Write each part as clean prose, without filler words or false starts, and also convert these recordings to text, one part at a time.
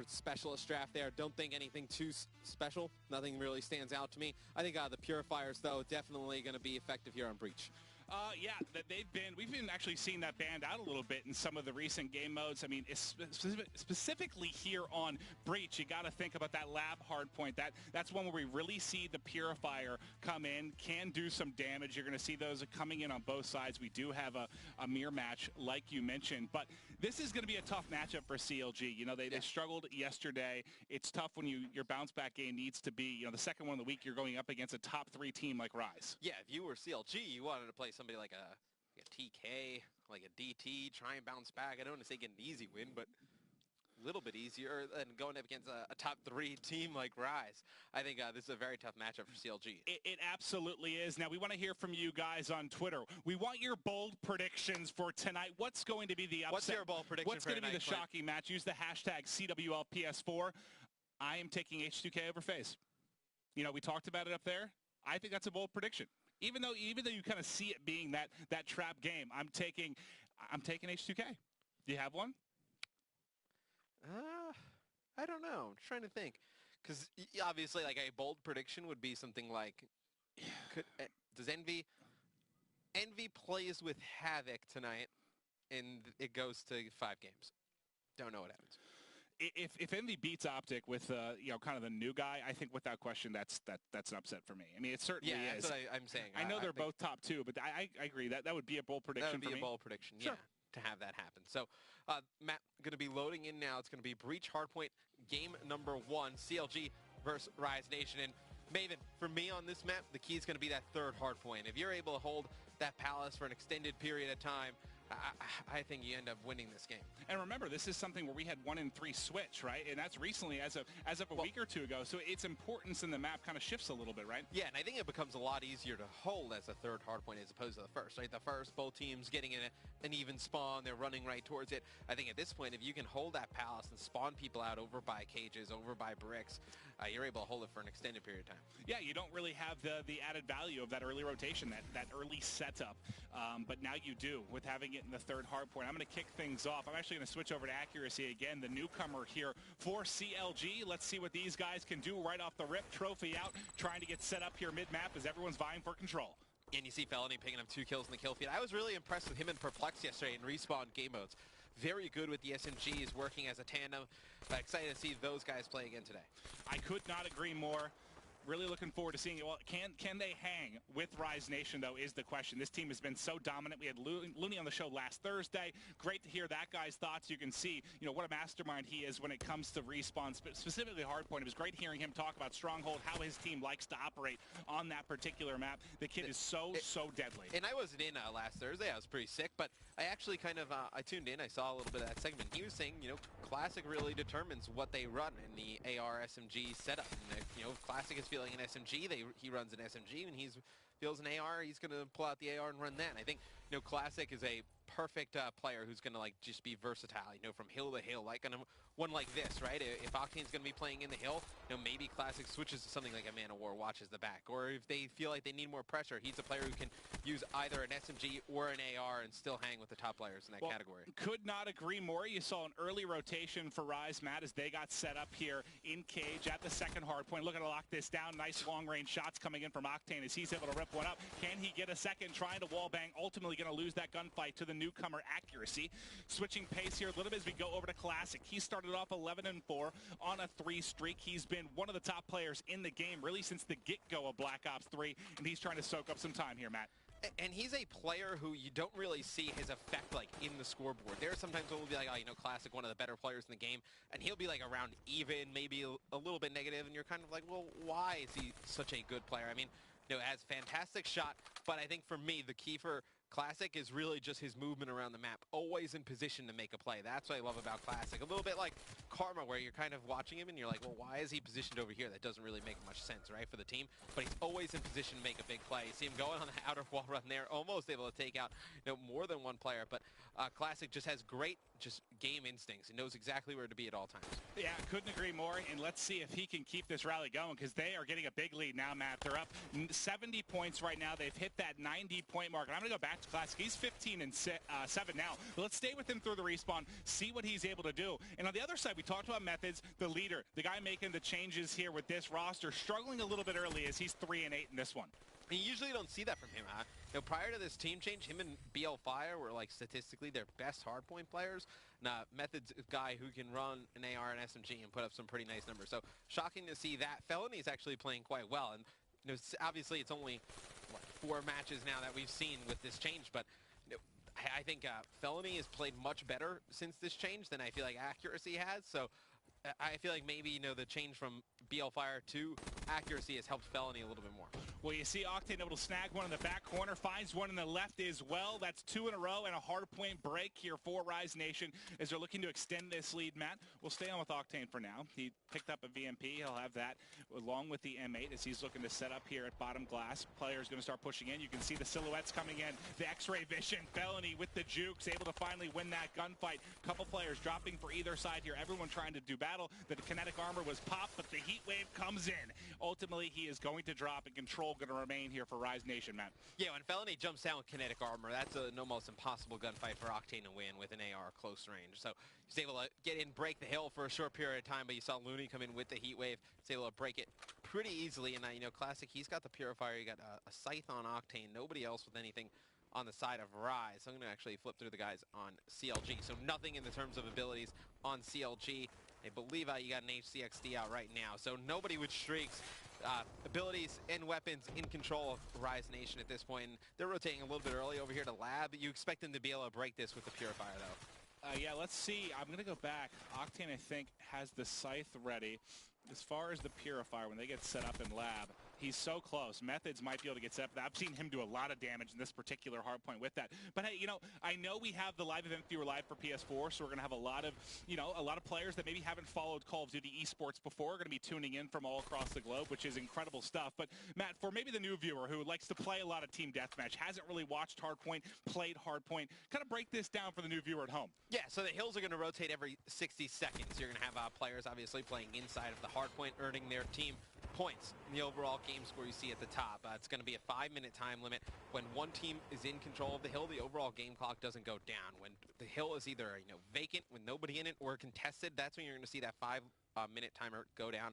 specialist draft there. Don't think anything too special. Nothing really stands out to me. I think the Purifiers, though, definitely going to be effective here on Breach. Yeah, we've been actually seeing that band out a little bit in some of the recent game modes. I mean, specifically here on Breach, you got to think about that lab hardpoint. That's one where we really see the Purifier come in, can do some damage. You're going to see those coming in on both sides. We do have a mirror match, like you mentioned, but this is going to be a tough matchup for CLG. You know, they struggled yesterday. It's tough when your bounce back game needs to be, you know, the second one of the week. You're going up against a top 3 team like Rise. Yeah, if you were CLG, you wanted to play somebody like a TK, like a DT, try and bounce back. I don't want to say get an easy win, but a little bit easier than going up against a top 3 team like Rise. I think this is a very tough matchup for CLG. It absolutely is. Now, we want to hear from you guys on Twitter. We want your bold predictions for tonight. What's going to be the upset? What's your bold prediction What's going to be the shocking match? Use the hashtag CWLPS4. I am taking H2K over FaZe. You know, we talked about it up there. I think that's a bold prediction. Even though you kind of see it being that trap game, I'm taking H2K. Do you have one? I don't know. I'm trying to think, because obviously, like a bold prediction would be something like, does Envy plays with Havoc tonight, and it goes to 5 games? Don't know what happens. If Envy beats Optic with you know, kind of the new guy, I think without question that's an upset for me. I mean, it certainly is. Yeah, that's what I'm saying. I know they're both top 2, but I agree that would be a bold prediction. That would be for a me. bold prediction. Sure. Yeah. To have that happen. So, Matt, going to be loading in now. It's going to be Breach Hardpoint game number 1, CLG versus Rise Nation. And Maven, for me on this map, the key is going to be that 3rd hardpoint. If you're able to hold that palace for an extended period of time, I think you end up winning this game. And remember, this is something where we had 1 in 3 switch, right? And that's recently, as of a week or 2 ago. So its importance in the map kind of shifts a little bit, right? Yeah, and I think it becomes a lot easier to hold as a 3rd hardpoint as opposed to the 1st, right? The 1st, both teams getting in an even spawn, they're running right towards it. I think at this point, if you can hold that palace and spawn people out over by cages, over by bricks, you're able to hold it for an extended period of time. Yeah, you don't really have the added value of that early rotation, that early setup. But now you do with having it in the 3rd hardpoint. I'm going to kick things off. I'm actually going to switch over to accuracy again, the newcomer here for CLG. Let's see what these guys can do right off the rip. Trophy out, trying to get set up here mid-map as everyone's vying for control. And you see Felony picking up 2 kills in the kill feed. I was really impressed with him and Perplex yesterday in respawn game modes. Very good with the SMGs, working as a tandem. Excited to see those guys play again today. I could not agree more. Really looking forward to seeing it. Well, can they hang with Rise Nation, though, is the question. This team has been so dominant. We had Looney on the show last Thursday. Great to hear that guy's thoughts. You can see, you know, what a mastermind he is when it comes to respawn, specifically Hardpoint. It was great hearing him talk about Stronghold, how his team likes to operate on that particular map. The kid is so deadly. And I wasn't in last Thursday. I was pretty sick, but I actually kind of, I tuned in. I saw a little bit of that segment. He was saying, you know, Classic really determines what they run in the AR SMG setup. And, you know, Classic is feeling an SMG, he runs an SMG, and he feels an AR, he's going to pull out the AR and run that. And I think, you know, Classic is a perfect player who's going to, like, just be versatile, you know, from hill to hill, like on one like this, right? If Octane's going to be playing in the hill, you know, maybe Classic switches to something like a Man of War, watches the back. Or if they feel like they need more pressure, he's a player who can use either an SMG or an AR and still hang with the top players in that category. Could not agree more. You saw an early rotation for Rise, Matt, as they got set up here in cage at the 2nd hardpoint. Looking to lock this down. Nice long-range shots coming in from Octane as he's able to rip one up. Can he get a second? Trying to wallbang. Ultimately going to lose that gunfight to the newcomer accuracy. Switching pace here a little bit as we go over to Classic. He started off 11-4 on a 3 streak. He's been one of the top players in the game really since the get-go of Black Ops 3, and he's trying to soak up some time here, Matt. And he's a player who you don't really see his effect, like, in the scoreboard. There are sometimes when we'll be like, oh, you know, Classic, one of the better players in the game, and he'll be, like, around even, maybe a little bit negative, and you're kind of like, well, why is he such a good player? I mean, you know, has fantastic shot, but I think for me, the key for Classic is really just his movement around the map, always in position to make a play. That's what I love about Classic. A little bit like Karma, where you're kind of watching him and you're like, well, why is he positioned over here? That doesn't really make much sense, right, for the team. But he's always in position to make a big play. You see him going on the outer wall run there, almost able to take out, you know, more than one player. But Classic just has great just game instincts. He knows exactly where to be at all times. Yeah, couldn't agree more, and let's see if he can keep this rally going, because they are getting a big lead now, Matt. They're up 70 points right now. They've hit that 90-point mark, and I'm going to go back to Classic. He's 15-7 now. But let's stay with him through the respawn, see what he's able to do. And on the other side, we talked about Methods, the leader, the guy making the changes here with this roster, struggling a little bit early as he's 3-8 in this one. You usually don't see that from him. Prior to this team change, him and BL Fire were like statistically their best hardpoint players. Now, Method's a guy who can run an AR and SMG and put up some pretty nice numbers. So shocking to see that. Felony is actually playing quite well. And obviously it's only 4 matches now that we've seen with this change, but I think Felony has played much better since this change than I feel like Accuracy has. So I feel like maybe, the change from BL Fire to Accuracy has helped Felony a little bit more. Well, you see Octane able to snag one in the back corner, finds one in the left as well. That's 2 in a row and a hard point break here for Rise Nation as they're looking to extend this lead. Matt, we'll stay on with Octane for now. He picked up a VMP. He'll have that along with the M8 as he's looking to set up here at bottom glass. Players going to start pushing in. You can see the silhouettes coming in. The X-ray vision. Felony with the jukes, able to finally win that gunfight. Couple players dropping for either side here. Everyone trying to do battle. The kinetic armor was popped, but the heat wave comes in. Ultimately, he is going to drop, and control going to remain here for Rise Nation, Matt. Yeah, when Felony jumps down with kinetic armor, that's an almost impossible gunfight for Octane to win with an AR close range. So he's able to get in, break the hill for a short period of time, but you saw Looney come in with the heat wave. He's able to break it pretty easily, and Classic, he's got the Purifier, you got a Scythe on Octane, nobody else with anything on the side of Rise. So I'm going to actually flip through the guys on CLG. So nothing in the terms of abilities on CLG. I believe you got an HCXD out right now. So nobody with streaks, abilities, and weapons in control of Rise Nation at this point. And they're rotating a little bit early over here to Lab. You expect them to be able to break this with the Purifier, though. Yeah, let's see. I'm going to go back. Octane, I think, has the Scythe ready. As far as the Purifier, when they get set up in Lab, he's so close. Methods might be able to get set up. I've seen him do a lot of damage in this particular hardpoint with that. But hey, I know we have the live event viewer live for PS4, so we're going to have a lot of players that maybe haven't followed Call of Duty esports before are going to be tuning in from all across the globe, which is incredible stuff. But Matt, for maybe the new viewer who likes to play a lot of team deathmatch, hasn't really watched hardpoint, played hardpoint, kind of break this down for the new viewer at home. Yeah, so the hills are going to rotate every 60 seconds. You're going to have players obviously playing inside of the hardpoint, earning their team points in the overall game score you see at the top. It's going to be a 5-minute time limit. When one team is in control of the hill, the overall game clock doesn't go down. When the hill is either vacant with nobody in it or contested, that's when you're going to see that 5-minute timer go down.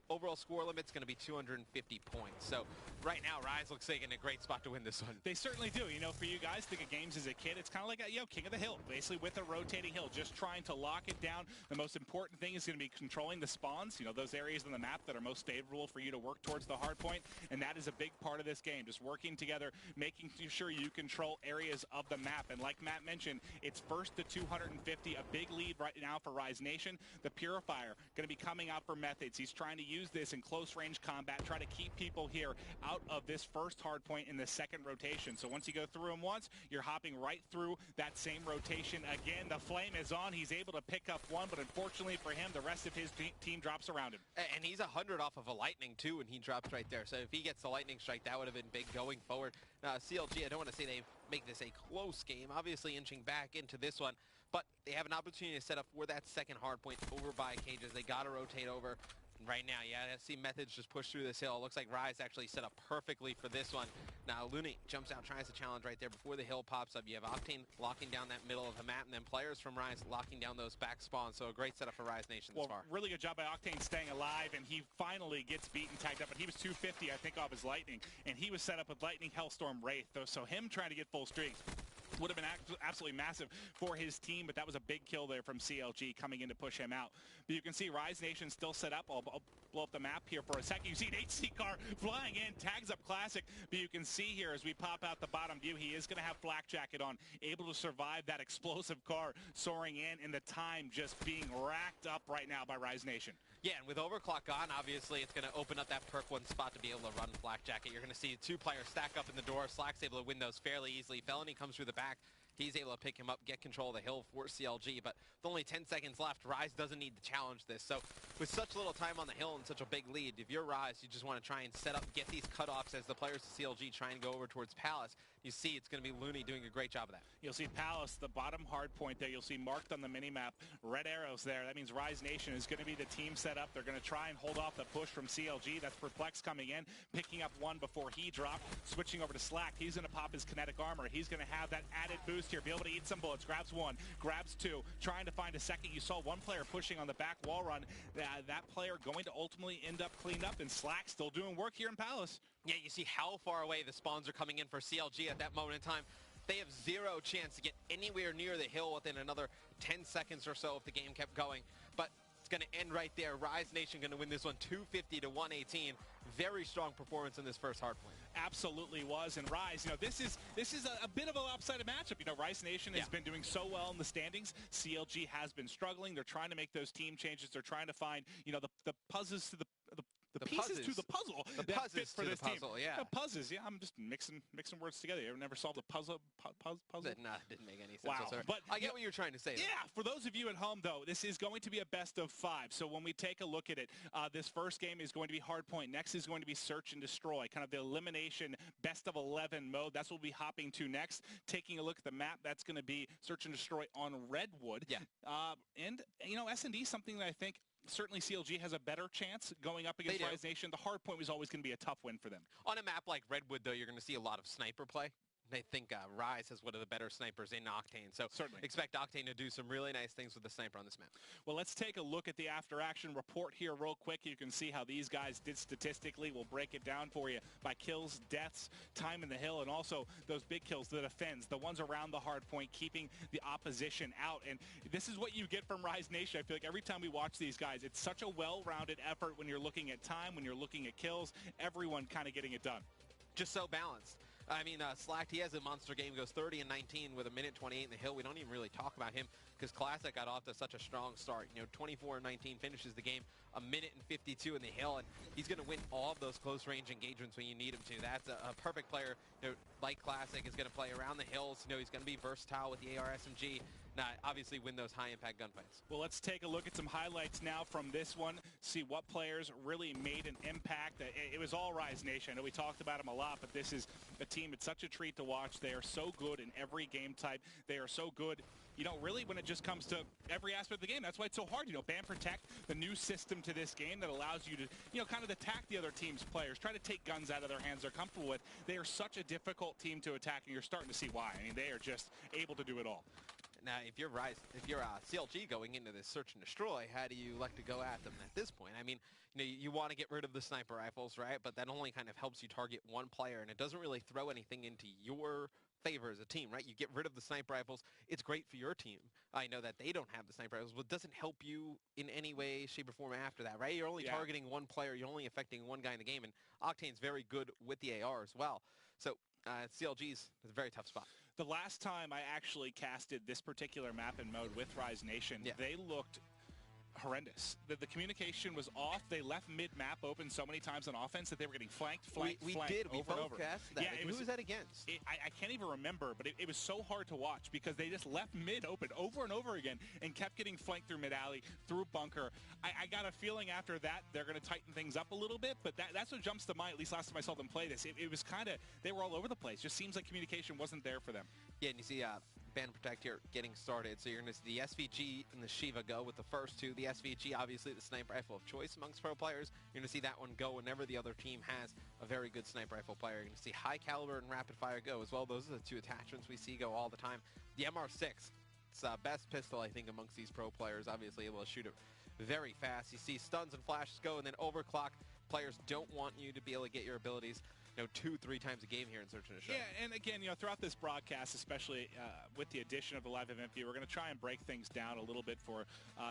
Overall score limit's going to be 250 points. So right now, Rise looks like in a great spot to win this one. They certainly do. For you guys, think of games as a kid, it's kind of like King of the Hill, basically with a rotating hill, just trying to lock it down. The most important thing is going to be controlling the spawns, those areas on the map that are most favorable for you to work towards the hard point, and that is a big part of this game, just working together, making sure you control areas of the map. And like Matt mentioned, it's first to 250, a big lead right now for Rise Nation. The Purifier going to be coming out for Methods. He's trying to use this in close range combat, try to keep people here out of this first hard point in the second rotation. So once you go through him once, you're hopping right through that same rotation again. The flame is on. He's able to pick up one, but unfortunately for him, the rest of his team drops around him. And he's 100 off of a lightning too, and he drops right there. So if he gets the lightning strike, that would have been big going forward. CLG, I don't want to say they make this a close game, obviously inching back into this one, but they have an opportunity to set up for that second hard point over by cages. They got to rotate over. Right now, I see Methods just push through this hill. It looks like Rise actually set up perfectly for this one. Now, Looney jumps out, tries to challenge right there before the hill pops up. You have Octane locking down that middle of the map, and then players from Rise locking down those back spawns. So a great setup for Rise Nation this far. Really good job by Octane staying alive, and he finally gets beaten, tagged up. And he was 250, I think, off his Lightning, and he was set up with Lightning, Hellstorm, Wraith. So him trying to get full streak would have been absolutely massive for his team, but that was a big kill there from CLG coming in to push him out. But you can see Rise Nation still set up. I'll blow up the map here for a second. You see an HC car flying in, tags up Classic, but you can see here as we pop out the bottom view, he is going to have Flak Jacket on, able to survive that explosive car soaring in, and the time just being racked up right now by Rise Nation. Yeah, and with Overclock on, obviously it's going to open up that perk one spot to be able to run Flak Jacket. You're going to see 2 players stack up in the door. Slack's able to win those fairly easily. Felony comes through the back, He's able to pick him up, get control of the hill for CLG, but with only 10 seconds left, Rise doesn't need to challenge this. So with such little time on the hill and such a big lead, if you're Rise, you just want to try and set up, get these cutoffs as the players of CLG try and go over towards Palace. You see it's going to be Looney doing a great job of that. You'll see Palace, the bottom hard point there. You'll see marked on the minimap, red arrows there. That means Rise Nation is going to be the team set up. They're going to try and hold off the push from CLG. That's Perplex coming in, picking up one before he dropped, switching over to Slack. He's going to pop his kinetic armor. He's going to have that added boost here, be able to eat some bullets. Grabs one, grabs two, trying to find a second. You saw one player pushing on the back wall run. That player going to ultimately end up cleaned up, and Slack still doing work here in Palace. Yeah, you see how far away the spawns are coming in for CLG at that moment in time. They have zero chance to get anywhere near the hill within another 10 seconds or so if the game kept going. But it's going to end right there. Rise Nation going to win this one 250 to 118. Very strong performance in this first hard point. Absolutely was. And Rise, this is a bit of a lopsided matchup. Rise Nation has been doing so well in the standings. CLG has been struggling. They're trying to make those team changes. They're trying to find, the puzzles to the pieces to the puzzle. The puzzles for to this the puzzle, team. yeah. The puzzles, yeah. I'm just mixing words together. You ever never solved a puzzle? Nah, didn't make any sense. Wow. Whatsoever. But I get what you're trying to say. Yeah, for those of you at home, though, this is going to be a best of 5. So when we take a look at it, this first game is going to be hardpoint. Next is going to be search and destroy, kind of the elimination best of 11 mode. That's what we'll be hopping to next. Taking a look at the map, that's going to be search and destroy on Redwood. Yeah. And, S&D, something that I think certainly CLG has a better chance going up against Rise Nation. The hard point was always going to be a tough win for them. On a map like Redwood, though, you're going to see a lot of sniper play. I think Rise has one of the better snipers in Octane, so certainly expect Octane to do some really nice things with the sniper on this map. Well, let's take a look at the after-action report here real quick. You can see how these guys did statistically. We'll break it down for you by kills, deaths, time in the hill, and also those big kills, the defends, the ones around the hard point, keeping the opposition out. And this is what you get from Rise Nation. I feel like every time we watch these guys, it's such a well-rounded effort when you're looking at time, when you're looking at kills, everyone kind of getting it done. Just so balanced. I mean, Slack, he has a monster game, goes 30 and 19 with a minute 28 in the hill. We don't even really talk about him because Classic got off to such a strong start. 24 and 19 finishes the game, a minute and 52 in the hill, and he's going to win all of those close range engagements when you need him to. That's a perfect player. Like Classic is going to play around the hills. He's going to be versatile with the AR SMG. Now, obviously win those high-impact gunfights. Well, let's take a look at some highlights now from this one, see what players really made an impact. It was all Rise Nation. I know we talked about them a lot, but this is a team. It's such a treat to watch. They are so good in every game type. They are so good, really when it just comes to every aspect of the game. That's why it's so hard. Ban Protect, the new system to this game that allows you to, kind of attack the other team's players, try to take guns out of their hands they're comfortable with. They are such a difficult team to attack, and you're starting to see why. I mean, they are just able to do it all. Now, if you're CLG going into this search and destroy, how do you like to go at them at this point? I mean, you want to get rid of the sniper rifles, right? But that only kind of helps you target one player, and it doesn't really throw anything into your favor as a team, right? You get rid of the sniper rifles. It's great for your team. I know that they don't have the sniper rifles, but it doesn't help you in any way, shape, or form after that, right? You're only targeting one player. You're only affecting one guy in the game, and Octane's very good with the AR as well. So CLG's is a very tough spot. The last time I actually casted this particular map and mode with Rise Nation, they looked horrendous. The communication was off. They left mid-map open so many times on offense that they were getting flanked we over did. and over. Cast that. Yeah, who was that against? I can't even remember, but it was so hard to watch because they just left mid open over and over again and kept getting flanked through mid-alley, through bunker. I got a feeling after that they're going to tighten things up a little bit, but that's what jumps to mind, at least last time I saw them play this. It was kind of, they were all over the place. Just seems like communication wasn't there for them. Yeah, and you see Ban Protect here getting started. So you're going to see the SVG and the Shiva go with the first two. The SVG, obviously the sniper rifle of choice amongst pro players. You're going to see that one go whenever the other team has a very good sniper rifle player. You're going to see high caliber and rapid fire go as well. Those are the two attachments we see go all the time. The MR6, it's the best pistol, I think, amongst these pro players. Obviously able to shoot it very fast. You see stuns and flashes go, and then overclock. Players don't want you to be able to get your abilities 2-3 times a game here in Search and Destroy. Yeah, and again, throughout this broadcast, especially with the addition of the live event view, we're going to try and break things down a little bit for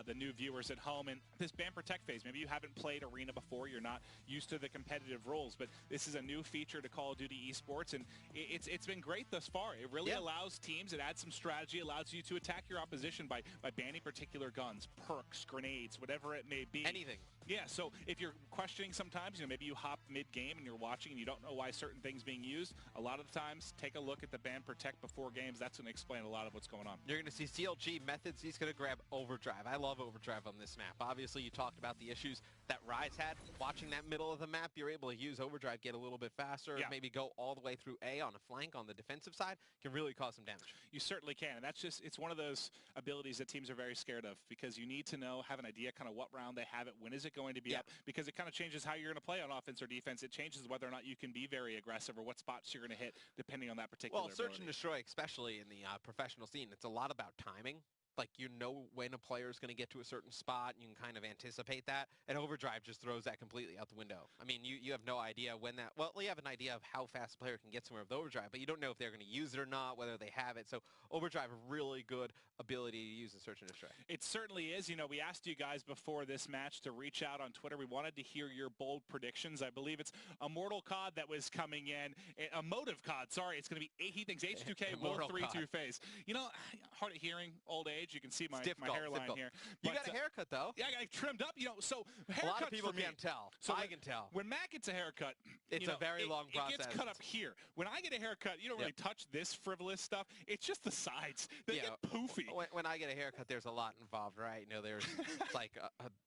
the new viewers at home. And this Ban Protect phase, maybe you haven't played Arena before, you're not used to the competitive rules, but this is a new feature to Call of Duty Esports, and it's been great thus far. It really allows teams, it adds some strategy, allows you to attack your opposition by banning particular guns, perks, grenades, whatever it may be. Anything. Yeah, so if you're questioning sometimes, maybe you hop mid-game and you're watching and you don't know why certain things being used, a lot of the times, take a look at the ban protect before games. That's going to explain a lot of what's going on. You're going to see CLG methods. He's going to grab overdrive. I love overdrive on this map. Obviously, you talked about the issues that Rise had. Watching that middle of the map, you're able to use overdrive, get a little bit faster, maybe go all the way through A on a flank on the defensive side. Can really cause some damage. You certainly can, and that's just, it's one of those abilities that teams are very scared of because you need to know, have an idea kind of what round they have it, when is it going to be up, because it kind of changes how you're going to play on offense or defense. It changes whether or not you can be very aggressive or what spots you're going to hit depending on that particular ability. Search and destroy, especially in the professional scene, it's a lot about timing. Like, you know when a player is going to get to a certain spot, and you can kind of anticipate that, and overdrive just throws that completely out the window. I mean, you have no idea when that, well, you have an idea of how fast a player can get somewhere with overdrive, but you don't know if they're going to use it or not, whether they have it. So overdrive, a really good ability to use in search and destroy. It certainly is. You know, we asked you guys before this match to reach out on Twitter. We wanted to hear your bold predictions. I believe it's Immortal COD that was coming in. A Motive COD, sorry. It's going to be, he thinks H2K will 3-2 phase. You know, hard of hearing, old age. You can see my hairline here. You got a haircut, though. Yeah, I got trimmed up. You know, so haircuts a lot of people for me, can't tell. So I can tell. When Matt gets a haircut, it's a very long process. It gets cut up here. When I get a haircut, you don't really touch this frivolous stuff. It's just the sides. They get poofy. When I get a haircut, there's a lot involved, right? You know, there's like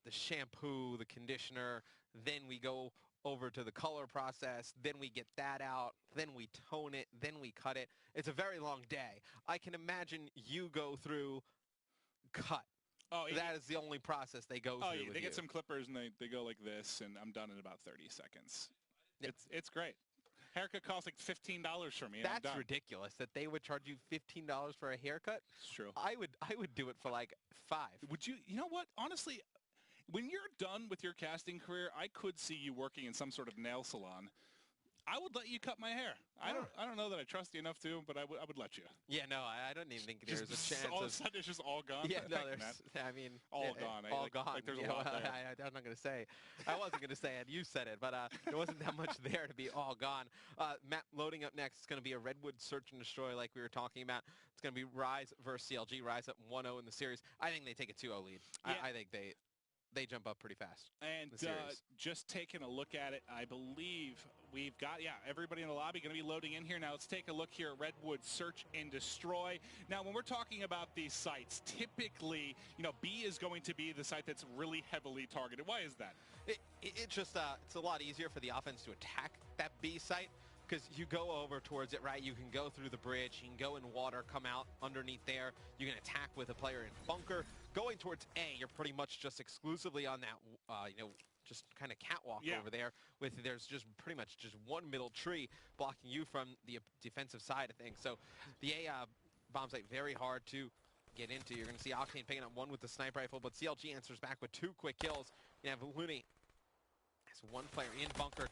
the shampoo, the conditioner, then we go over to the color process, then we get that out, then we tone it, then we cut it. It's a very long day. I can imagine you go through cut. Oh, that is the only process they go through. They get some clippers and they go like this, and I'm done in about 30 seconds. Yeah. It's great. Haircut costs like $15 for me. That's ridiculous that they would charge you $15 for a haircut. It's true. I would do it for like $5. Would you? You know what? Honestly, when you're done with your casting career, I could see you working in some sort of nail salon. I would let you cut my hair. I don't know that I trust you enough to, but I would let you. Yeah, no, I don't even think there's a chance. All of a sudden, it's just all gone. Yeah, no, there's. I mean, all gone. All gone. Like there's a lot there. I'm not gonna say. I wasn't gonna say it. You said it, but there wasn't that much there to be all gone. Matt, loading up next. It's gonna be a Redwood search and destroy, like we were talking about. It's gonna be Rise versus CLG. Rise up 1-0 in the series. I think they take a 2-0 lead. Yeah. I think they jump up pretty fast. And just taking a look at it, I believe we've got, everybody in the lobby going to be loading in here. Now let's take a look here at Redwood Search and Destroy. Now when we're talking about these sites, typically, B is going to be the site that's really heavily targeted. Why is that? It's just, it's a lot easier for the offense to attack that B site, because you go over towards it, right? You can go through the bridge, you can go in water, come out underneath there. You can attack with a player in bunker. Going towards A, you're pretty much just exclusively on that, just kind of catwalk over there. There's just pretty much just one middle tree blocking you from the defensive side of things. So the A bomb site very hard to get into. You're going to see Octane picking up one with the sniper rifle, but CLG answers back with 2 quick kills. You have Looney has one player in bunker.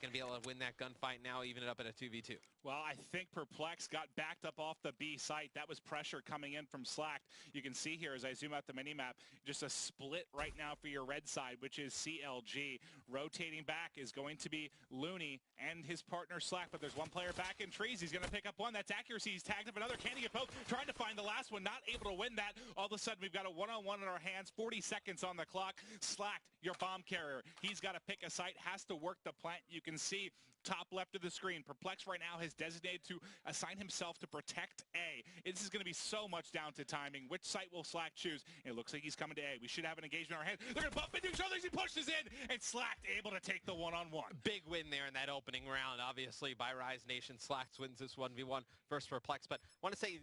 Going to be able to win that gunfight now, even it up at a 2v2. Well, I think Perplex got backed up off the B site. That was pressure coming in from Slack. You can see here as I zoom out the minimap, just a split right now for your red side, which is CLG. Rotating back is going to be Looney and his partner Slack, but there's one player back in trees. He's going to pick up one. That's accuracy. He's tagged up another. Can he get poked? Trying to find the last one. Not able to win that. All of a sudden, we've got a one-on-one in our hands. 40 seconds on the clock. Slack, your bomb carrier. He's got to pick a site. Has to work the plant. You can see top left of the screen. Perplex right now has designated to assign himself to protect A. This is going to be so much down to timing. Which site will Slack choose? It looks like he's coming to A. We should have an engagement in our hands. They're going to bump into each other as he pushes in, and Slack able to take the one-on-one. Big win there in that opening round, obviously, by Rise Nation. Slack wins this 1v1 versus Perplex. But I want to say,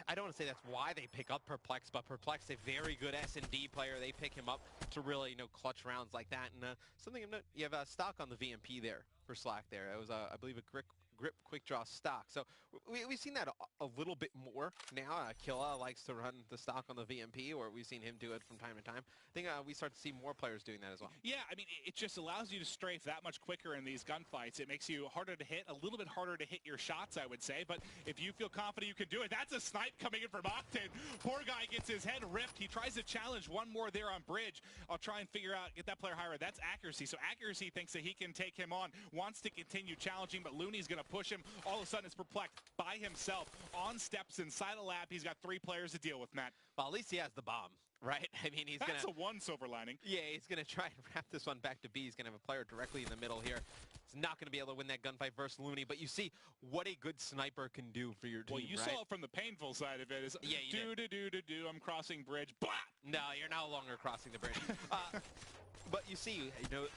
I don't want to say that's why they pick up Perplex, but Perplex, a very good S&D player. They pick him up to really, clutch rounds like that. And something of note, you have a stock on the VMP there for Slack there. It was, I believe, a grip quick draw stock. So we've seen that a little bit more now. Killa likes to run the stock on the VMP, or we've seen him do it from time to time. I think we start to see more players doing that as well. Yeah, I mean, it just allows you to strafe that much quicker in these gunfights. It makes you harder to hit, a little bit harder to hit your shots, I would say. But if you feel confident you can do it, that's a snipe coming in from Octane. Poor guy gets his head ripped. He tries to challenge one more there on bridge. I'll try and figure out, get that player higher. That's accuracy. So accuracy thinks that he can take him on, wants to continue challenging, but Looney's going to push him. All of a sudden, it's Perplex by himself on steps inside a lab. He's got 3 players to deal with, Matt. Well, at least he has the bomb. right? I mean, he's That's going to... a one silver lining. Yeah, he's going to try and wrap this one back to B. He's going to have a player directly in the middle here. He's not going to be able to win that gunfight versus Looney, but you see what a good sniper can do for your team, well, you right? saw it from the painful side of it. Is Yeah, you did. I'm crossing bridge. Blah! No, you're no longer crossing the bridge. But you see,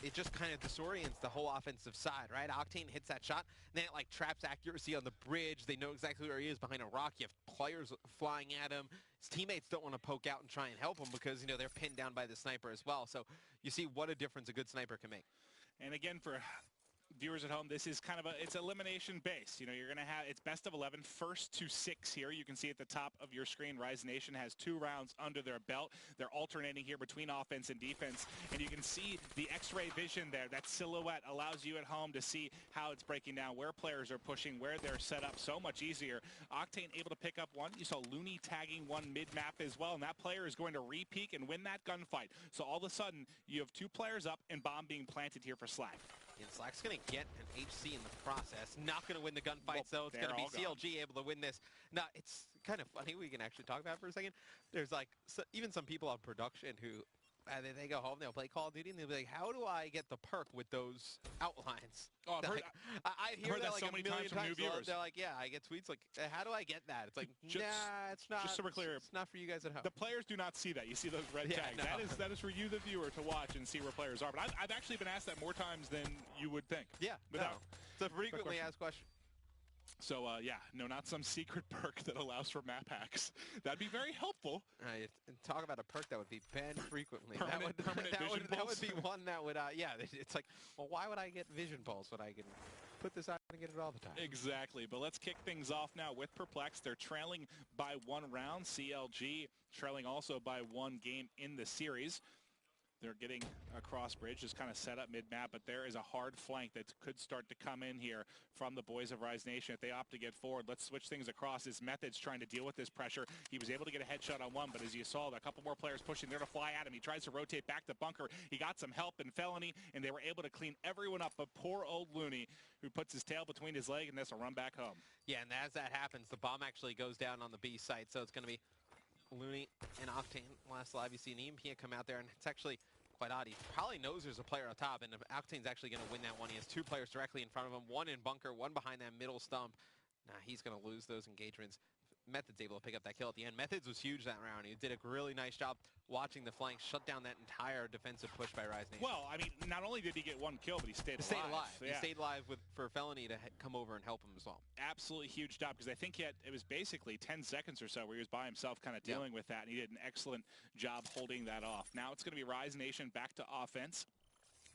it just kind of disorients the whole offensive side, right? Octane hits that shot, then it like traps accuracy on the bridge. They know exactly where he is behind a rock. You have players flying at him. His teammates don't want to poke out and try and help him because, they're pinned down by the sniper as well. So you see what a difference a good sniper can make. And again, for viewers at home, this is kind of it's elimination based. You're going to have, it's best of 11, first to 6 here. You can see at the top of your screen, Rise Nation has 2 rounds under their belt. They're alternating here between offense and defense, and you can see the X-ray vision there. That silhouette allows you at home to see how it's breaking down, where players are pushing, where they're set up so much easier. Octane able to pick up one. You saw Looney tagging one mid-map as well, and that player is going to re-peek and win that gunfight. So all of a sudden, you have 2 players up and bomb being planted here for Slack. And Slack's going to get an HC in the process. Not going to win the gunfight, so it's going to be CLG able to win this. Now, it's kind of funny. We can actually talk about it for a second. There's like even some people on production who they go home, they'll play Call of Duty, and they'll be like, how do I get the perk with those outlines? Oh, I hear that like so a many million times from new viewers. They're like, yeah, I get tweets like, how do I get that? It's like, nah, it's not. Just so we're clear, it's not for you guys at home. The players do not see that. You see those red tags. No. That is for you, the viewer, to watch and see where players are. But I've actually been asked that more times than you would think. Yeah, it's a frequently asked question. So, no, not some secret perk that allows for map hacks. That'd be very helpful. Talk about a perk that would be banned frequently. Permanent vision that pulse. would be one that would, it's like, well, why would I get vision pulse when I can put this out and get it all the time? Exactly, but let's kick things off now with Perplex. They're trailing by 1 round. CLG trailing also by 1 game in the series. They're getting across bridge, just kind of set up mid-map, but there is a hard flank that could start to come in here from the boys of Rise Nation. If they opt to get forward, let's switch things across. His Method's trying to deal with this pressure. He was able to get a headshot on one, but as you saw, a couple more players pushing there to fly at him. He tries to rotate back to bunker. He got some help in Felony, and they were able to clean everyone up, but poor old Looney, who puts his tail between his leg, and this will run back home. Yeah, and as that happens, the bomb actually goes down on the B site, so it's going to be Looney and Octane. Last live, you see an EMP come out there, and it's actually quite odd. He probably knows there's a player on top, and Octane's actually going to win that one. He has 2 players directly in front of him, one in bunker, one behind that middle stump. Nah, he's going to lose those engagements. Method's able to pick up that kill at the end. Methods was huge that round. He did a really nice job watching the flank, shut down that entire defensive push by Rise Nation. Well, I mean, not only did he get 1 kill, but he stayed alive. Yeah. He stayed alive for Felony to come over and help him as well. Absolutely huge job, because I think it was basically 10 seconds or so where he was by himself kind of dealing with that, and he did an excellent job holding that off. Now it's going to be Rise Nation back to offense.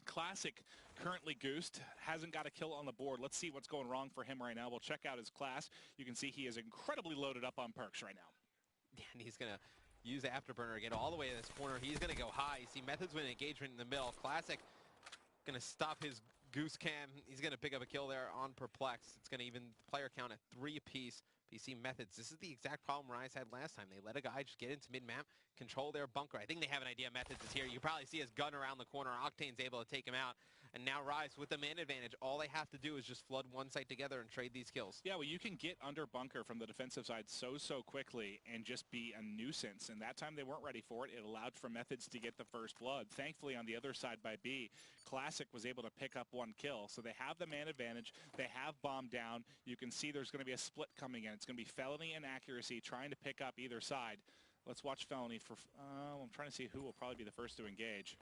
Classic currently goosed, hasn't got a kill on the board. Let's see what's going wrong for him right now. We'll check out his class. You can see he is incredibly loaded up on perks right now. Yeah, and he's going to use the Afterburner again all the way to this corner. He's going to go high. You see Methods win engagement in the middle. Classic going to stop his goose cam. He's going to pick up a kill there on Perplex. It's going to even player count at 3 apiece. PC Methods, this is the exact problem Rise had last time. They let a guy just get into mid-map, control their bunker. I think they have an idea Methods is here. You probably see his gun around the corner. Octane's able to take him out. And now Rise, with the man advantage, all they have to do is just flood one site together and trade these kills. Yeah, well, you can get under bunker from the defensive side so quickly and just be a nuisance. And that time they weren't ready for it. It allowed for Methods to get the first blood. Thankfully, on the other side by B, Classic was able to pick up 1 kill. So they have the man advantage. They have bomb down. You can see there's going to be a split coming in. It's going to be Felony and Accuracy trying to pick up either side. Let's watch Felony for... I'm trying to see who will probably be the first to engage.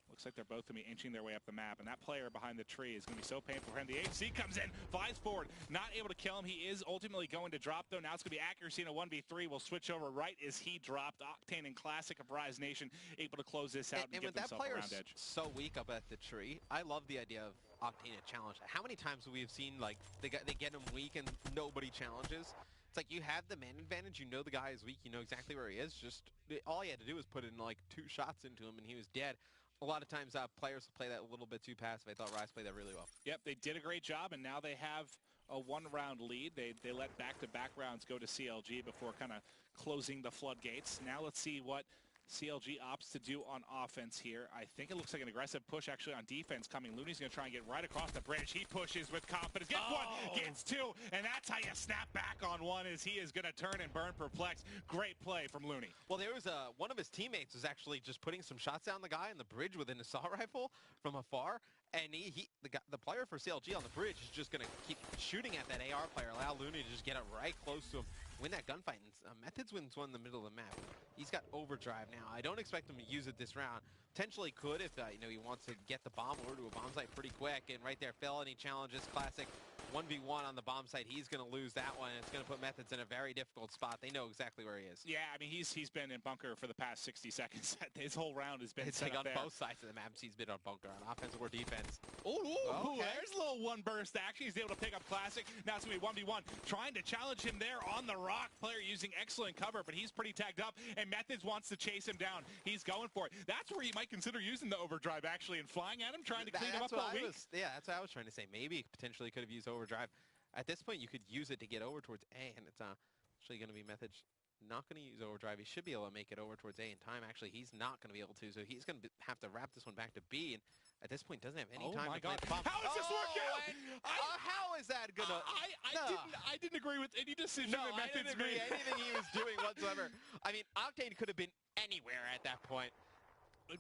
Looks like they're both going to be inching their way up the map, and that player behind the tree is going to be so painful for him. The HC comes in, flies forward, not able to kill him. He is ultimately going to drop, though. Now it's going to be Accuracy in a 1v3. We'll switch over right as he dropped. Octane and Classic of Rise Nation able to close this out and get themselves a round edge. So weak up at the tree, I love the idea of Octane to challenge. How many times have we seen, like, they get him weak and nobody challenges? It's like you have the man advantage, you know the guy is weak, you know exactly where he is. Just all he had to do was put in like 2 shots into him and he was dead. A lot of times players play that a little bit too passive. I thought Rise played that really well. Yep, they did a great job, and now they have a 1-round lead. They let back-to-back rounds go to CLG before kind of closing the floodgates. Now let's see what CLG opts to do on offense here. I think it looks like an aggressive push actually on defense coming. Looney's going to try and get right across the bridge. He pushes with confidence. Gets one, gets two, and that's how you snap back on one as he is going to turn and burn Perplex. Great play from Looney. Well, there was one of his teammates was actually just putting some shots down the guy on the bridge with an assault rifle from afar. And the player for CLG on the bridge is just going to keep shooting at that AR player, allow Looney to just get it right close to him, win that gunfight. And Methods wins one in the middle of the map. He's got overdrive now. I don't expect him to use it this round. Potentially could if he wants to get the bomb over to a bomb site pretty quick. And right there, felony challenges, classic 1v1 on the bomb site. He's going to lose that one, and it's going to put Methods in a very difficult spot. They know exactly where he is. Yeah, I mean, he's been in bunker for the past 60 seconds. His whole round has been set like up on there. both sides of the map. He's been on bunker, on offense or defense. There's a little one burst action. He's able to pick up classic. Now it's going to be 1v1. Trying to challenge him there on the rock. Player using excellent cover, but he's pretty tagged up, and Methods wants to chase him down. He's going for it. That's where you might consider using the overdrive, actually, and flying at him, trying to clean him up all week. That's what I was trying to say. Maybe potentially could have used overdrive. At this point, you could use it to get over towards A, and it's actually going to be Methods not going to use overdrive. He should be able to make it over towards A in time. Actually, he's not going to be able to, so he's going to have to wrap this one back to B, and at this point, doesn't have any time to plant the bomb. How does this work out? How is that going to... I didn't agree with any decision that Methods made. made. Anything he was doing whatsoever. I mean, Octane could have been anywhere at that point.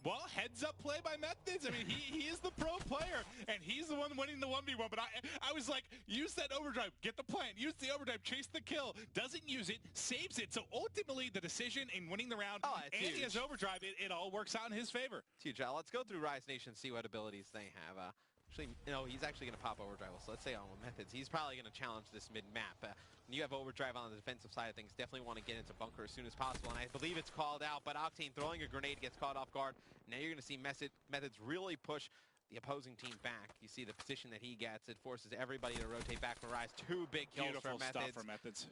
Well, heads-up play by Methods. I mean, he is the pro player, and he's the one winning the 1v1. But I was like, use that overdrive, get the plant, use the overdrive, chase the kill. Doesn't use it, saves it. So ultimately, the decision in winning the round, and he has overdrive, it all works out in his favor. It's huge. Let's go through Rise Nation, see what abilities they have. Actually, he's actually going to pop overdrive. So let's say on Methods, he's probably going to challenge this mid-map. When you have overdrive on the defensive side of things, definitely want to get into bunker as soon as possible. And I believe it's called out, but Octane throwing a grenade gets caught off guard. Now you're going to see Methods really push the opposing team back. You see the position that he gets. It forces everybody to rotate back for Rise. Two big kills for Methods. Stuff for Methods.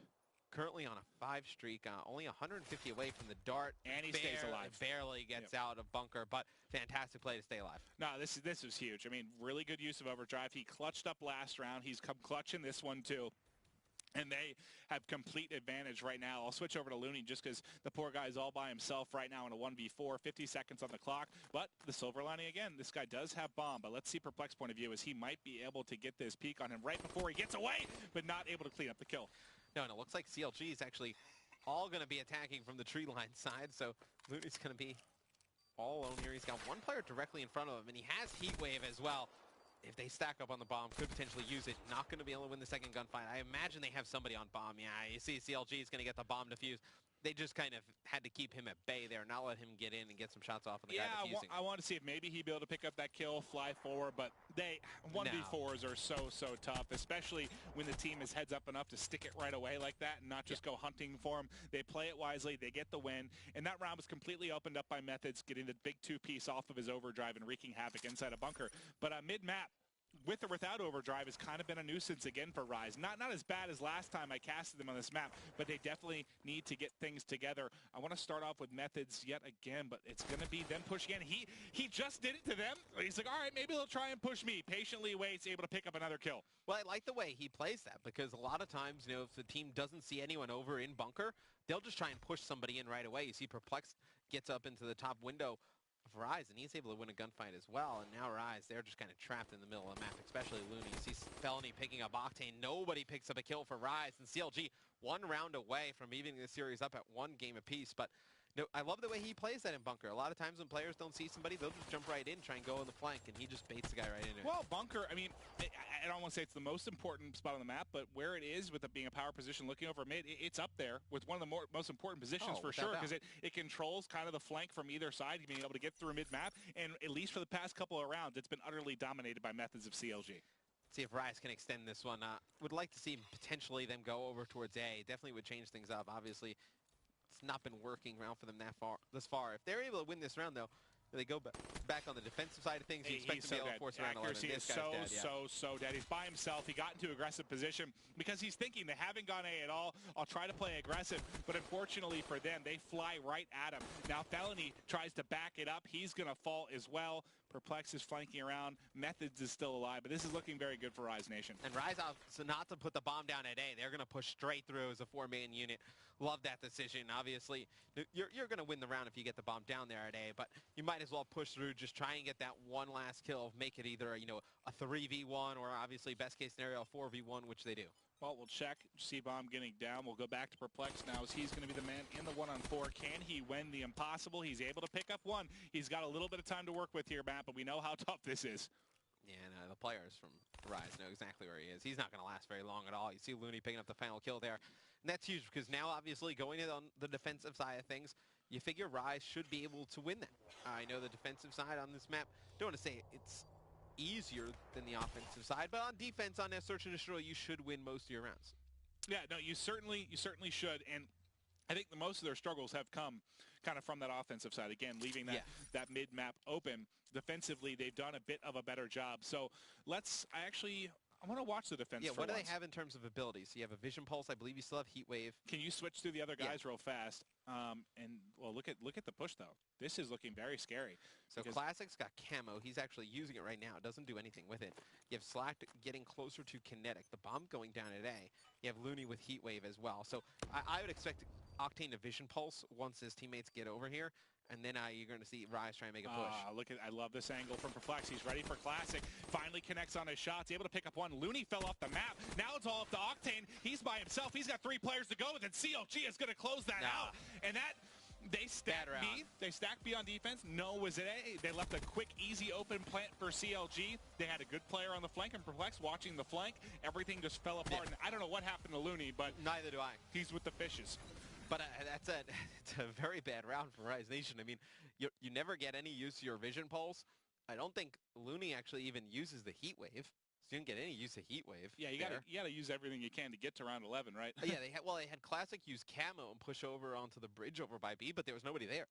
Currently on a 5 streak, only 150 away from the dart. And he stays alive. Barely gets out of bunker, but fantastic play to stay alive. No, this is huge. I mean, really good use of overdrive. He clutched up last round. He's come clutch in this one, too. And they have complete advantage right now. I'll switch over to Looney just because the poor guy is all by himself right now in a 1v4, 50 seconds on the clock. But the silver lining again, this guy does have bomb. But let's see Perplex point of view as he might be able to get this peek on him right before he gets away, but not able to clean up the kill. No, and it looks like CLG is actually all going to be attacking from the tree line side. So Looney's going to be all alone here. He's got one player directly in front of him, and he has Heat Wave as well. If they stack up on the bomb, could potentially use it. Not going to be able to win the second gunfight. I imagine they have somebody on bomb. Yeah, you see CLG is going to get the bomb defused. They just kind of had to keep him at bay there, not let him get in and get some shots off on the guy defusing. I want to see if maybe he'd be able to pick up that kill, fly forward, but 1v4s are so tough, especially when the team is heads up enough to stick it right away like that and not just go hunting for him. They play it wisely, they get the win, and that round was completely opened up by Methods, getting the big two-piece off of his overdrive and wreaking havoc inside a bunker. But mid-map, with or without overdrive, has kind of been a nuisance again for Rise. Not as bad as last time I casted them on this map, but they definitely need to get things together. I want to start off with Methods yet again, but it's going to be them pushing in. He just did it to them. He's like, all right, maybe they'll try and push me. Patiently waits, able to pick up another kill. Well, I like the way he plays that because a lot of times, if the team doesn't see anyone over in bunker, they'll just try and push somebody in right away. You see Perplex gets up into the top window of Rise, and he's able to win a gunfight as well. And now Rise, they're just kind of trapped in the middle of the map, especially Looney. You see Felony picking up Octane. Nobody picks up a kill for Rise, and CLG one round away from evening the series up at 1 game apiece. But no, I love the way he plays that in bunker. A lot of times when players don't see somebody, they'll just jump right in, try and go on the flank, and he just baits the guy right in there. Well, bunker, I mean, I don't want to say it's the most important spot on the map, but where it is with it being a power position looking over mid, it's up there with one of the most important positions for sure, because it controls kind of the flank from either side, being able to get through mid-map, and at least for the past couple of rounds, it's been utterly dominated by Methods of CLG. See if Rise can extend this one. Would like to see potentially them go over towards A. Definitely would change things up. Obviously, it's not been working around for them this far. If they're able to win this round, though, they go back on the defensive side of things. You expect them to be able to force around 11. Accuracy is so dead. He's by himself. He got into aggressive position because he's thinking they haven't gone A at all. I'll try to play aggressive, but unfortunately for them, they fly right at him. Now Felony tries to back it up. He's going to fall as well. Perplex is flanking around. Methods is still alive, but this is looking very good for Rise Nation. And Rise out, so not to put the bomb down at A. They're going to push straight through as a 4-man unit. Love that decision. Obviously, you're going to win the round if you get the bomb down there at A, but you might as well push through, just try and get that one last kill, make it either, a 3v1 or obviously best case scenario, a 4v1, which they do. Well, we'll check. C-Bomb getting down. We'll go back to Perplex now as he's going to be the man in the 1-on-4. Can he win the impossible? He's able to pick up one. He's got a little bit of time to work with here, Matt, but we know how tough this is. Yeah, no, the players from Rise know exactly where he is. He's not going to last very long at all. You see Looney picking up the final kill there. And that's huge because now, obviously, going in on the defensive side of things, you figure Rise should be able to win that. I know the defensive side on this map, don't want to say it's easier than the offensive side, but on defense, on that search and destroy, you should win most of your rounds. Yeah, no, you certainly should, and I think most of their struggles have come kind of from that offensive side. Again, leaving that mid-map open. Defensively, they've done a bit of a better job. So I want to watch the defense. Yeah, for what do once. they have in terms of abilities? So you have a Vision Pulse. I believe you still have Heat Wave. Can you switch through the other guys real fast? And well, look at the push though. This is looking very scary. So Classic's got camo. He's actually using it right now. It doesn't do anything with it. You have Slack getting closer to kinetic. The bomb going down at A. You have Looney with Heat Wave as well. So I would expect Octane to Vision Pulse once his teammates get over here. And then you're going to see Rise try and make a push. I love this angle from Perplex. He's ready for Classic. Finally connects on his shots. Able to pick up one. Looney fell off the map. Now it's all up to Octane. He's by himself. He's got 3 players to go with, and CLG is going to close that out. And that... They stacked B. They stacked B on defense. No was it A. They left a quick, easy open plant for CLG. They had a good player on the flank, and Perplex watching the flank. Everything just fell apart. And I don't know what happened to Looney, but neither do I. He's with the fishes. But it's a very bad round for Rise Nation. I mean, you never get any use of your Vision Pulse. I don't think Looney actually even uses the Heat Wave. So you didn't get any use of Heat Wave. Yeah, you gotta use everything you can to get to round 11, right? Yeah, they had Classic use camo and push over onto the bridge over by B, but there was nobody there.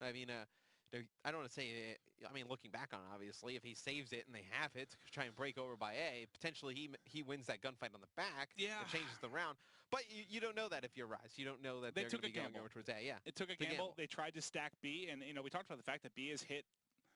I mean, I don't want to say. I mean, looking back on it, obviously, if he saves it and they have it to try and break over by A, potentially he wins that gunfight on the back. Yeah, it changes the round. But you don't know that if you're Rise. You don't know that they're going to be going over towards A. Yeah, it took a gamble. They tried to stack B, and we talked about the fact that B is hit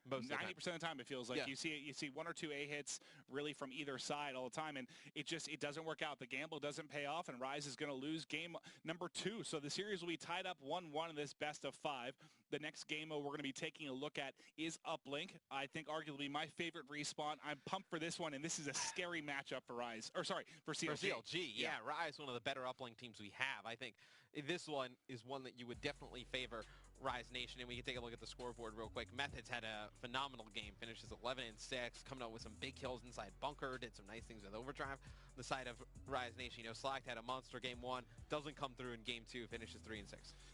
90% of the time. It feels like you see 1 or 2 A hits really from either side all the time, and it doesn't work out. The gamble doesn't pay off, and Rise is going to lose game number 2. So the series will be tied up 1-1 in this best of 5. The next game we're going to be taking a look at is Uplink. I think arguably my favorite respawn. I'm pumped for this one, and this is a scary matchup for Rise. Or sorry, for CLG. For CLG, yeah, Rise, one of the better Uplink teams we have. I think this one is one that you would definitely favor Rise Nation, and we can take a look at the scoreboard real quick. Methods had a phenomenal game, finishes 11-6, coming out with some big kills inside bunker, did some nice things with overdrive. On the side of Rise Nation, Slack had a monster game 1, doesn't come through in game 2, finishes 3-6.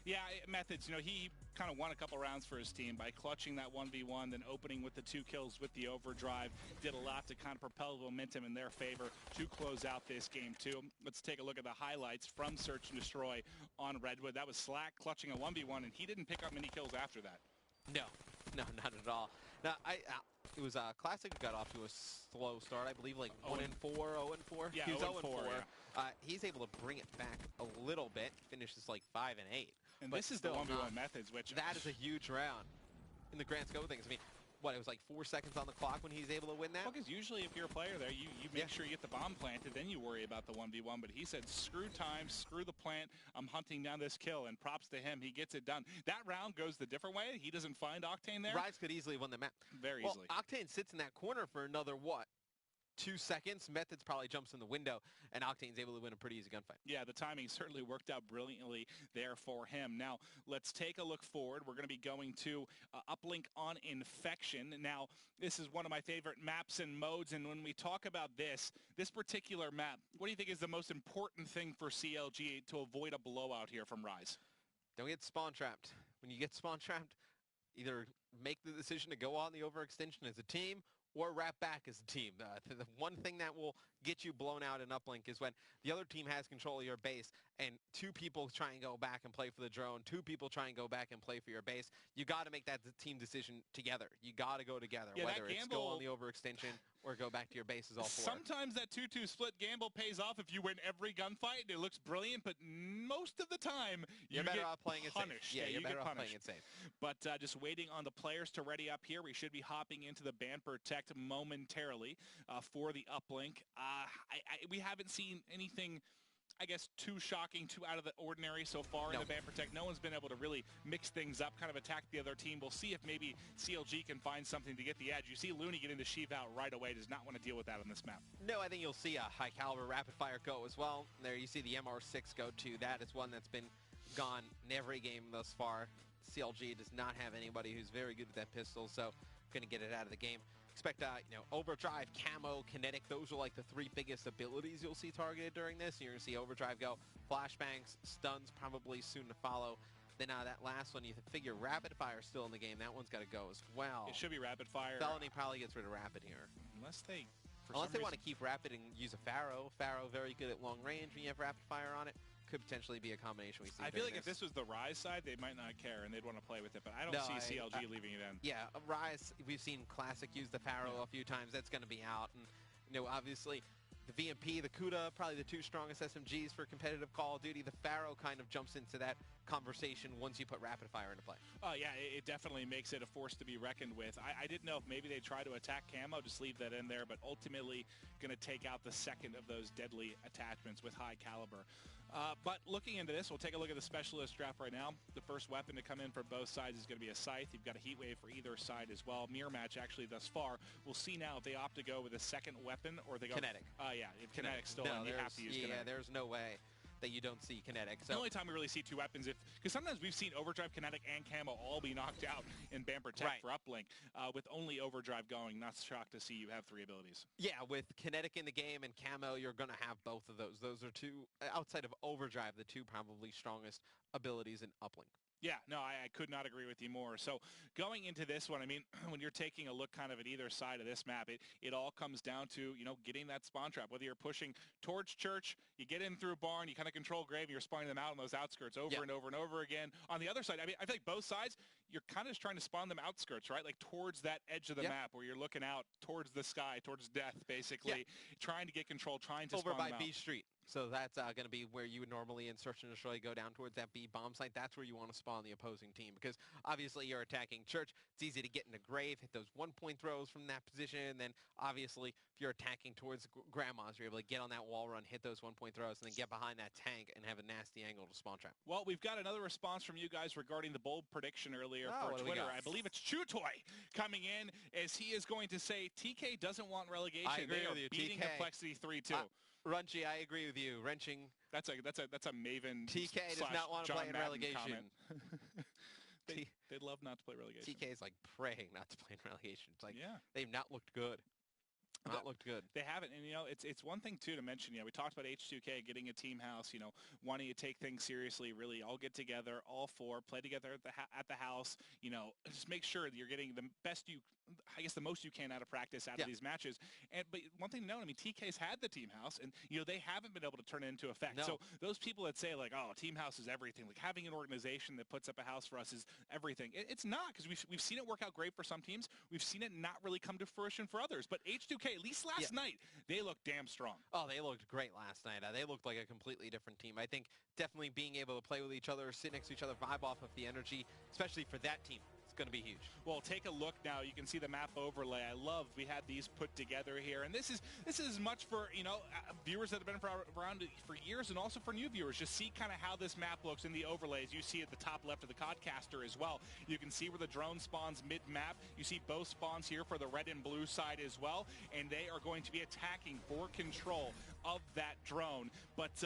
Yeah, Methods, he kind of won a couple rounds for his team by clutching that 1v1, then opening with the 2 kills with the overdrive. Did a lot to kind of propel the momentum in their favor to close out this game 2. Let's take a look at the highlights from Search and Destroy on Redwood. That was Slack clutching a 1v1, and he didn't pick up many kills after that. No, not at all. Now, it was Classic got off to a slow start. I believe like 1-4, 0-4. Yeah, he was 0-4. Yeah. He's able to bring it back a little bit. Finishes like 5-8. And this is the 1v1 Methods, which that is a huge round in the grand scope of things. I mean, it was like 4 seconds on the clock when he's able to win that? Well, because usually if you're a player there, you make sure you get the bomb planted, then you worry about the 1v1. But he said, screw time, screw the plant, I'm hunting down this kill, and props to him, he gets it done. That round goes the different way. He doesn't find Octane there. Rise could easily win the map. Very easily. Octane sits in that corner for another, 2 seconds. Methods probably jumps in the window, and Octane's able to win a pretty easy gunfight. Yeah, the timing certainly worked out brilliantly there for him. Now, let's take a look forward. We're going to be going to Uplink on Infection. Now, this is one of my favorite maps and modes, and when we talk about this particular map, what do you think is the most important thing for CLG to avoid a blowout here from Rise? Don't get spawn trapped. When you get spawn trapped, either make the decision to go on the overextension as a team or wrap back as a team. The one thing that will get you blown out in Uplink is when the other team has control of your base and 2 people try and go back and play for the drone, 2 people try and go back and play for your base, you got to make that team decision together. You got to go together, Yeah, whether it's go on the overextension or go back to your base is all 4. Sometimes that 2-2 split gamble pays off if you win every gunfight. It looks brilliant, but most of the time you're better off playing it punished. safe. Yeah, you're better off punished. playing it safe. But just waiting on the players to ready up here. We should be hopping into the ban protect momentarily for the uplink. We haven't seen anything, I guess, too shocking, too out of the ordinary so far in the ban protect. No one's been able to really mix things up, kind of attack the other team. We'll see if maybe CLG can find something to get the edge. You see Looney get into Sheev out right away. Does not want to deal with that on this map. No, I think you'll see a high caliber rapid fire go as well. There you see the MR6 go too. That is one that's been gone in every game thus far. CLG does not have anybody who's very good with that pistol, so going to get it out of the game. Expect, Overdrive, Camo, Kinetic. Those are like the 3 biggest abilities you'll see targeted during this. You're going to see Overdrive go. Flashbangs, stuns probably soon to follow. Then that last one, you figure Rapid Fire still in the game. That one's got to go as well. It should be Rapid Fire. Felony probably gets rid of Rapid here. Unless they want to keep Rapid and use a Pharaoh. Pharaoh very good at long range when you have Rapid Fire on it. Could potentially be a combination we see. I feel like if this was the Rise side, they might not care and they'd want to play with it, but I don't see CLG leaving it in. Yeah, Rise, we've seen Classic use the Pharaoh a few times. That's going to be out. And, obviously, the VMP, the Kuda, probably the 2 strongest SMGs for competitive Call of Duty. The Pharaoh kind of jumps into that conversation once you put Rapid Fire into play. Oh, yeah, it definitely makes it a force to be reckoned with. I didn't know if maybe they try to attack Camo, just leave that in there, but ultimately going to take out the second of those deadly attachments with high caliber. But looking into this, we'll take a look at the specialist draft right now. The first weapon to come in for both sides is going to be a Scythe. You've got a Heat Wave for either side as well. Mirror match actually thus far. We'll see now if they opt to go with a second weapon or they go... Kinetic. Yeah, if Kinetic's still in, you have to use Kinetic. Yeah, there's no way that you don't see Kinetic. So the only time we really see 2 weapons, because sometimes we've seen Overdrive, Kinetic, and Camo all be knocked out in ban protect for uplink. With only Overdrive going, not shocked to see you have 3 abilities. Yeah, with Kinetic in the game and Camo, you're going to have both of those. Those are 2, outside of Overdrive, the 2 probably strongest abilities in uplink. Yeah, no, I could not agree with you more. So going into this one, I mean, when you're taking a look kind of at either side of this map, it all comes down to, getting that spawn trap. Whether you're pushing towards Church, you get in through Barn, you kind of control Grave, and you're spawning them out on those outskirts over and over and over again. On the other side, I mean, I feel like both sides, you're kind of just trying to spawn them outskirts, right? Like towards that edge of the map where you're looking out towards the sky, towards death, basically, trying to get control, trying to over spawn by them B out. Street. So that's going to be where you would normally in Search and Destroy go down towards that B bomb site. That's where you want to spawn the opposing team because obviously you're attacking Church. It's easy to get into Grave, hit those 1-point throws from that position. And then obviously if you're attacking towards Grandma's, you're able to get on that wall run, hit those 1-point throws, and then get behind that tank and have a nasty angle to spawn trap. Well, we've got another response from you guys regarding the bold prediction earlier for Twitter. I believe it's Chutoy coming in as he is going to say TK doesn't want relegation. I agree with you. Beating TK. Complexity 3-2. Runchy, I agree with you. Wrenching. That's a Maven. TK does not want to play in relegation. They'd love not to play relegation. TK is like praying not to play in relegation. It's like they've not looked good. Not looked good. They haven't, and it's one thing too to mention. We talked about H2K getting a team house. Wanting to take things seriously. Really, all get together, all 4, play together at the house. Just make sure that you're getting the best the most you can out of practice out of these matches. But one thing to note, I mean, TK's had the team house, and they haven't been able to turn it into effect. No. So those people that say like, oh, team house is everything, like having an organization that puts up a house for us is everything. It's not, because we've seen it work out great for some teams. We've seen it not really come to fruition for others. But H2K, at least last night, they looked damn strong. Oh, they looked great last night. They looked like a completely different team. I think definitely being able to play with each other, sit next to each other, vibe off of the energy, especially for that team. It's going to be huge. Well, take a look now. You can see the map overlay. I love we had these put together here, and this is as much for viewers that have been around for years, and also for new viewers. Just see kind of how this map looks in the overlays. You see at the top left of the Codcaster as well. You can see where the drone spawns mid-map. You see both spawns here for the red and blue side as well, and they are going to be attacking for control of that drone. But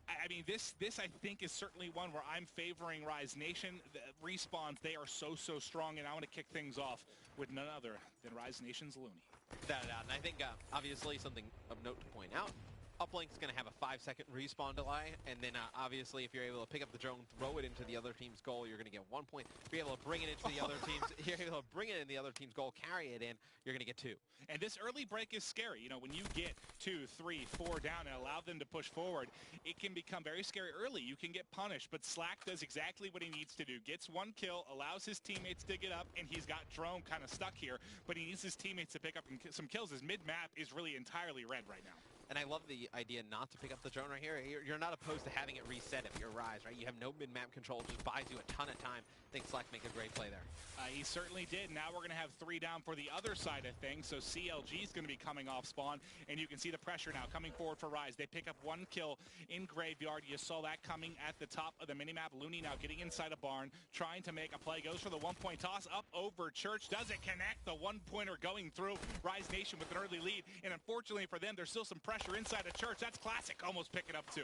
I mean, this I think is certainly one where I'm favoring Rise Nation. The respawns, they are so strong, and I want to kick things off with none other than Rise Nation's Looney. Without a doubt. And I think obviously something of note to point out, Uplink's going to have a 5-second respawn delay, and then obviously if you're able to pick up the drone, throw it into the other team's goal, you're going to get 1 point. If you're able to bring it into the other team's, you're able to bring it in the other team's goal, carry it in, you're going to get 2. And this early break is scary. You know, when you get 2, 3, 4 down and allow them to push forward, it can become very scary early. You can get punished, but Slack does exactly what he needs to do. Gets 1 kill, allows his teammates to get up, and he's got drone kind of stuck here, but he needs his teammates to pick up some kills. His mid-map is really entirely red right now. And I love the idea not to pick up the drone right here. You're not opposed to having it reset if you're Rise, right? You have no mid-map control. It just buys you a ton of time. I think Slack make a great play there. He certainly did. Now we're going to have 3 down for the other side of things. So CLG is going to be coming off spawn, and you can see the pressure now coming forward for Rise. They pick up 1 kill in Graveyard. You saw that coming at the top of the minimap. Looney now getting inside a barn, trying to make a play. Goes for the 1-point toss up over Church. Doesn't connect. The 1-pointer going through. Rise Nation with an early lead. And unfortunately for them, there's still some pressure inside of Church. That's Classic almost picking up 2.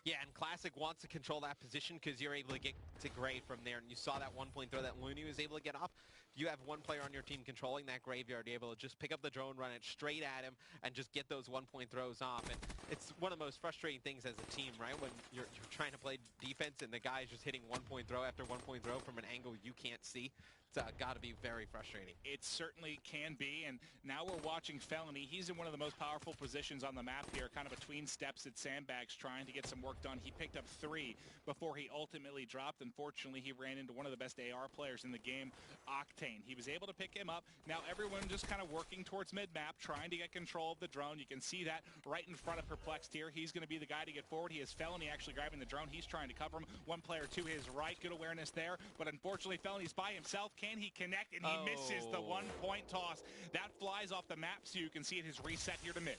Yeah, and Classic wants to control that position because you're able to get to Grave from there. And you saw that 1-point throw that Looney was able to get off. You have 1 player on your team controlling that Graveyard. You're able to just pick up the drone, run it straight at him, and just get those 1-point throws off. And it's one of the most frustrating things as a team, right? When you're trying to play defense and the guy's just hitting 1-point throw after 1-point throw from an angle you can't see. It's got to be very frustrating. It certainly can be, and now we're watching Felony. He's in one of the most powerful positions on the map here, kind of between steps at Sandbags, trying to get some work done. He picked up 3 before he ultimately dropped. Unfortunately, he ran into one of the best AR players in the game, Octane. He was able to pick him up. Now everyone just kind of working towards mid-map, trying to get control of the drone. You can see that right in front of Perplexed here. He's going to be the guy to get forward. He has Felony actually grabbing the drone. He's trying to cover him. 1 player to his right. Good awareness there, but unfortunately, Felony's by himself. Can he connect? And he misses the 1-point toss. That flies off the map, so you can see it has reset here to mid.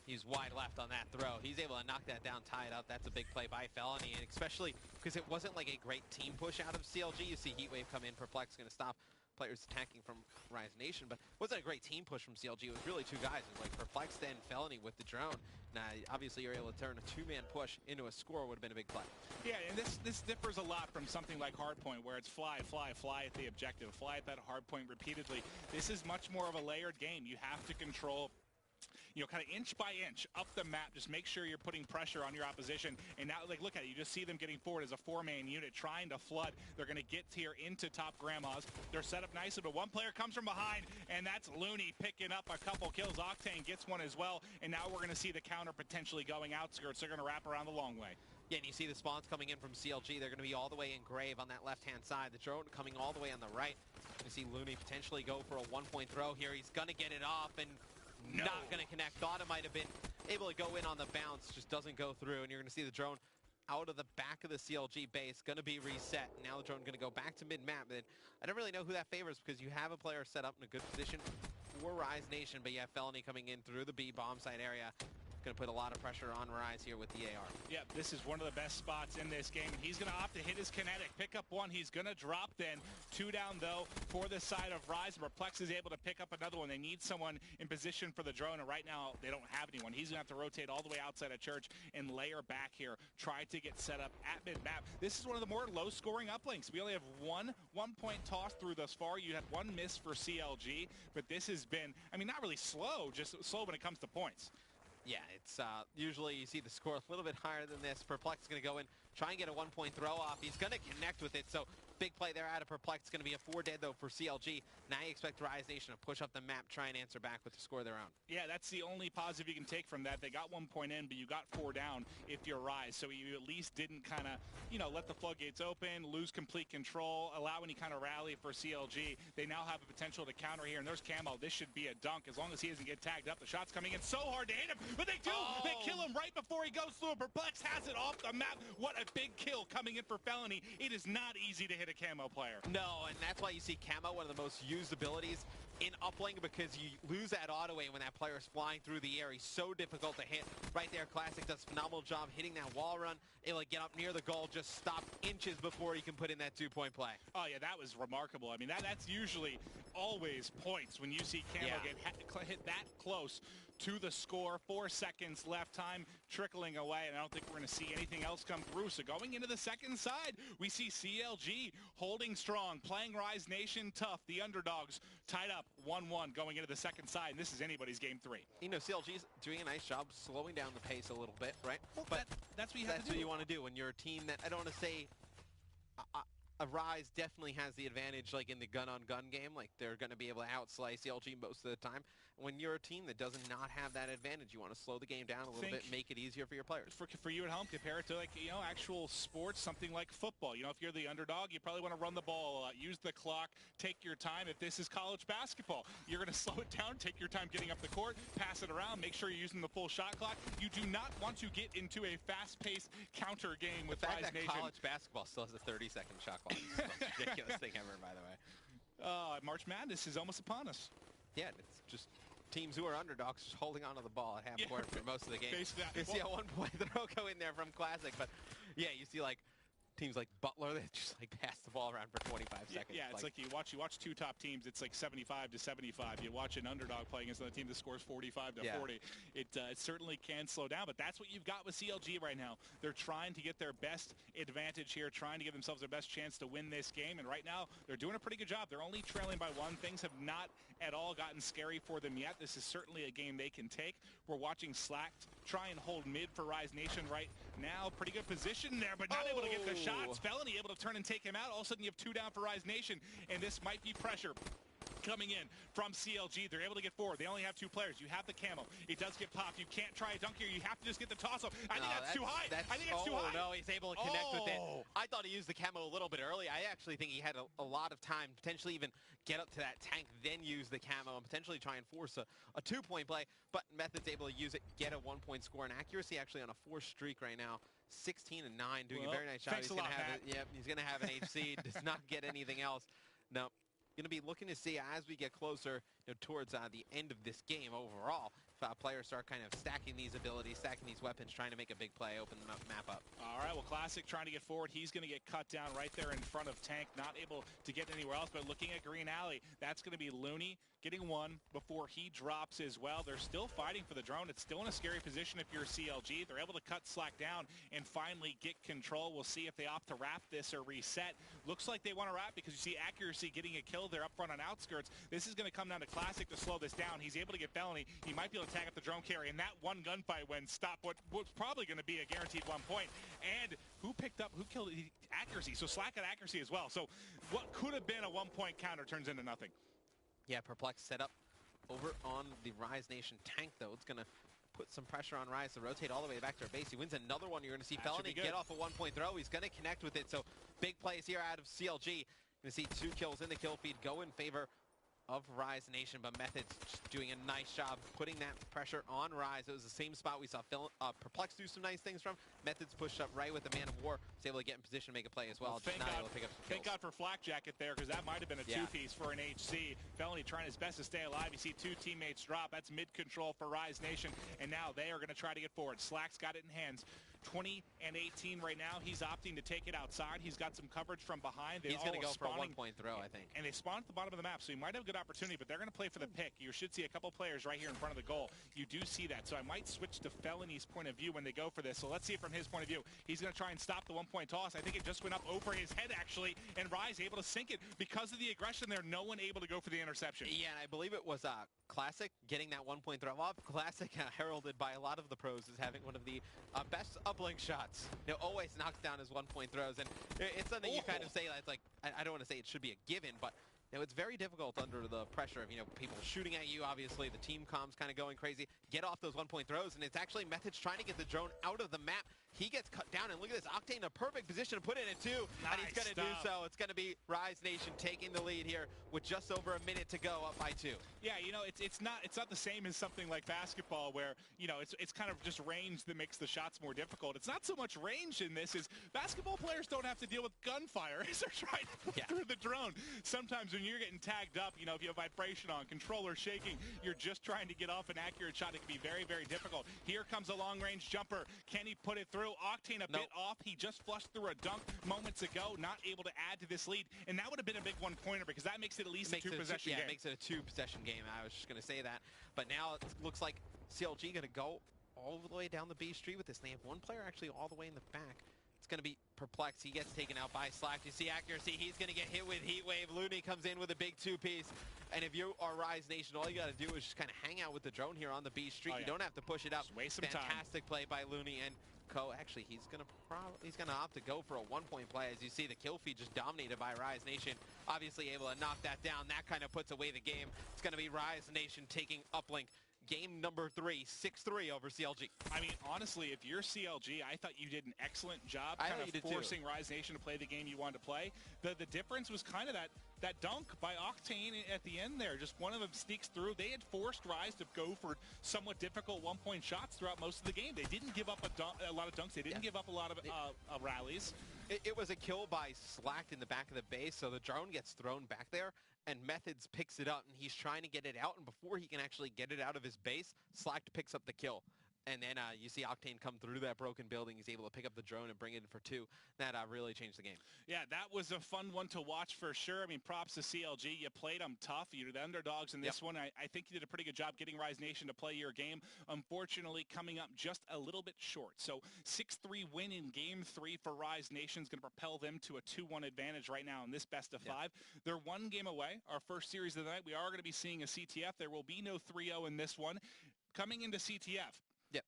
He's wide left on that throw. He's able to knock that down, tie it up. That's a big play by Felony, and especially because it wasn't like a great team push out of CLG. You see Heatwave come in. Perplex going to stop players attacking from Rise Nation, but it wasn't a great team push from CLG. It was really 2 guys. It was like Perplexed and Felony with the drone. Now, obviously, you're able to turn a 2-man push into a score would have been a big play. Yeah, and this differs a lot from something like Hardpoint, where it's fly, fly, fly at the objective, fly at that hardpoint repeatedly. This is much more of a layered game. You have to control, you know, kind of inch by inch up the map. Just make sure you're putting pressure on your opposition. And now, like, look at it. You just see them getting forward as a 4-man unit trying to flood. They're going to get here into top Grandma's. They're set up nicely, but 1 player comes from behind, and that's Looney picking up a couple kills. Octane gets 1 as well, and now we're going to see the counter potentially going outskirts. They're going to wrap around the long way. Yeah, and you see the spawns coming in from CLG. They're going to be all the way in Grave on that left-hand side. The drone coming all the way on the right. You see Looney potentially go for a 1-point throw here. He's going to get it off, and not going to connect. Thought it might have been able to go in on the bounce, just doesn't go through, and you're going to see the drone out of the back of the CLG base, going to be reset. Now the drone going to go back to mid-map. And I don't really know who that favors because you have a player set up in a good position for Rise Nation, but you have Felony coming in through the B bomb site area. Going to put a lot of pressure on Rise here with the AR. Yeah, this is one of the best spots in this game. He's going to opt to hit his kinetic, pick up 1. He's going to drop then. 2 down, though, for the side of Rise. Perplex is able to pick up another one. They need someone in position for the drone, and right now they don't have anyone. He's going to have to rotate all the way outside of Church and layer back here, try to get set up at mid-map. This is one of the more low-scoring uplinks. We only have 1-point toss through thus far. You had 1 miss for CLG, but this has been, I mean, not really slow, just slow when it comes to points. Yeah, it's usually you see the score a little bit higher than this. Perplex is going to go in, try and get a 1-point throw off. He's going to connect with it, so big play there out of Perplex. It's going to be a 4 dead, though, for CLG. Now you expect Rise Nation to push up the map, try and answer back with the score of their own. Yeah, that's the only positive you can take from that. They got 1 point in, but you got 4 down if you're Rise, so you at least didn't kind of, you know, let the floodgates open, lose complete control, allow any kind of rally for CLG. They now have a potential to counter here, and there's Camo. This should be a dunk as long as he doesn't get tagged up. The shot's coming in so hard to hit him, but they do! Oh. They kill him right before he goes through. Perplex has it off the map. What a big kill coming in for Felony. It is not easy to hit a Camo player. No, and that's why you see Camo, one of the most used abilities in uplink, because you lose that auto aim when that player is flying through the air. He's so difficult to hit. Right there, Classic does a phenomenal job hitting that wall run. Able to get up near the goal, just stop inches before he can put in that 2-point play. Oh, yeah, that was remarkable. I mean, that's usually always points when you see Camo get hit that close to the score. 4 seconds left, time trickling away, and I don't think we're going to see anything else come through. So going into the second side, we see CLG holding strong, playing Rise Nation tough. The underdogs tied up up 1-1 going into the second side, and this is anybody's game 3. You know, CLG's doing a nice job slowing down the pace a little bit, right? Well, but that's what you have to do. That's what you want to do when you're a team that, I don't want to say, Rise definitely has the advantage, like in the gun-on-gun game. Like, they're going to be able to outslice CLG most of the time. When you're a team that does not have that advantage, you want to slow the game down a little bit, make it easier for your players. For you at home, compare it to, like, you know, actual sports, something like football. You know, if you're the underdog, you probably want to run the ball a lot, use the clock, take your time. If this is college basketball, you're going to slow it down, take your time getting up the court, pass it around, make sure you're using the full shot clock. You do not want to get into a fast-paced counter game with Rise Nation. College basketball still has a 30-second shot clock. It's the most ridiculous thing ever, by the way. March Madness is almost upon us. Yeah, it's just teams who are underdogs just holding onto the ball at half court for most of the game. You see a one-point throw go in there from Classic, but yeah, you see like teams like Butler that just like pass the ball around for 25 seconds. Yeah, it's like you watch two top teams. It's like 75-75. You watch an underdog play against another team that scores 45-40. It certainly can slow down, but that's what you've got with CLG right now. They're trying to get their best advantage here, trying to give themselves their best chance to win this game, and right now they're doing a pretty good job. They're only trailing by 1. Things have not at all gotten scary for them yet. This is certainly a game they can take. We're watching Slack try and hold mid for Rise Nation right now. Pretty good position there, but not able to get the shots. Felony able to turn and take him out. All of a sudden you have 2 down for Rise Nation, and this might be pressure coming in from CLG. They're able to get forward. They only have 2 players. You have the camo. It does get popped. You can't try a dunk here. You have to just get the toss-up. I think that's too high. I think it's too high. No, he's able to connect with it. I thought he used the camo a little bit early. I actually think he had a lot of time, potentially even get up to that tank, then use the camo, and potentially try and force a 2-point play. But Method's able to use it, get a 1-point score, and accuracy actually on a 4 streak right now. 16-9, doing a very nice job. He's going to have it. Yep, he's going to have an HC. Does not get anything else. No. Going to be looking to see as we get closer towards the end of this game overall, if players start kind of stacking these abilities, stacking these weapons, trying to make a big play, open the map up. All right, well, Classic trying to get forward. He's going to get cut down right there in front of Tank, not able to get anywhere else, but looking at Green Alley, that's going to be Looney getting 1 before he drops as well. They're still fighting for the drone. It's still in a scary position if you're CLG. They're able to cut Slack down and finally get control. We'll see if they opt to wrap this or reset. Looks like they want to wrap because you see accuracy getting a kill there up front on outskirts. This is going to come down to Classic to slow this down. He's able to get Felony. He might be able to tag up the drone carry, and that one gunfight when stop what was probably going to be a guaranteed 1 point. And who killed accuracy? So Slack had accuracy as well. So what could have been a 1-point counter turns into nothing. Yeah, Perplex set up over on the Rise Nation tank, though. It's going to put some pressure on Rise to rotate all the way back to our base. He wins another one. You're going to see Felony get off a 1-point throw. He's going to connect with it. So big plays here out of CLG. Going to see 2 kills in the kill feed go in favor of Rise Nation, but Method's just doing a nice job putting that pressure on Rise. It was the same spot we saw Perplex do some nice things from. Method's pushed up right with the Man of War. Was able to get in position to make a play as well. Thank God for Flak Jacket there, because that might have been a 2-piece for an HC. Felony trying his best to stay alive. You see 2 teammates drop. That's mid-control for Rise Nation, and now they are going to try to get forward. Slack's got it in hands. 20 and 18 right now. He's opting to take it outside. He's got some coverage from behind. He's going to go for a 1-point throw, I think. And they spawn at the bottom of the map, so he might have a good opportunity, but they're going to play for the pick. You should see a couple players right here in front of the goal. You do see that, so I might switch to Felony's point of view when they go for this. So let's see it from his point of view. He's going to try and stop the 1-point toss. I think it just went up over his head, actually, and Rise able to sink it. Because of the aggression there, no one able to go for the interception. Yeah, and I believe it was Classic getting that 1-point throw off. Classic heralded by a lot of the pros as having one of the best uplink shots. Always knocks down his 1-point throws, and it's something you kind of say that's like, I don't want to say it should be a given, but it's very difficult under the pressure of people shooting at you. Obviously, the team comms kind of going crazy. Get off those 1-point throws, and it's actually Methods trying to get the drone out of the map. He gets cut down, and look at this. Octane in a perfect position to put in it, too. And he's going to do so. It's going to be Rise Nation taking the lead here with just over a minute to go, up by 2. Yeah, it's not the same as something like basketball where, it's kind of just range that makes the shots more difficult. It's not so much range in this as basketball players don't have to deal with gunfire as they're trying to put through the drone. Sometimes when you're getting tagged up, if you have vibration on, controller shaking, you're just trying to get off an accurate shot. It can be very, very difficult. Here comes a long-range jumper. Can he put it through? Octane a bit off. He just flushed through a dunk moments ago, not able to add to this lead. And that would have been a big 1-pointer because that makes it at least a 2-possession game. Yeah, it makes it a 2-possession game. I was just going to say that. But now it looks like CLG going to go all the way down the B street with this. They have 1 player actually all the way in the back. It's going to be Perplex, he gets taken out by Slack. You see accuracy, he's going to get hit with Heat Wave. Looney comes in with a big two-piece. And if you are Rise Nation, all you got to do is just kind of hang out with the drone here on the B Street. You don't have to push it up. Just waste some Fantastic play by Looney. And Co, actually, he's gonna opt to go for a one-point play. As you see, the kill feed just dominated by Rise Nation. Obviously able to knock that down. That kind of puts away the game. It's going to be Rise Nation taking uplink. Game number 3, 6-3 over CLG. I mean, honestly, if you're CLG, I thought you did an excellent job kind of forcing Rise Nation to play the game you wanted to play. The difference was kind of that dunk by Octane at the end there. Just one of them sneaks through. They had forced Rise to go for somewhat difficult one-point shots throughout most of the game. They didn't give up a lot of dunks. They didn't give up a lot of rallies. It was a kill by Slacked in the back of the base, so the drone gets thrown back there, and Methods picks it up, and he's trying to get it out, and before he can actually get it out of his base, Slacked picks up the kill. And then you see Octane come through that broken building. He's able to pick up the drone and bring it in for 2. That really changed the game. Yeah, that was a fun one to watch for sure. I mean, props to CLG. You played them tough. You're the underdogs in this one. I think you did a pretty good job getting Rise Nation to play your game. Unfortunately, coming up just a little bit short. So 6-3 win in Game 3 for Rise Nation is going to propel them to a 2-1 advantage right now in this best of 5. They're one game away. Our first series of the night, we are going to be seeing a CTF. There will be no 3-0 in this one. Coming into CTF,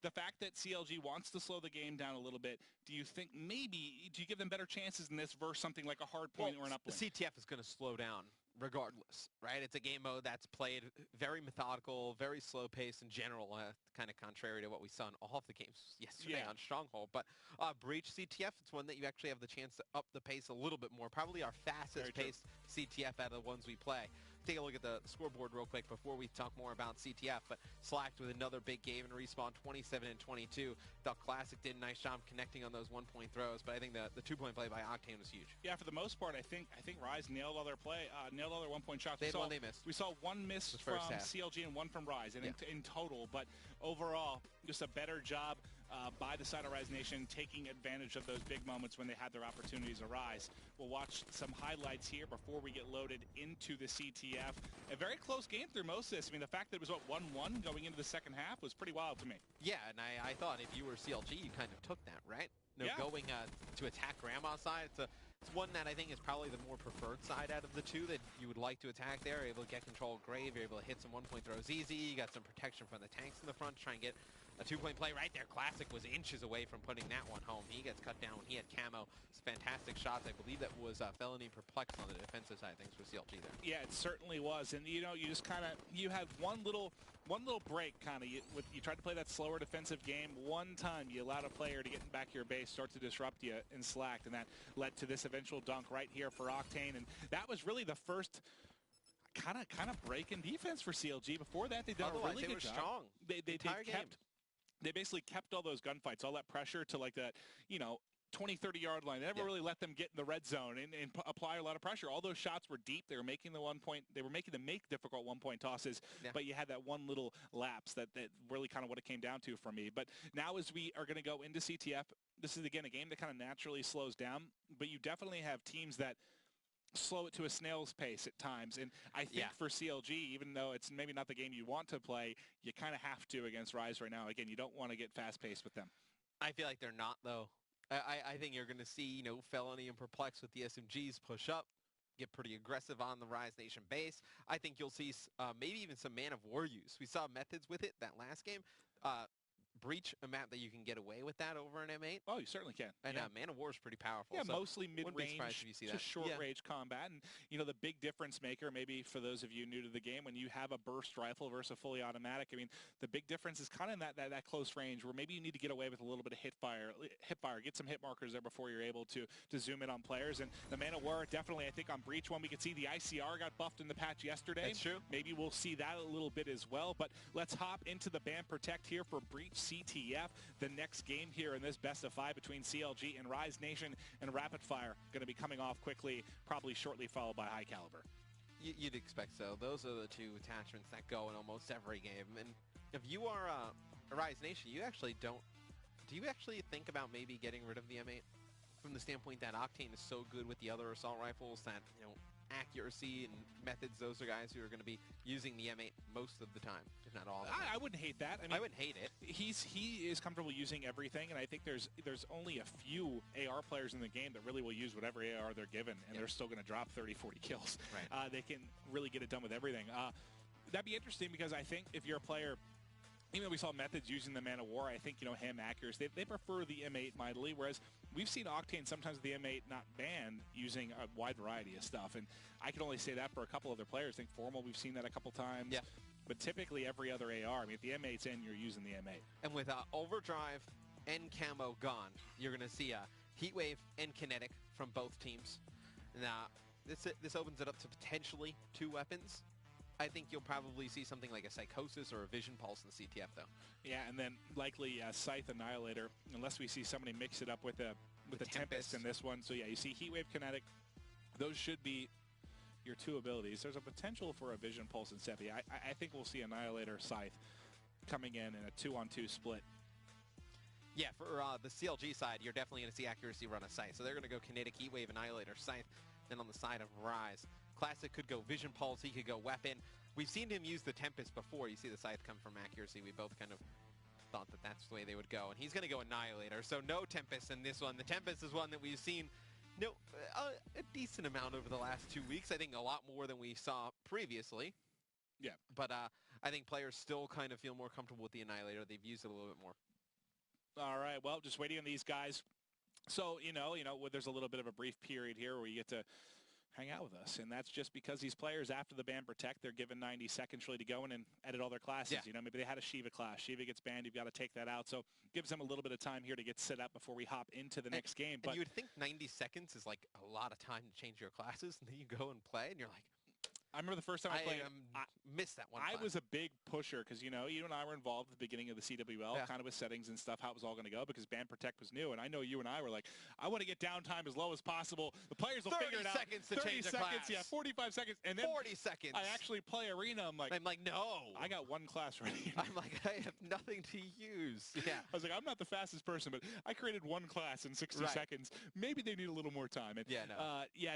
the fact that CLG wants to slow the game down a little bit, do you think maybe, do you give them better chances in this versus something like a hard point or an uplink? The CTF is going to slow down regardless, right? It's a game mode that's played very methodical, very slow pace in general, kind of contrary to what we saw in all of the games yesterday on Stronghold. But Breach CTF, it's one that you actually have the chance to up the pace a little bit more. Probably our fastest paced CTF out of the ones we play. Take a look at the scoreboard real quick before we talk more about CTF, but Slacked with another big game in Respawn, 27 and 22. Thought Classic did a nice job connecting on those one-point throws, but I think the two-point play by Octane was huge. Yeah, for the most part, I think Rise nailed all their play, nailed all their one-point shots. They had one they missed. We saw one miss from CLG and one from Rise in total, but overall, just a better job by the side of Rise Nation, taking advantage of those big moments when they had their opportunities arise. We'll watch some highlights here before we get loaded into the CTF. A very close game through most of this. I mean, the fact that it was, 1-1 going into the second half was pretty wild to me. Yeah, and I thought if you were CLG, you kind of took that, right? Going to attack Grandma's side, it's one that I think is probably the more preferred side out of the two that you would like to attack there. You're able to get control of Grave, you're able to hit some one-point throws easy, you got some protection from the tanks in the front, try and get a two-point play right there. Classic was inches away from putting that one home. He gets cut down when he had camo. It's fantastic shots. I believe that was Felony Perplex on the defensive side of things for CLG there. Yeah, it certainly was. And you just kind of, you have one little break kind of. You tried to play that slower defensive game. One time you allowed a player to get in back your base, start to disrupt you in Slacked, and that led to this eventual dunk right here for Octane. And that was really the first kind of break in defense for CLG. Before that, they did a really good job. Strong. They basically kept all those gunfights, all that pressure to like that, 20, 30-yard line. They never really let them get in the red zone and apply a lot of pressure. All those shots were deep. They were making they were making them make difficult one-point tosses, but you had that one little lapse that really kind of what it came down to for me. But now as we are going to go into CTF, this is, again, a game that kind of naturally slows down, but you definitely have teams that slow it to a snail's pace at times. And I think for CLG, even though it's maybe not the game you want to play, you kind of have to against Rise right now. Again, you don't want to get fast-paced with them. I feel like they're not, though. I think you're going to see, Felony and Perplex with the SMGs push up, get pretty aggressive on the Rise Nation base. I think you'll see maybe even some Man of War use. We saw Methods with it that last game. Breach, a map that you can get away with that over an M8. Oh, you certainly can. And Man of War is pretty powerful. Yeah, so mostly mid-range to short-range combat. And, the big difference maker, maybe for those of you new to the game, when you have a burst rifle versus a fully automatic, I mean, the big difference is kind of in that close range where maybe you need to get away with a little bit of hip fire, get some hit markers there before you're able to zoom in on players. And the Man of War, definitely, I think on Breach one, we could see the ICR got buffed in the patch yesterday. That's true. Maybe we'll see that a little bit as well. But let's hop into the Ban Protect here for Breach CTF. The next game here in this best of 5 between CLG and Rise Nation, and Rapid Fire going to be coming off quickly, probably shortly followed by High Caliber. You'd expect so. Those are the two attachments that go in almost every game. And if you are a Rise Nation, do you actually think about maybe getting rid of the M8 from the standpoint that Octane is so good with the other assault rifles that, accuracy and methods, those are guys who are going to be using the M8 most of the time, if not all of the time. I wouldn't hate that. I mean, I wouldn't hate it. He is comfortable using everything, and I think there's only a few AR players in the game that really will use whatever AR they're given, and they're still going to drop 30, 40 kills. Right. They can really get it done with everything. That'd be interesting because I think if you're a player, even though we saw Methods using the Man of War, I think, him, accuracy, they prefer the M8 mightily, whereas we've seen Octane sometimes the M8 not banned using a wide variety of stuff, and I can only say that for a couple other players. I think Formal, we've seen that a couple times. Yeah. But typically every other AR, I mean, if the M8's in, you're using the M8. And with Overdrive and Camo gone, you're going to see a Heatwave and Kinetic from both teams. Now, this opens it up to potentially 2 weapons. I think you'll probably see something like a Psychosis or a Vision Pulse in the CTF, though. Yeah, and then likely Scythe Annihilator, unless we see somebody mix it up with the Tempest in this one. So yeah, you see Heatwave, Kinetic. Those should be your 2 abilities. There's a potential for a Vision Pulse in Seppi. I think we'll see Annihilator, Scythe coming in a 2-on-2 split. Yeah, for the CLG side, you're definitely going to see accuracy run a Scythe. So they're going to go Kinetic, Heatwave, Annihilator, Scythe. Then on the side of Rise, Classic could go Vision Pulse, he could go Weapon. We've seen him use the Tempest before. You see the Scythe come from accuracy. We both kind of thought that that's the way they would go. And he's going to go Annihilator, so no Tempest in this one. The Tempest is one that we've seen a decent amount over the last 2 weeks. I think a lot more than we saw previously. Yeah. But I think players still kind of feel more comfortable with the Annihilator. They've used it a little bit more. All right, well, just waiting on these guys. So, there's a little bit of a brief period here where you get to hang out with us, and that's just because these players, after the ban Protect, they're given 90 seconds really to go in and edit all their classes. Yeah. Maybe they had a Shiva class. Shiva gets banned. You've got to take that out. So gives them a little bit of time here to get set up before we hop into the next game. But you would think 90 seconds is like a lot of time to change your classes, and then you go and play, and you're like, I remember the first time I played. Missed that one. I was a big pusher because, you and I were involved at the beginning of the CWL, kind of with settings and stuff, how it was all going to go, because Ban Protect was new. And I know you and I were like, I want to get downtime as low as possible. The players will figure it out. 30 seconds to change a class. Yeah, 45 seconds. And then 40 seconds. I actually play Arena. I'm like, no. I got one class ready. I'm like, I have nothing to use. Yeah. I was like, I'm not the fastest person, but I created one class in 60 seconds. Maybe they need a little more time. And,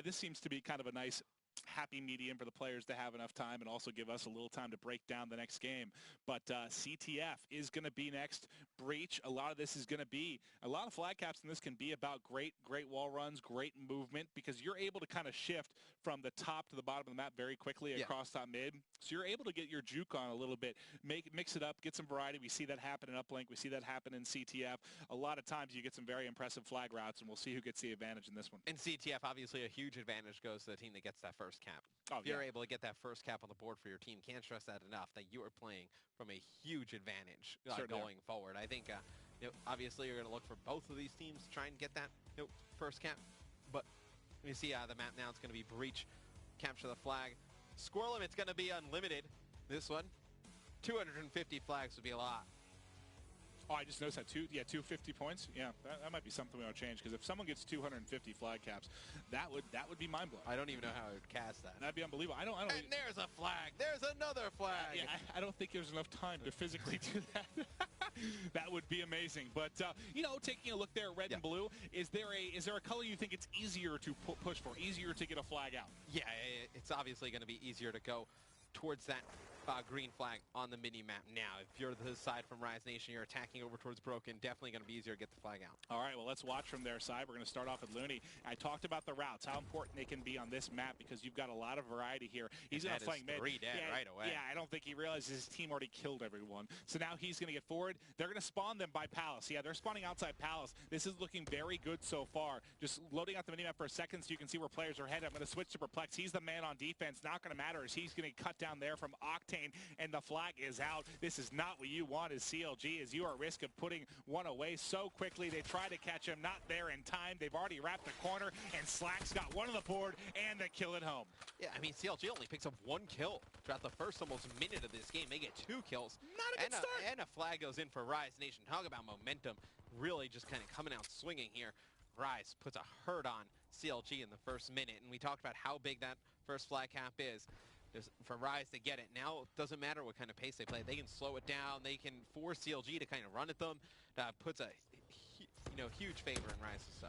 this seems to be kind of a nice happy medium for the players to have enough time and also give us a little time to break down the next game. But CTF is going to be next. Breach, a lot of this is going to be, a lot of flag caps in this can be about great wall runs, great movement, because you're able to kind of shift from the top to the bottom of the map very quickly across top mid. So you're able to get your juke on a little bit, mix it up, get some variety. We see that happen in Uplink. We see that happen in CTF. A lot of times you get some very impressive flag routes, and we'll see who gets the advantage in this one. In CTF, obviously a huge advantage goes to the team that gets that first cap. If you're able to get that first cap on the board for your team, can't stress that enough, that you are playing from a huge advantage going forward. I think, obviously you're going to look for both of these teams to try and get that first cap. But you see the map now, it's going to be Breach, capture the flag. Squirrel Limit's going to be unlimited. This one, 250 flags would be a lot. Oh, I just noticed that 250 points. Yeah, that might be something we want to change, because if someone gets 250 flag caps, that would be mind blowing. I don't even know how I would cast that. That'd be unbelievable. I don't. And there's a flag. There's another flag. Yeah, I don't think there's enough time to physically do that. That would be amazing. But taking a look there, red and blue, is there a color you think it's easier to push for, easier to get a flag out? Yeah, it's obviously going to be easier to go towards that green flag on the mini-map now. If you're the side from Rise Nation, you're attacking over towards Broken, definitely going to be easier to get the flag out. All right, well, let's watch from their side. We're going to start off with Looney. I talked about the routes, how important they can be on this map, because you've got a lot of variety here. He's going to flank mid. 3 dead right away. Yeah, I don't think he realizes his team already killed everyone. So now he's going to get forward. They're going to spawn them by Palace. Yeah, they're spawning outside Palace. This is looking very good so far. Just loading out the mini-map for a second so you can see where players are headed. I'm going to switch to Perplex. He's the man on defense. Not going to matter as he's going to cut down there from Octane, and the flag is out. This is not what you want as CLG, as you are at risk of putting one away so quickly. They try to catch him, not there in time. They've already wrapped the corner, and Slack's got one on the board and the kill at home. Yeah, I mean, CLG only picks up 1 kill throughout the first almost minute of this game. They get 2 kills. Not a good start. And a flag goes in for Rise Nation. Talk about momentum. Really just kind of coming out swinging here. Rise puts a hurt on CLG in the first minute, and we talked about how big that first flag cap is. For Rise to get it. Now, it doesn't matter what kind of pace they play. They can slow it down. They can force CLG to kind of run at them. Puts a huge favor in Rise's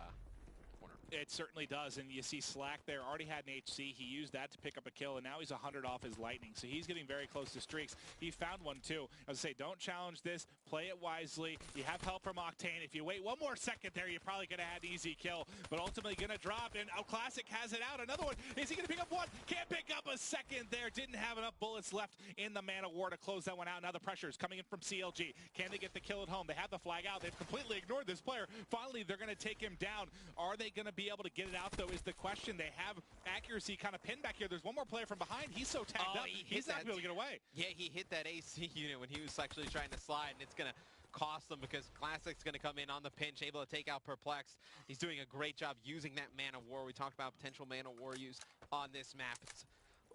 corner. It certainly does, and you see Slack there already had an HC. He used that to pick up a kill, and now he's 100 off his Lightning, so he's getting very close to streaks. He found one too. I would say don't challenge this, play it wisely. You have help from Octane. If you wait one more second there, you're probably going to have an easy kill, but ultimately going to drop, and Classic has it out. Another one. Is he going to pick up one? Can't pick up a second there. Didn't have enough bullets left in the Man of War to close that one out. Now the pressure is coming in from CLG. Can they get the kill at home? They have the flag out. They've completely ignored this player. Finally, they're going to take him down. Are they going to be able to get it out, though, is the question. They have accuracy kind of pinned back here. There's one more player from behind. He's so tagged up. He's not going to be able to get away. Yeah, he hit that AC unit when he was actually trying to slide, and it's going to cost them because Classic's going to come in on the pinch, able to take out Perplex. He's doing a great job using that Man of War. We talked about potential Man of War use on this map. It's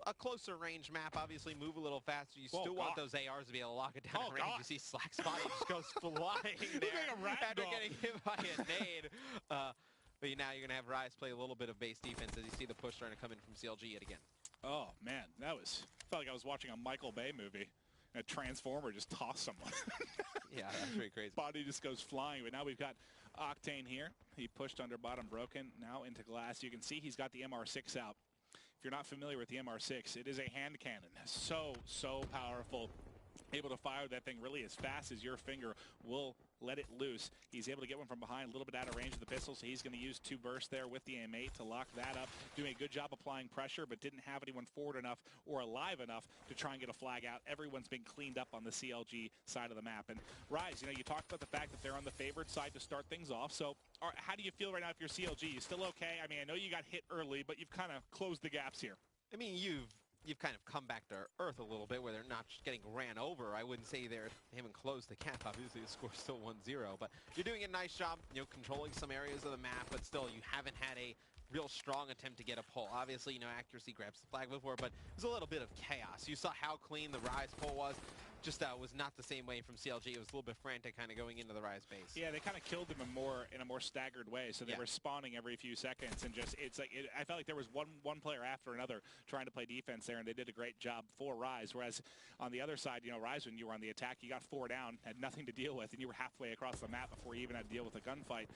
a closer range map, obviously move a little faster. You still want those ARs to be able to lock it down at range. You see Slack's body just goes flying there after getting hit by a nade. But now you're going to have Rise play a little bit of base defense as you see the push trying to come in from CLG yet again. Oh, man, felt like I was watching a Michael Bay movie. A Transformer just tossed someone. Yeah, that's pretty crazy. Body just goes flying. But now we've got Octane here. He pushed under bottom broken, now into glass. You can see he's got the MR6 out. If you're not familiar with the MR6, it is a hand cannon. So powerful. Able to fire that thing really as fast as your finger will let it loose. He's able to get one from behind, a little bit out of range of the pistol, so he's going to use 2 bursts there with the M8 to lock that up. Doing a good job applying pressure, but didn't have anyone forward enough or alive enough to try and get a flag out. Everyone's been cleaned up on the CLG side of the map. And Rise, you talked about the fact that they're on the favored side to start things off. So how do you feel right now if you're CLG? You still okay? I mean, I know you got hit early, but you've kind of closed the gaps here. I mean, you've kind of come back to earth a little bit where they're not just getting ran over. I wouldn't say they haven't closed the gap. Obviously, the score's still 1-0, but you're doing a nice job, controlling some areas of the map, but still, you haven't had a real strong attempt to get a pull. Obviously, accuracy grabs the flag before, but there's a little bit of chaos. You saw how clean the Rise pull was. Just was not the same way from CLG. It was a little bit frantic kind of going into the Rise base. Yeah, they kind of killed them in a more staggered way. So they were spawning every few seconds, and I felt like there was one player after another trying to play defense there, and they did a great job for Rise. Whereas on the other side, Rise, when you were on the attack, you got 4 down, had nothing to deal with, and you were halfway across the map before you even had to deal with a gunfight.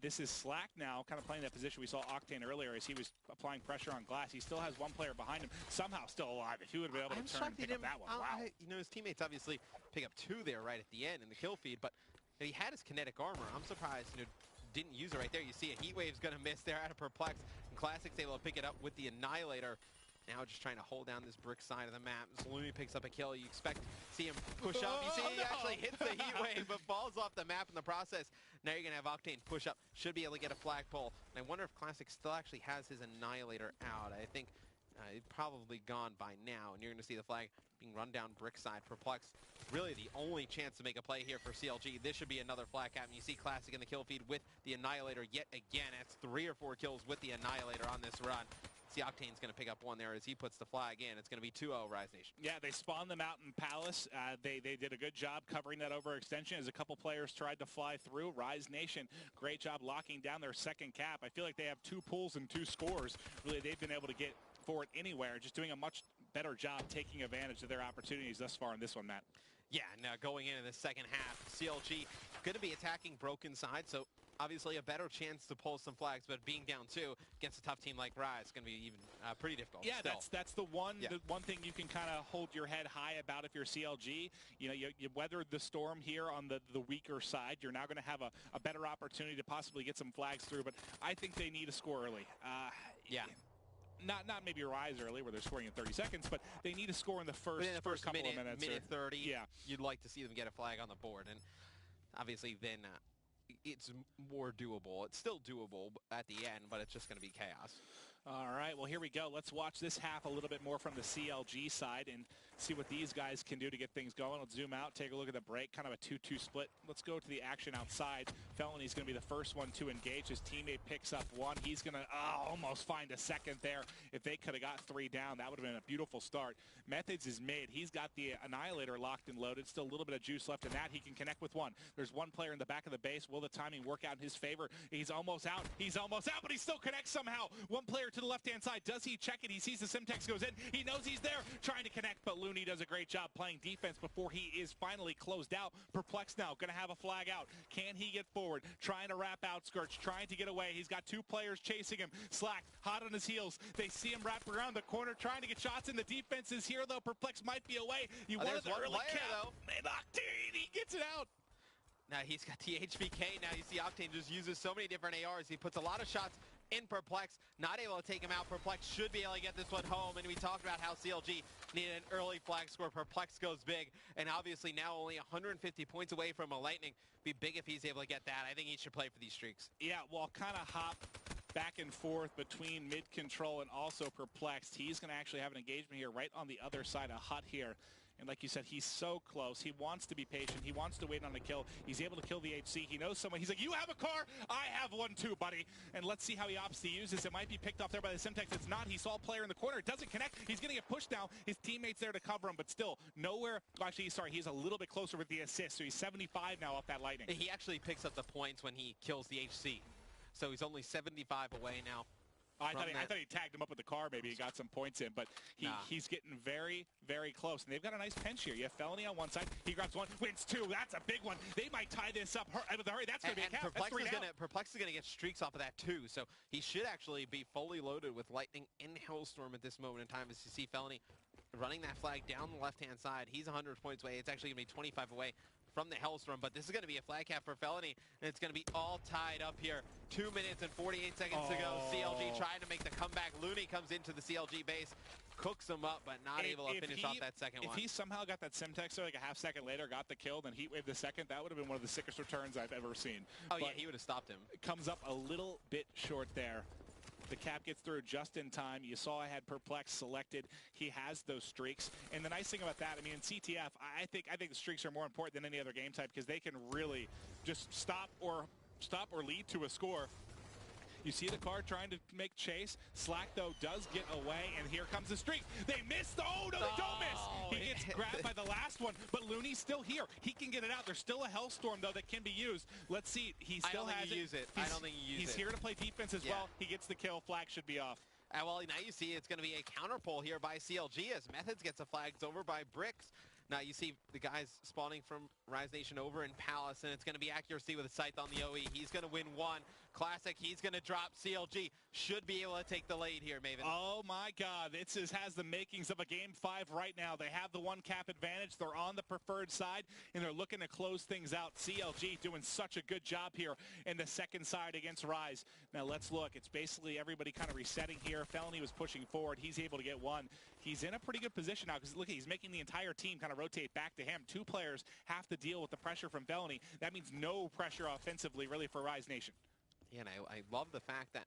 This is Slack now, kind of playing that position. We saw Octane earlier as he was applying pressure on glass. He still has one player behind him, somehow still alive. If he would have been able to turn and pick up that one, wow. His teammates obviously pick up 2 there right at the end in the kill feed, but he had his kinetic armor. I'm surprised, didn't use it right there. You see a Heat Wave's going to miss there out of Perplex, and Classic's able to pick it up with the Annihilator. Now just trying to hold down this brick side of the map. Zalumi picks up a kill. You expect to see him push up. You see he actually hits the Heat Wave, but falls off the map in the process. Now you're going to have Octane push up. Should be able to get a flag pull. And I wonder if Classic still actually has his Annihilator out. I think it's probably gone by now. And you're going to see the flag being run down brick side. Perplex, really the only chance to make a play here for CLG. This should be another flag cap. And you see Classic in the kill feed with the Annihilator yet again. That's 3 or 4 kills with the Annihilator on this run. See, Octane's going to pick up one there as he puts the flag in. It's going to be 2-0 Rise Nation. Yeah, they spawned them out in Palace. They did a good job covering that overextension as a couple players tried to fly through. Rise Nation, great job locking down their second cap. I feel like they have 2 pulls and 2 scores. Really, they've been able to get forward anywhere, just doing a much better job taking advantage of their opportunities thus far in this one, Matt. Yeah, now going into the second half, CLG going to be attacking broken side, so obviously a better chance to pull some flags, but being down 2 against a tough team like Rise is going to be even pretty difficult. Yeah, still. that's the one thing you can kind of hold your head high about if you're CLG. You weathered the storm here on the weaker side. You're now going to have a better opportunity to possibly get some flags through, but I think they need a score early. Not maybe Rise early where they're scoring in 30 seconds, but they need a score in the first couple of minutes. Minute 30, you'd like to see them get a flag on the board, and obviously then it's more doable. It's still doable at the end, but it's just going to be chaos. All right, well, here we go. Let's watch this half a little bit more from the CLG side and see what these guys can do to get things going. Let's zoom out, take a look at the break, kind of a 2-2 split. Let's go to the action outside. Felony's going to be the first one to engage. His teammate picks up one. He's going to almost find a second there. If they could have got 3 down, that would have been a beautiful start. Methods is mid. He's got the Annihilator locked and loaded. Still a little bit of juice left in that. He can connect with one. There's one player in the back of the base. Will the timing work out in his favor? He's almost out. He's almost out, but he still connects somehow. One player to the left-hand side. Does he check it? He sees the Simtex goes in. He knows he's there, trying to connect, but Looney does a great job playing defense before he is finally closed out. Perplex now, going to have a flag out. Can he get forward? Trying to wrap outskirts, trying to get away. He's got two players chasing him. Slack, hot on his heels. They see him wrap around the corner, trying to get shots in. The defense is here, though. Perplex might be away. You wanted the early cap. Octane, he gets it out. Now he's got the HVK. Now you see Octane just uses so many different ARs. He puts a lot of shots in Perplex. Not able to take him out. Perplex should be able to get this one home. And we talked about how CLG needed an early flag score. Perplex goes big. And obviously now only 150 points away from a Lightning. Be big if he's able to get that. I think he should play for these streaks. Yeah, well, kind of hop back and forth between mid-control and also Perplexed. He's going to actually have an engagement here right on the other side of Hut here. And like you said, he's so close. He wants to be patient. He wants to wait on a kill. He's able to kill the HC. He knows someone. He's like, you have a car? I have one too, buddy. And let's see how he opts to use this. It might be picked off there by the Simtex. It's not. He saw a player in the corner. It doesn't connect. He's going to get pushed now. His teammate's there to cover him, but still nowhere. Well, actually, sorry, he's a little bit closer with the assist. So he's 75 now off that Lightning. He actually picks up the points when he kills the HC. So he's only 75 away now. I thought he tagged him up with the car. Maybe he got some points in, but he's getting very, very close. And they've got a nice pinch here. You have Felony on one side. He grabs one, wins two. That's a big one. They might tie this up with a hurry. That's going to be a cap. Perplex is going to get streaks off of that too. So he should actually be fully loaded with Lightning in Hellstorm at this moment in time. As you see Felony running that flag down the left-hand side. He's 100 points away. It's actually going to be 25 away from the Hellstorm, but this is going to be a flag cap for Felony, and it's going to be all tied up here. 2 minutes and 48 seconds to go. CLG trying to make the comeback. Looney comes into the CLG base, cooks him up, but not able to finish off that second one. If he somehow got that Simtex like a half second later, got the kill, then Heatwave the second, that would have been one of the sickest returns I've ever seen. Oh, but yeah, he would have stopped him. It comes up a little bit short there. The cap gets through just in time. You saw I had Perplex selected. He has those streaks. And the nice thing about that, I mean, in CTF, I think the streaks are more important than any other game type because they can really just stop or lead to a score. You see the car trying to make chase. Slack, though, does get away, and here comes the streak. They missed. Oh, no, they don't miss. He gets grabbed by the last one, but Looney's still here. He can get it out. There's still a Hellstorm, though, that can be used. Let's see. He still has it. I don't think he used it. He's here to play defense as well. He gets the kill. Flag should be off. Well, now you see it's going to be a counter pull here by CLG as Methods gets a flag. It's over by Bricks. Now you see the guys spawning from Rise Nation over in Palace, and it's going to be accuracy with a Scythe on the OE. He's going to win one. Classic, he's going to drop. CLG should be able to take the lead here, Maven. Oh, my God. This has the makings of a Game 5 right now. They have the one cap advantage. They're on the preferred side, and they're looking to close things out. CLG doing such a good job here in the second side against Rise. Now, let's look. It's basically everybody kind of resetting here. Felony was pushing forward. He's able to get one. He's in a pretty good position now because, look, he's making the entire team kind of rotate back to him. Two players have to deal with the pressure from Felony. That means no pressure offensively, really, for Rise Nation. Yeah, and I love the fact that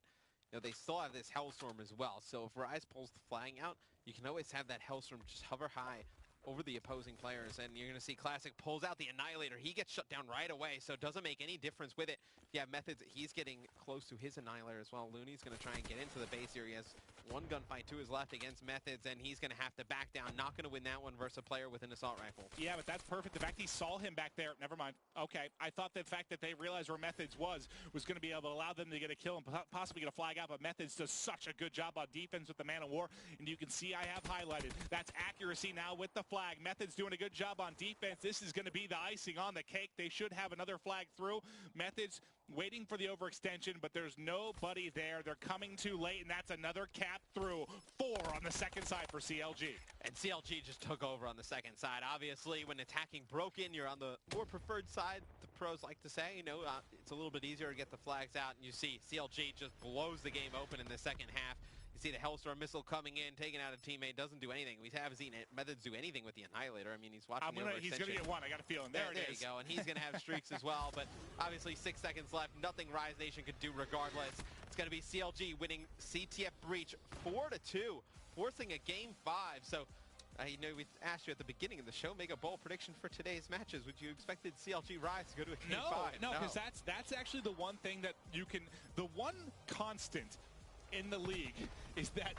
they still have this Hellstorm as well. So if Rise pulls the flag out, you can always have that Hellstorm just hover high over the opposing players. And you're going to see Classic pulls out the Annihilator. He gets shut down right away, so it doesn't make any difference with it. If you have Methods, he's getting close to his Annihilator as well. Looney's going to try and get into the base here. He has one gunfight to his left against Methods, and he's going to have to back down. Not going to win that one versus a player with an assault rifle. Yeah, but that's perfect. The fact he saw him back there, never mind. Okay, I thought the fact that they realized where Methods was going to be able to allow them to get a kill and possibly get a flag out, but Methods does such a good job on defense with the Man of War, and you can see I have highlighted. That's accuracy now with the flag. Methods doing a good job on defense. This is going to be the icing on the cake. They should have another flag through. Methods waiting for the overextension, but there's nobody there. They're coming too late, and that's another cap through. 4 on the second side for CLG. And CLG just took over on the second side. Obviously, when attacking broken, you're on the more preferred side, the pros like to say. It's a little bit easier to get the flags out, and you see CLG just blows the game open in the second half. You see the Hellstorm missile coming in, taking out a teammate, doesn't do anything. We haven't seen Methods do anything with the Annihilator. I mean, he's watching the overextension. He's going to get one. I got a feeling. There you go. And he's going to have streaks as well. But obviously, 6 seconds left. Nothing Rise Nation could do regardless. It's going to be CLG winning CTF Breach 4-2, forcing a Game 5. So, we asked you at the beginning of the show, make a bold prediction for today's matches. Would you expected CLG Rise to go to a Game 5? No, because that's actually the one thing that you can, the one constant in the league is that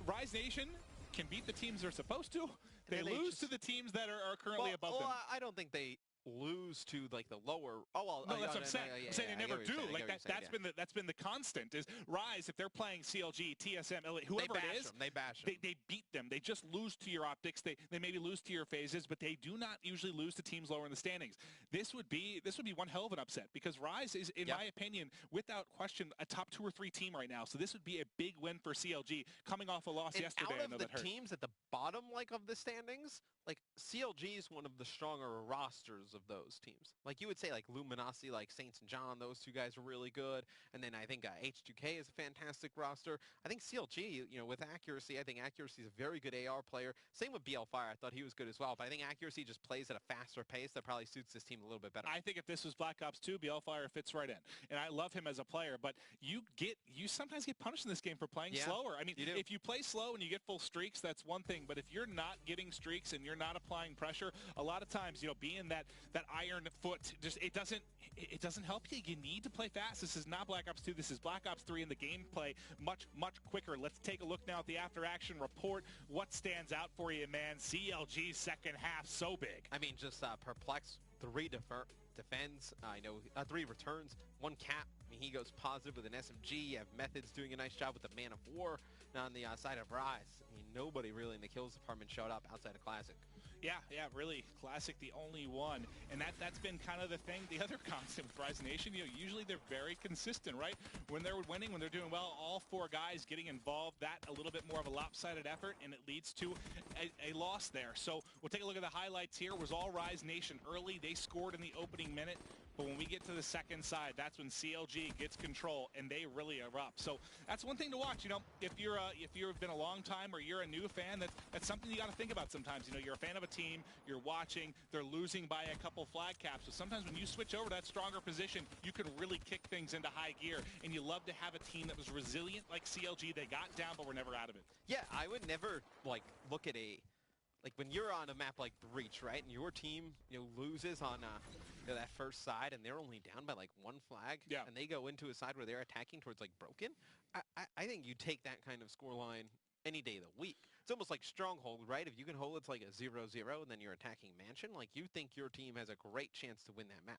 Rise Nation can beat the teams they're supposed to. They lose to the teams that are currently above them. I don't think they lose to like the lower. Oh well, no, that's what I'm saying. Yeah, I'm saying they never do. Like that's been the constant. Is Rise, if they're playing CLG, TSM, whoever it is, they bash them. They beat them. They just lose to your optics. They maybe lose to your phases, but they do not usually lose to teams lower in the standings. This would be one hell of an upset because Rise is, in my opinion, without question, a top 2 or 3 team right now. So this would be a big win for CLG coming off a loss yesterday. Out of the teams at the bottom, like of the standings, like CLG is one of the stronger rosters of those teams. Like you would say, like Luminosity, like Saints and John, those 2 guys are really good. And then I think H2K is a fantastic roster. I think CLG, with Accuracy, I think Accuracy is a very good AR player. Same with BL Fire. I thought he was good as well. But I think Accuracy just plays at a faster pace that probably suits this team a little bit better. I think if this was Black Ops 2, BL Fire fits right in. And I love him as a player. But you sometimes get punished in this game for playing slower. I mean, if you play slow and you get full streaks, that's one thing. But if you're not getting streaks and you're not applying pressure, a lot of times, being that iron foot, just it doesn't help you. You need to play fast. This is not Black Ops 2. This is Black Ops 3, and the gameplay much quicker. Let's take a look now at the after-action report. What stands out for you, man? CLG's second half so big. I mean, just Perplex, 3 defends. 3 returns, 1 cap. I mean, he goes positive with an SMG. You have Methods doing a nice job with the Man of War. Now on the side of Rise, I mean, nobody really in the kills department showed up outside of Classic. Yeah, really. Classic, the only one. And that's been kind of the thing. The other constant with Rise Nation, usually they're very consistent, right? When they're winning, when they're doing well, all 4 guys getting involved, that a little bit more of a lopsided effort, and it leads to a loss there. So we'll take a look at the highlights here. It was all Rise Nation early. They scored in the opening minute. But when we get to the second side, that's when CLG gets control, and they really erupt. So that's one thing to watch. If you've been a long time or you're a new fan, that's something you got to think about sometimes. You're a fan of a team, you're watching, they're losing by a couple flag caps. So sometimes when you switch over to that stronger position, you can really kick things into high gear. And you love to have a team that was resilient like CLG. They got down, but were never out of it. Yeah, I would never look at when you're on a map like Breach, right, and your team loses on that first side, and they're only down by 1 flag, and they go into a side where they're attacking towards Broken. I think you take that kind of scoreline any day of the week. It's almost like Stronghold, right? If you can hold it's like a 0-0, and then you're attacking Mansion, you think your team has a great chance to win that map.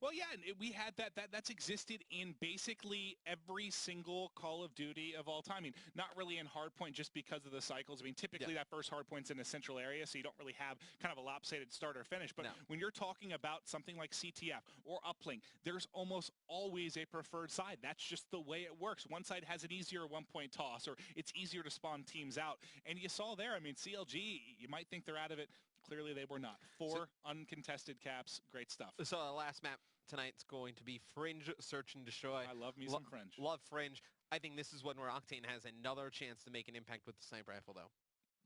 Well, yeah, and we had that's existed in basically every single Call of Duty of all time. I mean, not really in Hardpoint just because of the cycles. I mean, typically that first Hardpoint's in a central area, so you don't really have kind of a lopsided start or finish. But when you're talking about something like CTF or Uplink, there's almost always a preferred side. That's just the way it works. One side has an easier 1-point toss, or it's easier to spawn teams out. And you saw there, I mean, CLG, you might think they're out of it. Clearly they were not. 4 uncontested caps. Great stuff. So the last map tonight's going to be Fringe, Search and Destroy. I love me some Fringe. Love Fringe. I think this is one where Octane has another chance to make an impact with the sniper rifle, though.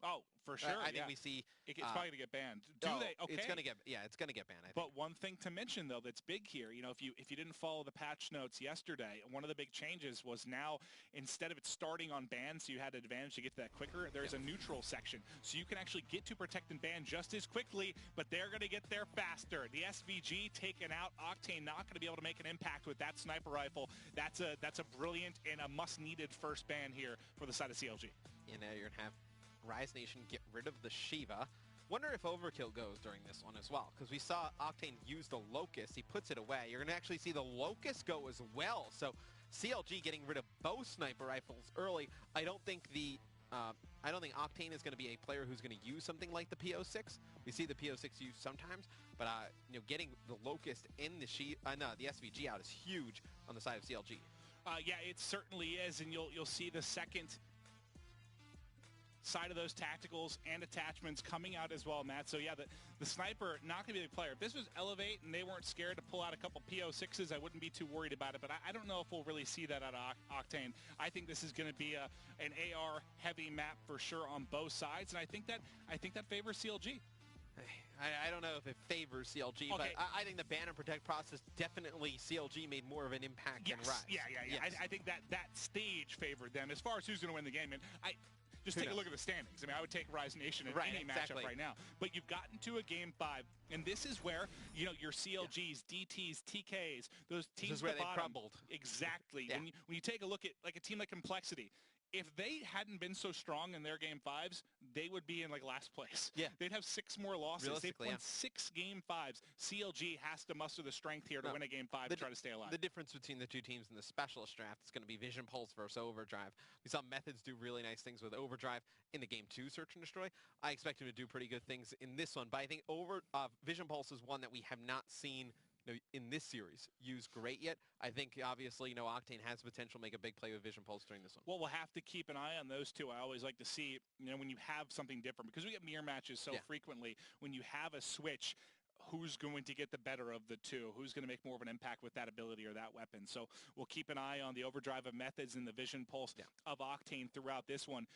Oh, for sure. I think we see it's probably gonna get banned. Do they? Okay. It's gonna get banned. I think. But one thing to mention though that's big here, if you didn't follow the patch notes yesterday, one of the big changes was now instead of it starting on ban, so you had an advantage to get to that quicker, there's a neutral section, so you can actually get to protect and ban just as quickly, but they're gonna get there faster. The SVG taken out, Octane not gonna be able to make an impact with that sniper rifle. That's a brilliant and a must-needed first ban here for the side of CLG. And now you're gonna have Rise Nation get rid of the Shiva. Wonder if Overkill goes during this one as well, because we saw Octane use the Locust. He puts it away. You're going to actually see the Locust go as well. So CLG getting rid of both sniper rifles early. I don't think Octane is going to be a player who's going to use something like the PO6. We see the PO6 used sometimes, but getting the Locust in the SVG out is huge on the side of CLG. Yeah, it certainly is, and you'll see the second side of those tacticals and attachments coming out as well, Matt. So yeah, the sniper not going to be the player. If this was Elevate and they weren't scared to pull out a couple PO6s, I wouldn't be too worried about it. But I don't know if we'll really see that out of Octane. I think this is going to be an AR heavy map for sure on both sides, and I think that favors CLG. I don't know if it favors CLG, but I think the ban and protect process definitely CLG made more of an impact than Rise. Yeah. Yes. I think that stage favored them as far as who's going to win the game. And just take a look at the standings. I mean, I would take Rise Nation in any matchup right now. But you've gotten to a Game 5, and this is where, your CLGs, DTs, TKs, those teams this is where at the bottom, crumbled. Exactly. Yeah. When you take a look at a team like Complexity, if they hadn't been so strong in their Game 5s, they would be in like last place. Yeah. They'd have 6 more losses. They've Realistically, won 6 Game 5s. CLG has to muster the strength here to win a Game 5 to try to stay alive. The difference between the two teams in the specialist draft is going to be Vision Pulse versus Overdrive. We saw Methods do really nice things with Overdrive in the Game 2 Search and Destroy. I expect him to do pretty good things in this one, but I think Vision Pulse is one that we have not seen in this series used great yet. I think obviously Octane has potential to make a big play with Vision Pulse during this one. Well, we'll have to keep an eye on those two. I always like to see when you have something different, because we get mirror matches so frequently. When you have a switch, who's going to get the better of the two? Who's going to make more of an impact with that ability or that weapon? So we'll keep an eye on the Overdrive of Methods and the Vision Pulse of Octane throughout this one.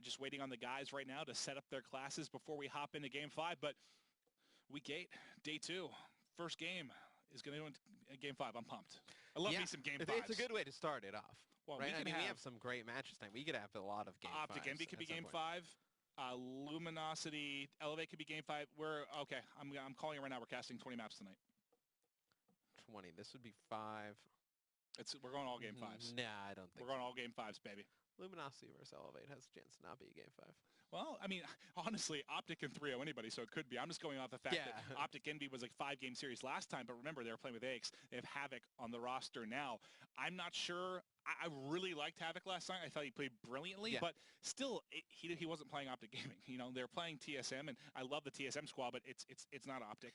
Just waiting on the guys right now to set up their classes before we hop into Game 5. But week 8, day 2, first game is going to go into Game 5. I'm pumped. I love me some Game 5s. It's a good way to start it off. Well, right? We have some great matches tonight. We could have a lot of Game 5s. Optic Envy could be Game 5. Luminosity Elevate could be Game 5. Okay. I'm calling it right now. We're casting 20 maps tonight. 20. This would be 5. We're going all Game 5s. Nah, I don't think we're going all Game 5s, baby. Luminosity versus Elevate has a chance to not be a Game 5. Well, I mean, honestly, Optic can 3-0 anybody, so it could be. I'm just going off the fact that Optic Envy was like 5-game series last time, but remember, they were playing with Aix. They have Havoc on the roster now. I'm not sure. I really liked Havoc last night. I thought he played brilliantly, but still, he wasn't playing Optic Gaming. They're playing TSM, and I love the TSM squad, but it's not Optic.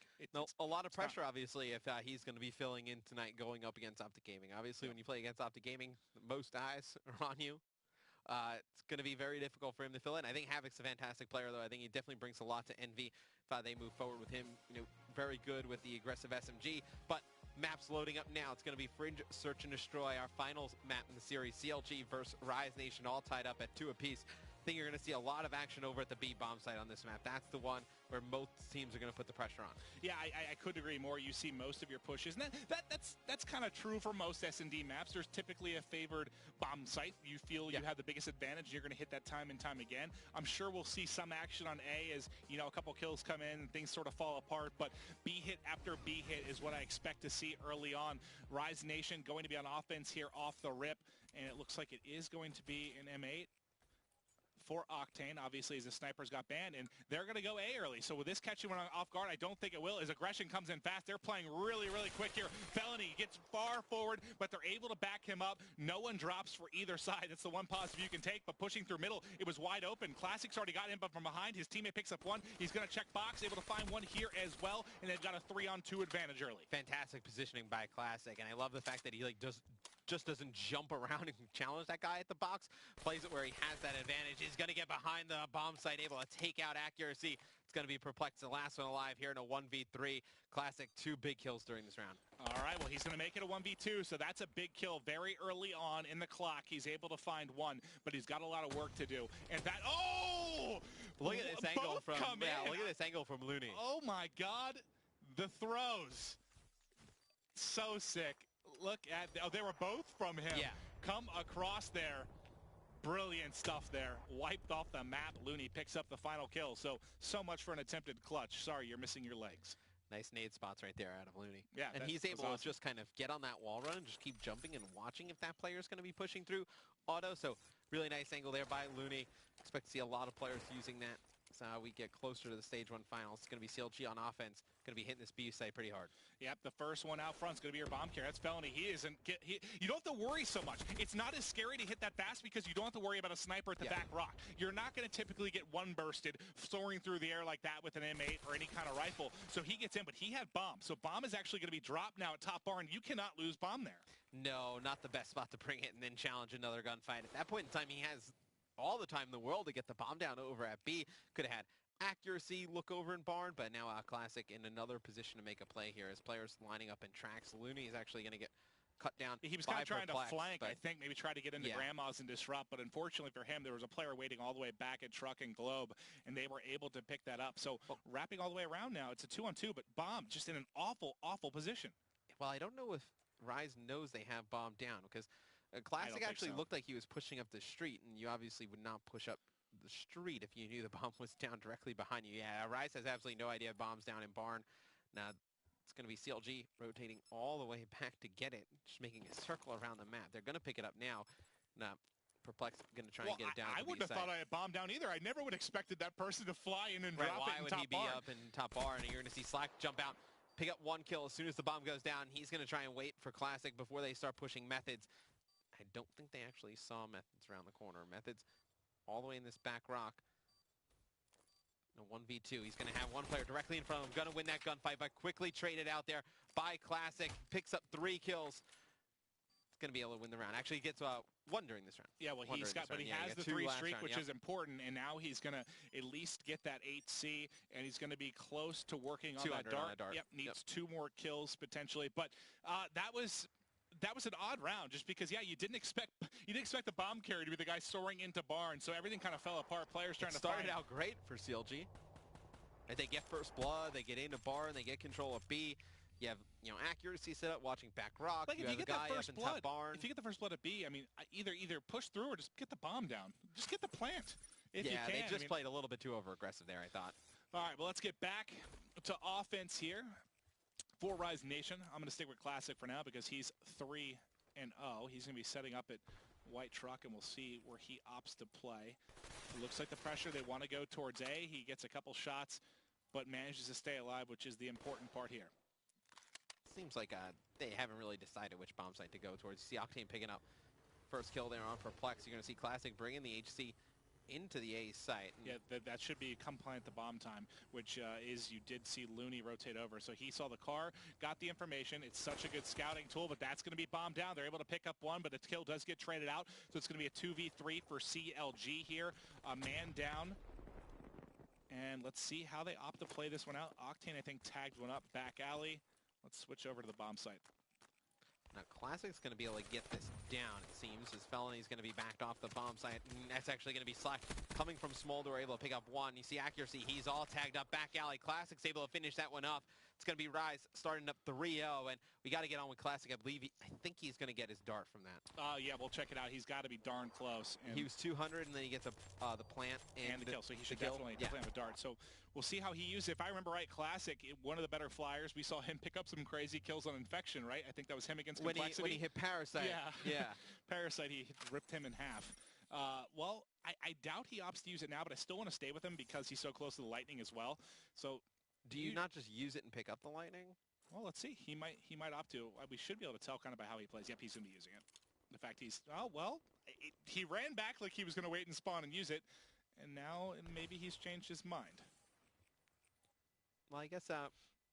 A lot of pressure, obviously, if he's going to be filling in tonight going up against Optic Gaming. Obviously, when you play against Optic Gaming, most eyes are on you. It's going to be very difficult for him to fill in. I think Havoc's a fantastic player, though. I think he definitely brings a lot to Envy if they move forward with him. Very good with the aggressive SMG. But maps loading up now. It's going to be Fringe, Search and Destroy, our finals map in the series. CLG versus Rise Nation, all tied up at 2 apiece. I think you're going to see a lot of action over at the B bomb site on this map. That's the one where most teams are going to put the pressure on. Yeah, I couldn't agree more. You see most of your pushes, and that's kind of true for most S&D maps. There's typically a favored bomb site. You feel you have the biggest advantage. You're going to hit that time and time again. I'm sure we'll see some action on A as a couple kills come in and things sort of fall apart. But B hit after B hit is what I expect to see early on. Rise Nation going to be on offense here off the rip, and it looks like it is going to be an M8. For Octane, obviously, as the snipers got banned, and they're going to go A early. So will this catch you off guard? I don't think it will. As aggression comes in fast, they're playing really, really quick here. Felony gets far forward, but they're able to back him up. No one drops for either side. That's the one positive you can take, but pushing through middle, it was wide open. Classic's already got him, but from behind, his teammate picks up one. He's going to check box, able to find one here as well, and they've got a 3-on-2 advantage early. Fantastic positioning by Classic, and I love the fact that he just doesn't jump around and challenge that guy at the box. Plays it where he has that advantage. He's going to get behind the bomb site, able to take out accuracy. It's going to be Perplex, the last one alive here in a 1v3. Classic, 2 big kills during this round. All right, well, he's going to make it a 1v2, so that's a big kill very early on in the clock. He's able to find one, but he's got a lot of work to do. And that, look at this angle from, look at this angle from Looney. Oh my God, the throws. So sick. Look at, they were both from him. Yeah. Come across there. Brilliant stuff there. Wiped off the map. Looney picks up the final kill. So much for an attempted clutch. Sorry, you're missing your legs. Nice nade spots right there out of Looney. Yeah, and he's able to just kind of get on that wall run and just keep jumping and watching if that player is going to be pushing through auto. So really nice angle there by Looney. Expect to see a lot of players using that. So we get closer to the Stage 1 finals. It's going to be CLG on offense. Going to be hitting this B site pretty hard. Yep, the first one out front is going to be your bomb carrier. That's Felony. You don't have to worry so much. It's not as scary to hit that fast because you don't have to worry about a sniper at the back rock. You're not going to typically get one bursted soaring through the air like that with an M8 or any kind of rifle. So he gets in, but he had bomb. So bomb is actually going to be dropped now at top bar, and you cannot lose bomb there. No, not the best spot to bring it and then challenge another gunfight. At that point in time, he has all the time in the world to get the bomb down over at B. Could have had accuracy, look over in barn, but now Classic in another position to make a play here as players lining up in tracks. Looney is actually going to get cut down. He was kind of trying Perplex, to flank, I think, maybe try to get into Grandma's and disrupt, but unfortunately for him, there was a player waiting all the way back at Truck and Globe, and they were able to pick that up. So wrapping all the way around now, it's a 2-on-2, but bomb just in an awful, awful position. Well, I don't know if Rise knows they have bomb down because Classic actually looked like he was pushing up the street, and you obviously would not push up the street if you knew the bomb was down directly behind you. Yeah, Rise has absolutely no idea bomb's down in barn. Now, it's going to be CLG rotating all the way back to get it, just making a circle around the map. They're going to pick it up now. Now, Perplex going to try and get it down. I wouldn't have thought I had bombed down either. I never would have expected that person to fly in and drop it in top bar. Why would he be up in top bar? And you're going to see Slack jump out, pick up one kill as soon as the bomb goes down. He's going to try and wait for Classic before they start pushing Methods. I don't think they actually saw Methods around the corner. Methods all the way in this back rock. No 1v2. He's going to have one player directly in front of him. Going to win that gunfight, but quickly traded out there by Classic. Picks up 3 kills. Going to be able to win the round. Actually, he gets one during this round. Yeah, well, he has the 3 streak, which is important, and now he's going to at least get that 8C, and he's going to be close to working on that dart. Yep, needs 2 more kills potentially, but that was an odd round, just because you didn't expect the bomb carrier to be the guy soaring into barn, so everything kind of fell apart. Players trying to started out great for CLG. And they get first blood, they get into barn, they get control of B. You have, accuracy set up, watching back rock. Like, you if have you a get guy that first up in blood, top barn. if you get the first blood at B, I mean, either push through or just get the bomb down. Just get the plant if you can. They just played a little bit too over-aggressive there, I thought. All right, well, let's get back to offense here for Rise Nation. I'm going to stick with Classic for now because he's 3-0. He's going to be setting up at White Truck, and we'll see where he opts to play. It looks like the pressure, they want to go towards A. He gets a couple shots, but manages to stay alive, which is the important part here. Seems like they haven't really decided which bomb site to go towards. You see Octane picking up first kill there on Perplex. You're going to see Classic bringing the HC into the A site. Yeah, that should be compliant to bomb time, which is you did see Looney rotate over. So he saw the car, got the information. It's such a good scouting tool, but that's going to be bombed down. They're able to pick up one, but the kill does get traded out. So it's going to be a 2v3 for CLG here. A man down. And let's see how they opt to play this one out. Octane, I think, tagged one up back alley. Let's switch over to the bomb site. Now, Classic's going to be able to get this down, it seems. His Felony's going to be backed off the bomb site. And that's actually going to be Slack coming from Smolder, able to pick up one. You see accuracy. He's all tagged up back alley. Classic's able to finish that one off. It's going to be Rise starting up 3-0, and we got to get on with Classic. I think he's going to get his dart from that. Yeah, we'll check it out. He's got to be darn close. And he was 200, and then he gets the plant and the kill, so he should definitely have a dart. So we'll see how he uses it. If I remember right, Classic, one of the better flyers, we saw him pick up some crazy kills on Infection, right? I think that was him against Complexity. When he hit Parasite. Yeah. Parasite, he ripped him in half. Well, I doubt he opts to use it now, but I still want to stay with him because he's so close to the Lightning as well. So do you not just use it and pick up the Lightning? Well, let's see. He might opt to. We should be able to tell kind of by how he plays. Yep, he's going to be using it. The fact he ran back like he was going to wait and spawn and use it, and now maybe he's changed his mind. Well, I guess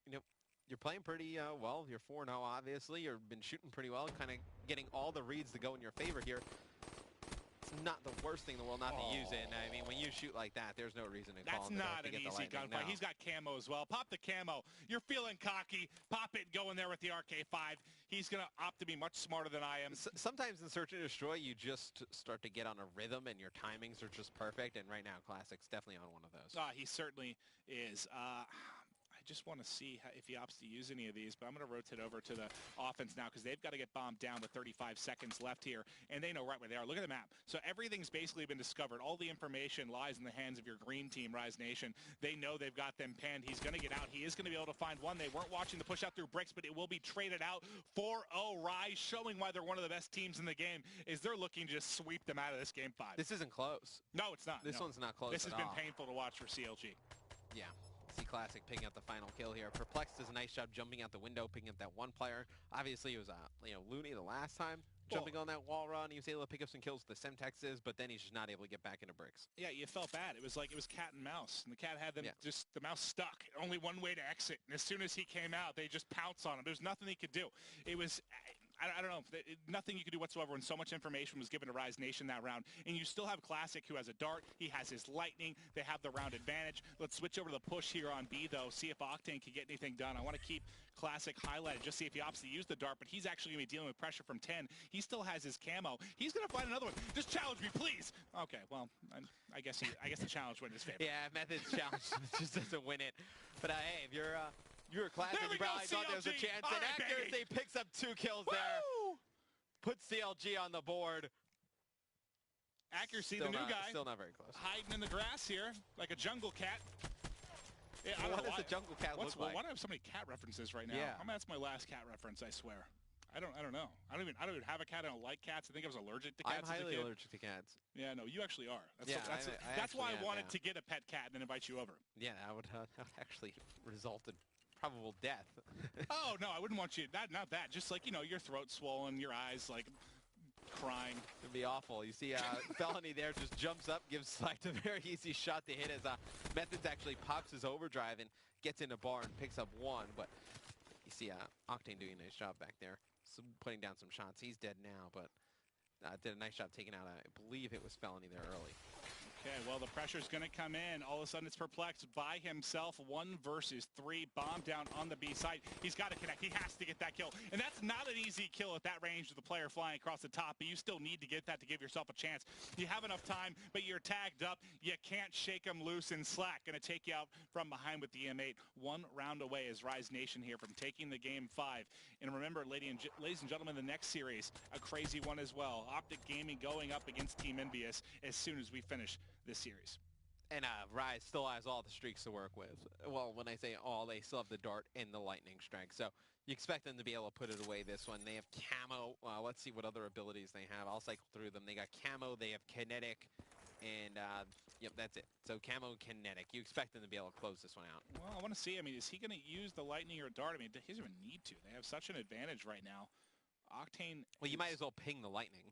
you're playing pretty well. You're 4-0, obviously. You've been shooting pretty well, kind of getting all the reads to go in your favor here. It's not the worst thing in the world not to use it. And I mean, when you shoot like that, there's no reason to call it. That's not an easy gunfight. No. He's got camo as well. Pop the camo. You're feeling cocky. Pop it. Go in there with the RK5. He's going to opt to be much smarter than I am. Sometimes in Search and Destroy, you just start to get on a rhythm, and your timings are just perfect. And right now, Classic's definitely on one of those. He certainly is. I just want to see if he opts to use any of these, but I'm going to rotate over to the offense now because they've got to get bombed down with 35 seconds left here, and they know right where they are. Look at the map. So everything's basically been discovered. All the information lies in the hands of your green team, Rise Nation. They know they've got them panned. He's going to get out. He is going to be able to find one. They weren't watching the push out through bricks, but it will be traded out. 4-0 Rise, showing why they're one of the best teams in the game, is they're looking to just sweep them out of this game 5. This isn't close. No, it's not. This one's not close. This has been painful to watch for CLG. Yeah. Classic picking up the final kill here. Perplex does a nice job jumping out the window, picking up that one player. Obviously, it was Looney the last time jumping on that wall run. He was able to pick up some kills with the Semtexes, but then he's just not able to get back into bricks. Yeah, you felt bad. It was like it was cat and mouse, and the cat had them just the mouse stuck. Only one way to exit, and as soon as he came out, they just pounced on him. There's nothing he could do. It was. I don't know, nothing you could do whatsoever when so much information was given to Rise Nation that round. And you still have Classic, who has a dart. He has his Lightning. They have the round advantage. Let's switch over to the push here on B, though, see if Octane can get anything done. I want to keep Classic highlighted, just see if he opts to use the dart, but he's actually going to be dealing with pressure from 10. He still has his camo. He's going to find another one. Just challenge me, please. Okay, well, I guess the challenge went in his favor. Yeah, Method's challenge just doesn't win it. But hey, if you're a Classic, you probably thought there was a chance. And accuracy picks up 2 kills there. Puts CLG on the board. Accuracy, still the new guy. Still not very close. Hiding in the grass here like a jungle cat. Yeah, what does the jungle cat look like? Why do I have so many cat references right now? Yeah. That's my last cat reference, I swear. I don't know. I don't even have a cat. I don't like cats. I think I was allergic to cats. I'm highly allergic to cats. Yeah, no, you actually are. That's why I wanted yeah. to get a pet cat and then invite you over. Yeah, that would actually result in probable death. Oh no, I wouldn't want you. Not that. Just like your throat swollen, your eyes like crying. It'd be awful. You see, Felony there just jumps up, gives Slacked a very easy shot to hit as Methods actually pops his overdrive and gets into bar and picks up one. But you see Octane doing a nice job back there, putting down some shots. He's dead now, but did a nice job taking out, I believe it was Felony there early. Okay, well, the pressure's going to come in. All of a sudden, it's Perplexed by himself. 1 versus 3. Bomb down on the B side. He's got to connect. He has to get that kill. And that's not an easy kill at that range with the player flying across the top, but you still need to get that to give yourself a chance. You have enough time, but you're tagged up. You can't shake him loose in slack. Going to take you out from behind with the M8. 1 round away is Rise Nation here from taking the game 5. And remember, ladies and gentlemen, the next series, a crazy one as well. Optic Gaming going up against Team Envious as soon as we finish this series. And Rise still has all the streaks to work with. Well, when I say all, they still have the Dart and the Lightning Strike. So you expect them to be able to put it away this one. They have Camo. Let's see what other abilities they have. I'll cycle through them. They got Camo. They have Kinetic. And, yep, that's it. So Camo and Kinetic. You expect them to be able to close this one out. Well, I want to see. I mean, is he going to use the Lightning or Dart? I mean, he doesn't even need to. They have such an advantage right now. Octane. Well, you might as well ping the Lightning.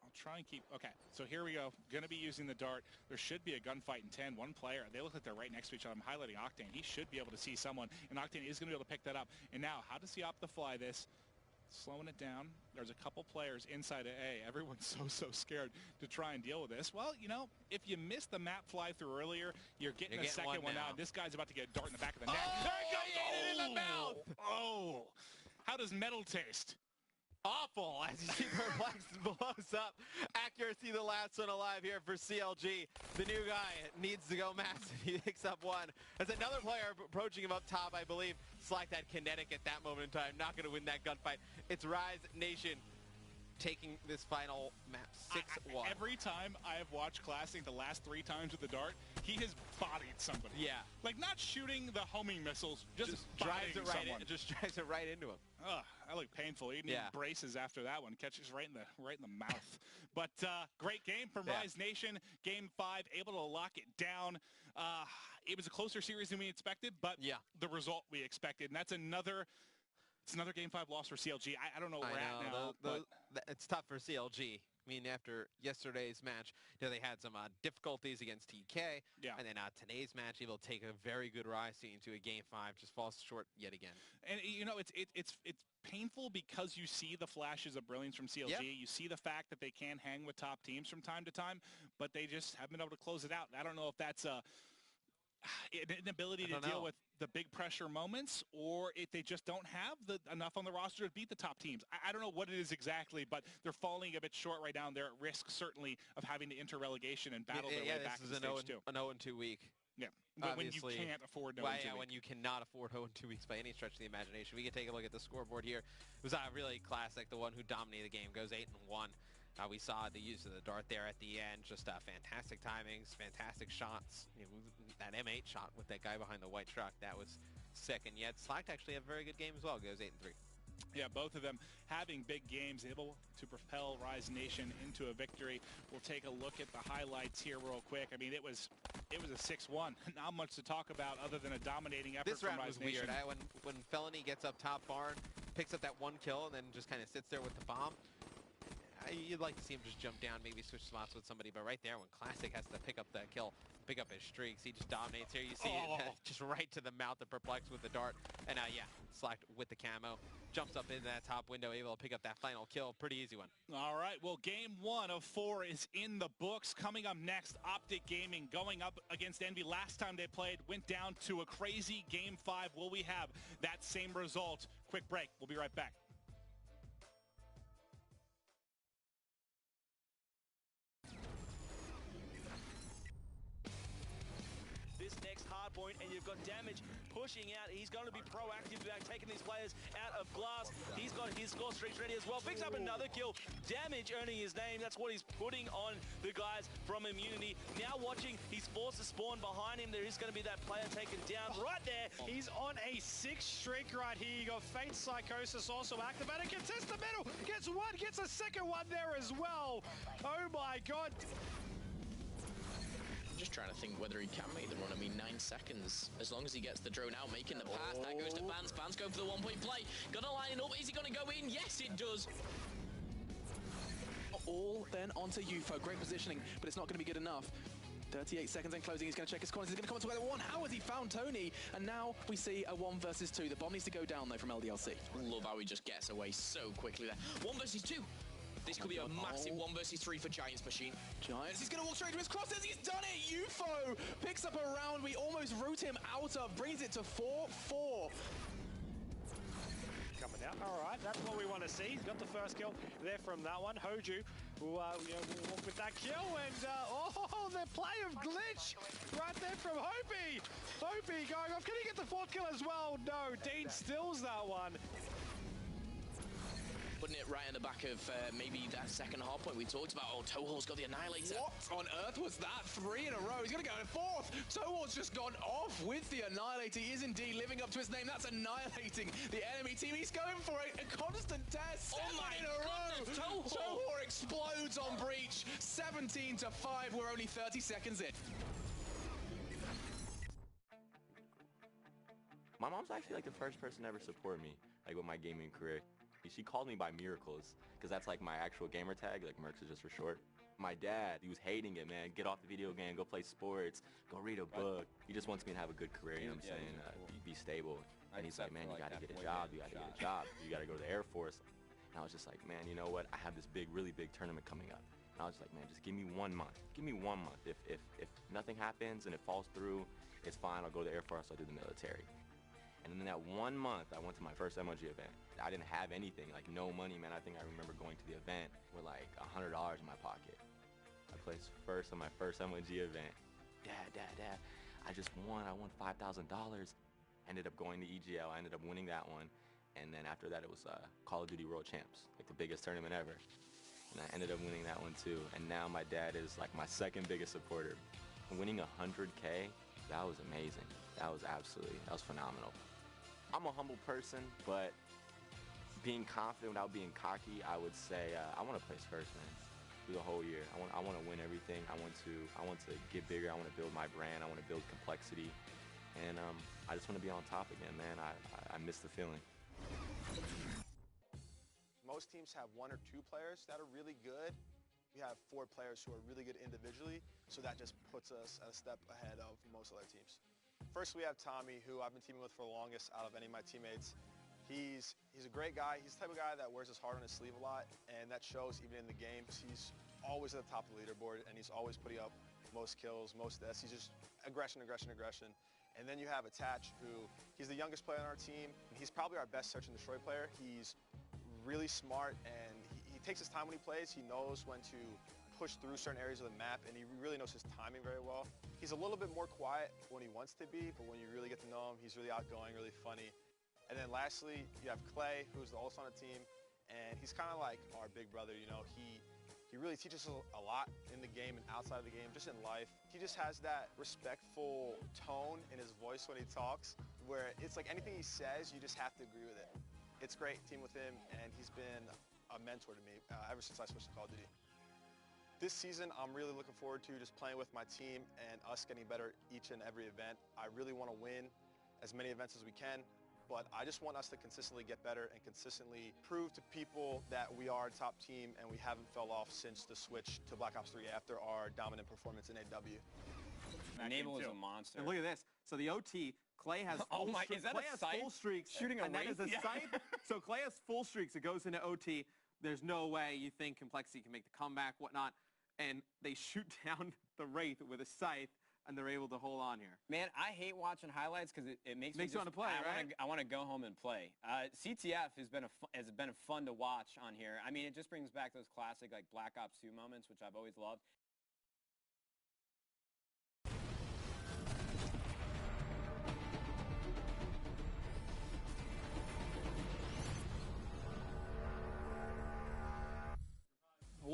I'll try and keep... Okay, so here we go. Going to be using the Dart. There should be a gunfight in 10. One player. They look like they're right next to each other. I'm highlighting Octane. He should be able to see someone, and Octane is going to be able to pick that up. And now, how does he opt to fly this? Slowing it down. There's a couple players inside of A. Everyone's so scared to try and deal with this. Well, if you missed the map fly through earlier, you're getting the second one out. This guy's about to get a dart in the back of the neck. Oh, there he goes! He ate it in the mouth! Oh! How does metal taste? Awful, as you see Perplexed blows up. Accuracy, the last one alive here for CLG. The new guy needs to go massive. He picks up 1. As another player approaching him up top, I believe. Slack that Kinetic at that moment in time. Not going to win that gunfight. It's Rise Nation taking this final map 6-1. Every time I have watched Classic, the last 3 times with the Dart, he has bodied somebody. Yeah. Like, not shooting the homing missiles, just drives it right someone. just drives it right into him. Ugh, that looked painful. He needed braces after that one. Catches right in the mouth. But great game from Rise Nation. Game 5, able to lock it down. It was a closer series than we expected, but the result we expected. And that's another Game 5 loss for CLG. I don't know where we're at now. It's tough for CLG. I mean, after yesterday's match, they had some difficulties against TK. Yeah. And then today's match, able to take a very good Rise team to a Game 5, just falls short yet again. And, it's painful because you see the flashes of brilliance from CLG. Yep. You see the fact that they can hang with top teams from time to time, but they just haven't been able to close it out. I don't know if that's an inability to deal with the big pressure moments, or if they just don't have enough on the roster to beat the top teams. I don't know what it is exactly, but they're falling a bit short right now. They're at risk, certainly, of having to enter relegation and battle their way back to stage 2. An 0-2 week. Yeah, when you can't afford 0-2 week. When you cannot afford 0-2 weeks by any stretch of the imagination. We can take a look at the scoreboard here. It was really classic. The one who dominated the game goes 8-1. We saw the use of the Dart there at the end. Just fantastic timings, fantastic shots. That M8 shot with that guy behind the white truck, that was sick. And yet Slack actually had a very good game as well. Goes 8-3. Yeah, both of them having big games, able to propel Rise Nation into a victory. We'll take a look at the highlights here real quick. I mean, it was a 6-1. Not much to talk about other than a dominating effort from Rise Nation. This round was weird. When Felony gets up top barn, picks up that 1 kill, and then just kind of sits there with the bomb. You'd like to see him just jump down, maybe switch spots with somebody, but right there when Classic has to pick up that kill, pick up his streaks, he just dominates here. You see it just right to the mouth of Perplexed with the Dart. And Slack with the camo, jumps up into that top window, able to pick up that final kill. Pretty easy one. All right, well, Game 1 of 4 is in the books. Coming up next, Optic Gaming going up against Envy. Last time they played, went down to a crazy Game 5. Will we have that same result? Quick break. We'll be right back. This next hard point, and you've got Damage pushing out. He's going to be proactive about taking these players out of glass. He's got his score streaks ready as well. Picks up another kill. Damage earning his name. That's what he's putting on the guys from Immunity. Now watching, he's forced to spawn behind him. There is going to be that player taken down right there. He's on a 6th streak right here. You got Fate Psychosis also activated. Contests the middle. Gets one, gets a second one there as well. Oh my god. I'm just trying to think whether he can make the run. I mean, 9 seconds. As long as he gets the drone out, making the pass. That goes to Vance. Vance go for the one-point play. Gonna line it up. Is he gonna go in? Yes, it does. All then onto UFO. Great positioning, but it's not going to be good enough. 38 seconds and closing. He's going to check his corners. He's going to come together one. How has he found Tony? And now we see a 1 versus 2. The bomb needs to go down though from LDLC. Love how he just gets away so quickly there. 1 versus 2. This could be a massive 1 versus 3 for Giants Machine. Giants, he's going to walk straight to his crosses. He's done it. UFO picks up a round we almost root him out of. Brings it to 4-4. Coming out. All right, that's what we want to see. He's got the first kill there from that one. Hoju will walk with that kill, and the play of Glitch right there from Hopi. Hopi going off. Can he get the 4th kill as well? No, Dean stills that one. Putting it right in the back of maybe that second hard point we talked about. Oh, Toho's got the Annihilator. What on earth was that? 3 in a row. He's going to go in 4th. Toho's just gone off with the Annihilator. He is indeed living up to his name. That's annihilating the enemy team. He's going for it. A constant test. 7 in a row. Toho explodes on Breach. 17-5. We're only 30 seconds in. My mom's actually like the first person to ever support me, like with my gaming career. She called me by Miracles, because that's like my actual gamer tag, like Mercs is just for short. My dad, he was hating it, man. Get off the video game, go play sports, go read a book. He just wants me to have a good career, you know what I'm saying? Be stable. And he's like, man, you gotta get a job, you gotta get a job. You gotta go to the Air Force. And I was just like, man, you know what? I have this really big tournament coming up. And I was just like, man, just give me 1 month. Give me 1 month. If nothing happens and it falls through, it's fine. I'll go to the Air Force, I'll do the military. And in that 1 month, I went to my first MLG event. I didn't have anything, like no money, man. I think I remember going to the event with like $100 in my pocket. I placed first on my first MLG event. Dad, I just won. I won $5,000. Ended up going to EGL. I ended up winning that one. And then after that, it was Call of Duty World Champs, like the biggest tournament ever. And I ended up winning that one too. And now my dad is like my second biggest supporter. Winning 100K, that was amazing. That was phenomenal. I'm a humble person, but being confident without being cocky, I would say I want to place first, man, through the whole year. I want to win everything. I want to get bigger. I want to build my brand. I want to build complexity, and I just want to be on top again, man. I miss the feeling. Most teams have 1 or 2 players that are really good. We have 4 players who are really good individually, so that just puts us at a step ahead of most other teams. First, we have Tommy, who I've been teaming with for the longest out of any of my teammates. He's a great guy. He's the type of guy that wears his heart on his sleeve a lot, and that shows even in the games. He's always at the top of the leaderboard, and he's always putting up most kills, most deaths. He's just aggression. And then you have Attach, who he's the youngest player on our team, and he's probably our best search and destroy player. He's really smart, and he takes his time when he plays. He knows when to push through certain areas of the map, and he really knows his timing very well. He's a little bit more quiet when he wants to be, but when you really get to know him, he's really outgoing, really funny. And then lastly, you have Clay, who's the oldest on the team, and he's kind of like our big brother, you know. He really teaches us a lot in the game and outside of the game, just in life. He just has that respectful tone in his voice when he talks, where it's like anything he says, you just have to agree with it. It's great team with him, and he's been a mentor to me ever since I switched to Call of Duty. This season, I'm really looking forward to just playing with my team and us getting better each and every event. I really want to win as many events as we can, but I just want us to consistently get better and consistently prove to people that we are a top team and we haven't fell off since the switch to Black Ops 3 after our dominant performance in AW. Enable is a monster. And look at this. So the OT, Clay has full, is that Clay a has sight? full streaks. Shooting a and that wraith? is a sight. So Clay has full streaks. It goes into OT. There's no way you think Complexity can make the comeback, whatnot. And they shoot down the Wraith with a scythe, and they're able to hold on here. Man, I hate watching highlights because it makes me you want to play, right? I want to go home and play. CTF has been fun to watch on here. I mean, it just brings back those classic like Black Ops 2 moments, which I've always loved.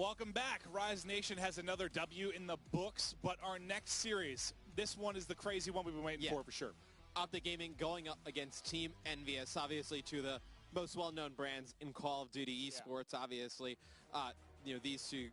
Welcome back. Rise Nation has another W in the books, but our next series, this one is the crazy one we've been waiting for sure. Optic Gaming going up against Team Envious, obviously two of the most well-known brands in Call of Duty esports, obviously. You know, these two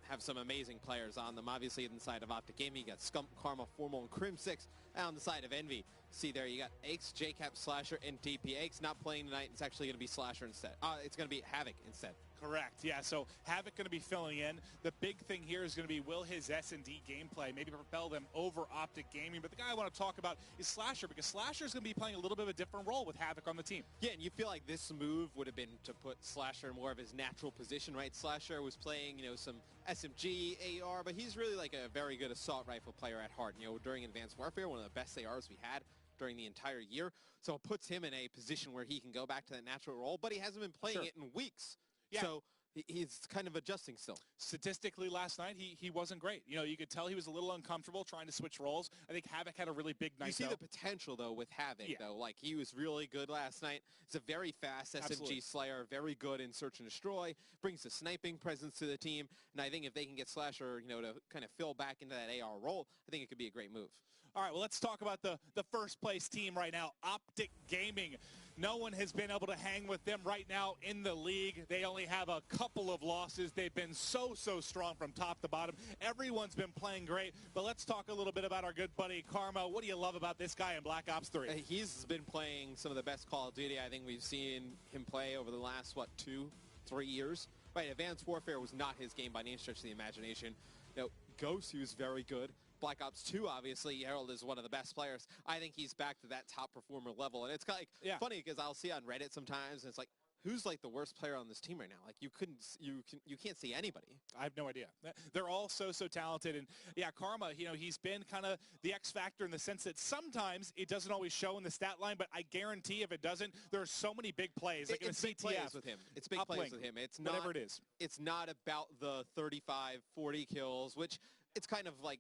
have some amazing players on them. Obviously, inside of Optic Gaming, you got Scump, Karma, Formal, and Crim6. And on the side of Envy, see there, you got Aches, JCap, Slasher, and DP. Aches not playing tonight. It's actually going to be Slasher instead. It's going to be Havoc instead. Correct, yeah. So Havoc going to be filling in. The big thing here is going to be, will his S&D gameplay maybe propel them over Optic Gaming? But the guy I want to talk about is Slasher, because Slasher is going to be playing a little bit of a different role with Havoc on the team. Yeah, and you feel like this move would have been to put Slasher in more of his natural position, right? Slasher was playing, you know, some SMG, AR, but he's really like a very good assault rifle player at heart. You know, during Advanced Warfare, one of the best ARs we had during the entire year. So it puts him in a position where he can go back to that natural role, but he hasn't been playing it in weeks. Yeah. So he's kind of adjusting still. Statistically last night, he wasn't great. You know, you could tell he was a little uncomfortable trying to switch roles. I think Havoc had a really big night, You see the potential, though, with Havoc, though. Like, he was really good last night. He's a very fast SMG slayer, very good in search and destroy, brings a sniping presence to the team, and I think if they can get Slasher, you know, to kind of fill back into that AR role, I think it could be a great move. All right, well, let's talk about the first place team right now, Optic Gaming. No one has been able to hang with them right now in the league. They only have a couple of losses. They've been so strong from top to bottom. Everyone's been playing great, but let's talk a little bit about our good buddy Karma. What do you love about this guy in Black Ops 3? He's been playing some of the best Call of Duty I think we've seen him play over the last, 2-3 years. Right, Advanced Warfare was not his game by any stretch of the imagination. You know, Ghost, he was very good. Black Ops 2, obviously, Harold is one of the best players. I think he's back to that top performer level. And it's kind of like funny because I'll see on Reddit sometimes, and it's like, who's like the worst player on this team right now? Like you can't see anybody. I have no idea. They're all so talented. And yeah, Karma, you know, he's been kind of the X factor in the sense that sometimes it doesn't always show in the stat line, but I guarantee if it doesn't, there are so many big plays. Like it's big plays with him. It's big plays with him. It's not, whatever it is. It's not about the 35, 40 kills, which it's kind of like,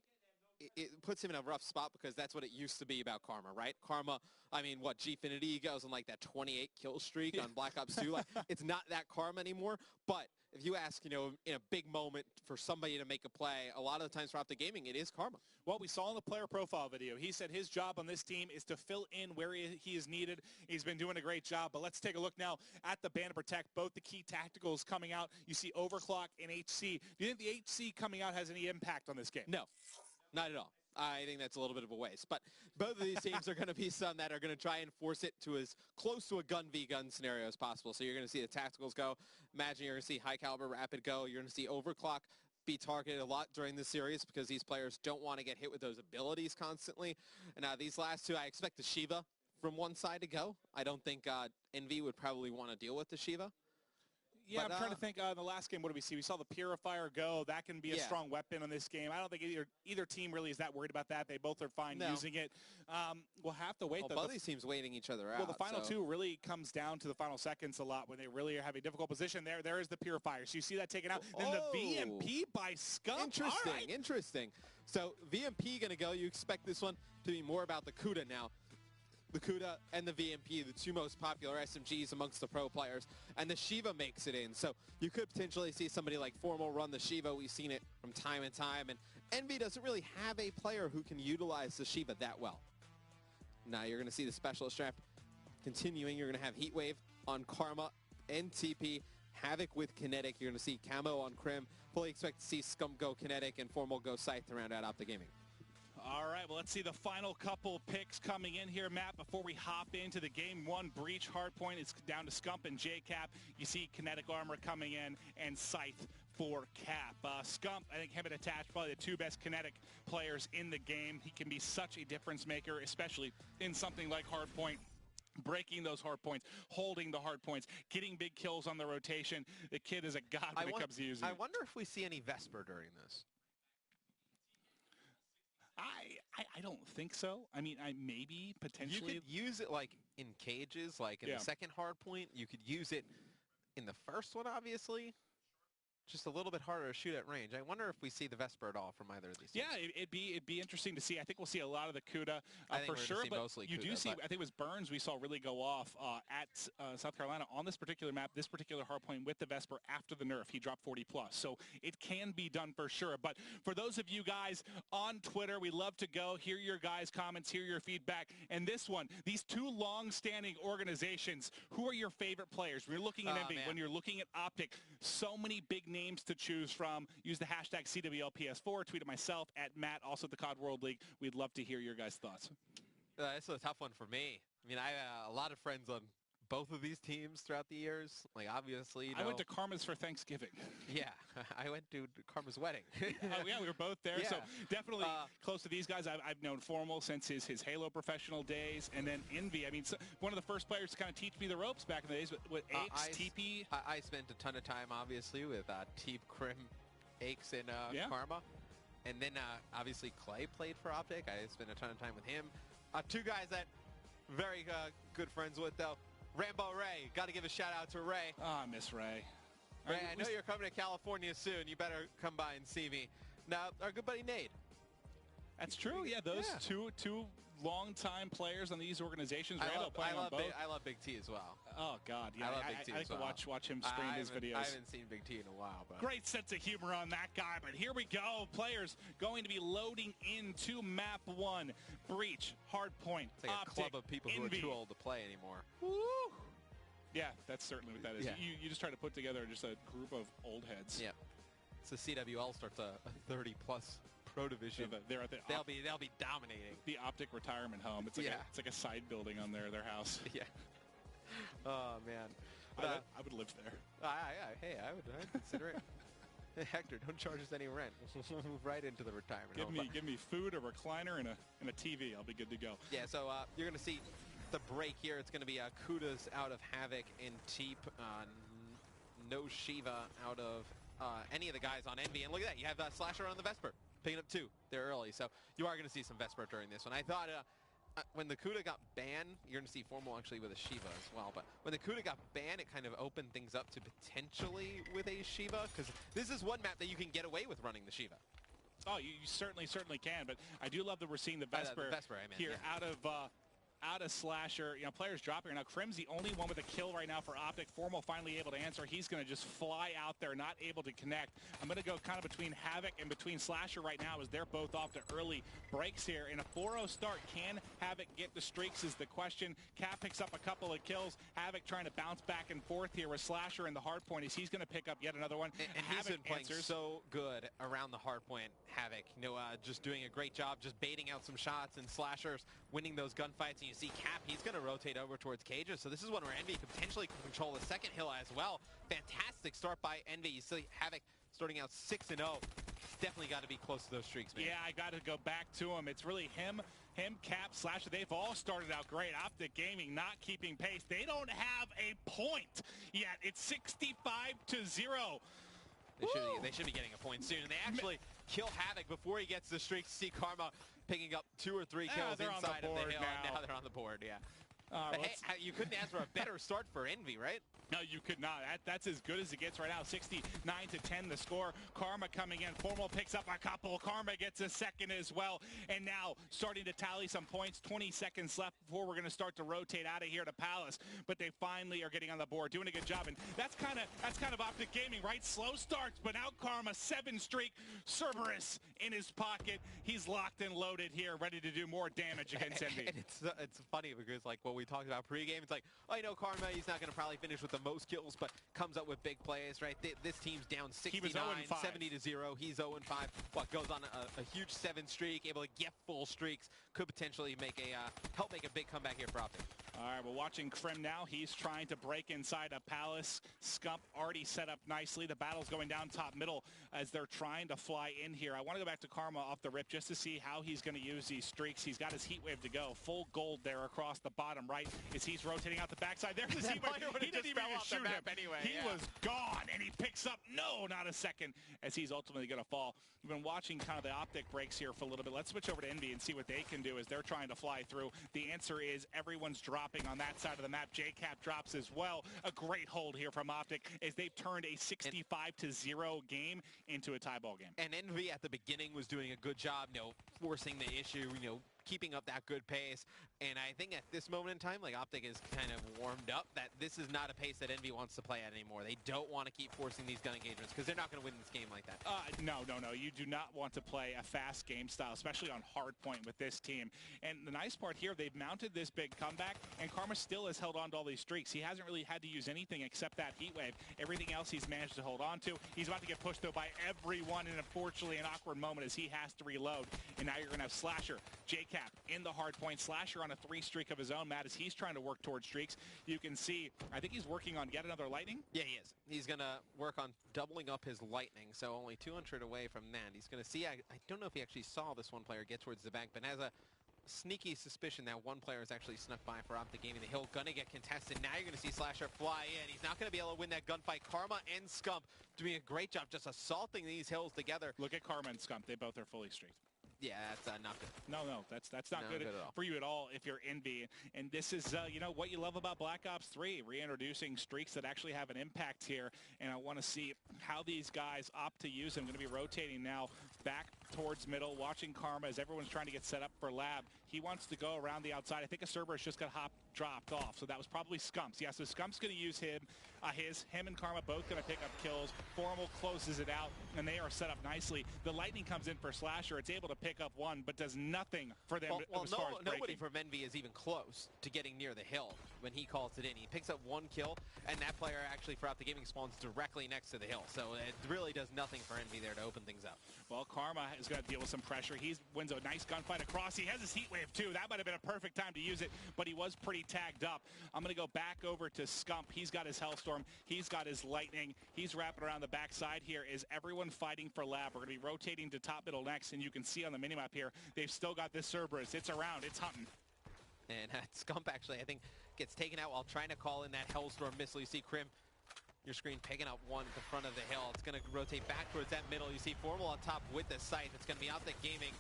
it puts him in a rough spot because that's what it used to be about Karma, right? Karma, I mean, Gfinity goes on like that 28 kill streak on Black Ops 2. Like, it's not that Karma anymore. But if you ask, you know, in a big moment for somebody to make a play, a lot of the times for Optic Gaming, it is Karma. Well, we saw in the player profile video, he said his job on this team is to fill in where he is needed. He's been doing a great job. But let's take a look now at the Ban and Protect, both the key tacticals coming out. You see Overclock and HC. Do you think the HC coming out has any impact on this game? No. Not at all. I think that's a little bit of a waste. But both of these teams are going to be some that are going to try and force it to as close to a gun v gun scenario as possible. So you're going to see the tacticals go. Imagine you're going to see high caliber rapid go. You're going to see Overclock be targeted a lot during this series because these players don't want to get hit with those abilities constantly. And these last two, I expect the Shiva from one side to go. I don't think Envy would probably want to deal with the Shiva. Yeah, I'm trying to think. In the last game, what did we see? We saw the Purifier go. That can be a strong weapon on this game. I don't think either team really is that worried about that. They both are fine using it. We'll have to wait. Well, both these teams waiting each other out. Well, the final two really comes down to the final seconds a lot when they really are having a difficult position. There is the Purifier. So you see that taken out. Then the VMP by Scump. Interesting, interesting. So VMP going to go. You expect this one to be more about the CUDA now. The CUDA and the VMP, the two most popular SMGs amongst the pro players, and the Shiva makes it in. So you could potentially see somebody like Formal run the Shiva. We've seen it from time and time, and Envy doesn't really have a player who can utilize the Shiva that well. Now you're going to see the specialist strap continuing. You're going to have Heatwave on Karma and TP, Havoc with Kinetic. You're going to see Camo on Crim. Fully expect to see Scump go Kinetic and Formal go Scythe to round out Optic Gaming. All right, well, let's see the final couple picks coming in here, Matt, before we hop into the Game 1 Breach Hardpoint. It's down to Scump and JCap. You see Kinetic Armor coming in and Scythe for Cap. Scump, I think him and Attach, probably the two best Kinetic players in the game. He can be such a difference maker, especially in something like Hardpoint. Breaking those hard points, holding the hard points, getting big kills on the rotation. The kid is a god when it comes to using it. I wonder if we see any Vesper during this. I don't think so. I mean, maybe, potentially. You could use it, like, in cages, like in the second hard point. You could use it in the first one, obviously. just a little bit harder to shoot at range. I wonder if we see the Vesper at all from either of these teams. Yeah, it'd be interesting to see. I think we'll see a lot of the CUDA I think for we're sure. gonna see But mostly you CUDA, do see, but- I think it was Burns we saw really go off at South Carolina on this particular map, this particular hardpoint with the Vesper after the nerf. He dropped 40 plus. So it can be done for sure. But for those of you guys on Twitter, we love to go hear your guys' comments, hear your feedback. And this one, these two long-standing organizations, who are your favorite players? When you're looking at Oh, Envy, man. when you're looking at Optic, so many big names to choose from. Use the hashtag CWLPS4, tweet at myself, at Matt, also at the COD World League. We'd love to hear your guys' thoughts. This is a tough one for me. I mean, I have a lot of friends on both of these teams throughout the years. Like, obviously, you know, I went to Karma's for Thanksgiving. Yeah, I went to Karma's wedding. Oh, yeah, we were both there. Yeah. So definitely close to these guys. I've known Formal since his Halo professional days. And then Envy. I mean, one of the first players to kind of teach me the ropes back in the days with Apes, TP. I spent a ton of time, obviously, with Teep, Krim, Aches, and Karma. And then, obviously, Clay played for Optic. I spent a ton of time with him. Two guys that very good friends with, though. Rambo Ray. Got to give a shout-out to Ray. Oh, I miss Ray. Ray, I know you're coming to California soon. You better come by and see me. Now, our good buddy Nate. That's true. Yeah, those two long-time players on these organizations. I love Big T as well. Oh, God. Yeah, I love Big T I as think well. watch him stream his videos. I haven't seen Big T in a while. But. Great sense of humor on that guy. But here we go. Players going to be loading into map 1. Breach, Hardpoint, It's like Optic, a club of people who Envy. are too old to play anymore. Woo! Yeah, that's certainly what that is. Yeah. You just try to put together just a group of old heads. Yeah. So CWL starts a 30-plus pro division. They're at the they'll be dominating. the Optic retirement home. It's like it's like a side building on their house. Yeah. Oh man. I would live there. Hey, I'd consider it. Hector, don't charge us any rent. We'll move right into the retirement home. Give me food, a recliner, and a TV. I'll be good to go. Yeah. So you're gonna see the break here. It's gonna be Kudas out of Havoc and Teep. No Shiva out of any of the guys on Envy. And look at that. You have Slasher on the Vesper picking up 2. They're early. So you are going to see some Vesper during this one. I thought when the Kuda got banned, you're going to see Formal actually with a Shiva as well. But when the Kuda got banned, it kind of opened things up to potentially with a Shiva. Because this is one map that you can get away with running the Shiva. Oh, you certainly can. But I do love that we're seeing the Vesper, here out of Slasher. You know, players dropping right now. Krim's the only one with a kill right now for Optic. Formal finally able to answer. He's going to just fly out there, not able to connect. I'm going to go kind of between Havoc and between Slasher right now as they're both off to early breaks here. In a 4-0 start, can Havoc get the streaks is the question. Cap picks up a couple of kills. Havoc trying to bounce back and forth here with Slasher in the hard point as he's going to pick up yet another one. And he's been playing so good around the hard point, Havoc. You know, just doing a great job, just baiting out some shots, and Slashers winning those gunfights. And you see Cap, he's going to rotate over towards Cages. So this is one where Envy could potentially control the second hill as well. Fantastic start by Envy. You see Havoc starting out 6-0. He's definitely got to be close to those streaks, man. Yeah, I got to go back to him. It's really him, Cap, Slasher. They've all started out great. Optic Gaming not keeping pace. They don't have a point yet. It's 65-0. They should be getting a point soon. And they actually kill Havoc before he gets the streak. See Karma picking up 2 or 3 kills inside of the hill. Now they're on the board, yeah. But hey, you couldn't ask for a better start for Envy, right? No, you could not. That's as good as it gets right now. 69-10 the score. Karma coming in. Formal picks up a couple. Karma gets a second as well. And now starting to tally some points. 20 seconds left before we're going to start to rotate out of here to Palace. But they finally are getting on the board, doing a good job. And that's kind of Optic Gaming, right? Slow starts, but now Karma 7 streak. Cerberus in his pocket. He's locked and loaded here, ready to do more damage against Envy. And it's funny because like what we talked about pregame, it's like, oh, you know, Karma, he's not going to probably finish with the most kills, but comes up with big plays, right? This team's down 69, 70-0. He's 0-5. What goes on a huge 7 streak, able to get full streaks, could potentially make help make a big comeback here for Optic. All right, we're watching Krim now. He's trying to break inside a Palace. Scump already set up nicely. The battle's going down top middle as they're trying to fly in here. I want to go back to Karma off the rip just to see how he's going to use these streaks. He's got his heat wave to go. Full gold there across the bottom right as he's rotating out the backside. There's his heat wave. He didn't even shoot him. Anyway, he was gone, and he picks up, not a second, as he's ultimately going to fall. We've been watching kind of the Optic breaks here for a little bit. Let's switch over to Envy and see what they can do as they're trying to fly through. The answer is everyone's dropping dropping on that side of the map. JCap drops as well. A great hold here from Optic as they've turned a 65-0 game into a tie ball game. And Envy at the beginning was doing a good job, forcing the issue, keeping up that good pace. And I think at this moment in time, Optic is kind of warmed up that this is not a pace that Envy wants to play at anymore. They don't want to keep forcing these gun engagements because they're not going to win this game like that. No. You do not want to play a fast game style, especially on hard point with this team. And the nice part here, they've mounted this big comeback, and Karma still has held on to all these streaks. He hasn't really had to use anything except that heat wave. Everything else he's managed to hold on to. He's about to get pushed, though, by everyone in, unfortunately, an awkward moment as he has to reload. And now you're going to have Slasher, JCap in the hard point. Slasher on a 3 streak of his own, Matt, as he's trying to work towards streaks. You can see, I think he's working on yet another lightning. Yeah, he is. He's going to work on doubling up his lightning, so only 200 away from that. He's going to see, I don't know if he actually saw this one player get towards the bank, but has a sneaky suspicion that one player is actually snuck by for Optic Gaming. The hill gonna get contested. Now you're gonna see Slasher fly in. He's not gonna be able to win that gunfight. Karma and Scump doing a great job just assaulting these hills together. Look at Karma and Scump. They both are fully streaked. Yeah, that's not good. No, that's not good at all for you at all if you're Envy. And this is, what you love about Black Ops 3, reintroducing streaks that actually have an impact here. And I want to see how these guys opt to use them. Going to be rotating now back towards middle, watching Karma as everyone's trying to get set up for Lab. He wants to go around the outside. I think a Cerberus just got dropped off, so that was probably Scump's. Yeah, so Scump's going to use him and Karma both going to pick up kills. Formal closes it out, and they are set up nicely. The Lightning comes in for Slasher. It's able to pick up one, but does nothing for them as far as nobody breaking. from Envy is even close to getting near the hill when he calls it in. He picks up one kill, and that player actually for Optic Gaming spawns directly next to the hill. So it really does nothing for Envy there to open things up. Well, Karma is going to deal with some pressure. He wins a nice gunfight across. He has his heat wave, too. That might have been a perfect time to use it, but he was pretty tagged up. I'm going to go back over to Scump. He's got his Hellstorm. He's got his Lightning. He's wrapping around the backside here. Is everyone fighting for Lab? We're going to be rotating to top middle next, and you can see on the minimap here, they've still got this Cerberus. It's around. It's hunting. And Scump actually, I think, gets taken out while trying to call in that Hellstorm missile. You see Crim, your screen picking up one at the front of the hill. It's going to rotate back towards that middle. You see Formal on top with the sight. It's going to be Optic Gaming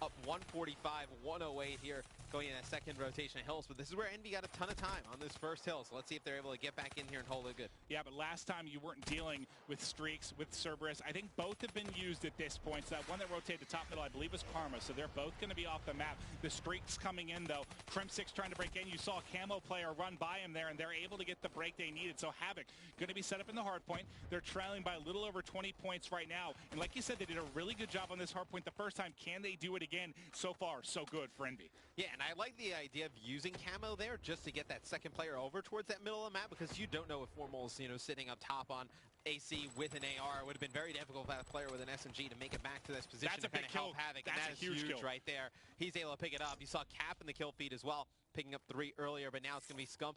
up 145, 108 here, going in that second rotation of hills. But this is where Envy got a ton of time on this first hill. So let's see if they're able to get back in here and hold it good. Yeah, but last time you weren't dealing with streaks with Cerberus. I think both have been used at this point. So that one that rotated to top middle, I believe, was Karma. So they're both going to be off the map. The streaks coming in, though. Crim6 trying to break in. You saw a Camo player run by him there, and they're able to get the break they needed. So Havoc going to be set up in the hard point. They're trailing by a little over 20 points right now. And like you said, they did a really good job on this hard point the first time. Can they do it again? So far, so good for Envy. Yeah, and I like the idea of using Camo there just to get that second player over towards that middle of the map, because you don't know if Formal's, sitting up top on AC with an AR. It would have been very difficult for that player with an SMG to make it back to this position. That's a to big help kill. Havoc, That's and that a is huge kill right there. He's able to pick it up. You saw Cap in the kill feed as well, picking up 3 earlier, but now it's going to be Scump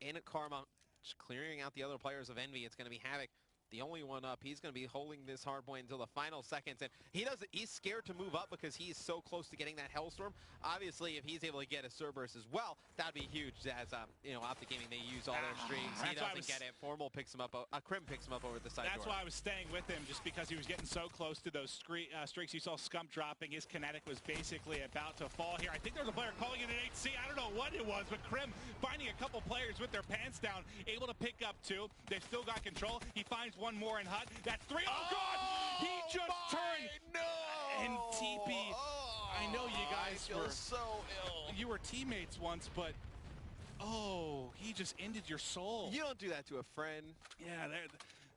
and Karma just clearing out the other players of Envy. It's going to be Havoc, the only one up. He's going to be holding this hard point until the final seconds, and he's scared to move up because he is so close to getting that Hellstorm. Obviously, if he's able to get a Cerberus as well, that'd be huge. As Optic Gaming, they use all their streams. He doesn't get it. Formal picks him up. Crim picks him up over the side. That's why I was staying with him, just because he was getting so close to those streaks. You saw Scump dropping. His kinetic was basically about to fall here. I think there's a player calling it an 8C. I don't know what it was, but Crim finding a couple players with their pants down, able to pick up 2. They've still got control. He finds one more in Hut. That's 3. Oh, God! He just turned. No! And TP. I know you guys were so ill. You were teammates once, but he just ended your soul. You don't do that to a friend. Yeah,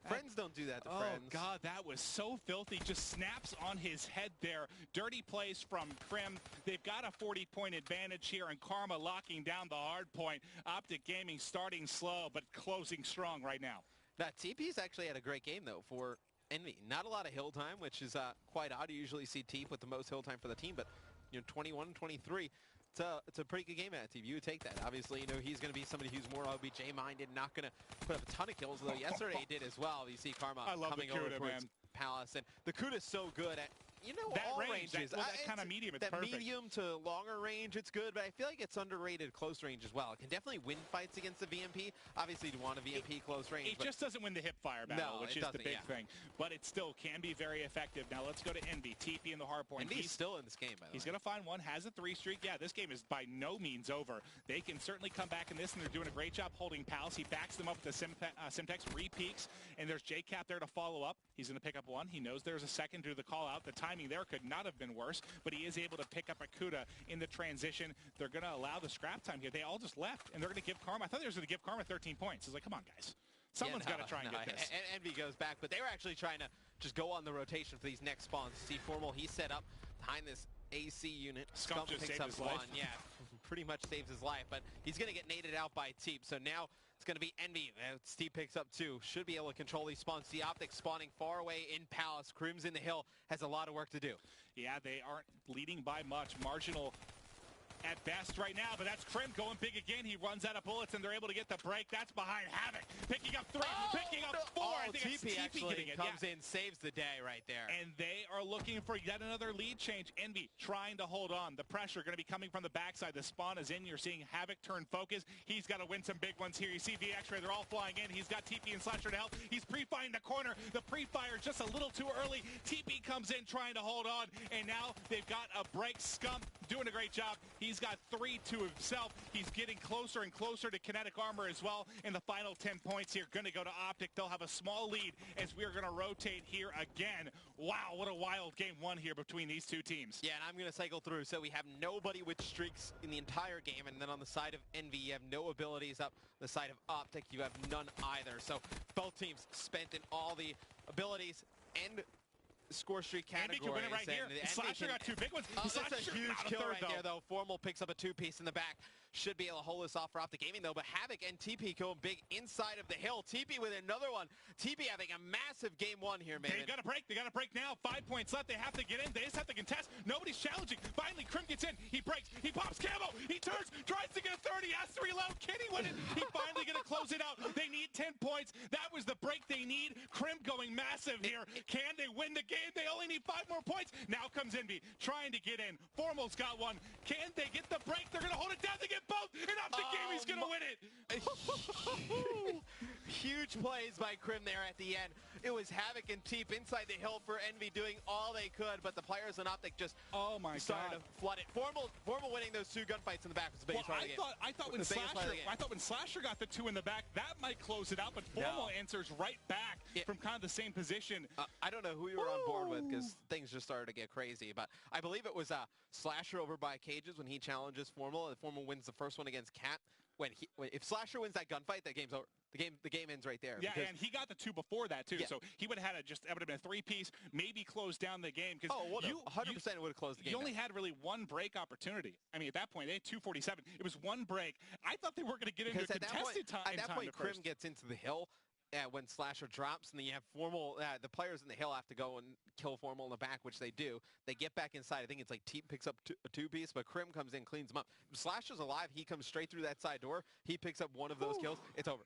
friends don't do that to friends. Oh, God, that was so filthy. Just snaps on his head there. Dirty plays from Crim. They've got a 40-point advantage here, and Karma locking down the hard point. Optic Gaming starting slow, but closing strong right now. That TP's actually had a great game, though, for Envy. Not a lot of hill time, which is quite odd. You usually see Teep with the most hill time for the team, but 21, 23. It's a pretty good game at Teep. You would take that. Obviously, he's going to be somebody who's more OBJ-minded, not going to put up a ton of kills, though yesterday he did as well. You see Karma coming over towards Palace, and the Kuda's so good at, you know, that all range, ranges. that kind of medium, it's that perfect. medium to longer range, it's good, but I feel like it's underrated close range as well. It can definitely win fights against the VMP. Obviously, you want a VMP close range. It just doesn't win the hip fire battle, No, which it is the doesn't, big yeah. thing. But it still can be very effective. Now let's go to Envy. TP in the hard point. He's still in this game, by the way. He's going to find one, has a 3 streak. Yeah, this game is by no means over. They can certainly come back in this, and they're doing a great job holding Palace. He backs them up with the Simtex, re-peaks, and there's JCap there to follow up. He's going to pick up one. He knows there's a second due to the call-out. The timing there could not have been worse, but he is able to pick up a Kuda in the transition. They're going to allow the scrap time here. They all just left, and they're going to give Karma. I thought they were going to give Karma 13 points. It's like, come on, guys. Someone's got to try and get this. Envy goes back, but they were actually trying to just go on the rotation for these next spawns. See Formal, he's set up behind this AC unit. Scump just picks saved up his life. one. Yeah, pretty much saves his life, but he's going to get naded out by Teep. So now it's going to be Envy. Steve picks up 2. Should be able to control these spawns. The Optics spawning far away in Palace. Crims in the hill has a lot of work to do. Yeah, they aren't leading by much. Marginal at best right now, but that's Crim going big again. He runs out of bullets, and they're able to get the break. That's behind Havoc. Picking up 3, picking up 4. I think it's TP actually getting it. comes in, saves the day right there. And they are looking for yet another lead change. Envy trying to hold on. The pressure going to be coming from the backside. The spawn is in. You're seeing Havoc turn focus. He's got to win some big ones here. You see VX-Ray. They're all flying in. He's got TP and Slasher to help. He's pre-firing the corner. The pre-fire just a little too early. TP comes in trying to hold on, and now they've got a break. Scump doing a great job. He's got 3 to himself. He's getting closer and closer to kinetic armor as well. In the final 10 points here, going to go to Optic. They'll have a small lead as we are going to rotate here again. Wow, what a wild game 1 here between these two teams. Yeah, and I'm going to cycle through. So we have nobody with streaks in the entire game, and then on the side of Envy, you have no abilities. Up the side of Optic, you have none either. So both teams spent in all the abilities and score streak categories. Envy can win it right here. Slasher got 2 big ones. That's a huge kill right though. there, though. Formal picks up a 2-piece in the back. Should be able to hold this off for Optic Gaming, though. But Havoc and TP going big inside of the hill. TP with another one. TP having a massive game 1 here, man. They've got to break. They got to break now. 5 points left. They have to get in. They just have to contest. Nobody's challenging. Finally, Crim gets in. He breaks. He pops camo. He turns. Tries to get a 30. Has to reload. Can he win it? He finally going to close it out. They need 10 points. That was the break they need. Crim going massive here. Can they win the game? They only need 5 more points. Now comes Envy trying to get in. Formal's got one. Can they get the break? They're going to hold it down. They get both. And Optic Gaming's going to win it. Huge plays by Crim there at the end. It was Havoc and Teep inside the hill for Envy doing all they could, but the players in Optic just started to flood it. Formal winning those 2 gunfights in the back was the biggest part of the game. I thought when Slasher got the 2 in the back, that might close it out, but Formal answers right back from kind of the same position. I don't know who you were on board with because things just started to get crazy, but I believe it was Slasher over by Cages when he challenges Formal, and Formal wins the first one against Cat. If Slasher wins that gunfight, that game's over. The game ends right there. Yeah, and he got the 2 before that too. Yeah. So he would have had that would have been a 3-piece, maybe closed down the game because 100% would have closed the game. You only had really 1 break opportunity. I mean, at that point they had 2:47. It was 1 break. I thought they were going to get into a contested time. At that point, Crim gets into the hill. When Slasher drops, and then you have Formal, the players in the hill have to go and kill Formal in the back, which they do. They get back inside. I think it's like Teep picks up a 2-piece, but Crim comes in, cleans them up. Slasher's alive. He comes straight through that side door. He picks up one of those kills. It's over.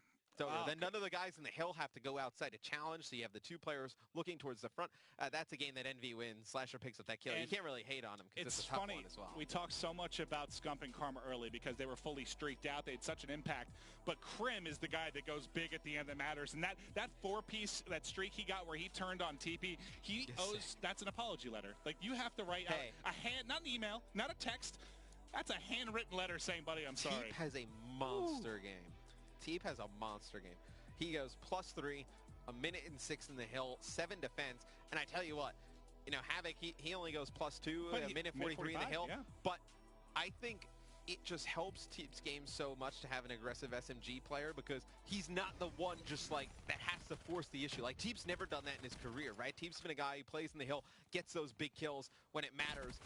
Then none of the guys in the hill have to go outside to challenge, so you have the 2 players looking towards the front. That's a game that Envy wins. Slasher picks up that kill. You can't really hate on him because it's a tough one as well. We talked so much about Scump and Karma early because they were fully streaked out. They had such an impact. But Crim is the guy that goes big at the end that matters. And that 4-piece, that streak he got where he turned on TP, that's an apology letter. Like, you have to write out not an email, not a text. That's a handwritten letter saying, buddy, I'm sorry. Teep has a monster game. Teep has a monster game. He goes +3, 1 minute and 6 in the hill, 7 defense, and I tell you what, Havoc, he only goes +2, a minute 43 in the hill, but I think it just helps Teep's game so much to have an aggressive SMG player because he's not the one just like that has to force the issue. Like Teep's never done that in his career, right? Teep's been a guy who plays in the hill, gets those big kills when it matters.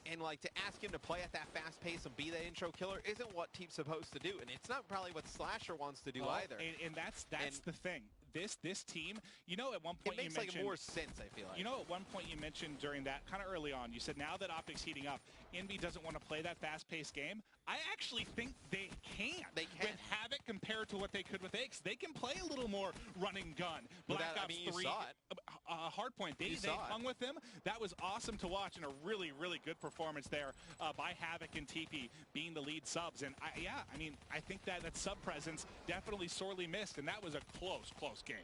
And like to ask him to play at that fast pace and be that intro killer isn't what Teep's supposed to do, and it's not probably what Slasher wants to do either. And that's the thing. This team, at one point it makes like more sense. I feel like at one point you mentioned during that kind of early on, you said now that Optic's heating up, Envy doesn't want to play that fast-paced game. I actually think they can. With Havoc compared to what they could with Aches. They can play a little more run and gun. Black Ops 3. You saw it. hard point. They hung with him. That was awesome to watch, and a really, really good performance there by Havoc and TP being the lead subs. And I mean, I think that sub presence definitely sorely missed, and that was a close game.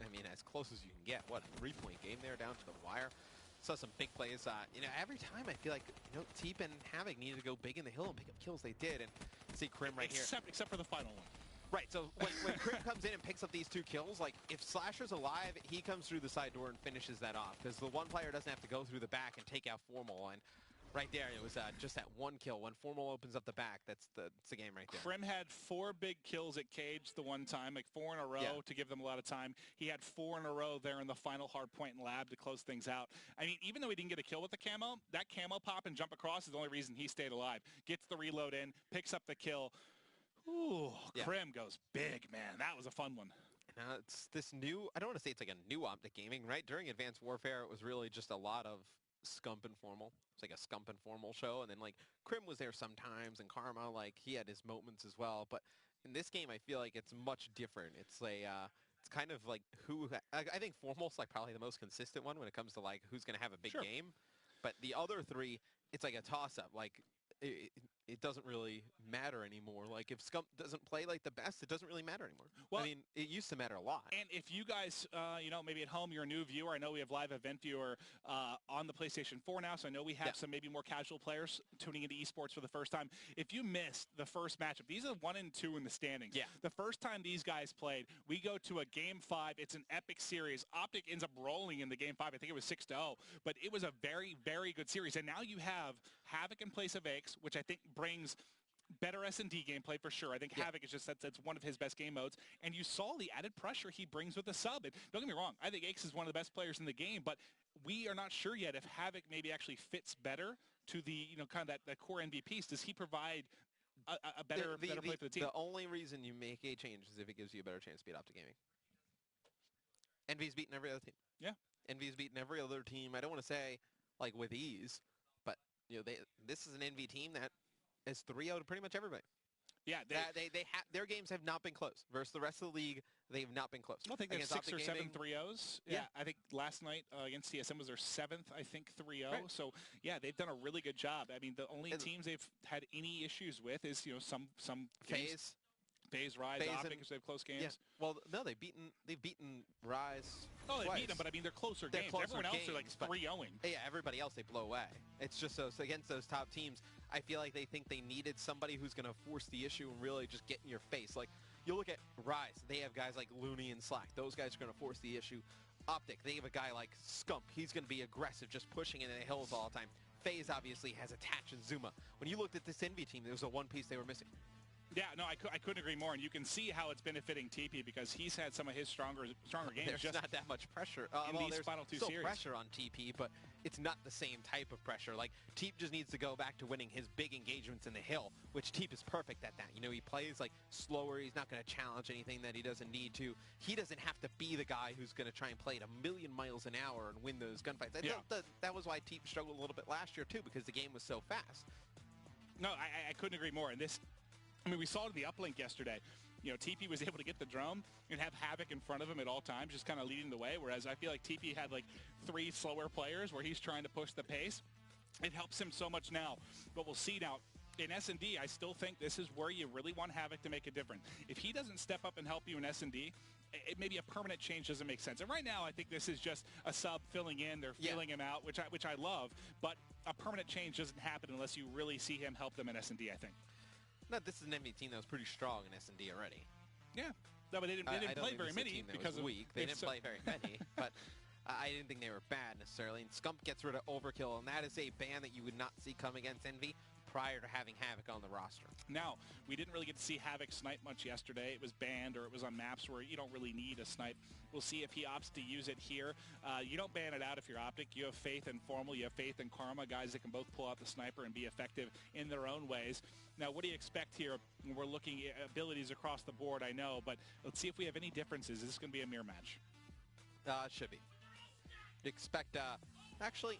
I mean, as close as you can get. What, a 3-point game there down to the wire. Saw some big plays. You know, every time I feel like, you know, Teep and Havoc needed to go big in the hill and pick up kills. They did. And see Krim right here. Except for the final one. Right, so when Krim comes in and picks up these 2 kills, like, if Slasher's alive, he comes through the side door and finishes that off. Because the one player doesn't have to go through the back and take out Formal. And right there, it was just that 1 kill. When Formal opens up the back, that's the game right there. Krim had 4 big kills at Cage the one time, like 4 in a row to give them a lot of time. He had 4 in a row there in the final hard point in lab to close things out. I mean, even though he didn't get a kill with the camo, that camo pop and jump across is the only reason he stayed alive. Gets the reload in, picks up the kill. Ooh, Krim goes big, man. That was a fun one. Now it's this new, I don't want to say it's like a new Optic Gaming, right? During Advanced Warfare, it was really just a lot of Scump and Formal. It's like a Scump and Formal show. And then like Krim was there sometimes, and Karma, like he had his moments as well. But in this game, I feel like it's much different. It's a, it's kind of like I think Formal's like probably the most consistent one when it comes to like who's going to have a big game. But the other 3, it's like a toss-up. Like, it doesn't really matter anymore. Like, if Scump doesn't play like the best, it doesn't really matter anymore. Well, I mean, it used to matter a lot. And if you guys, you know, maybe at home, you're a new viewer. I know we have live event viewer on the PlayStation 4 now, so I know we have some maybe more casual players tuning into esports for the first time. If you missed the first matchup, these are 1 and 2 in the standings. The first time these guys played, we go to a Game 5. It's an epic series. Optic ends up rolling in the Game 5. I think it was 6-0, but it was a very, very good series. And now you have Havoc in place of Aches, which I think brings better S&D gameplay for sure. I think Havoc is just, that's one of his best game modes. And you saw the added pressure he brings with the sub. And don't get me wrong, I think Aches is one of the best players in the game, but we are not sure yet if Havoc maybe actually fits better to the, you know, kind of that core MVP. Does he provide a better play for the team? The only reason you make a change is if it gives you a better chance to beat Optic Gaming. Envy's beaten every other team. Envy's beaten every other team. I don't want to say like with ease, but you know, this is an Envy team that is 3-0 to pretty much everybody. Yeah, their games have not been close. Versus the rest of the league, they've not been close. I think there's 6 or 7 3-0s. I think last night against TSM was their 7th, I think, 3-0. Right. So, yeah, they've done a really good job. I mean, the only teams they've had any issues with is, you know, some FaZe. FaZe, Rise, Optic, because they have close games. Yeah. Well, no, they've beaten Rise. Oh, they twice. beat them, but I mean, they're closer games. Everyone else are like 3-0-ing. Yeah, everybody else they blow away. It's just so against those top teams, I feel like they think they needed somebody who's going to force the issue and really just get in your face. Like, you look at Rise, they have guys like Looney and Slack. Those guys are going to force the issue. Optic, they have a guy like Scump. He's going to be aggressive, just pushing into the hills all the time. FaZe obviously has Attach and Zuma. When you looked at this Envy team, there was a one piece they were missing. Yeah, no, I couldn't agree more, and you can see how it's benefiting TP because he's had some of his stronger games. There's just not that much pressure in these final 2 still series. Pressure on TP, but it's not the same type of pressure. Like, Teep just needs to go back to winning his big engagements in the hill, which Teep is perfect at that. You know, he plays like slower. He's not going to challenge anything that he doesn't need to. He doesn't have to be the guy who's going to try and play at 1,000,000 miles an hour and win those gunfights. That was why Teep struggled a little bit last year too, because the game was so fast. No, I couldn't agree more. And this, I mean, we saw it in the uplink yesterday. You know, TP was able to get the drone and have Havoc in front of him at all times, just kind of leading the way, whereas I feel like TP had like 3 slower players where he's trying to push the pace. It helps him so much now, but we'll see now. In S&D, I still think this is where you really want Havoc to make a difference. If he doesn't step up and help you in S&D, maybe a permanent change doesn't make sense. And right now, I think this is just a sub filling in. They're feeling him out, which I love, but a permanent change doesn't happen unless you really see him help them in S&D, I think. No, this is an Envy team that was pretty strong in S&D already. Yeah. No, but they didn't play very many because of weak. They didn't play very many, but I didn't think they were bad necessarily. And Scump gets rid of Overkill, and that is a ban that you would not see come against Envy prior to having Havoc on the roster. Now, we didn't really get to see Havoc snipe much yesterday. It was banned, or it was on maps where you don't really need a snipe. We'll see if he opts to use it here. You don't ban it out if you're Optic. You have faith in Formal. You have faith in Karma, guys that can both pull out the sniper and be effective in their own ways. Now, what do you expect here when we're looking at abilities across the board? I know, but let's see if we have any differences. Is this going to be a mirror match? It should be. Expect, actually,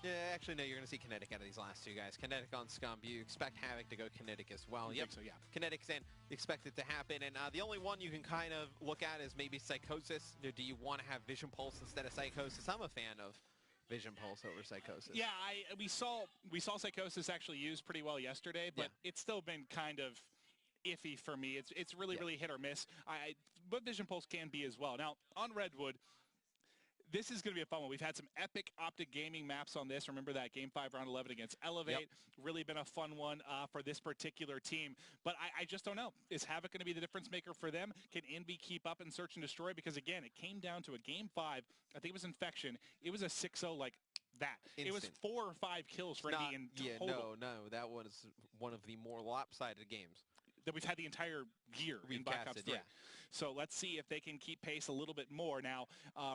Yeah, actually, no, you're going to see Kinetic out of these last two guys. Kinetic on Scump. You expect Havoc to go Kinetic as well. Yep. So, yeah. Kinetic's in. Expect it to happen. And the only one you can kind of look at is maybe Psychosis. Do you want to have Vision Pulse instead of Psychosis? I'm a fan of Vision Pulse over Psychosis. Yeah, we saw Psychosis actually used pretty well yesterday, but it's still been kind of iffy for me. It's really hit or miss. But Vision Pulse can be as well. Now, on Redwood, this is going to be a fun one. We've had some epic Optic Gaming maps on this. Remember that Game 5, Round 11 against Elevate. Really been a fun one for this particular team. But I just don't know. Is Havoc going to be the difference maker for them? Can Envy keep up and search and destroy? Because, again, it came down to a Game 5. I think it was Infection. It was a 6-0 like that. Instant. It was 4 or 5 kills for Envy in total. No. That was one of the more lopsided games that we've had the entire year in Black Ops 3. So let's see if they can keep pace a little bit more. Now,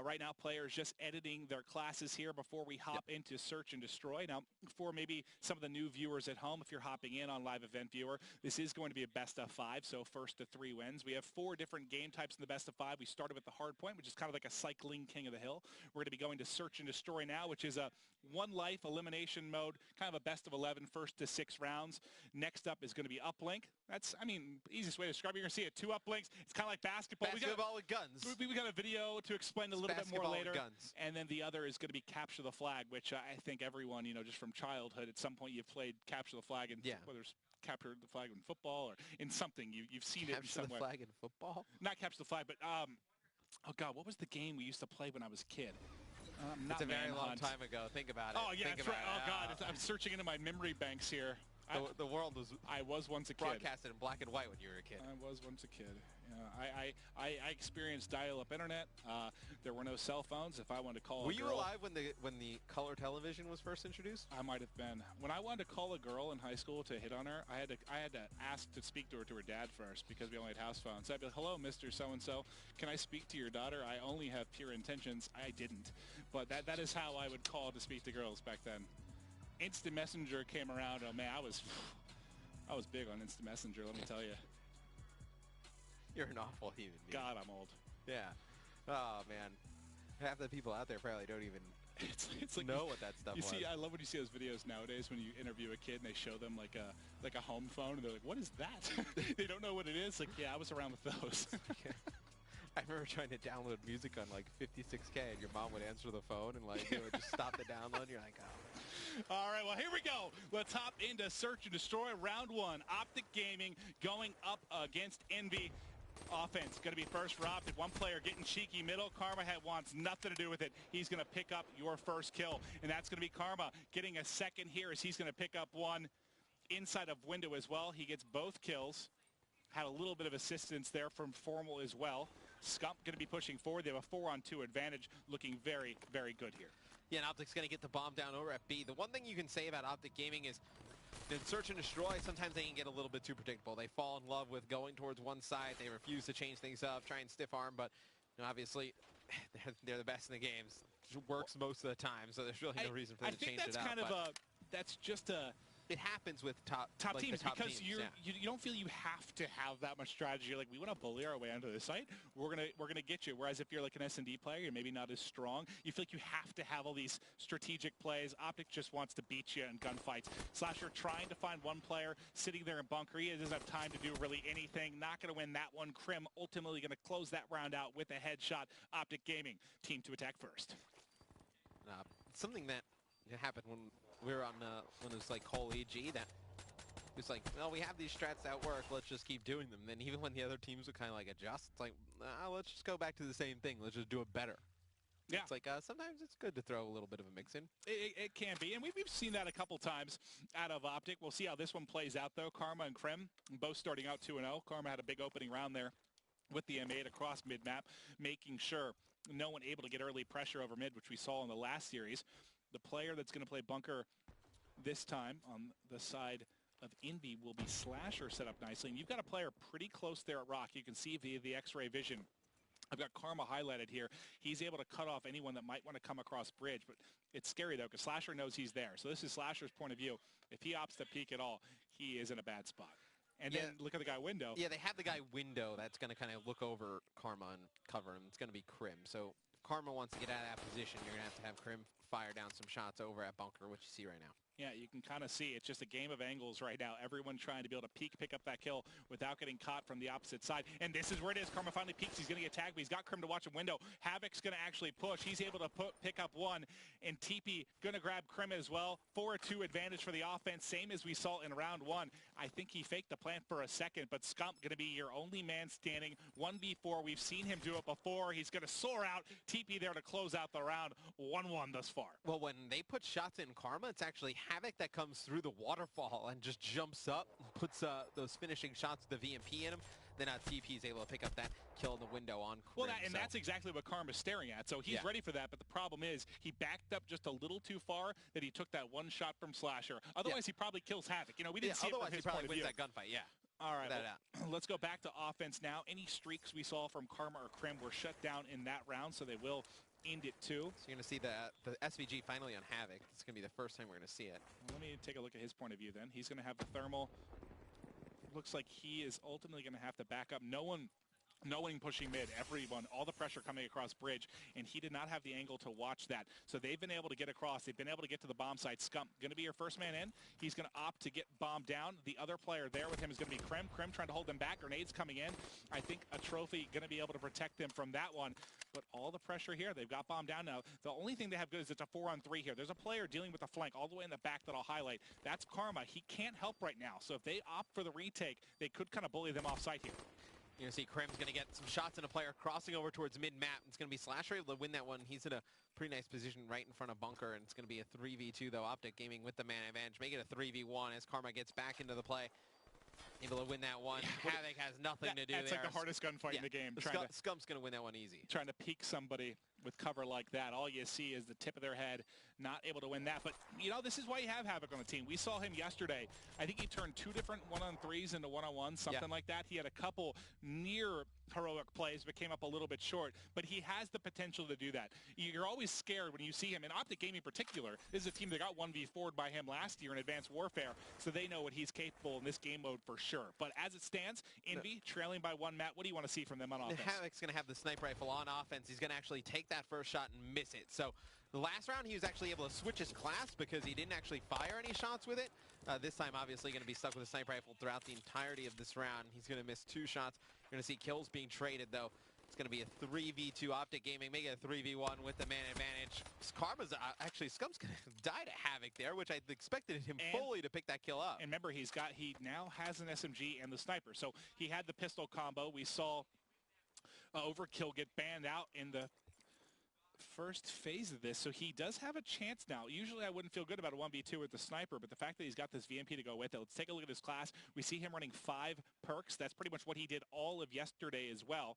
right now, players just editing their classes here before we hop into Search and Destroy. Now, for maybe some of the new viewers at home, if you're hopping in on Live Event Viewer, this is going to be a best of 5, so first to 3 wins. We have 4 different game types in the best of 5. We started with the hard point, which is kind of like a cycling king of the hill. We're going to be going to Search and Destroy now, which is a 1-life elimination mode, kind of a best of 11, first to 6 rounds. Next up is going to be Uplink. That's, I mean, easiest way to describe it. You're going to see it, 2 Uplinks. It's kind of like basketball. Basketball with guns. We got a video to explain a little bit more later. Guns. And then the other is going to be Capture the Flag, which I think everyone, just from childhood, at some point you've played Capture the Flag, and whether it's Capture the Flag in football or in something, you've seen it in some way. Capture the Flag in football? Not Capture the Flag, but, oh God, what was the game we used to play when I was a kid? It's a very long time ago. Think about it. Oh, yeah, that's right. Oh, God, I'm searching into my memory banks here. The world was... I was once a kid. Broadcasted in black and white when you were a kid. I was once a kid. Yeah, I experienced dial-up internet. There were no cell phones. If I wanted to call Were you alive when the color television was first introduced? I might have been. When I wanted to call a girl in high school to hit on her, I had to ask to speak to her dad first because we only had house phones. So I'd be like, hello, Mr. So-and-so. Can I speak to your daughter? I only have pure intentions. I didn't. But that is how I would call to speak to girls back then. Instant Messenger came around. Oh, man, I was big on Instant Messenger, let me tell you. You're an awful human being. God, I'm old. Yeah. Oh, man. Half the people out there probably don't even it's like know what that stuff was. See, I love when you see those videos nowadays when you interview a kid and they show them like a home phone and they're like, what is that? They don't know what it is. Like, yeah, I was around with those. I remember trying to download music on like 56K and your mom would answer the phone and like, it would just stop the download and you're like, oh. All right, well, here we go. Let's hop into Search and Destroy round 1. Optic Gaming going up against Envy. Offense going to be first for Optic. One player getting cheeky middle. Karma wants nothing to do with it. He's going to pick up your first kill, and that's going to be Karma getting a second here as he's going to pick up one inside of window as well. He gets both kills. Had a little bit of assistance there from Formal as well. Scump going to be pushing forward. They have a 4-on-2 advantage, looking very, very good here. Yeah, and Optic's going to get the bomb down over at B. The one thing you can say about Optic Gaming is in Search and Destroy, sometimes they can get a little bit too predictable. They fall in love with going towards one side. They refuse to change things up, try and stiff arm, but obviously they're the best in the games. It works most of the time, so there's really no reason for them to change it up. I think that's kind of that's just a... It happens with top teams because teams, you don't feel you have to have that much strategy. You're like, we want to bully our way onto the site. We're gonna get you. Whereas if you're like an S&D player, you're maybe not as strong. You feel like you have to have all these strategic plays. Optic just wants to beat you in gunfights. Slasher trying to find one player sitting there in bunker. He doesn't have time to do really anything. Not going to win that one. Krim ultimately going to close that round out with a headshot. Optic Gaming team to attack first. Something that happened when we were on when it was like Cole EG, that it was like, well, we have these strats that work, let's just keep doing them. And then even when the other teams would kind of like adjust, it's like, let's just go back to the same thing, let's just do it better. Yeah. It's like sometimes it's good to throw a little bit of a mix in. It can be, and we've seen that a couple times out of Optic. We'll see how this one plays out though. Karma and Krim both starting out 2-0. Karma had a big opening round there with the M8 across mid-map, making sure no one able to get early pressure over mid, which we saw in the last series. The player that's going to play bunker this time on the side of Envy will be Slasher set up nicely. And you've got a player pretty close there at Rock. You can see via the X-ray vision. I've got Karma highlighted here. He's able to cut off anyone that might want to come across bridge. But it's scary, though, because Slasher knows he's there. So this is Slasher's point of view. If he opts to peek at all, he is in a bad spot. And then look at the guy window. Yeah, they have the guy window that's going to kind of look over Karma and cover him. It's going to be Krim. So if Karma wants to get out of that position, you're going to have Krim fire down some shots over at bunker, which you see right now. Yeah, you can kind of see it's just a game of angles right now. Everyone trying to be able to peek, pick up that kill without getting caught from the opposite side. And this is where it is. Karma finally peeks. He's going to get tagged, but he's got Krim to watch a window. Havoc's going to actually push. He's able to pick up one, and TP going to grab Krim as well. 4-2 advantage for the offense, same as we saw in round one. I think he faked the plant for a second, but Scump going to be your only man standing. 1v4. We've seen him do it before. He's going to soar out. TP there to close out the round. 1-1 thus far. Well, when they put shots in Karma, it's actually Havoc that comes through the waterfall and just jumps up, puts those finishing shots with the VMP in him. Then TP is able to pick up that kill in the window on Krim. Well, that's exactly what Karma's staring at. So he's ready for that, but the problem is he backed up just a little too far that he took that one shot from Slasher. Otherwise, he probably kills Havoc. You know, we didn't see it from his point of view. Otherwise, he probably wins that gunfight, All right, let's go back to offense now. Any streaks we saw from Karma or Krim were shut down in that round, so they will end it too. So you're going to see the SVG finally on Havoc. It's going to be the first time we're going to see it. Let me take a look at his point of view then. He's going to have the thermal. Looks like he is ultimately going to have to back up. No one pushing mid, everyone, all the pressure coming across bridge, and he did not have the angle to watch that. So they've been able to get across. They've been able to get to the bomb site. Scump going to be your first man in. He's going to opt to get bombed down. The other player there with him is going to be Krim. Krim trying to hold them back. Grenades coming in. I think a trophy going to be able to protect them from that one. But all the pressure here, they've got bombed down now. The only thing they have good is it's a 4-on-3 here. There's a player dealing with the flank all the way in the back that I'll highlight. That's Karma. He can't help right now. So if they opt for the retake, they could kind of bully them off site here. You're going to see Krim's going to get some shots in a player crossing over towards mid-map. It's going to be Slasher able to win that one. He's in a pretty nice position right in front of bunker, and it's going to be a 3v2, though. Optic Gaming with the man advantage. Make it a 3v1 as Karma gets back into the play. Able to win that one. Havoc has nothing to do there. That's like the hardest gunfight in the game. Scump's going to win that one easy. Trying to peek somebody with cover like that. All you see is the tip of their head, not able to win that. But, you know, this is why you have Havoc on the team. We saw him yesterday. I think he turned 2 different 1-on-3s into 1-on-1s, something like that. He had a couple near heroic plays, but came up a little bit short. But he has the potential to do that. You're always scared when you see him. And Optic Gaming in particular is a team that got 1v4'd by him last year in Advanced Warfare, so they know what he's capable in this game mode for sure. But as it stands, Envy trailing by 1 map. What do you want to see from them on offense? Havoc's going to have the sniper rifle on offense. He's going to actually take that first shot and miss it. So the last round, he was actually able to switch his class because he didn't actually fire any shots with it. This time, obviously, going to be stuck with a sniper rifle throughout the entirety of this round. He's going to miss 2 shots. You're going to see kills being traded, though. It's going to be a 3v2 Optic Gaming, make it a 3v1 with the man advantage. Karma's actually, Scump's going to die to Havoc there, which I expected him fully to pick that kill up. And remember, he now has an SMG and the sniper. So he had the pistol combo. We saw Overkill get banned out in the first phase of this, so he does have a chance now. Usually I wouldn't feel good about a 1v2 with the sniper, but the fact that he's got this VMP to go with it, let's take a look at his class. We see him running 5 perks. That's pretty much what he did all of yesterday as well.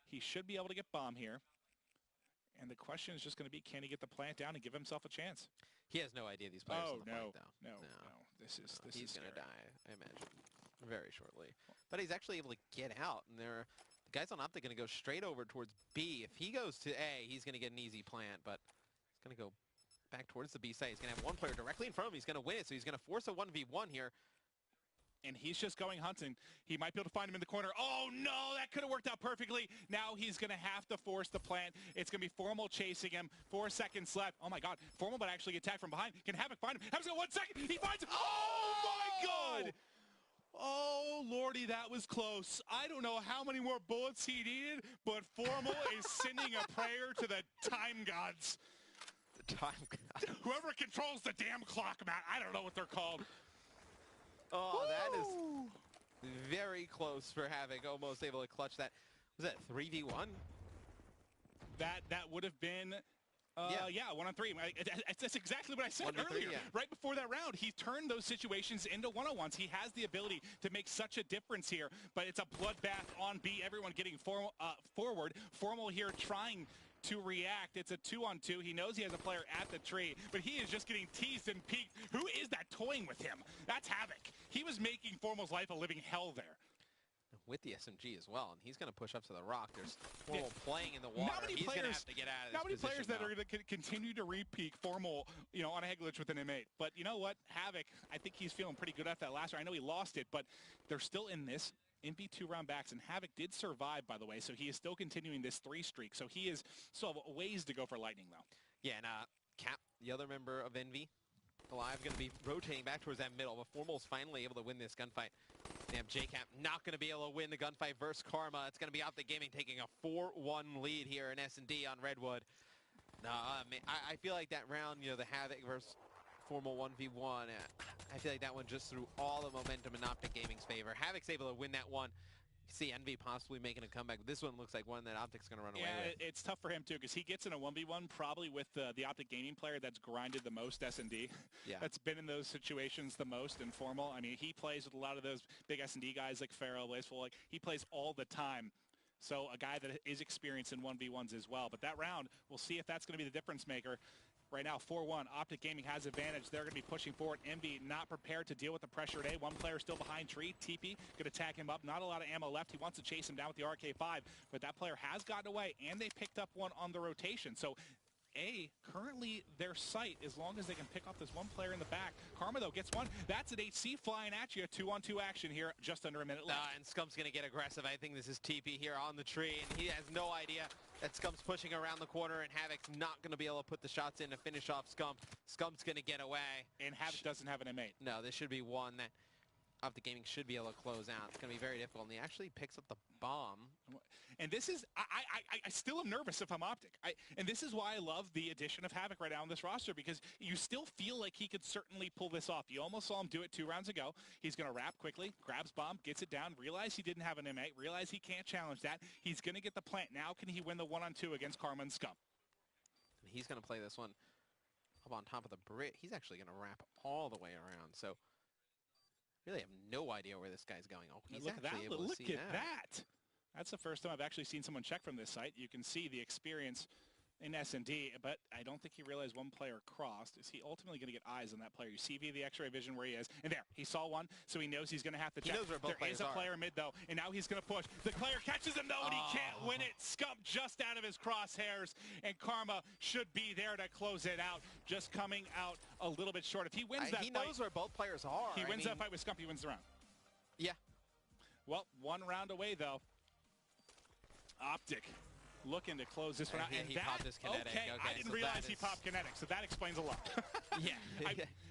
He should be able to get bomb here. And the question is just going to be, can he get the plant down and give himself a chance? He has no idea these players on the plant, though. No. This he's is going to die, I imagine, very shortly. But he's actually able to get out, and the guys on Optic going to go straight over towards B. If he goes to A, he's going to get an easy plant, but he's going to go back towards the B side. He's going to have one player directly in front of him. He's going to win it, so he's going to force a 1v1 here. And he's just going hunting. He might be able to find him in the corner. Oh, no, that could have worked out perfectly. Now he's going to have to force the plant. It's going to be Formal chasing him. 4 seconds left. Oh, my God. Formal might actually get tagged from behind. Can Havoc find him? Havoc's got 1 second. He finds him. Oh, my God. Oh, Lordy, that was close. I don't know how many more bullets he needed, but Formal is sending a prayer to the time gods. The time gods. Whoever controls the damn clock, Matt. I don't know what they're called. Oh, that is very close for Havoc. Almost able to clutch that. Was that 3v1? That would have been, 1-on-3. That's exactly what I said earlier. Right before that round, he turned those situations into 1-on-1s. He has the ability to make such a difference here, but it's a bloodbath on B. Everyone getting forward. Formal here trying to react. It's a 2-on-2. He knows he has a player at the tree, but he is just getting teased and peeked. Who is that toying with him? That's Havoc. He was making Formal's life a living hell there. With the SMG as well, and he's going to push up to the rock. There's Formal playing in the water. He's going to have to get out of this position. How many players that are going to continue to re-peak Formal, on a head glitch with an M8? But you know what? Havoc, I think he's feeling pretty good at that last round. I know he lost it, but they're still in this. MP 2-round backs, and Havoc did survive, by the way, so he is still continuing this 3 streak. So he is still a ways to go for Lightning, though. Yeah, and Cap, the other member of Envy, alive, going to be rotating back towards that middle, but Formal's finally able to win this gunfight. They have J-Cap not going to be able to win the gunfight versus Karma. It's going to be Optic Gaming taking a 4-1 lead here in S&D on Redwood. I feel like that round, you know, the Havoc versus Formal 1v1, I feel like that one just threw all the momentum in Optic Gaming's favor. Havoc's able to win that one. See Envy possibly making a comeback. This one looks like one that Optic's going to run away with. Yeah, it's tough for him, too, because he gets in a 1v1 probably with the Optic Gaming player that's grinded the most S&D. Yeah. That's been in those situations the most in Formal. I mean, he plays with a lot of those big S&D guys like Pharaoh, Blazeful. Like, he plays all the time. So a guy that is experienced in 1v1s as well. But that round, we'll see if that's going to be the difference maker. Right now, 4-1. Optic Gaming has advantage. They're going to be pushing forward. Envy not prepared to deal with the pressure today. One player still behind tree. TP going to tag him up. Not a lot of ammo left. He wants to chase him down with the RK5, but that player has gotten away, and they picked up one on the rotation. So currently their sight, as long as they can pick off this one player in the back. Karma, though, gets one. That's an HC flying at you. 2-on-2 action here, just under a minute left. And Scump's going to get aggressive. I think this is TP here on the tree, and he has no idea that Scump's pushing around the corner, and Havoc's not going to be able to put the shots in to finish off Scump. Scump's going to get away. And Havoc doesn't have an M8. No, this should be one that Optic Gaming should be able to close out. It's going to be very difficult, and he actually picks up the bomb. And this is, I still am nervous if I'm Optic. And this is why I love the addition of Havoc right now on this roster, because you still feel like he could certainly pull this off. You almost saw him do it 2 rounds ago. He's going to wrap quickly, grabs bomb, gets it down, realize he didn't have an M8, realize he can't challenge that. He's going to get the plant. Now can he win the 1-on-2 against Karma and Scum? He's going to play this one up on top of the Brit. He's actually going to wrap all the way around. So really have no idea where this guy's going. Oh, he's actually able to see that. Look at that. That's the first time I've actually seen someone check from this site. You can see the experience in S&D, but I don't think he realized one player crossed. Is he ultimately going to get eyes on that player? You see via the X-ray vision where he is, and there, he saw one, so he knows he's going to have to check. He knows where both there is a player are. Mid, though, and now he's going to push. The player catches him, though, and he can't win it. Scump just out of his crosshairs, and Karma should be there to close it out, just coming out a little bit short. If he wins that he fight, knows where both players are. He wins that fight with Scump, he wins the round. Yeah. Well, 1 round away, though. Optic looking to close this one out. And he popped his kinetic. Okay, I didn't realize he popped kinetic, so that explains a lot. Yeah.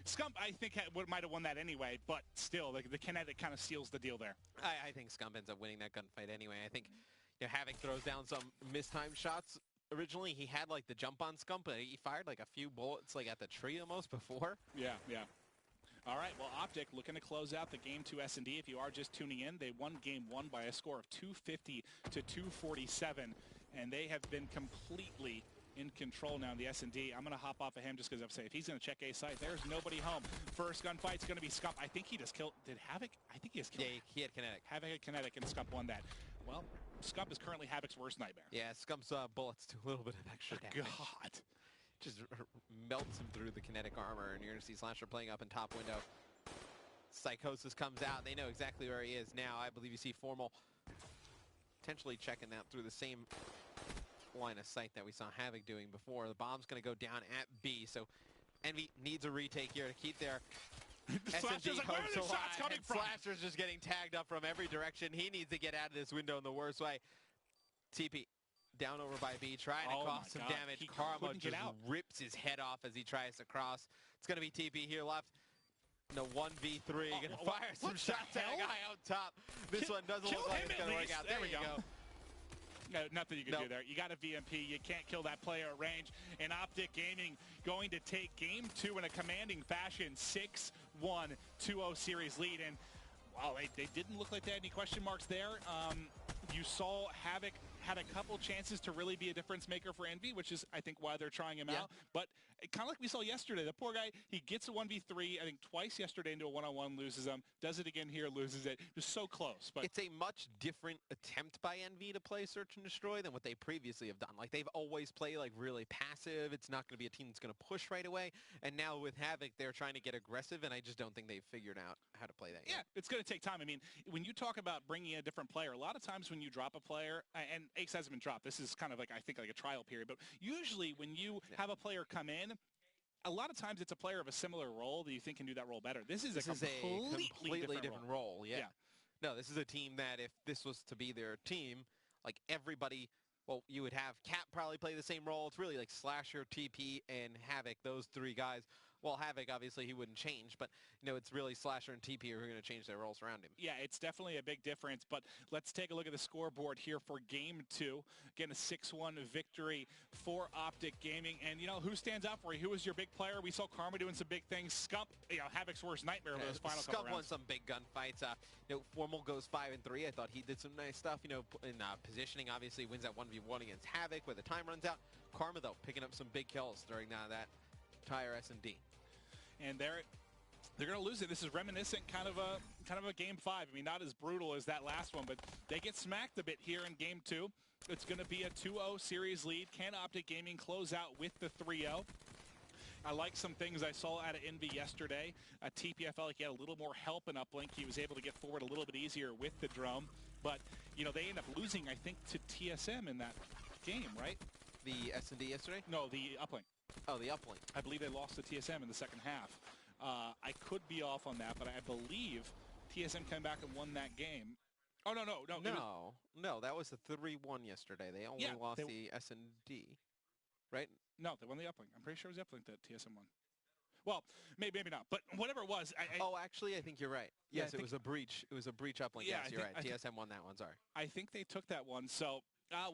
Scump, I think, might have won that anyway, but still, the kinetic kind of seals the deal there. I think Scump ends up winning that gunfight anyway. I think Havoc throws down some mistimed shots. Originally, he had like the jump on Scump, but he fired like a few bullets like at the tree almost before. Yeah. All right, well, Optic looking to close out the game to S&D. If you are just tuning in, they won game 1 by a score of 250 to 247, and they have been completely in control now in the S&D. I'm going to hop off of him just because I'm saying if he's going to check A site, there's nobody home. First gunfight's going to be Scump. I think he just killed. Did Havoc? I think he just killed. Yeah, he had kinetic. Havoc had kinetic, and Scump won that. Well, Scump is currently Havoc's worst nightmare. Yeah, Scump's bullets do a little bit of extra damage. God. Just melts him through the kinetic armor, and you're going to see Slasher playing up in top window. Psychosis comes out. They know exactly where he is now. I believe you see Formal potentially checking that through the same line of sight that we saw Havoc doing before. The bomb's going to go down at B, so Envy needs a retake here to keep their S&D like, where are hopes the alive. shots coming from? Slasher's just getting tagged up from every direction. He needs to get out of this window in the worst way. TP down over by B, trying to cause some damage. Karma just rips his head off as he tries to cross. It's going to be TP here left. No, 1v3, gonna fire some shots at a guy out top. This one doesn't look like it's gonna work out. There we go. No, nothing you can do there. You got a VMP. You can't kill that player at range. And Optic Gaming going to take game 2 in a commanding fashion. 6-1, 2-0 series lead. And wow, they didn't look like they had any question marks there. You saw Havoc had a couple chances to really be a difference maker for Envy, which is, I think, why they're trying him out. But kind of like we saw yesterday, the poor guy, he gets a 1v3, I think twice yesterday into a 1-on-1, loses them, does it again here, loses it. Just so close. But it's a much different attempt by Envy to play Search and Destroy than what they previously have done. Like, they've always played, like, really passive. It's not going to be a team that's going to push right away. And now with Havoc, they're trying to get aggressive, and I just don't think they've figured out how to play that yet. Yeah, it's going to take time. I mean, when you talk about bringing in a different player, a lot of times when you drop a player, and Ace hasn't been dropped, this is kind of like, I think, like a trial period, but usually when you have a player come in, a lot of times it's a player of a similar role that you think can do that role better. This is a completely different role. Yeah. No, this is a team that if this was to be their team, like everybody well, you would have Cap probably play the same role. It's really like Slasher, TP, and Havoc, those three guys. Well, Havoc, obviously, he wouldn't change, but, it's really Slasher and TP who are going to change their roles around him. Yeah, it's definitely a big difference, but let's take a look at the scoreboard here for Game 2. Again, a 6-1 victory for Optic Gaming. And, who stands out for you? Who was your big player? We saw Karma doing some big things. Scump, Havoc's worst nightmare of those final couple Scump won rounds. some big gunfights. Formal goes 5-3. I thought he did some nice stuff, in positioning. Obviously, wins that 1v1 against Havoc where the time runs out. Karma, though, picking up some big kills during that entire S&D. And they're going to lose it. This is reminiscent kind of a Game 5. I mean, not as brutal as that last one, but they get smacked a bit here in Game 2. It's going to be a 2-0 series lead. Can Optic Gaming close out with the 3-0? I like some things I saw out of Envy yesterday. TP, I felt like he had a little more help in uplink. He was able to get forward a little bit easier with the drone. But, they end up losing, I think, to TSM in that game, right? The S&D yesterday? No, the uplink. Oh, the uplink. I believe they lost to TSM in the second half. I could be off on that, but I believe TSM came back and won that game. Oh, no. No, that was the 3-1 yesterday. They only lost the S&D, right? No, they won the uplink. I'm pretty sure it was the uplink that TSM won. Well, maybe not, but whatever it was. Actually, I think you're right. Yes, it was a breach. It was a breach uplink. Yeah, yes, you're right. TSM won that one. Sorry. I think they took that one. So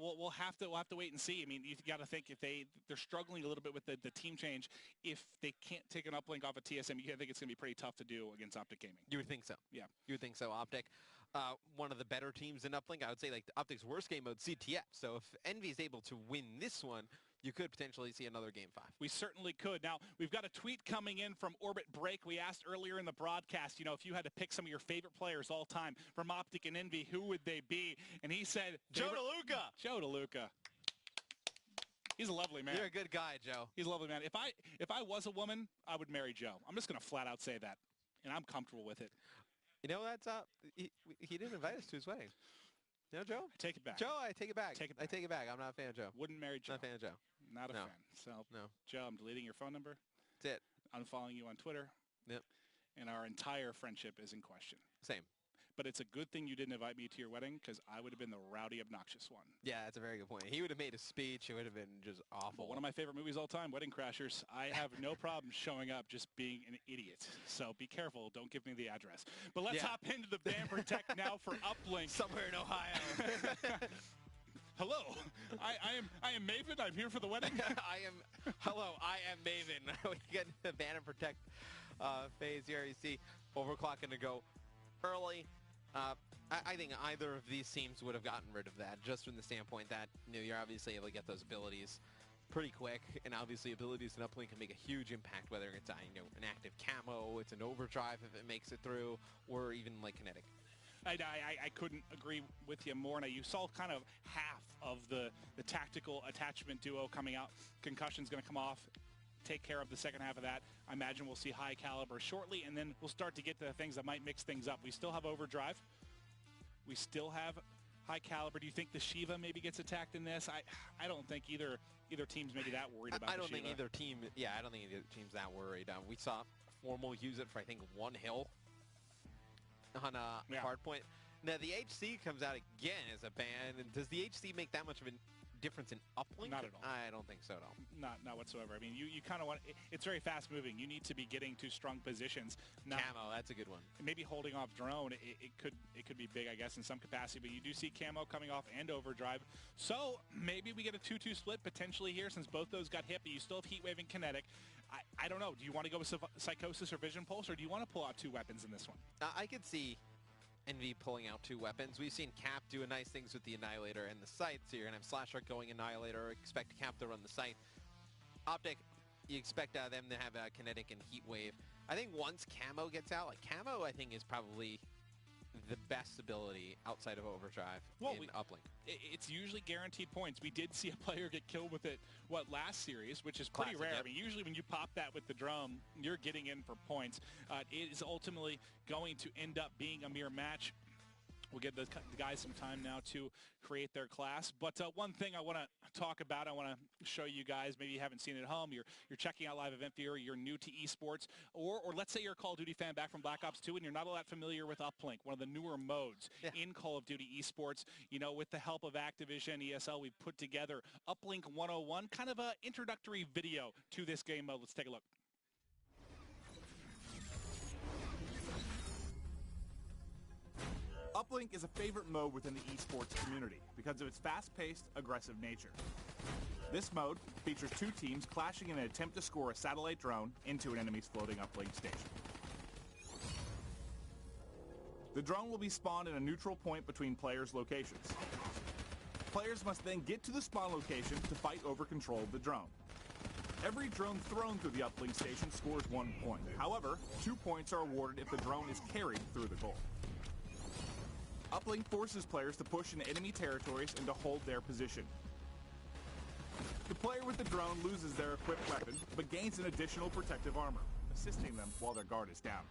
we'll have to wait and see. I mean, you got to think if they're struggling a little bit with the team change. If they can't take an uplink off of TSM, you think it's going to be pretty tough to do against Optic Gaming. You would think so. Yeah, you would think so. Optic, one of the better teams in uplink. I would say like Optic's worst game mode, CTF. So if Envy is able to win this one, you could potentially see another Game 5. We certainly could. Now, we've got a tweet coming in from Orbit Break. We asked earlier in the broadcast, if you had to pick some of your favorite players all time from Optic and Envy, who would they be? And he said... Joe DeLuca! Joe DeLuca. He's a lovely man. You're a good guy, Joe. He's a lovely man. If I was a woman, I would marry Joe. I'm just going to flat out say that. And I'm comfortable with it. That's... he didn't invite us to his wedding. Joe? I take it back. Joe, I take it back. I take it back. I'm not a fan of Joe. Wouldn't marry Joe. Not a fan of Joe. Not a fan. So, no. Joe, I'm deleting your phone number. That's it. Unfollowing you on Twitter. Yep. And our entire friendship is in question. Same. But it's a good thing you didn't invite me to your wedding because I would have been the rowdy, obnoxious one. Yeah, that's a very good point. He would have made a speech. It would have been just awful. But one of my favorite movies all time, Wedding Crashers. I have no problem showing up just being an idiot. So be careful. Don't give me the address. But let's hop into the Ban Protect now for Uplink. Somewhere in Ohio. Hello, I am Maven. I'm here for the wedding. Hello, I am Maven. We get the Ban and Protect phase here. You see, overclocking to go early. I think either of these teams would have gotten rid of that, just from the standpoint that you're obviously able to get those abilities pretty quick, and obviously abilities in uplink can make a huge impact, whether it's an active camo, it's an overdrive if it makes it through, or even like kinetic. I couldn't agree with you more. Now, you saw kind of half of the tactical attachment duo coming out. Concussion's going to come off, take care of the second half of that. I imagine we'll see high caliber shortly, and then we'll start to get to the things that might mix things up. We still have overdrive. We still have high caliber. Do you think the Shiva maybe gets attacked in this? I don't think either team's maybe that worried about I don't the think Shiva. either team, I don't think either team's that worried. We saw Formal use it for, I think, one hill on a hard point. Now, the HC comes out again as a ban. And does the HC make that much of a difference in uplink? Not at all. I don't think so at all. Not whatsoever. I mean, you kind of want it's very fast moving. You need to be getting to strong positions. Now, camo, that's a good one. Maybe holding off drone, it could be big, I guess, in some capacity. But you do see camo coming off and overdrive. So maybe we get a 2-2 split potentially here, since both those got hit. But you still have Heatwave and Kinetic. I don't know. Do you want to go with Psychosis or Vision Pulse, or do you want to pull out two weapons in this one? I could see Envy pulling out two weapons. We've seen Cap do nice things with the Annihilator and the Scythe, so you're going to have Slasher going Annihilator, expect Cap to run the Scythe. Optic, you expect them to have Kinetic and Heat Wave. I think once Camo gets out, Camo I think is probably the best ability outside of Overdrive in Uplink. It's usually guaranteed points. We did see a player get killed with it, last series, which is pretty Classic, rare. yep. I mean, usually when you pop that with the drum, you're getting in for points. It is ultimately going to end up being a mirror match. We'll give the guys some time now to create their class. But one thing I want to talk about, I want to show you guys, maybe you haven't seen it at home, you're checking out live event viewer, you're new to esports, or let's say you're a Call of Duty fan back from Black Ops 2 and you're not all that familiar with Uplink, one of the newer modes in Call of Duty esports. You know, with the help of Activision, ESL, we've put together Uplink 101, kind of an introductory video to this game mode. Let's take a look. Uplink is a favorite mode within the esports community because of its fast-paced, aggressive nature. This mode features two teams clashing in an attempt to score a satellite drone into an enemy's floating uplink station. The drone will be spawned in a neutral point between players' locations. Players must then get to the spawn location to fight over control of the drone. Every drone thrown through the uplink station scores 1 point. However, 2 points are awarded if the drone is carried through the goal. Uplink forces players to push into enemy territories and to hold their position. The player with the drone loses their equipped weapon, but gains an additional protective armor, assisting them while their guard is down.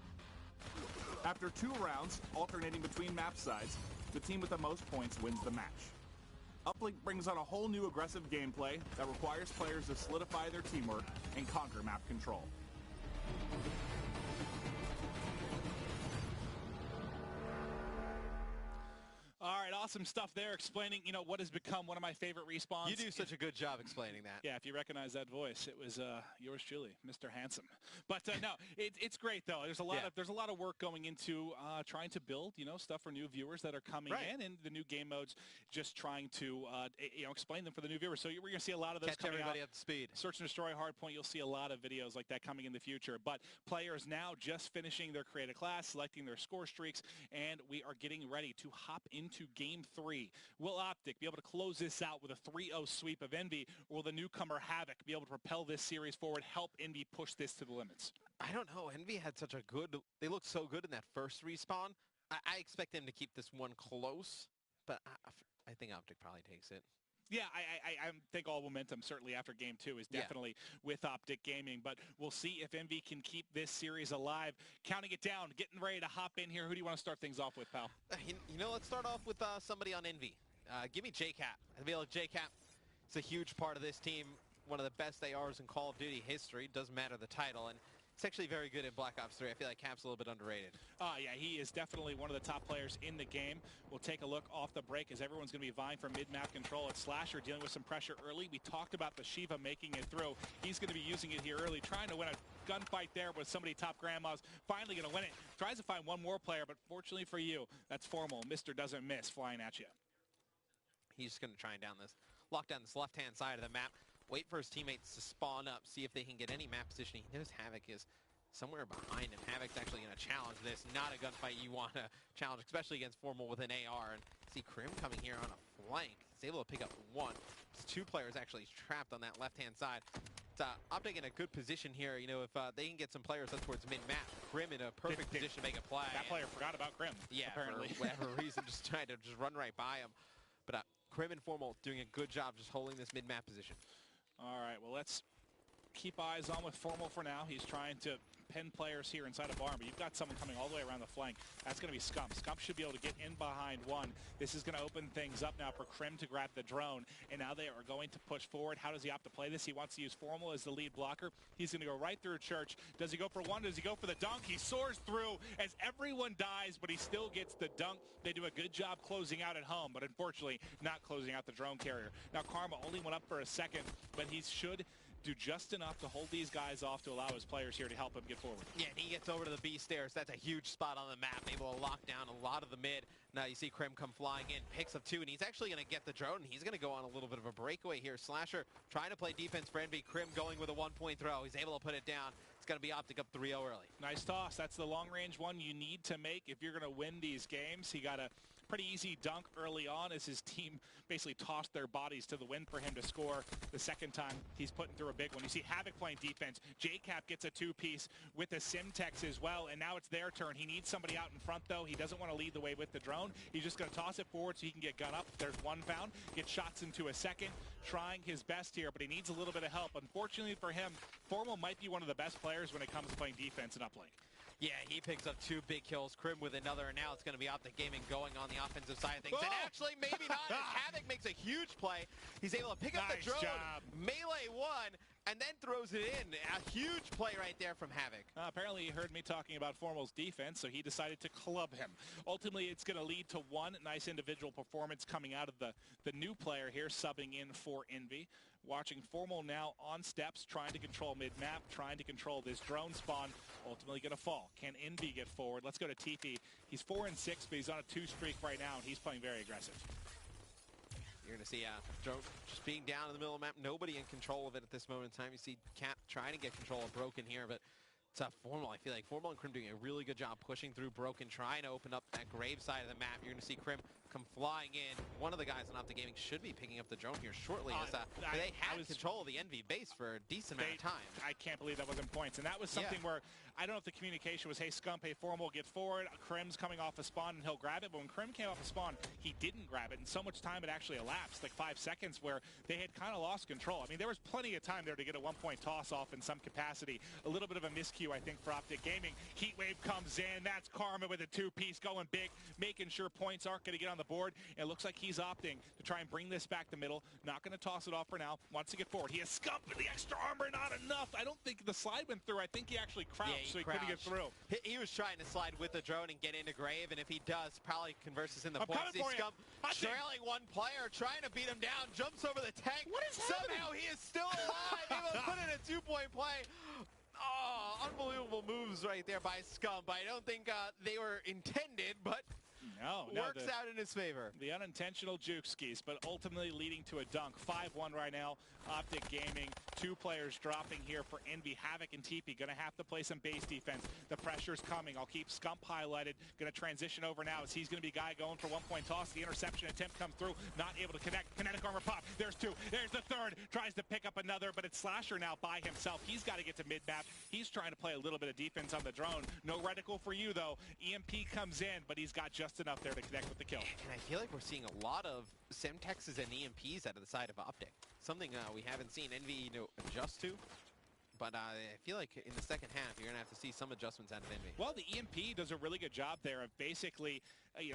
After 2 rounds, alternating between map sides, the team with the most points wins the match. Uplink brings on a whole new aggressive gameplay that requires players to solidify their teamwork and conquer map control. All right, awesome stuff there explaining, you know, what has become one of my favorite respawns. You do such a good job explaining that. Yeah, if you recognize that voice, it was yours truly, Mr. Handsome. But no, it's great though. There's a lot of work going into trying to build, you know, stuff for new viewers that are coming in, and the new game modes, just trying to you know, explain them for the new viewers. So we're going to see a lot of those Catch coming everybody out. up to speed. Search and Destroy Hardpoint, you'll see a lot of videos like that coming in the future. But players now just finishing their creative class, selecting their score streaks, and we are getting ready to hop into Game 3. Will Optic be able to close this out with a 3-0 sweep of Envy, or will the newcomer Havoc be able to propel this series forward, help Envy push this to the limits? I don't know. Envy had such a good... They looked so good in that first respawn. I expect them to keep this one close, but I think Optic probably takes it. Yeah, I think all momentum, certainly after Game 2, is definitely with Optic Gaming. But we'll see if Envy can keep this series alive. Counting it down, getting ready to hop in here. Who do you want to start things off with, pal? You know, let's start off with somebody on Envy. Give me JCap. I feel like JCap is a huge part of this team. One of the best ARs in Call of Duty history. Doesn't matter the title. And it's actually very good in Black Ops 3. I feel like Cap's a little bit underrated. Yeah, he is definitely one of the top players in the game. We'll take a look off the break as everyone's going to be vying for mid-map control. It's Slasher dealing with some pressure early. We talked about the Shiva making it through. He's going to be using it here early, trying to win a gunfight there with somebody top grandmas. Finally going to win it. Tries to find one more player, but fortunately for you, that's Formal. Mr. Doesn't Miss flying at you. He's just going to try and lock down this left-hand side of the map. Wait for his teammates to spawn up, see if they can get any map positioning. He knows Havoc is somewhere behind him. Havoc's actually going to challenge this. Not a gunfight you want to challenge, especially against Formal with an AR. And see Krim coming here on a flank. He's able to pick up one. It's 2 players actually trapped on that left-hand side. It's Optic in a good position here. You know, if they can get some players up towards mid-map, Krim in a perfect position to make a play. That player forgot about Krim, apparently. For whatever reason, just trying to run right by him. But Krim and Formal doing a good job just holding this mid-map position. All right, well, let's keep eyes on with Formal for now. He's trying to pin players here inside a barn, but you've got someone coming all the way around the flank. That's going to be Scump. Scump should be able to get in behind one. This is going to open things up now for Krim to grab the drone, and now they are going to push forward. How does he opt to play this? He wants to use Formal as the lead blocker. He's going to go right through Church. Does he go for one? Does he go for the dunk? He soars through as everyone dies, but he still gets the dunk. They do a good job closing out at home, but unfortunately not closing out the drone carrier. Now Karma only went up for a second, but he should do just enough to hold these guys off to allow his players here to help him get forward. Yeah, and he gets over to the B stairs. That's a huge spot on the map, able to lock down a lot of the mid. Now you see Krim come flying in, picks up 2, and he's actually going to get the drone, and he's going to go on a little bit of a breakaway here. Slasher trying to play defense for Envy. Krim going with a 1-point throw. He's able to put it down. It's going to be Optic up 3-0 early. Nice toss. That's the long-range one you need to make if you're going to win these games. He got a pretty easy dunk early on as his team basically tossed their bodies to the wind for him to score. The second time, he's putting through a big one. You see Havoc playing defense. JCap gets a 2-piece with the Simtex as well, and now it's their turn. He needs somebody out in front, though. He doesn't want to lead the way with the drone. He's just going to toss it forward so he can get gun up. There's one found. Gets shots into a second. Trying his best here, but he needs a little bit of help. Unfortunately for him, Formal might be one of the best players when it comes to playing defense in Uplink. Yeah, he picks up 2 big kills. Krim with another, and now it's going to be Optic Gaming going on the offensive side of things. And actually, maybe not, as Havoc makes a huge play. He's able to pick up the drone, melee 1, and then throws it in. A huge play right there from Havoc. Apparently he heard me talking about Formal's defense, so he decided to club him. Ultimately, it's going to lead to 1 nice individual performance coming out of the new player here, subbing in for Envy. Watching Formal now on steps, trying to control mid-map, trying to control this drone spawn. Ultimately going to fall. Can Envy get forward? Let's go to TP. He's 4-6, but he's on a 2 streak right now, and he's playing very aggressive. You're going to see drone just being down in the middle of the map. Nobody in control of it at this moment in time. You see Cap trying to get control of Broken here, but it's Formal. I feel like Formal and Krim doing a really good job pushing through Broken, trying to open up that grave side of the map. You're going to see Krim come flying in. One of the guys on Optic Gaming should be picking up the drone here shortly. As, they had control of the Envy base for a decent amount of time. I can't believe that wasn't points. And that was something where, I don't know if the communication was, hey, Scump, hey, Formal, get forward. Krim's coming off a spawn, and he'll grab it. But when Krim came off a spawn, he didn't grab it. And so much time had actually elapsed, like 5 seconds, where they had kind of lost control. I mean, there was plenty of time there to get a 1-point toss off in some capacity. A little bit of a miscue, I think, for Optic Gaming. Heatwave comes in. That's Karma with a 2-piece going big, making sure points aren't going to get on the board. It looks like he's opting to try and bring this back to middle. Not going to toss it off for now. Wants to get forward. He has Scump with the extra armor. Not enough. I don't think the slide went through. I think he actually crouched, so he couldn't get through. He was trying to slide with the drone and get into Grave, and if he does, probably converses in the points. See Scump trailing 1 player, trying to beat him down, jumps over the tank. What is happening? Somehow he is still alive. Able to put in a 2-point play. Oh, unbelievable moves right there by Scump. I don't think they were intended, but works out in his favor. The unintentional juke skis, but ultimately leading to a dunk. 5-1 right now. Optic Gaming, 2 players dropping here for Envy. Havoc and TP going to have to play some base defense. The pressure's coming. I'll keep Scump highlighted. Going to transition over now as he's going to be guy going for 1-point toss. The interception attempt comes through. Not able to connect. Kinetic armor pop. There's 2. There's the 3rd. Tries to pick up another, but it's Slasher now by himself. He's got to get to mid-map. He's trying to play a little bit of defense on the drone. No reticle for you, though. EMP comes in, but he's got just enough there to connect with the kill. And I feel like we're seeing a lot of Semtexes and EMPs out of the side of Optic. Something we haven't seen Envy adjust to. But I feel like in the second half, you're going to have to see some adjustments out of Envy. Well, the EMP does a really good job there of basically,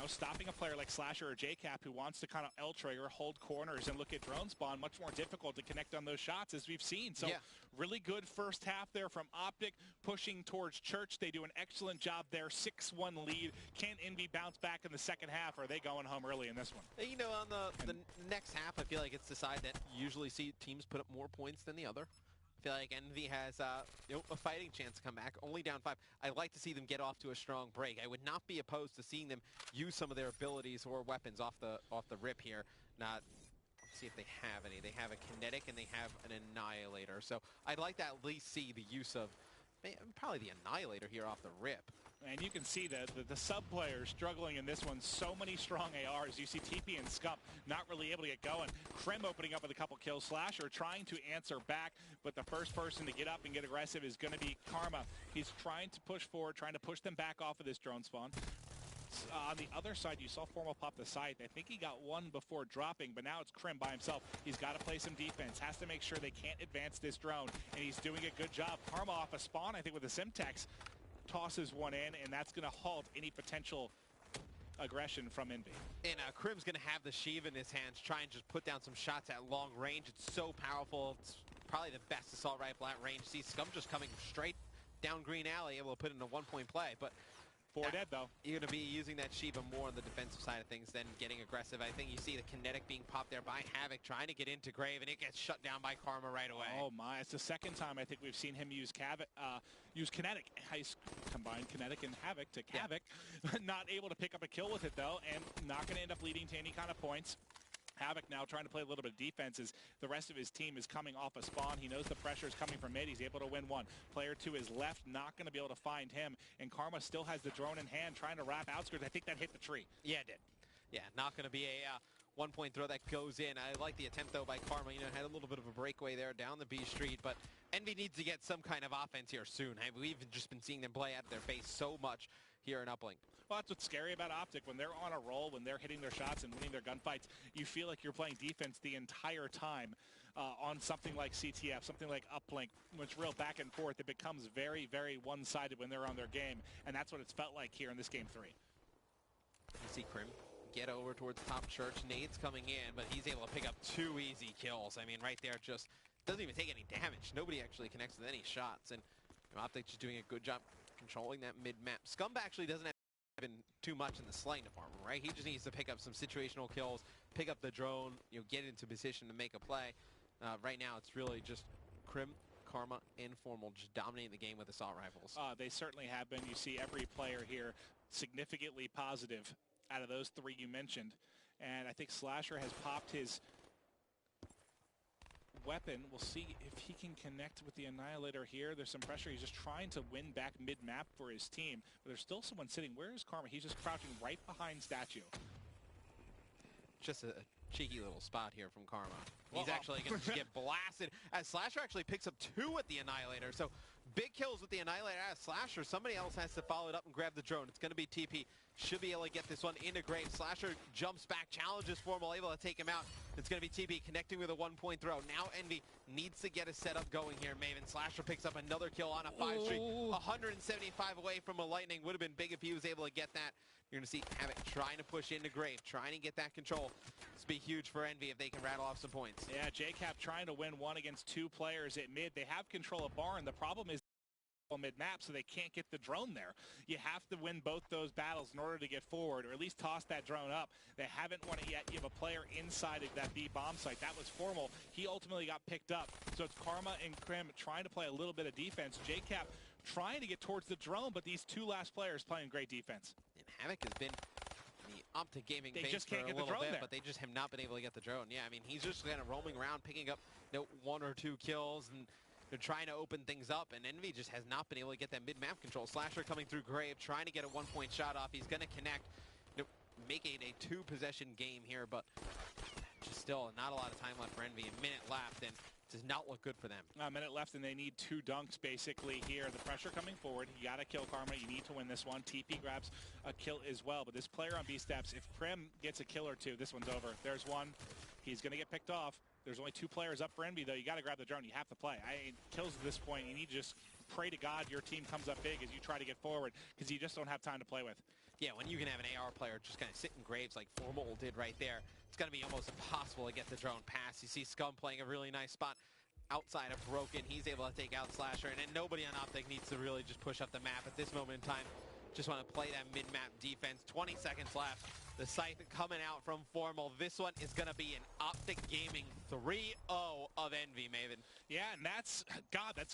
stopping a player like Slasher or JCap who wants to kind of L-trigger, hold corners, and look at drone spawn. Much more difficult to connect on those shots, as we've seen. So really good first half there from Optic, pushing towards Church. They do an excellent job there. 6-1 lead. Can Envy bounce back in the second half, or are they going home early in this one? On the next half, I feel like it's the side that usually see teams put up more points than the other. I feel like Envy has a fighting chance to come back, only down 5. I'd like to see them get off to a strong break. I would not be opposed to seeing them use some of their abilities or weapons off the rip here. Let's see if they have any. They have a Kinetic and they have an Annihilator. So I'd like to at least see the use of probably the Annihilator here off the rip. And you can see the sub-players struggling in this one. So many strong ARs. You see TP and Scump not really able to get going. Krim opening up with a couple kills. Slasher trying to answer back, but the first person to get up and get aggressive is going to be Karma. He's trying to push forward, trying to push them back off of this drone spawn. On the other side, you saw Formal pop the site. I think he got 1 before dropping, but now it's Krim by himself. He's got to play some defense, has to make sure they can't advance this drone, and he's doing a good job. Karma off a spawn, I think, with a Simtex. Tosses 1 in, and that's going to halt any potential aggression from Envy. And Krim's going to have the Sheev in his hands, try and just put down some shots at long range. It's so powerful. It's probably the best assault rifle at range. See Scum just coming straight down Green Alley, able to put in a 1-point play. But 4 dead, though. You're going to be using that Shiva more on the defensive side of things than getting aggressive. I think you see the Kinetic being popped there by Havoc, trying to get into Grave, and it gets shut down by Karma right away. Oh, my. It's the second time I think we've seen him use Kinetic. He's combined Kinetic and Havoc to Havoc. Not able to pick up a kill with it, though, and not going to end up leading to any kind of points. Havoc now trying to play a little bit of defense as the rest of his team is coming off a spawn. He knows the pressure is coming from mid. He's able to win 1. Player to his left, not going to be able to find him. And Karma still has the drone in hand, trying to wrap outskirts. I think that hit the tree. Yeah, it did. Yeah, not going to be a 1-point throw that goes in. I like the attempt, though, by Karma. Had a little bit of a breakaway there down the B street, but Envy needs to get some kind of offense here soon. We've just been seeing them play out of their base so much here in Uplink. Well, that's what's scary about Optic. When they're on a roll, when they're hitting their shots and winning their gunfights, you feel like you're playing defense the entire time. on something like CTF, something like Uplink, which real back and forth, it becomes very, very one-sided when they're on their game, and that's what it's felt like here in this game 3. You see Crim get over towards top church. Nade's coming in, but he's able to pick up 2 easy kills. I mean, right there, just doesn't even take any damage. Nobody actually connects with any shots, and Optic just doing a good job controlling that mid-map. Scump actually doesn't have even too much in the slaying department, right? He just needs to pick up some situational kills, pick up the drone, get into position to make a play. Right now, it's really just Crim, Karma, and Formal just dominating the game with assault rifles. They certainly have been. You see every player here significantly positive out of those 3 you mentioned. And I think Slasher has popped his weapon. We'll see if he can connect with the Annihilator here. There's some pressure. He's just trying to win back mid-map for his team. But there's still someone sitting. Where is Karma? He's just crouching right behind Statue. Just a cheeky little spot here from Karma. He's actually going to get blasted as Slasher actually picks up 2 at the Annihilator. So big kills with the Annihilator as Slasher. Somebody else has to follow it up and grab the drone. It's going to be TP. Should be able to get this one into Grave. Slasher jumps back, challenges Formal, able to take him out. It's going to be TP connecting with a 1-point throw. Now Envy needs to get a setup going here. Maven Slasher picks up another kill on a 5 streak. 175 away from a Lightning. Would have been big if he was able to get that. You're going to see Havoc trying to push into Grave, trying to get that control. This would be huge for Envy if they can rattle off some points. Yeah, JCap trying to win 1 against 2 players at mid. They have control of Barn. The problem is mid-map, so they can't get the drone there. You have to win both those battles in order to get forward, or at least toss that drone up. They haven't won it yet. You have a player inside of that B bomb site. That was Formal. He ultimately got picked up. So it's Karma and Crim trying to play a little bit of defense. JCap trying to get towards the drone, but these 2 last players playing great defense. And Havoc has been the Optic Gaming they base just can't for get a little the drone bit, there. but they just have not been able to get the drone. Yeah, I mean, he's just kind of roaming around, picking up 1 or 2 kills, and they're trying to open things up, and Envy just has not been able to get that mid-map control. Slasher coming through Grave, trying to get a 1-point shot off. He's going to connect, making a 2-possession game here, but just still not a lot of time left for Envy. A minute left, and it does not look good for them. A minute left, and they need 2 dunks basically here. The pressure coming forward. You got to kill Karma. You need to win this one. TP grabs a kill as well, but this player on B steps, if Crim gets a kill or 2, this one's over. There's 1. He's going to get picked off. There's only 2 players up for Envy, though. You got to grab the drone. You have to play. Kills at this point. You need to just pray to God your team comes up big as you try to get forward, because you just don't have time to play with. Yeah, when you can have an AR player just kind of sit in graves like Formal did right there, it's going to be almost impossible to get the drone pass. You see Scum playing a really nice spot outside of Broken. He's able to take out Slasher, and then nobody on Optic needs to really just push up the map at this moment in time. Just want to play that mid-map defense. 20 seconds left. The Scythe coming out from Formal. This one is going to be an Optic Gaming 3-0 of Envy, Maven. Yeah, and that's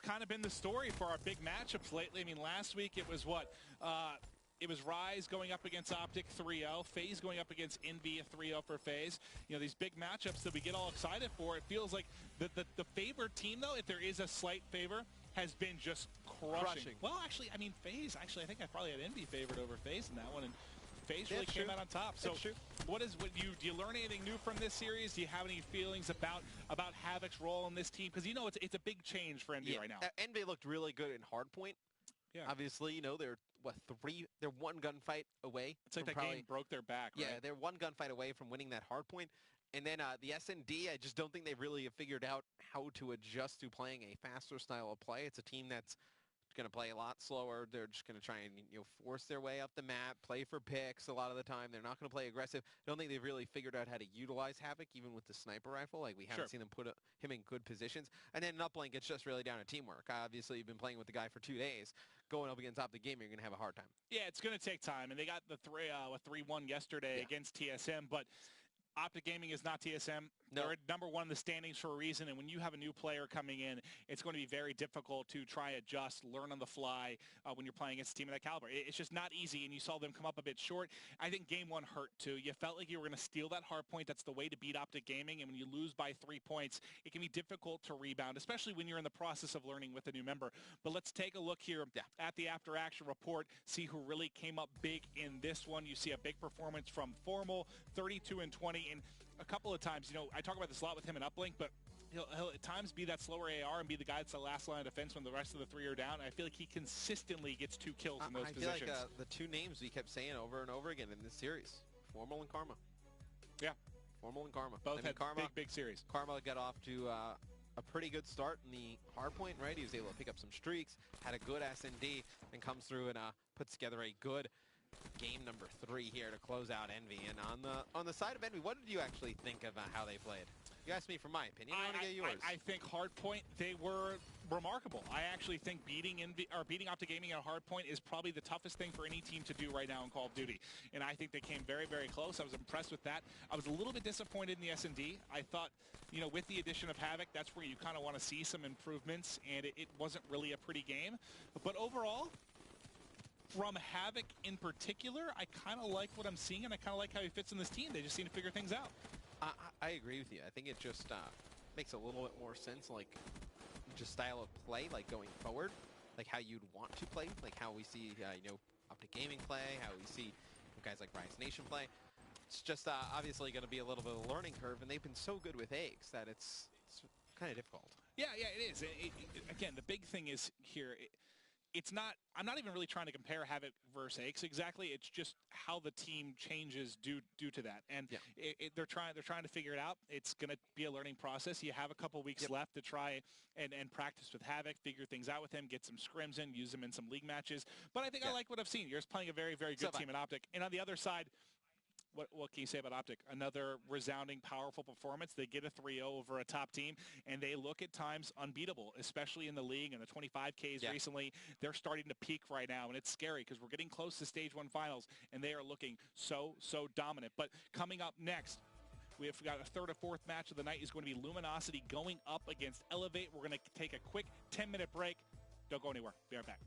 kind of been the story for our big matchups lately. I mean, last week it was what? It was Rise going up against Optic 3-0, FaZe going up against Envy, a 3-0 for FaZe. You know, these big matchups that we get all excited for. It feels like the favored team, though, if there is a slight favor, has been just crushing. Well, actually, I mean, FaZe, I think I probably had Envy favored over FaZe in that one, and FaZe really came out on top. So do you learn anything new from this series? Do you have any feelings about Havoc's role in this team? Because, you know, it's a big change for Envy right now. Envy looked really good in Hardpoint. Yeah. Obviously, you know, they're 1 gunfight away. It's like that game broke their back, right? Yeah, they're 1 gunfight away from winning that Hardpoint. And then the S&D, I just don't think they really have figured out how to adjust to playing a faster style of play. It's a team that's going to play a lot slower. They're just going to try and force their way up the map, play for picks a lot of the time. They're not going to play aggressive. I don't think they've really figured out how to utilize Havoc, even with the sniper rifle. Like, we haven't seen them put him in good positions. And then in Uplink, it's just really down to teamwork. Obviously, you've been playing with the guy for 2 days. Going up against Optic Gaming, you're going to have a hard time. Yeah, it's going to take time. And they got the 3-1 yesterday against TSM, but Optic Gaming is not TSM. They're number 1 in the standings for a reason, and when you have a new player coming in, it's going to be very difficult to try adjust, learn on the fly when you're playing against a team of that caliber. It's just not easy, and you saw them come up a bit short. I think Game 1 hurt, too. You felt like you were going to steal that hard point. That's the way to beat Optic Gaming, and when you lose by 3 points, it can be difficult to rebound, especially when you're in the process of learning with a new member. But let's take a look here at the after-action report, see who really came up big in this one. You see a big performance from Formal, 32 and 20, and a couple of times, you know, I talk about this a lot with him in Uplink, but he'll at times be that slower AR and be the guy that's the last line of defense when the rest of the 3 are down. I feel like he consistently gets 2 kills in those positions. I feel like the 2 names we kept saying over and over again in this series, Formal and Karma. Yeah. Formal and Karma. Both had Karma, big series. Karma got off to a pretty good start in the hard point, right? He was able to pick up some streaks, had a good S&D, and comes through and puts together a good game number 3 here to close out Envy. And on the side of Envy, what did you actually think of how they played? You asked me for my opinion. I want to get yours. I think Hardpoint, they were remarkable. I actually think beating Optic Gaming at Hardpoint is probably the toughest thing for any team to do right now in Call of Duty. And I think they came very, very close. I was impressed with that. I was a little bit disappointed in the S&D. I thought, you know, with the addition of Havoc, that's where you kind of want to see some improvements, and it wasn't really a pretty game. But overall, from Havoc in particular, I kind of like what I'm seeing, and I kind of like how he fits in this team. They just seem to figure things out. I agree with you. I think it just makes a little bit more sense, like just style of play, like going forward, like how you'd want to play, like how we see, you know, Optic Gaming play, how we see guys like Rise Nation play. It's just obviously going to be a little bit of a learning curve, and they've been so good with Aches that it's kind of difficult. Yeah, it is. Again, the big thing is here. It's not. I'm not even really trying to compare Havoc versus Aches exactly. It's just how the team changes due to that, and they're trying to figure it out. It's going to be a learning process. You have a couple weeks left to try and practice with Havoc, figure things out with him, get some scrims in, use him in some league matches. But I think I like what I've seen. You're just playing a very, very good team in Optic, and on the other side. What can you say about Optic? Another resounding, powerful performance. They get a 3-0 over a top team, and they look at times unbeatable, especially in the league and the 25Ks recently. They're starting to peak right now, and it's scary because we're getting close to Stage 1 finals, and they are looking so dominant. But coming up next, we've got a third or fourth match of the night is going to be Luminosity going up against Elevate. We're going to take a quick 10-minute break. Don't go anywhere. Be right back.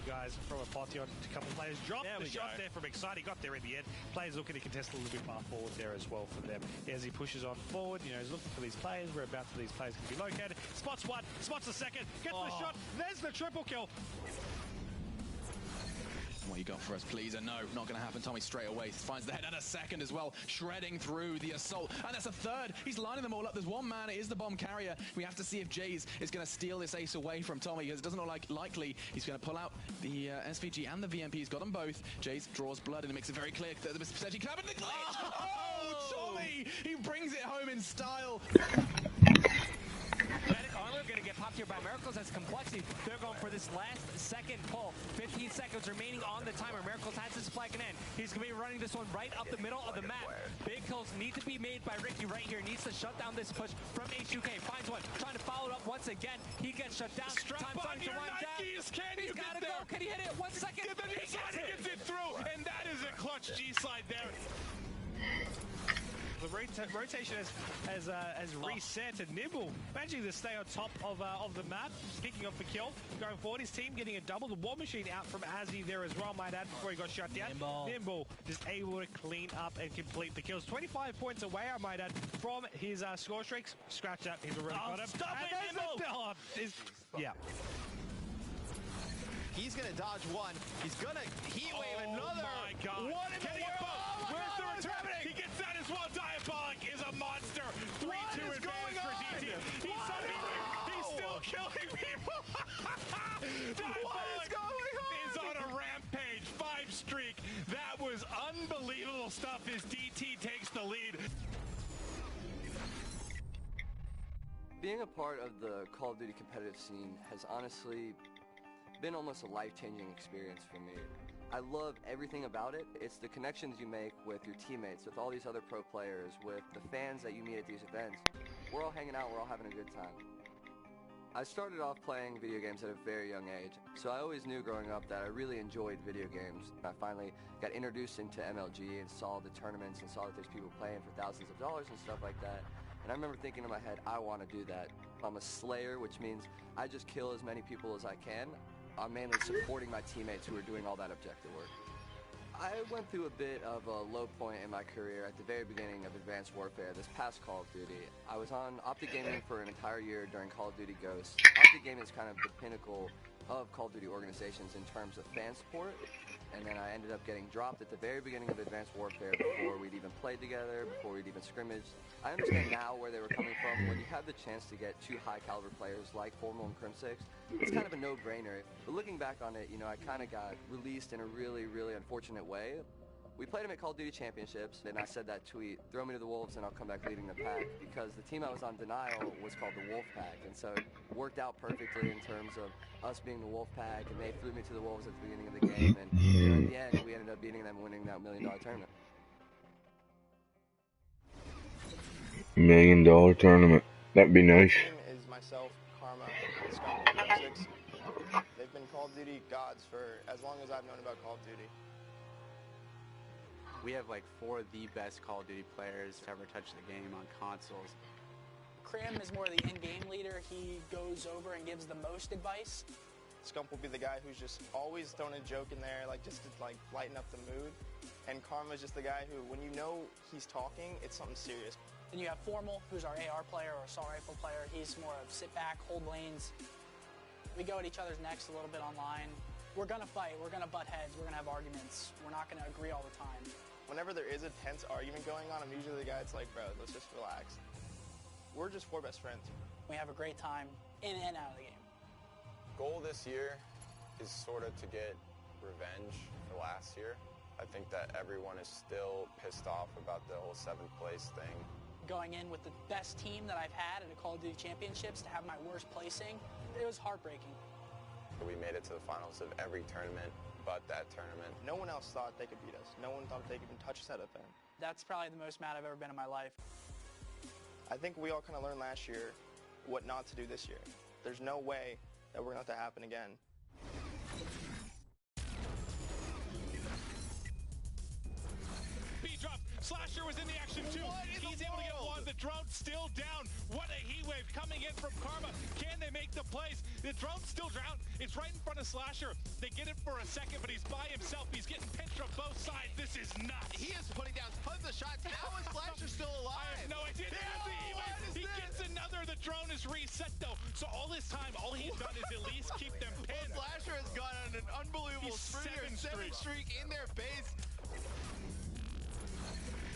Guys from a Potion, a couple of players dropped the shot there from Excite. He got there in the end. Players looking to contest a little bit far forward there as well for them. As he pushes on forward, you know, he's looking for these players, whereabouts these players can be located. Spots one, spots the second, gets the shot, there's the triple kill. What you got for us, please? And no, not going to happen. Tommy straight away finds the head and a second as well, shredding through the assault. And that's a third. He's lining them all up. There's one man. It is the bomb carrier. We have to see if Jays is going to steal this ace away from Tommy, because it doesn't look like likely. He's going to pull out the SVG and the VMP. He's got them both. Jays draws blood and it makes it very clear that the potentially can happen. The glitch! Oh, Tommy! He brings it home in style. Armor going to get popped here by Miracles as Complexity. They're going for this last second pull. 15 seconds remaining on the timer. Miracles has his flag in end. He's going to be running this one right up the middle of the map. Big kills need to be made by Ricky right here. Needs to shut down this push from H2K. Finds one. Trying to follow it up once again. He gets shut down. Strap on your Nikes. Can you get there? Can he hit it? 1 second. Get the G slide. He gets it through. And that is a clutch G slide there. The rotation has reset, and Nimble managing to stay on top of the map, picking up the kill. Going forward, his team getting a double. The War Machine out from Azzy there as well, might add, before he got shut down. Nimble just able to clean up and complete the kills. 25 points away, I might add, from his score streaks. Scratch that, he's already got him. Stop it, Nimble! Yeah. He's going to dodge one. He's going to heat wave another. Oh my God. What in the world? Where's the return? He gets that as well. Diabolic is a monster. 3-2 advantage for DT. He's still killing people. Diabolic is on a rampage. 5 streak. That was unbelievable stuff as DT takes the lead. Being a part of the Call of Duty competitive scene has honestly been almost a life-changing experience for me. I love everything about it. It's the connections you make with your teammates, with all these other pro players, with the fans that you meet at these events. We're all hanging out, we're all having a good time. I started off playing video games at a very young age, so I always knew growing up that I really enjoyed video games. I finally got introduced into MLG and saw the tournaments and saw that there's people playing for thousands of dollars and stuff like that. And I remember thinking in my head, I want to do that. I'm a slayer, which means I just kill as many people as I can. I'm mainly supporting my teammates who are doing all that objective work. I went through a bit of a low point in my career at the very beginning of Advanced Warfare, this past Call of Duty. I was on Optic Gaming for an entire year during Call of Duty Ghosts. Optic Gaming is kind of the pinnacle of Call of Duty organizations in terms of fan support. and then I ended up getting dropped at the very beginning of Advanced Warfare before we'd even played together, before we'd even scrimmaged. I understand now where they were coming from. When you have the chance to get two high-caliber players like Formal and Crimsix, it's kind of a no-brainer. But looking back on it, you know, I kind of got released in a really, really unfortunate way. We played him at Call of Duty Championships, and I said that tweet, throw me to the Wolves and I'll come back leading the pack, because the team I was on Denial was called the Wolf Pack, and so it worked out perfectly in terms of us being the Wolf Pack, and they threw me to the Wolves at the beginning of the game, and you know, in the end, we ended up beating them, winning that $1 million tournament. $1 million tournament. That'd be nice. My team is myself, Karma, Scum, and Crimsix. They've been Call of Duty gods for as long as I've known about Call of Duty. We have like 4 of the best Call of Duty players to ever touch the game on consoles. Crim is more the in-game leader. He goes over and gives the most advice. Scump will be the guy who's just always throwing a joke in there, like just to like lighten up the mood. And Karma's just the guy who, when you know he's talking, it's something serious. Then you have Formal, who's our AR player or assault rifle player. He's more of sit back, hold lanes. We go at each other's necks a little bit online. We're gonna fight, we're gonna butt heads, we're gonna have arguments. We're not gonna agree all the time. Whenever there is a tense argument going on, I'm usually the guy that's like, bro, let's just relax. We're just 4 best friends. We have a great time in and out of the game. Goal this year is sort of to get revenge for last year. I think that everyone is still pissed off about the whole 7th place thing. Going in with the best team that I've had at a Call of Duty Championships to have my worst placing, it was heartbreaking. We made it to the finals of every tournament but that tournament. No one else thought they could beat us. No one thought they could even touch us at a fan. That's probably the most mad I've ever been in my life. I think we all kind of learned last year what not to do this year. There's no way that we're going to let that happen again. B-drop. Slasher was in the action too. He's able to get one. The drone's still down. What a heat wave coming in from Karma. Can they make the plays? The drone's still down. It's right in front of Slasher. They get it for a second, but he's by himself. He's getting pinched from both sides. This is nuts. He is putting down tons of shots. How is Slasher still alive? I have no idea. He gets another. The drone is reset though. So all this time, all he's done is at least keep them pinned. Well, Slasher has gone on an unbelievable spree, 7 streak in their base.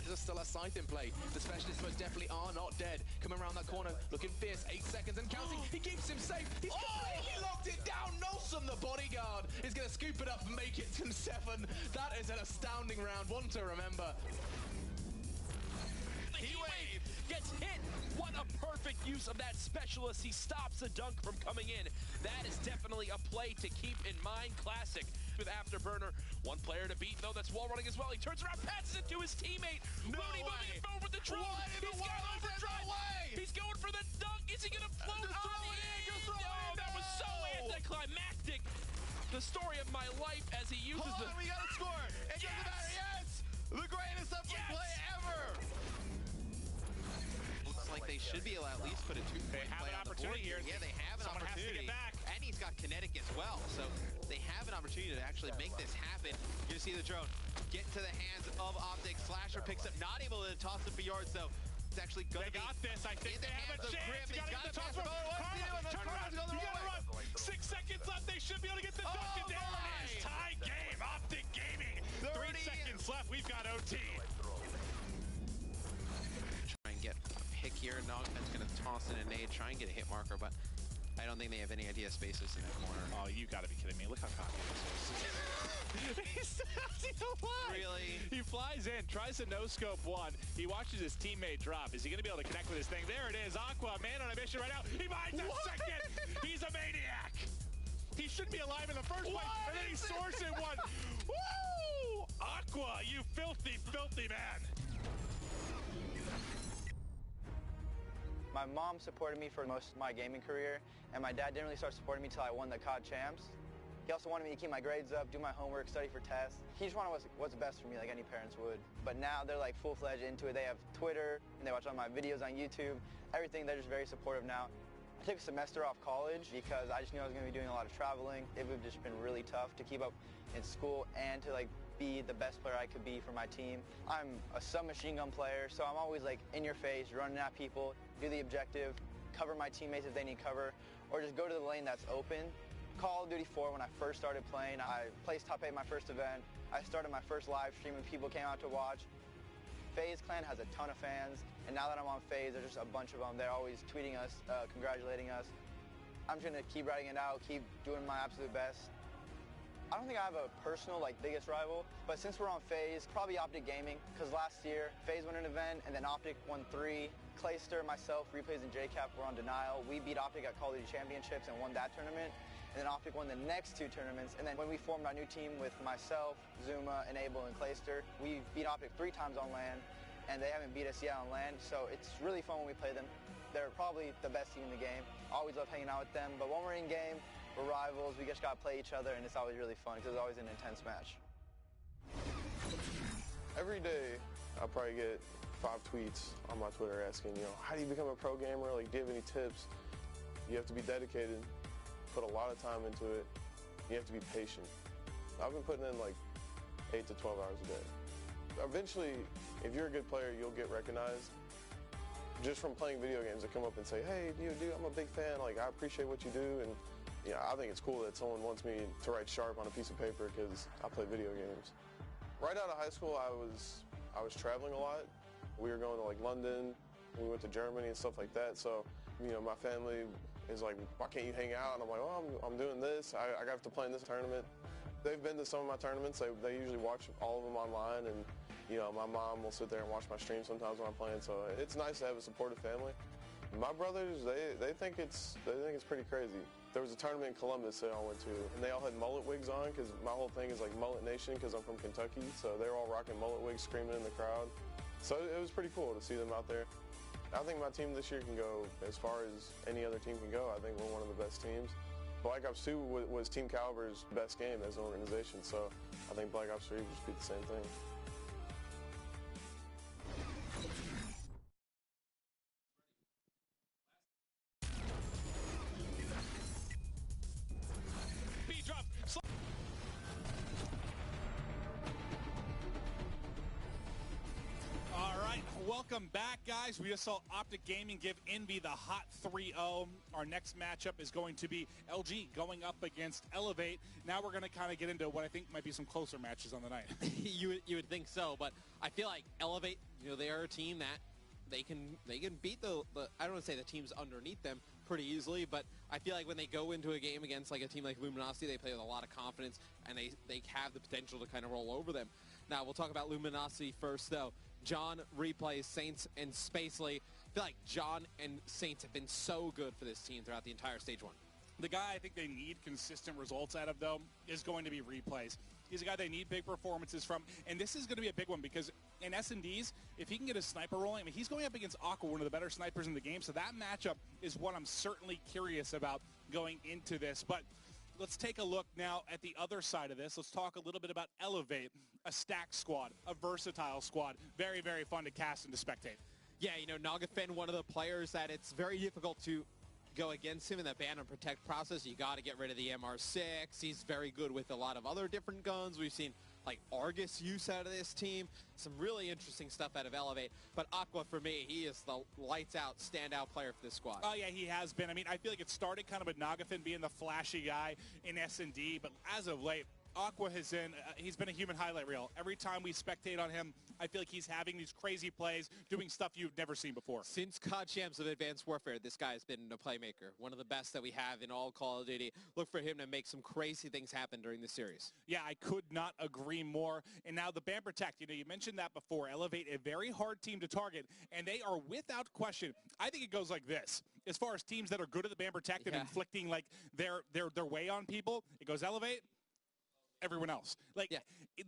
There's still a sight in play. The specialists most definitely are not dead. Coming around that corner, looking fierce, 8 seconds and counting. He keeps him safe. He's completely locked it down. Nelson, the bodyguard, is going to scoop it up and make it to 7. That is an astounding round, one to remember. He gets hit. What a perfect use of that specialist. He stops the dunk from coming in. That is definitely a play to keep in mind. Classic with Afterburner. One player to beat, though, that's wall running as well. He turns around, passes it to his teammate. No Mooney moving it forward with the drone. He's got overdrive. He's going for the dunk. Is he going to float on in? Oh, that was so anticlimactic. The story of my life as he uses Hold on, we got to score. It doesn't matter. Yes! The greatest upward play ever. Looks like they should be able to at least put a 2-point play have an opportunity here. Yeah, they have an Someone opportunity. has to get back. And he's got kinetic as well, so they have an opportunity to actually make this happen. You're gonna see the drone get to the hands of Optic. Slasher picks up, not able to toss it for yards though. It's actually gonna be got this. I think they have a chance. He's got to toss it. Turn around. You gotta run. 6 seconds left. They should be able to get the dunk. And there it is. Tie game. Optic Gaming. 3 seconds left. We've got OT. Try and get a pick here. Nogman's gonna toss in a nade, try and get a hit marker, but I don't think they have any idea spaces in that corner. Oh, you gotta be kidding me. Look how cocky this is. He's alive. Really? He flies in, tries to no-scope one. He watches his teammate drop. Is he gonna be able to connect with his thing? There it is. Aqua, man on a mission right now. He binds a second. He's a maniac. He shouldn't be alive in the first place. And then he soars in one. Woo! Aqua, you filthy, filthy man. My mom supported me for most of my gaming career, and my dad didn't really start supporting me until I won the COD Champs. He also wanted me to keep my grades up, do my homework, study for tests. He just wanted what's best for me, like any parents would. But now they're like full-fledged into it. They have Twitter, and they watch all my videos on YouTube. Everything, they're just very supportive now. I took a semester off college because I just knew I was going to be doing a lot of traveling. It would have just been really tough to keep up in school and to like be the best player I could be for my team. I'm a submachine gun player, so I'm always like in your face, running at people, do the objective, cover my teammates if they need cover, or just go to the lane that's open Call of Duty 4, when I first started playing, I placed top 8 my first event. I started my first live stream and people came out to watch. FaZe Clan has a ton of fans, and now that I'm on FaZe, there's just a bunch of them. They're always tweeting us, congratulating us. I'm trying to keep writing it out, keep doing my absolute best. I don't think I have a personal, biggest rival, but since we're on FaZe, probably Optic Gaming, because last year, FaZe won an event, and then Optic won 3. Clayster, myself, Replays, and JCap were on Denial. We beat Optic at Call of Duty Championships and won that tournament, and then Optic won the next 2 tournaments, and then when we formed our new team with myself, Zuma, Enable, and Clayster, we beat Optic 3 times on LAN, and they haven't beat us yet on LAN, so it's really fun when we play them. They're probably the best team in the game. Always love hanging out with them, but when we're in game, we're rivals, we just gotta play each other, and it's always really fun because it's always an intense match. Every day, I probably get 5 tweets on my Twitter asking, how do you become a pro gamer? Do you have any tips? You have to be dedicated, put a lot of time into it. You have to be patient. I've been putting in 8 to 12 hours a day. Eventually, if you're a good player, you'll get recognized. Just from playing video games, they come up and say, hey, dude, I'm a big fan. I appreciate what you do. And I think it's cool that someone wants me to write sharp on a piece of paper because I play video games. Right out of high school, I was traveling a lot. We were going to London. We went to Germany and stuff like that. So, my family is like, why can't you hang out? And I'm like, well, I'm doing this. I have to play in this tournament. They've been to some of my tournaments. They usually watch all of them online, and my mom will sit there and watch my stream sometimes when I'm playing. So it's nice to have a supportive family. My brothers, they think it's pretty crazy. There was a tournament in Columbus they all went to, and they all had mullet wigs on because my whole thing is mullet nation because I'm from Kentucky. So they were all rocking mullet wigs, screaming in the crowd. So it was pretty cool to see them out there. I think my team this year can go as far as any other team can go. I think we're one of the best teams. Black Ops 2 was Team Caliber's best game as an organization, so I think Black Ops 3 would just be the same thing. Welcome back, guys. We just saw Optic Gaming give Envy the hot 3-0. Our next matchup is going to be LG going up against Elevate. Now we're going to kind of get into what I think might be some closer matches on the night. you would think so, but I feel like Elevate, they are a team that they can beat the I don't want to say the teams underneath them pretty easily, but I feel like when they go into a game against a team like Luminosity, they play with a lot of confidence, and they have the potential to kind of roll over them. Now, we'll talk about Luminosity first, though. John, Replays, Saints, and Spacely. I feel like John and Saints have been so good for this team throughout the entire Stage 1. The guy I think they need consistent results out of, though, is going to be Replays. He's a guy they need big performances from, and this is going to be a big one because in S&Ds, if he can get a sniper rolling, he's going up against Aqua, one of the better snipers in the game, so that matchup is what I'm certainly curious about going into this. But let's take a look now at the other side of this. Let's talk a little bit about Elevate, a stacked squad, a versatile squad. Very, very fun to cast and to spectate. Yeah, Nagafen, one of the players that it's very difficult to go against him in the ban and protect process. You got to get rid of the MR6. He's very good with a lot of other different guns. We've seen Argus use out of this team. Some really interesting stuff out of Elevate. But Aqua, for me, he is the lights-out, standout player for this squad. Oh, yeah, he has been. I feel like it started kind of with Nagafen being the flashy guy in S&D, but as of late, Aqua he's been a human highlight reel. Every time we spectate on him, I feel like he's having these crazy plays, doing stuff you've never seen before. Since COD Champs of Advanced Warfare, this guy has been a playmaker. One of the best that we have in all Call of Duty. Look for him to make some crazy things happen during the series. Yeah, I could not agree more. And now the Ban Protect, you mentioned that before. Elevate, a very hard team to target, and they are without question. I think it goes like this. As far as teams that are good at the Ban Protect and inflicting their way on people, it goes Elevate, everyone else.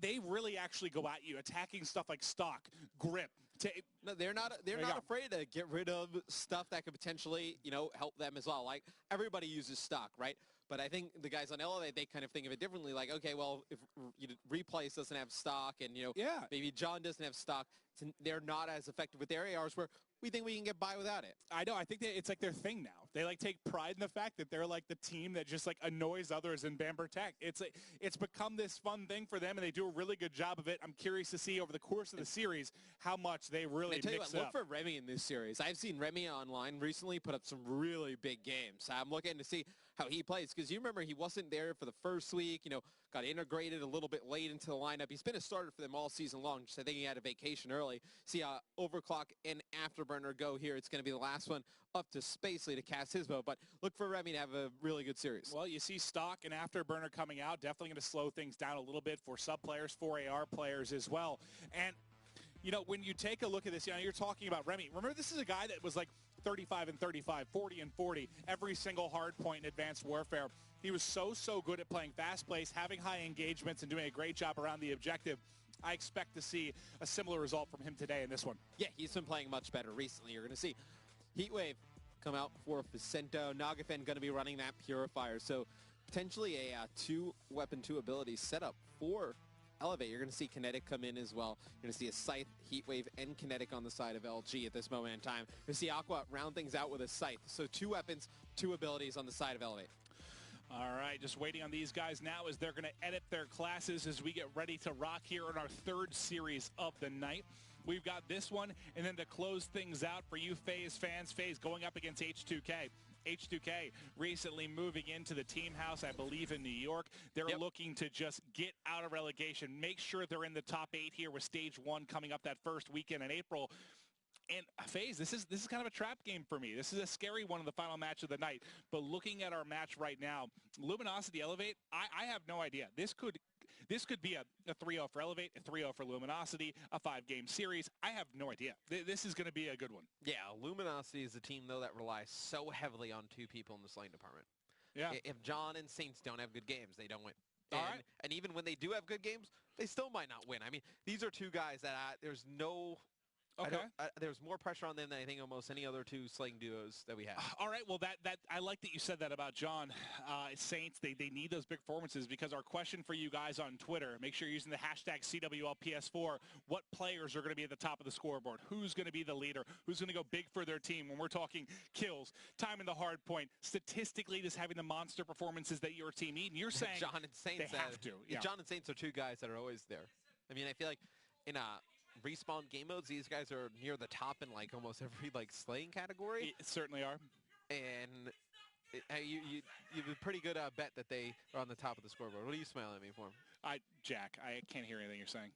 They really actually go at you, attacking stuff like stock, grip. No, they're not afraid to get rid of stuff that could potentially, help them as well. Everybody uses stock, right? But I think the guys on Elevate, they kind of think of it differently. Okay, well, if Replays doesn't have stock and, maybe John doesn't have stock, they're not as effective with their ARs, where we think we can get by without it. I know. I think that it's like their thing now. They like take pride in the fact that they're like the team that just like annoys others in Bamber Tech. It's become this fun thing for them, and they do a really good job of it. I'm curious to see over the course of the series how much they really mix it up. Look for Remy in this series. I've seen Remy online recently put up some really big games. I'm looking to see how he plays, because you remember he wasn't there for the first week, got integrated a little bit late into the lineup. He's been a starter for them all season long. Just I think he had a vacation early. See how Overclock and Afterburner go here. It's going to be the last one up to Spacely to cast his vote, but look for Remy to have a really good series. Well, you see Stock and Afterburner coming out. Definitely going to slow things down a little bit for sub players, for AR players as well. And when you take a look at this, you're talking about Remy. Remember, this is a guy that was like 35 and 35, 40 and 40, every single hard point in Advanced Warfare. He was so good at playing fast plays, having high engagements, and doing a great job around the objective. I expect to see a similar result from him today in this one. Yeah, he's been playing much better recently. You're going to see Heatwave come out for Vicento. Nagafen going to be running that Purifier. So potentially a 2-weapon, 2 abilities setup for Elevate. You're going to see Kinetic come in as well. You're going to see a Scythe, Heatwave, and Kinetic on the side of LG at this moment in time. You're going to see Aqua round things out with a Scythe. So 2 weapons, 2 abilities on the side of Elevate. All right, just waiting on these guys now as they're going to edit their classes as we get ready to rock here in our 3rd series of the night. We've got this one, and then to close things out for you FaZe fans, FaZe going up against H2K. H2K recently moving into the team house, I believe, in New York. They're looking to just get out of relegation, make sure they're in the top 8 here with Stage 1 coming up that first weekend in April. And FaZe, this is kind of a trap game for me. This is a scary one in the final match of the night. But looking at our match right now, Luminosity Elevate, I have no idea. This could be a 3-0 for Elevate, a 3-0 for Luminosity, a 5-game series. I have no idea. This is going to be a good one. Yeah, Luminosity is a team, though, that relies so heavily on 2 people in this lane department. Yeah. If John and Saints don't have good games, they don't win. All right. And even when they do have good games, they still might not win. I mean, these are 2 guys that there's no... Okay. There's more pressure on them than I think almost any other 2 slaying duos that we have. All right. Well, that I like that you said that about John. Saints, they need those big performances, because our question for you guys on Twitter, make sure you're using the hashtag CWLPS4. What players are going to be at the top of the scoreboard? Who's going to be the leader? Who's going to go big for their team when we're talking kills, time in the hard point, statistically just having the monster performances that your team need? And you're saying John and Saints they have to. Yeah. John and Saints are 2 guys that are always there. I mean, I feel like in a Respawn game modes, these guys are near the top in like almost every slaying category. Certainly are. And you have a pretty good bet that they are on the top of the scoreboard. What are you smiling at me for? Jack, I can't hear anything you're saying.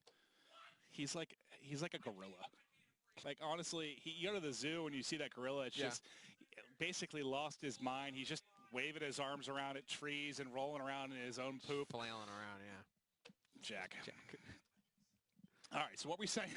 He's like a gorilla. Like, honestly, you go to the zoo and you see that gorilla. It's just basically lost his mind. He's just waving his arms around at trees and rolling around in his own poop. Flailing around, yeah. Jack. All right, so what were we saying?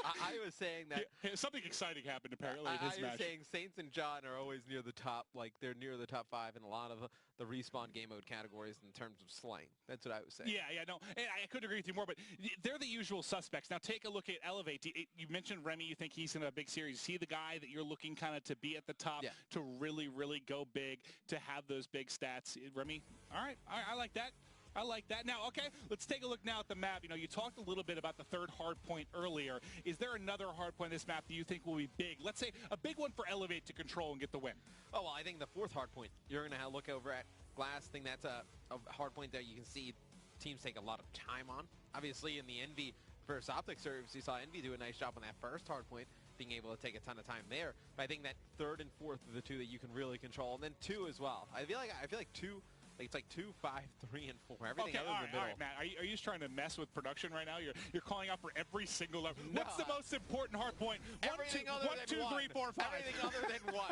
I was saying that... something exciting happened, apparently, in this match. I was saying Saints and John are always near the top. Like, they're near the top 5 in a lot of the Respawn game mode categories in terms of slaying. That's what I was saying. Yeah, no. And I couldn't agree with you more, but they're the usual suspects. Now, take a look at Elevate. You mentioned Remy. You think he's in a big series. Is he the guy that you're looking kind of to be at the top, to really, really go big, to have those big stats? Remy? All right, I like that. I like that. Now, okay, let's take a look now at the map. You talked a little bit about the 3rd hard point earlier. Is there another hard point in this map that you think will be big? Let's say a big one for Elevate to control and get the win. Oh, well, I think the 4th hard point, you're going to look over at Glass. I think that's a hard point that you can see teams take a lot of time on. Obviously, in the Envy versus Optic serves, you saw Envy do a nice job on that 1st hard point, being able to take a ton of time there. But I think that 3rd and 4th are the 2 that you can really control, and then 2 as well. I feel like 2... It's like 2, 5, 3, and 4. Everything other than the middle. All right, Matt. Are you just trying to mess with production right now? You're calling out for every single level. What's the most important hard point? Everything other than 1, 2, 3, 4, 5. Everything other than 1.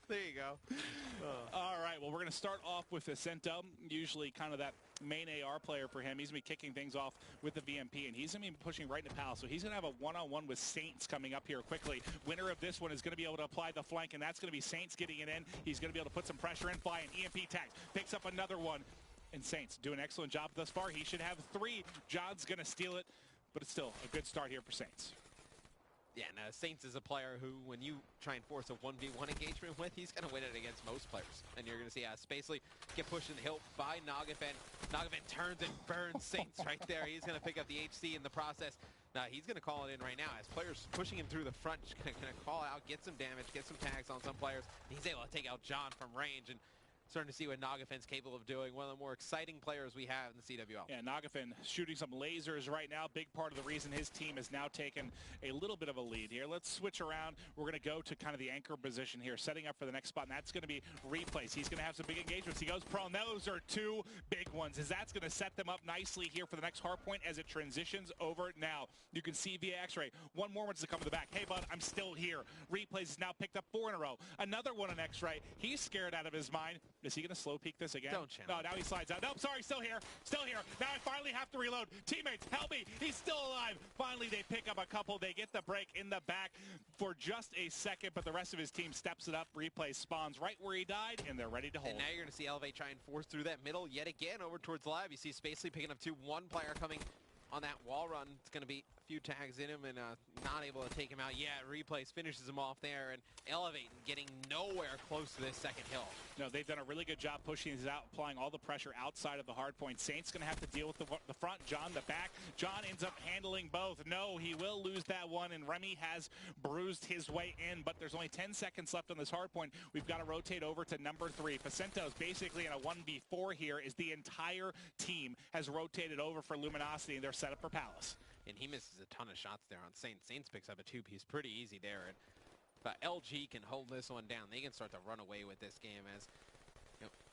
There you go. All right. Well, we're going to start off with Vicento, usually kind of that main AR player for him. He's going to be kicking things off with the VMP, and he's going to be pushing right into Pal. So he's going to have a one-on-one with Saints coming up here quickly. Winner of this one is going to be able to apply the flank, and that's going to be Saints getting it in. He's going to be able to put some pressure in, fly an EMP tag, picks up another one. And Saints do an excellent job thus far. He should have 3. John's going to steal it, but it's still a good start here for Saints. Yeah, and Saints is a player who, when you try and force a 1v1 engagement with, he's going to win it against most players. And you're going to see Spacely get pushed in the hill by Nagafen. Nagafen turns and burns Saints right there. He's going to pick up the HC in the process. Now, he's going to call it in right now as players pushing him through the front, just going to call out, get some damage, get some tags on some players. He's able to take out John from range and starting to see what Nagafen's capable of doing. One of the more exciting players we have in the CWL. Yeah, Nagafen shooting some lasers right now. Big part of the reason his team has now taken a little bit of a lead here. Let's switch around. We're going to go to kind of the anchor position here, setting up for the next spot, and that's going to be Replays. He's going to have some big engagements. He goes prone. Those are two big ones, as that's going to set them up nicely here for the next hard point as it transitions over now. You can see via X-Ray. One more one's to come to the back. Hey, bud, I'm still here. Replays has now picked up 4 in a row. Another one on X-Ray. He's scared out of his mind. Is he going to slow peek this again? Don't challenge. No, now he slides out. Nope, sorry, still here. Still here. Now I finally have to reload. Teammates, help me. He's still alive. Finally, they pick up a couple. They get the break in the back for just a second, but the rest of his team steps it up. Replay spawns right where he died, and they're ready to hold. And now you're going to see Elevate try and force through that middle yet again over towards Live. You see Spacely picking up 2. One player coming on that wall run. It's going to be a few tags in him and not able to take him out yet. Replays finishes him off there, and Elevate getting nowhere close to this second hill. No, they've done a really good job pushing these out, applying all the pressure outside of the hard point. Saints going to have to deal with the front, John the back. John ends up handling both. No, he will lose that one, and Remy has bruised his way in, but there's only 10 seconds left on this hard point. We've got to rotate over to number 3. Pacento's basically in a 1v4 here, as the entire team has rotated over for Luminosity, and they're set up for Palace. And he misses a ton of shots there on Saints. Saints picks up a 2-piece pretty easy there. And LG can hold this one down. They can start to run away with this game as,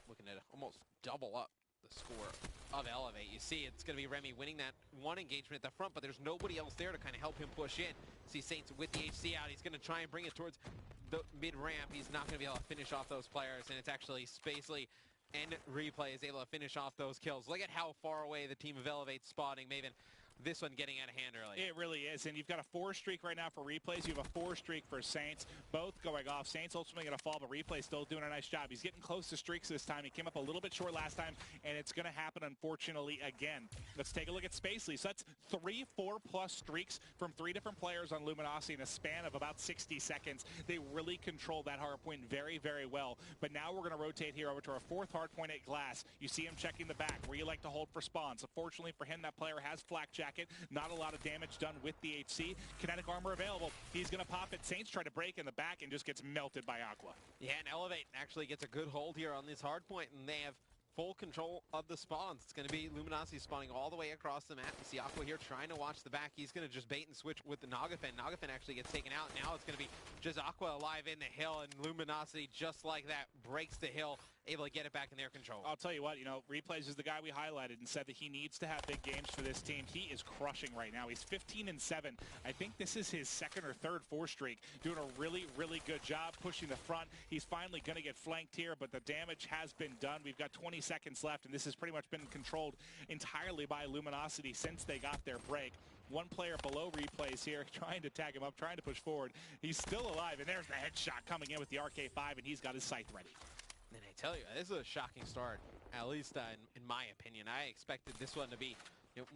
looking at almost double up the score of Elevate. You see it's going to be Remy winning that one engagement at the front, but there's nobody else there to kind of help him push in. See Saints with the HC out. He's going to try and bring it towards the mid-ramp. He's not going to be able to finish off those players, and it's actually Spacely and Replay is able to finish off those kills. Look at how far away the team of Elevate's spotting Maven. This one getting out of hand early. It really is, and you've got a 4 streak right now for Replays. You have a 4 streak for Saints, both going off. Saints ultimately going to fall, but Replays still doing a nice job. He's getting close to streaks this time. He came up a little bit short last time, and it's going to happen, unfortunately, again. Let's take a look at Spacely. So that's 3 4+ streaks from 3 different players on Luminosity in a span of about 60 seconds. They really control that hard point very, very well. But now we're going to rotate here over to our 4th hard point at Glass. You see him checking the back, where you like to hold for spawns. Unfortunately for him, that player has Flak Jacket. Not a lot of damage done with the HC. Kinetic armor available. He's going to pop it. Saints try to break in the back and just gets melted by Aqua. Yeah, and Elevate actually gets a good hold here on this hard point, and they have full control of the spawns. It's going to be Luminosity spawning all the way across the map. You see Aqua here trying to watch the back. He's going to just bait and switch with the Nagafen. Nagafen actually gets taken out. Now it's going to be just Aqua alive in the hill, and Luminosity, just like that, breaks the hill, able to get it back in their control. I'll tell you what, Replays is the guy we highlighted and said that he needs to have big games for this team. He is crushing right now. He's 15-7. I think this is his 2nd or 3rd 4 streak. Doing a really, really good job pushing the front. He's finally going to get flanked here, but the damage has been done. We've got 20 seconds left, and this has pretty much been controlled entirely by Luminosity since they got their break. One player below Replays here, trying to tag him up, trying to push forward. He's still alive, and there's the headshot coming in with the RK5, and he's got his sight ready. And I tell you, this is a shocking start, at least in my opinion. I expected this one to be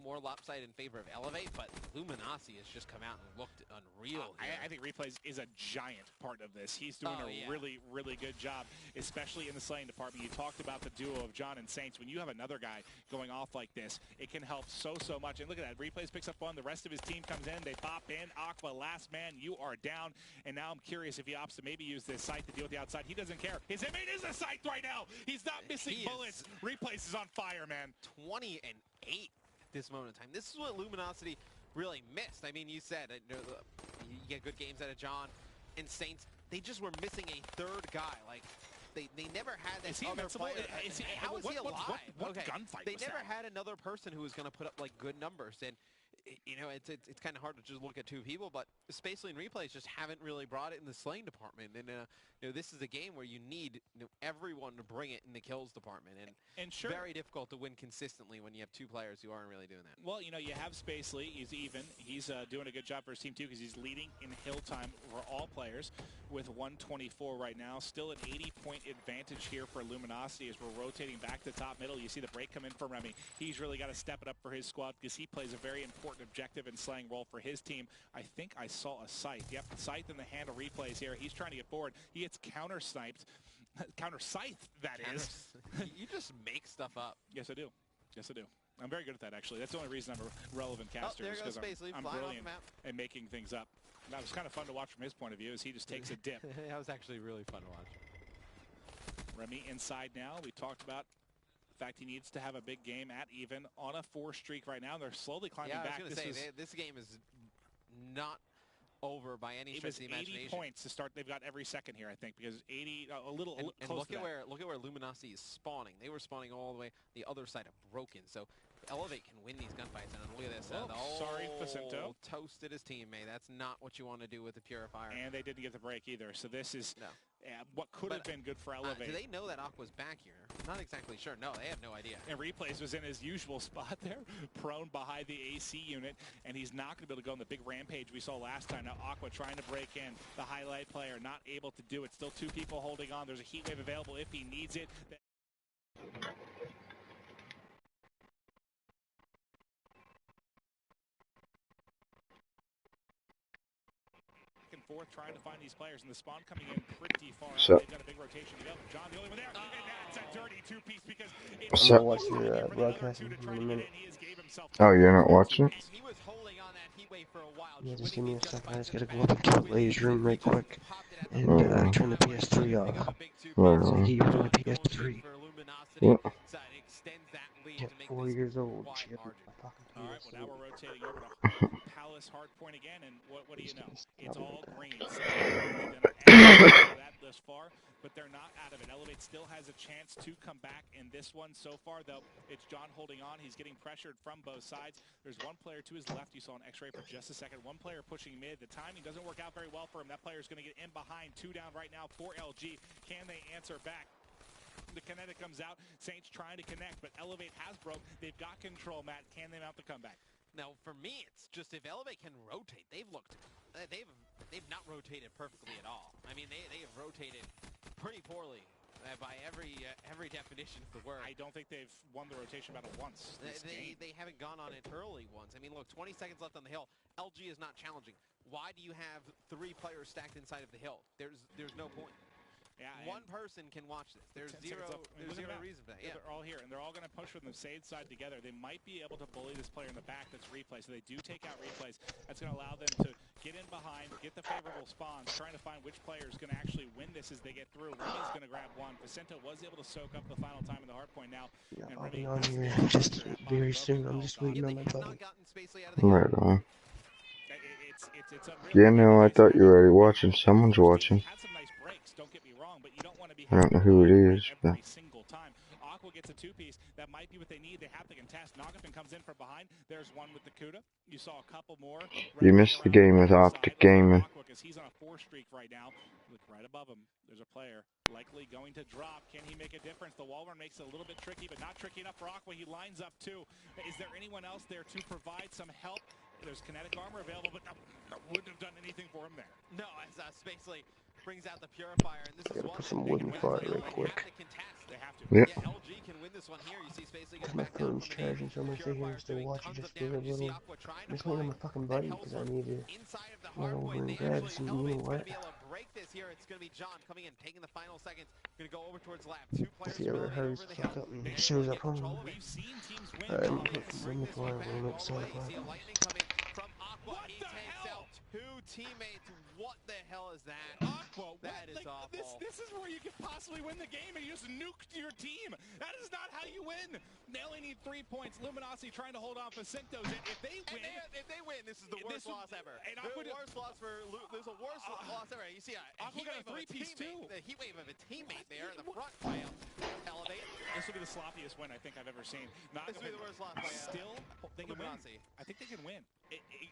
more lopsided in favor of Elevate, but Luminosity has just come out and looked unreal here. I think Replays is a giant part of this. He's doing a really, really good job, especially in the slaying department. You talked about the duo of John and Saints. When you have another guy going off like this, it can help so much. And look at that. Replays picks up one. The rest of his team comes in. They pop in. Aqua, last man, you are down. And now I'm curious if he opts to maybe use this sight to deal with the outside. He doesn't care. His inmate is a sight right now. He's not missing bullets. Replays is on fire, man. 20-8. This moment in time. This is what Luminosity really missed. I mean, you said you get good games out of John and Saints. They just were missing a 3rd guy. Like they never had that other player. How is he alive? What gunfight They never had another person who was going to put up like good numbers. And it's kind of hard to just look at 2 people, but Spacely and Replays just haven't really brought it in the slaying department. And this is a game where you need everyone to bring it in the kills department, and sure, very difficult to win consistently when you have 2 players who aren't really doing that. Well, you have Spacely. He's even. He's doing a good job for his team too, because he's leading in hill time for all players with 124 right now. Still an 80-point advantage here for Luminosity as we're rotating back to top middle. You see the break come in from Remy. He's really got to step it up for his squad because he plays a very important important objective and slaying role for his team. I think I saw a Scythe. Yep, Scythe in the handle replays here. He's trying to get forward. He gets counter-sniped. Counter-Scythe, that is. You just make stuff up. Yes, I do. Yes, I do. I'm very good at that, actually. That's the only reason I'm a relevant caster. There goes because Spacely I'm flying off brilliant the map. at making things up. That was kind of fun to watch from his point of view as he just takes a dip. That was actually really fun to watch. Remy inside now. We talked about the fact he needs to have a big game at even on a 4 streak right now. They're slowly climbing back. I was going to say, this game is not over by any stretch of the imagination. 80 points to start. They've got every second here, I think, because 80, a little and close look to at that. look at where Luminosity is spawning. They were spawning all the way the other side of Broken. So Elevate can win these gunfights. And look at this. Sorry, Facinto. Toasted his teammate. That's not what you want to do with the Purifier. And they didn't get the break either. So this is what could have been good for Elevate. Do they know that Aqua's back here? Not exactly sure. No, they have no idea. And Replays was in his usual spot there, prone behind the AC unit, and he's not going to be able to go on the big rampage we saw last time. Now Aqua trying to break in. The highlight player not able to do it. Still 2 people holding on. There's a heat wave available if he needs it. Forth trying to find these players, and the spawn coming in pretty far out. They've got a big rotation to go. John, the only one there, and that's a dirty 2-piece because I'm not watching your broadcast in a minute. Oh, you're not watching? He was holding on that heat wave for a while. Yeah, just give me a second. I just gotta go up into Lay's room right quick and turn the PS3 off. So he put on the PS3. Yeah. Yeah, 4 years old. All right, well now we're rotating over to Palace Hardpoint again, and what do you know? It's all green. So that thus far, but they're not out of it. Elevate still has a chance to come back in this one. So far, though, it's John holding on. He's getting pressured from both sides. There's one player to his left. You saw an X-ray for just a second. One player pushing mid. The timing doesn't work out very well for him. That player is going to get in behind. 2 down right now for LG. Can they answer back? The kinetic comes out. Saints trying to connect, but Elevate has broke. They've got control, Matt. Can they mount the comeback? Now, for me, it's just if Elevate can rotate, they've not rotated perfectly at all. I mean, they have rotated pretty poorly by every definition of the word. I don't think they've won the rotation battle once. They haven't gone on it early once. I mean, look, 20 seconds left on the hill. LG is not challenging. Why do you have 3 players stacked inside of the hill? There's no point. Yeah, one person can watch this. There's zero reason for that. Yeah. They're all here, and they're all going to push from the same side together. They might be able to bully this player in the back that's Replay, so they do take out Replays. That's going to allow them to get in behind, get the favorable spawns, trying to find which player is going to actually win this as they get through. Remy's going to grab one. Jacinto was able to soak up the final time in the hard point now. Yeah, I'll be on here just very soon. I'm just waiting on my buddy. Right on. Yeah, no, I thought you were already watching. Someone's watching. I don't know who it is, but... Aqua gets a 2-piece. That might be what they need. They have to contest. Nogafin comes in from behind. There's one with the Kuda. You saw a couple more. You missed the game with Optic Gaming. Because he's on a 4 streak right now. Look right above him. There's a player likely going to drop. Can he make a difference? The wall run makes it a little bit tricky, but not tricky enough for Aqua. He lines up too. Is there anyone else there to provide some help? There's kinetic armor available, but that wouldn't have done anything for him there. No, as Spacely brings out the Purifier, and this is one put some wood in fire real quick. They have to. Yeah. LG can win this one here. You see Spacely get My back down phone's charging, so I'm gonna sit here and still watch it just for a little. I'm just waiting on my fucking buddy because I need to go over and grab some, you know what? Here, it's going to be John coming in, taking the final seconds. Going to go over towards lab. 2 players. See, ever hurries the fuck up and shows up home. Alright, I'm gonna put some before I win at 7 o'clock. What the hell? 2 teammates. What the hell is that? Aqua, that is awful. This is where you could possibly win the game and you just nuked your team. That is not how you win. They only need 3 points. Luminosity trying to hold on for Cintos. If they win, this is the worst loss ever. And There's a worst loss ever. You see a heat wave of a teammate. The heat wave of a teammate there in the front by Elevate. This will be the sloppiest win I think I've ever seen. This will be the worst loss by still, they can win. Luminosity. I think they can win.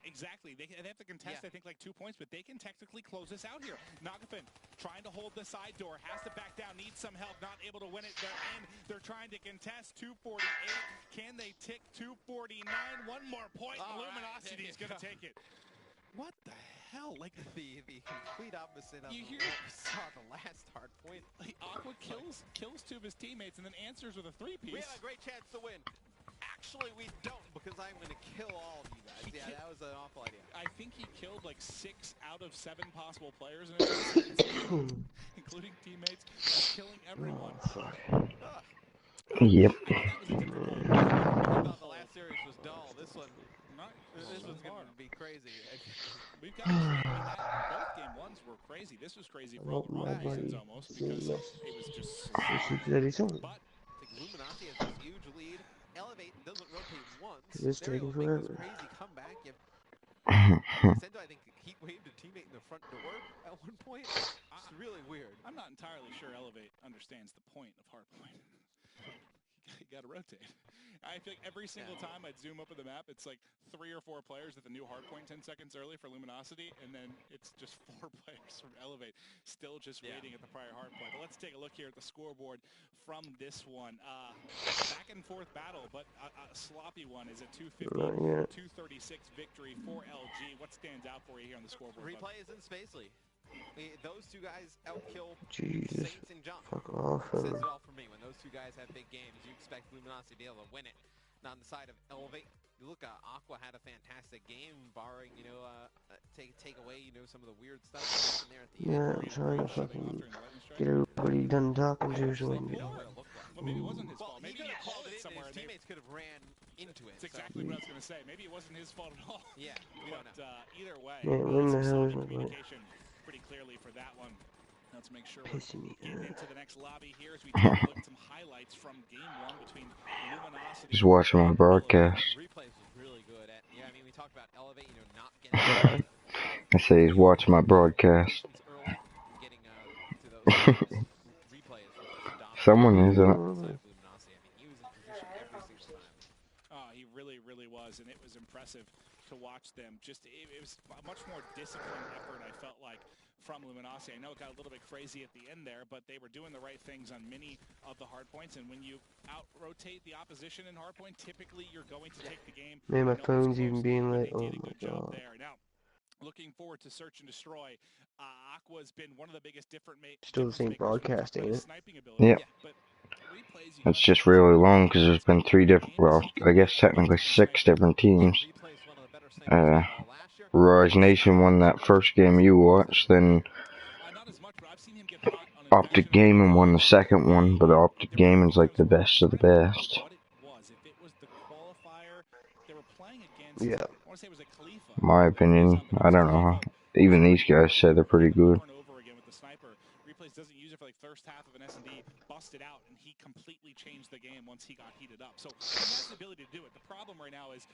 Exactly. They have to contest, I think, like 2 points, but they can technically close this out here. Nogafin trying to hold the side door, has to back down, needs some help, not able to win it. They're in. They're trying to contest 248. Can they tick 249? One more point. Luminosity is going to take it. What the hell? Like the complete opposite of what we saw at the last hard point. Aqua kills 2 of his teammates and then answers with a 3-piece. We have a great chance to win. actually, we don't, because I'm going to kill all of you guys. Yeah, that was an awful idea. I think he killed like 6 out of 7 possible players in his including teammates, killing everyone. Yep. That was a difficult one. I thought the last series was dull. This one's going to be crazy. We've got to say that both game ones were crazy. This was crazy for all the wrong reasons almost, because it was just slow. But I think Luminosity has this huge lead. Elevate doesn't rotate once. It's They're able taking to make this forever. crazy comeback. Sendo, I think, heat waved a teammate in the front door at one point. It's really weird. I'm not entirely sure Elevate understands the point of hardpoint. You got to rotate. I feel like every single time I'd zoom up at the map, it's like 3 or 4 players at the new hardpoint 10 seconds early for Luminosity, and then it's just 4 players from Elevate still just waiting at the prior hardpoint. But let's take a look here at the scoreboard from this one. Back and forth battle, but a sloppy one is a 250, 236 victory for LG. What stands out for you here on the scoreboard? Replay is in Spacely. Those 2 guys outkill Jesus. Saints and Jump. Fuck off. Says it all for me. When those 2 guys have big games, you expect Luminosity to be able to win it. Now on the side of Elevate, you look, Aqua had a fantastic game, barring, take away, some of the weird stuff in there at the end. Yeah, I'm trying to fucking get everybody done talking to so we can get Well, maybe it wasn't his fault. Maybe he called it somewhere. His teammates could have ran into it. That's exactly what I was going to say. Maybe it wasn't his fault at all. Yeah, we don't know. Either way, Yeah, when the hell is my communication pretty clearly for that one. Let's make sure we're getting into the next lobby here as we take a look at some highlights from game 1 between Luminosity. Just watching my broadcast. Replays was really good at. Yeah, I mean, we talked about Elevate, not getting. I say he's watching my broadcast. Someone is, isn't it? He really, really was, and it was impressive to watch them. Just it was a much more disciplined effort, I felt like, from Luminosity. I know it got a little bit crazy at the end there, but they were doing the right things on many of the hard points. And when you out-rotate the opposition in hardpoint, typically you're going to take the game. Man, my phone's even being lit. Oh my god. Now, looking forward to Search and Destroy. Aqua's been one of the biggest Still the same broadcast, ain't it? Yep. It's just really long because there's been 3 different, well, I guess technically 6 different teams. Rise Nation won that first game you watched, then Optic Gaming won the second one, but Optic Gaming's like the best of the best. Yeah. My opinion, I don't know. Even these guys say they're pretty good. Replays doesn't use it for like first half of an S&D, busted out, and he completely changed the game once he got heated up. So he has the ability to do it. The problem right now is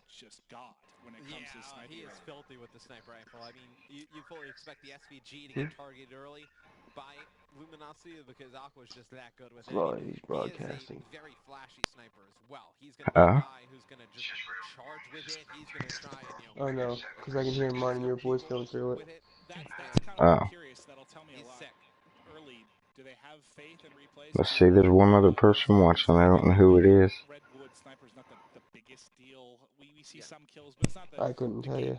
just God when it comes to sniper. He is filthy with the sniper rifle. I mean, you fully expect the SVG to get targeted early by Luminosity because Aqua's just that good with it. He's broadcasting. He is a very flashy sniper as well. He's going to be a guy who's going to just charge with it. He's going to try and, Oh no, because I can hear mine and your voice going through it. That's kind of curious. That'll tell me a lot. Early, do they have faith in replays? Let's see, there's one other person watching. I don't know who it is. Redwood sniper's not the biggest deal. We see some kills, but it's not the I couldn't tell you.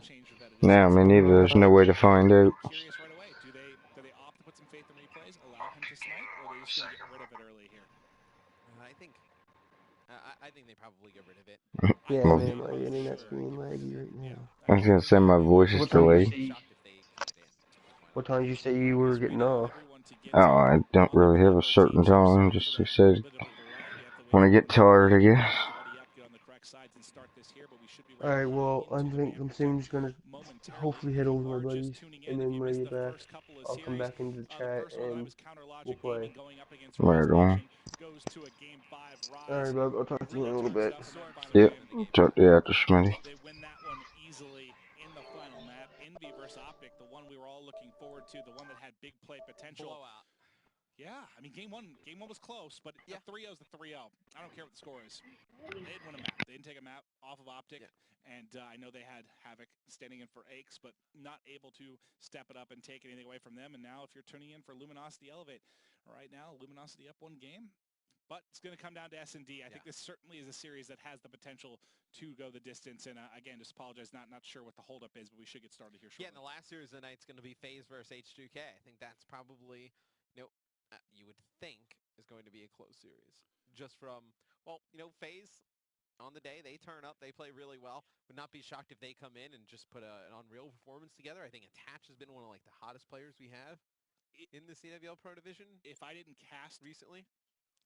No, me neither. There's no way to find out. Curious right away. Do they opt to put some faith in replays, allow him to snipe, or are they just going to get rid of it early here? I think they probably get rid of it. Yeah, Well, man, my internet's being laggy right now. I was gonna say my voice is delayed. What time did you say you were getting off? Oh, I don't really have a certain time. Just I said when I get tired, I guess. Alright, well, I'm soon just gonna hopefully head over to my buddies, and then when I get back, I'll come back into the chat and we'll play. Right on. Alright, bub, I'll talk to you in a little bit. Yep, talk to you after, Smitty. They win that one easily in the final map. Envy versus Optic, the one we were all looking forward to, the one that had big play potential. Blowout. Yeah, I mean, game one was close, but the 3-0 is the 3-0. I don't care what the score is. They didn't win a map. They didn't take a map off of Optic, and I know they had Havoc standing in for Aches, but not able to step it up and take anything away from them. And now if you're tuning in for Luminosity Elevate, right now, Luminosity up 1 game. But it's going to come down to S&D. I think this certainly is a series that has the potential to go the distance. And again, just apologize, not sure what the holdup is, but we should get started here shortly. Yeah, and the last series of the night's going to be FaZe versus H2K. I think that's probably, you would think is going to be a close series, just from Well, FaZe, on the day, they turn up, they play really well. Would not be shocked if they come in and just put an unreal performance together. I think Attach has been one of the hottest players we have in the CWL Pro Division. If I didn't cast recently,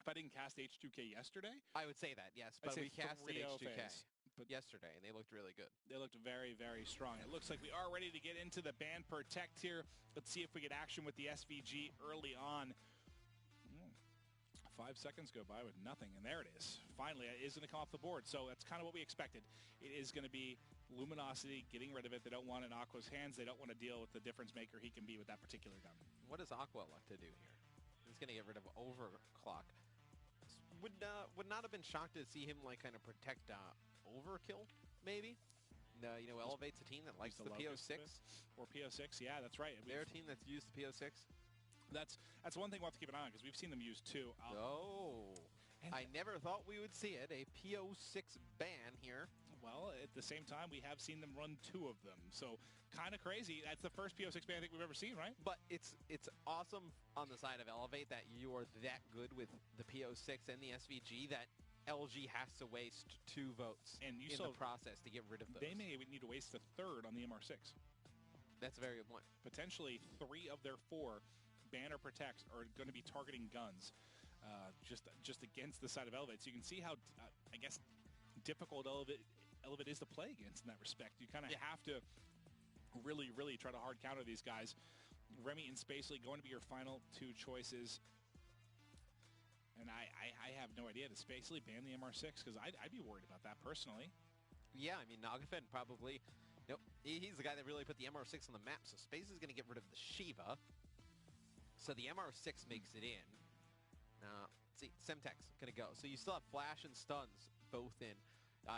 if I didn't cast H2K yesterday, I would say that, yes. But we casted H2K yesterday, and they looked really good. They looked very, very strong. It looks like we are ready to get into the ban protect here. Let's see if we get action with the SVG early on. 5 seconds go by with nothing, and there it is. Finally, it is going to come off the board, so that's kind of what we expected. It is going to be Luminosity getting rid of it. They don't want it in Aqua's hands. They don't want to deal with the difference maker he can be with that particular gun. What does Aqua look to do here? He's going to get rid of Overclock. Would not have been shocked to see him kind of protect Overkill, maybe. Elevate's a team that likes the PO6. Or PO6, yeah, that's right. They're a team that's used the PO6. That's one thing we'll have to keep an eye on, because we've seen them use too. I never thought we would see it. A PO6 ban here. Well, at the same time, we have seen them run 2 of them. So, kind of crazy. That's the first PO6 ban I think we've ever seen, right? But it's awesome on the side of Elevate that you are that good with the PO6 and the SVG that LG has to waste 2 votes in the process to get rid of those. They may need to waste a 3rd on the MR6. That's a very good point. Potentially 3 of their 4 ban or protects are going to be targeting guns, just against the side of Elevate. So you can see how, I guess, difficult Elevate is to play against in that respect. You kind of have to really, really try to hard counter these guys. Remy and Spacely going to be your final 2 choices. And I have no idea. Does Spacely ban the MR6? Because I'd be worried about that personally. Yeah, I mean, Nagafen probably... Nope, he's the guy that really put the MR6 on the map. So Space is going to get rid of the Shiva. So the MR6 makes it in. Now, see, Semtech's going to go. So you still have Flash and Stuns both in.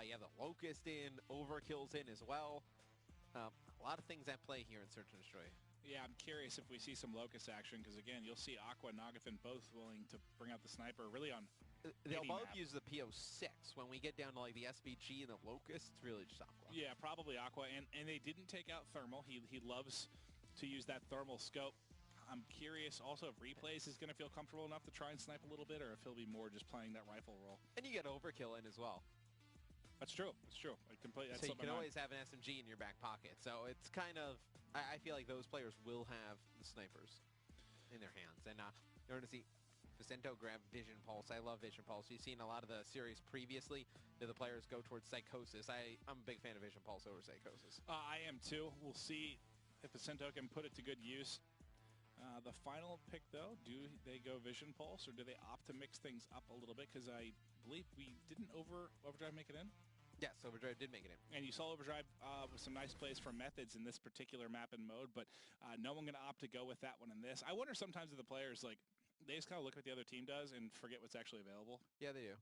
You have the Locust in, Overkill's in as well. A lot of things at play here in Search and Destroy. Yeah, I'm curious if we see some Locust action, because again, you'll see Aqua and Nagafen both willing to bring out the sniper really on They'll both use the PO6. When we get down to the SVG and the Locust, it's really just Aqua. Yeah, probably Aqua, and they didn't take out Thermal. He loves to use that thermal scope. I'm curious also if Replays is going to feel comfortable enough to try and snipe a little bit, or if he'll be more just playing that rifle role. And you get Overkill in as well. That's true. It's true. So you can always have an SMG in your back pocket. So it's kind of, I feel like those players will have the snipers in their hands. And you're going to see Vicento grab Vision Pulse. I love Vision Pulse. You've seen a lot of the series previously that the players go towards Psychosis. I'm a big fan of Vision Pulse over Psychosis. I am too. We'll see if Vicento can put it to good use. The final pick, though, do they go Vision Pulse, or do they opt to mix things up a little bit? Because I believe we didn't Overdrive make it in? Yes, Overdrive did make it in. And you saw Overdrive with some nice plays from Methods in this particular map and mode, but no one going to opt to go with that one in this. I wonder sometimes if the players, they just kind of look at what the other team does and forget what's actually available. Yeah, they do.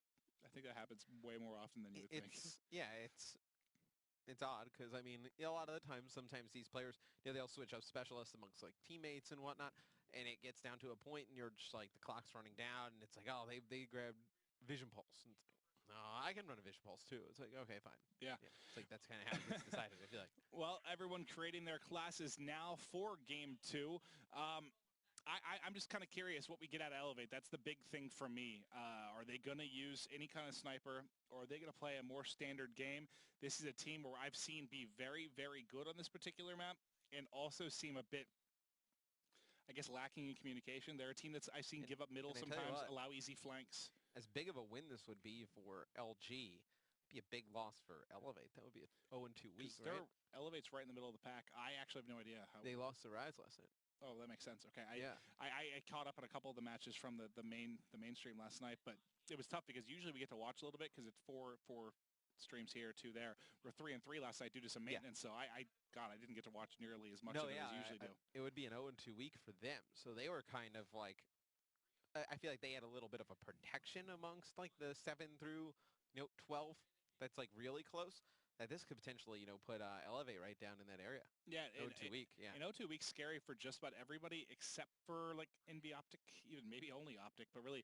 I think that happens way more often than you would think. Yeah, it's odd because, I mean, a lot of the time, sometimes these players, they'll switch up specialists amongst, teammates and whatnot, and it gets down to a point, and you're just, the clock's running down, and it's like, oh, they grabbed Vision Pulse. And it's like, no, I can run a Vision Pulse, too. It's like, okay, fine. Yeah. It's like, that's kind of how it gets decided, I feel like. Well, everyone creating their classes now for Game 2. I'm just kind of curious what we get out of Elevate. That's the big thing for me. Are they going to use any kind of sniper, or are they going to play a more standard game? This is a team where I've seen be very, very good on this particular map and also seem a bit, I guess, lacking in communication. They're a team that's I've seen give up middle sometimes, allow easy flanks. As big of a win this would be for LG, be a big loss for Elevate. That would be a 0-2 week, right? Elevate's right in the middle of the pack. I actually have no idea how. They lost to Rise last night. Oh, that makes sense. Okay, I caught up on a couple of the matches from the mainstream last night, but it was tough because usually we get to watch a little bit because it's four streams here, 2 there. We're 3-3 last night due to some maintenance, so I didn't get to watch nearly as much of it as I usually do. It would be an 0-2 week for them, so they were kind of like, I feel like they had a little bit of a protection amongst the 7 through 12. That's really close. That this could potentially, put Elevate right down in that area. Yeah, 0-2 week. Yeah, an 0-2 week's scary for just about everybody except for NV Optic, even maybe only Optic. But really,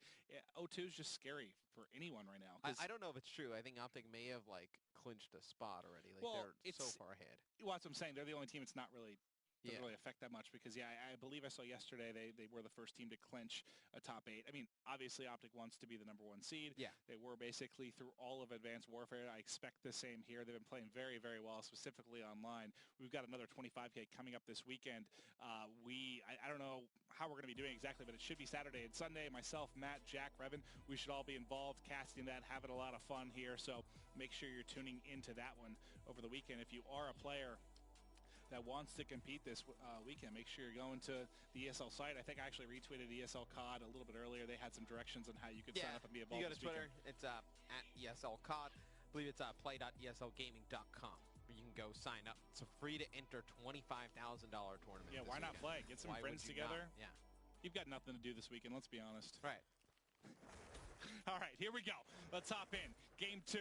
0-2 is just scary for anyone right now. I don't know if it's true. I think Optic may have clinched a spot already. They're so far ahead. Well, that's what I'm saying. They're the only team that's not really doesn't really affect that much because, yeah, I believe I saw yesterday they were the first team to clinch a top 8. I mean, obviously Optic wants to be the #1 seed. Yeah. They were basically through all of Advanced Warfare. I expect the same here. They've been playing very, very well, specifically online. We've got another 25K coming up this weekend. I don't know how we're going to be doing exactly, but it should be Saturday and Sunday. Myself, Matt, Jack, Revan, we should all be involved casting that, having a lot of fun here. So make sure you're tuning into that one over the weekend. If you are a player that wants to compete this weekend, make sure you're going to the ESL site. I think I actually retweeted ESL COD a little bit earlier. They had some directions on how you could sign up and be involved. You go to Twitter. It's at ESL COD. I believe it's play.eslgaming.com. Where you can go sign up. It's a free to enter $25,000 tournament. Yeah, why not play? Get some friends together. Yeah. You've got nothing to do this weekend, let's be honest. Right. All right, here we go. Let's hop in. Game 2.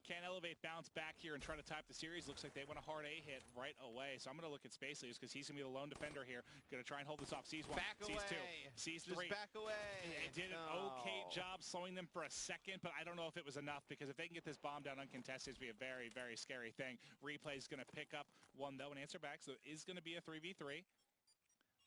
Can Elevate bounce back here and try to type the series? Looks like they want a hard A hit right away. So I'm going to look at Space Leaders because he's going to be the lone defender here. Going to try and hold this off. Sees 1, sees 2, sees 3. Just back away. They did an okay job slowing them for a second, but I don't know if it was enough because if they can get this bomb down uncontested, it's going to be a very, very scary thing. Replay is going to pick up 1, though, and answer back. So it is going to be a 3v3.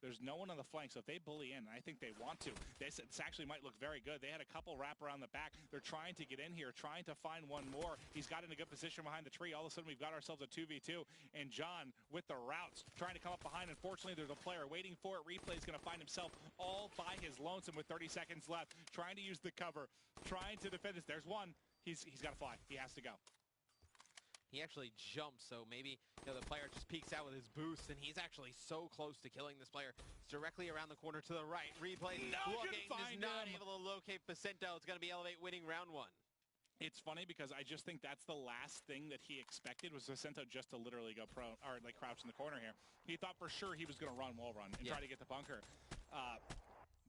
There's no one on the flank, so if they bully in, and I think they want to, this actually might look very good. They had a couple wrap around the back. They're trying to get in here, trying to find one more. He's got in a good position behind the tree. All of a sudden, we've got ourselves a 2v2, and John with the routes trying to come up behind. Unfortunately, there's a player waiting for it. Replay's going to find himself all by his lonesome with 30 seconds left, trying to use the cover, trying to defend this. There's one. He's got to fly. He has to go. He actually jumps, so maybe the player just peeks out with his boost, and he's actually so close to killing this player. It's directly around the corner to the right. Replay looking, is not able to locate Vicento. It's going to be Elevate winning round 1. It's funny because I just think that's the last thing that he expected was Vicento just to literally go prone, or like crouch in the corner here. He thought for sure he was going to wall run and try to get the bunker.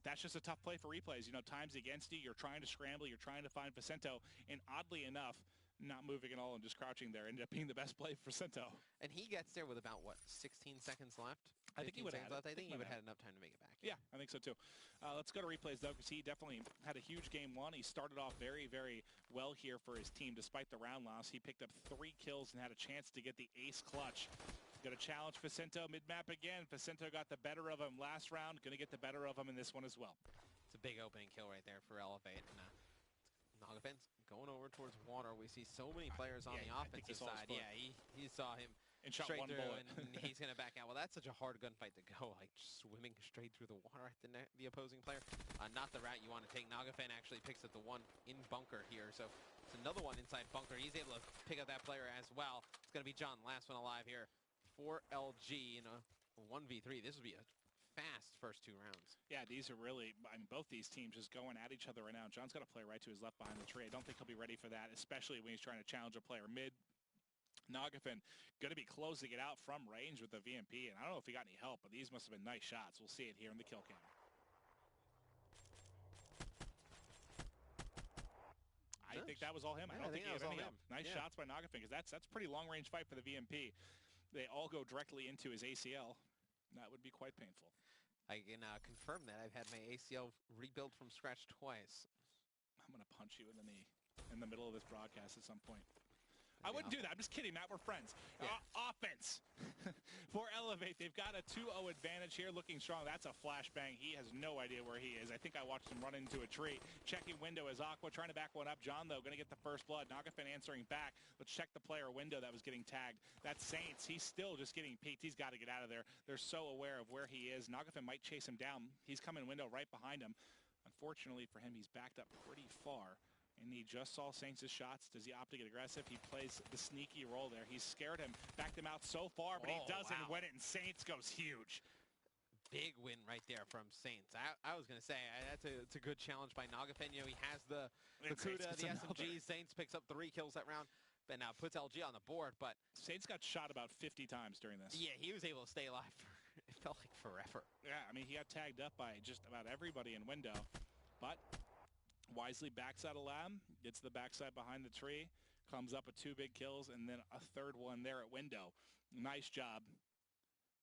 That's just a tough play for Replays. Times against you, you're trying to scramble, you're trying to find Vicento, and oddly enough, not moving at all and just crouching there ended up being the best play for Vicento. And he gets there with about, 16 seconds left? I think he would have left. I think he would have had enough time to make it back. Yeah, I think so too. Let's go to Replays, though, because he definitely had a huge game 1. He started off very, very well here for his team. Despite the round loss, he picked up 3 kills and had a chance to get the ace clutch. Going to challenge Vicento mid-map again. Vicento got the better of him last round. Going to get the better of him in this one as well. It's a big opening kill right there for Elevate. And Nogafen's going over towards water. We see so many players on the offensive side. Yeah, he saw him and shot straight one through, bullet. and he's going to back out. Well, that's such a hard gunfight to go, like swimming straight through the water at the opposing player. Not the route you want to take. Nogafen actually picks up the one in bunker here, so it's another one inside bunker. He's able to pick up that player as well. It's going to be John, last one alive here for LG in a 1v3. This would be a fast first 2 rounds. Yeah, these are really, both these teams just going at each other right now. John's got a player right to his left behind the tree. I don't think he'll be ready for that, especially when he's trying to challenge a player mid. Nogafen going to be closing it out from range with the VMP, and I don't know if he got any help, but these must have been nice shots. We'll see it here in the kill cam. I think that was all him. I don't think he had any help. Nice shots by Nogafen, because that's a pretty long-range fight for the VMP. They all go directly into his ACL. That would be quite painful. I can confirm that. I've had my ACL rebuilt from scratch twice. I'm going to punch you in the knee in the middle of this broadcast at some point. I wouldn't do that. I'm just kidding, Matt. We're friends. Yeah. Offense for Elevate. They've got a 2-0 advantage here, looking strong. That's a flashbang. He has no idea where he is. I think I watched him run into a tree. Checking window is Aqua trying to back one up. John, though, going to get the first blood. Nogafen answering back. Let's check the player window that was getting tagged. That's Saints. He's still just getting peeked. He's got to get out of there. They're so aware of where he is. Nogafen might chase him down. He's coming window right behind him. Unfortunately for him, he's backed up pretty far. And he just saw Saints' shots. Does he opt to get aggressive? He plays the sneaky role there. He's scared him, backed him out so far, but he doesn't win it, and Saints goes huge. Big win right there from Saints. I was going to say, it's a good challenge by Nogafen. He has the Kuda, the SMG. Saints picks up 3 kills that round, but now puts LG on the board. But Saints got shot about 50 times during this. Yeah, he was able to stay alive for, it felt like forever. Yeah, he got tagged up by just about everybody in window, but wisely backs out of lab, gets the backside behind the tree, comes up with 2 big kills, and then a 3rd one there at window. Nice job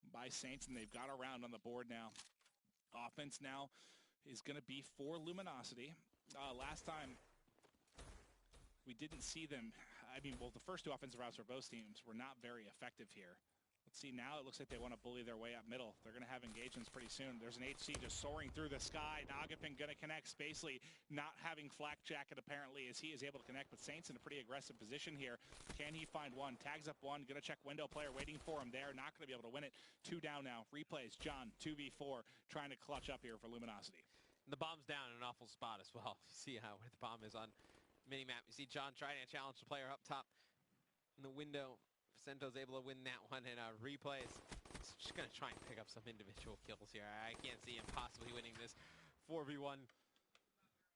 by Saints, and they've got a round on the board now. Offense now is going to be for Luminosity. Last time we didn't see them. The first 2 offensive routes for both teams were not very effective here. See, now it looks like they want to bully their way up middle. They're going to have engagements pretty soon. There's an HC just soaring through the sky. Nagafin going to connect. Spacely not having flak jacket apparently as he is able to connect, but Saints in a pretty aggressive position here. Can he find one? Tags up one. Going to check window player waiting for him there. Not going to be able to win it. 2 down now. Replays. John, 2v4, trying to clutch up here for Luminosity. The bomb's down in an awful spot as well. You see where the bomb is on minimap. You see John trying to challenge the player up top in the window. Vicento's able to win that one in replays. He's just going to try and pick up some individual kills here. I can't see him possibly winning this 4v1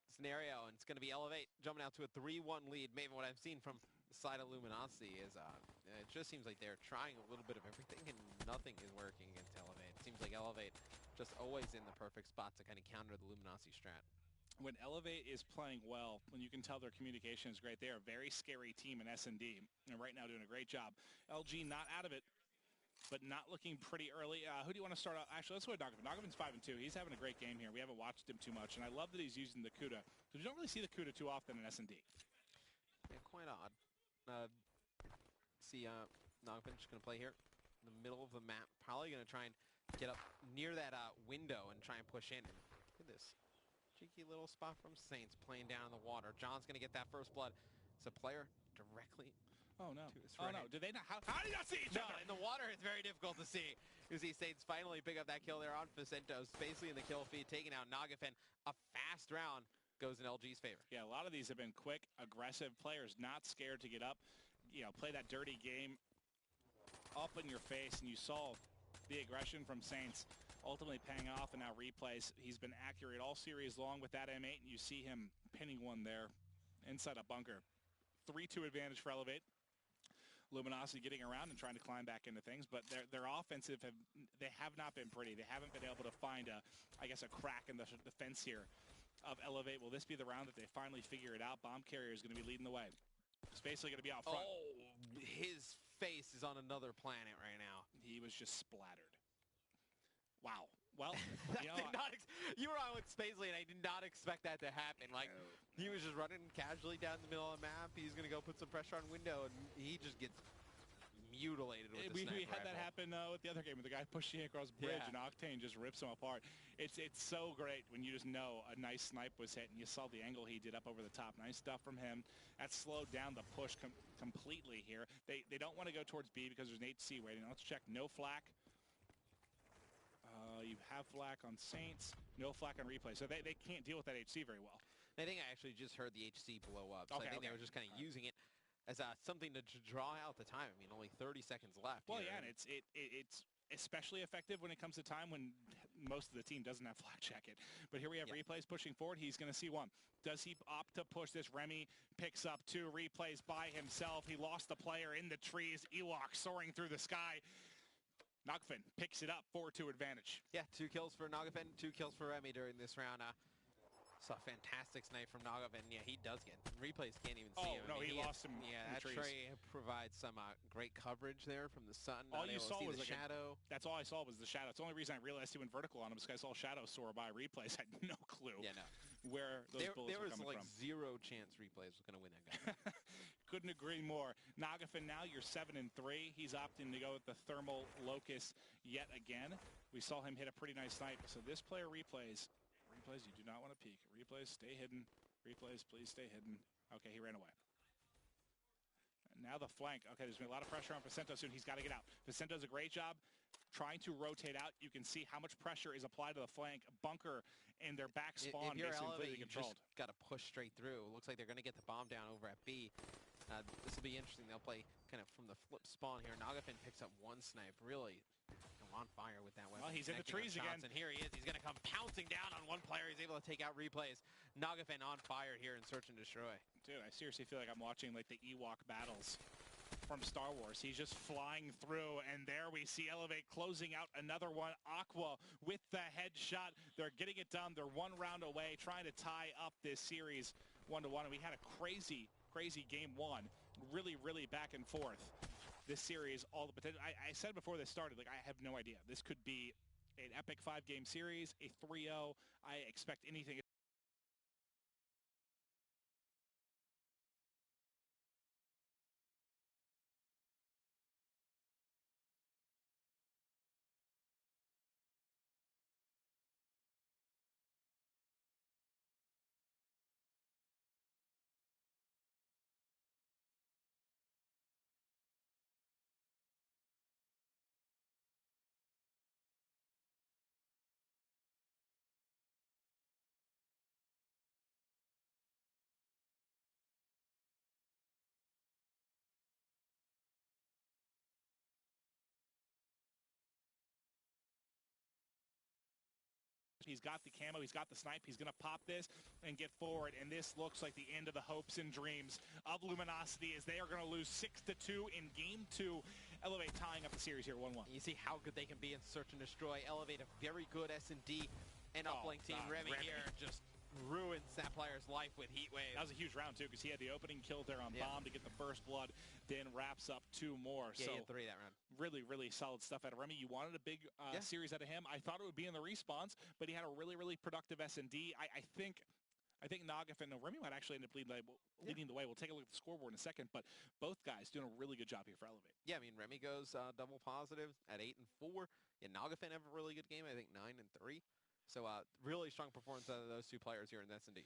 scenario, and it's going to be Elevate jumping out to a 3-1 lead. Maybe what I've seen from the side of Luminosity is it just seems like they're trying a little bit of everything, and nothing is working against Elevate. It seems like Elevate just always in the perfect spot to kind of counter the Luminosity strat. When Elevate is playing well, when you can tell their communication is great, they are a very scary team in S&D, and right now doing a great job. LG not out of it, but not looking pretty early. Who do you want to start out? Actually, let's go with Nagafin. Nagafin's 5-2. He's having a great game here. We haven't watched him too much, and I love that he's using the CUDA, because you don't really see the CUDA too often in S&D. Yeah, quite odd. Nagafin just going to play here in the middle of the map. Probably going to try and get up near that window and try and push in. And look at this. Cheeky little spot from Saints playing down in the water. John's going to get that first blood. It's a player directly to his right. Oh, no. Did they not? How did you not see each other? No, in the water, it's very difficult to see. You see Saints finally pick up that kill there on Vicento. Spacely in the kill feed, taking out Nagafin. A fast round goes in LG's favor. Yeah, a lot of these have been quick, aggressive players, not scared to get up, play that dirty game up in your face, and you saw the aggression from Saints ultimately paying off, and now replays. He's been accurate all series long with that M8, and you see him pinning one there inside a bunker. 3-2 advantage for Elevate. Luminosity getting around and trying to climb back into things, but their offensive they have not been pretty. They haven't been able to find a crack in the defense here of Elevate. Will this be the round that they finally figure it out? Bomb Carrier is going to be leading the way. It's basically going to be out front. Oh, his face is on another planet right now. He was just splattered. Wow. Well, you were on with Spacely, and I did not expect that to happen. Like, he was just running casually down the middle of the map. He's going to go put some pressure on window, and he just gets mutilated with the sniper We had rifle. that happen with the other game, with the guy pushing across the bridge, and Octane just rips him apart. It's so great when you just know a nice snipe was hit, and you saw the angle he did up over the top. Nice stuff from him. That slowed down the push completely here. They don't want to go towards B because there's an HC waiting. Let's check. No flak. You have flak on Saints, no flak on replay. So they can't deal with that HC very well. I think I actually just heard the HC blow up. So I think they were just kind of using it as something to draw out the time. I mean, only 30 seconds left. Well, yeah, and it's especially effective when it comes to time when most of the team doesn't have flak jacket. But here we have replays pushing forward. He's going to see one. Does he opt to push this? Remy picks up 2 replays by himself. He lost the player in the trees. Ewok soaring through the sky. Nagafin picks it up, 4-2 advantage. Yeah, 2 kills for Nagafin, 2 kills for Remy during this round. Saw a fantastic snipe from Nagafin. Yeah, he does get replays. Can't even see him. No, he lost him. Yeah, that tray provides some great coverage there from the sun. All you saw was the shadow. That's all I saw was the shadow. It's the only reason I realized he went vertical on him because I saw shadow soar by replays. I had no clue. Yeah, no. Where those bullets were coming from. There was like 0 chance replays was going to win that game. Couldn't agree more. Nagafin now, you're 7-3. He's opting to go with the thermal locus yet again. We saw him hit a pretty nice snipe. So this player replays. Replays, you do not want to peek. Replays, stay hidden. Replays, please stay hidden. Okay, he ran away. And now the flank. Okay, there's going to be a lot of pressure on Vicento soon. He's got to get out. Vicento does a great job trying to rotate out. You can see how much pressure is applied to the flank. Bunker and their back spawn if you're basically completely Elevate, you controlled. just got to push straight through. It looks like they're going to get the bomb down over at B. This will be interesting. They'll play kind of from the flip spawn here. Nagafin picks up 1 snipe. Really on fire with that weapon. Well, he's in the trees again. And here he is. He's going to come pouncing down on one player. He's able to take out replays. Nagafin on fire here in Search and Destroy. Dude, I seriously feel like I'm watching like the Ewok battles from Star Wars. He's just flying through, and there we see Elevate closing out another one. Aqua with the headshot. They're getting it done. They're 1 round away, trying to tie up this series 1-1. And we had a crazy game 1. Really back and forth. This series, all the potential. I said before this started, like, I have no idea. This could be an epic 5-game series, a 3-0. I expect anything. He's got the camo. He's got the snipe. He's going to pop this and get forward. And this looks like the end of the hopes and dreams of Luminosity as they are going to lose 6-2 in Game 2. Elevate tying up the series here 1-1. You see how good they can be in search and destroy. Elevate a very good S&D and uplink team. Remy here just ruined Sapphire's life with Heatwave. That was a huge round, too, because he had the opening kill there on Bomb to get the first blood, then wraps up 2 more. Yeah, so he had 3 that round. Really, really solid stuff out of Remy. You wanted a big series out of him. I thought it would be in the respawns, but he had a really, really productive S&D. I think Nagif and Remy might actually end up leading the way. We'll take a look at the scoreboard in a second, but both guys doing a really good job here for Elevate. Yeah, I mean, Remy goes double positive at 8-4. Yeah, Nagafin have a really good game. I think 9-3. So really strong performance out of those 2 players here in S&D.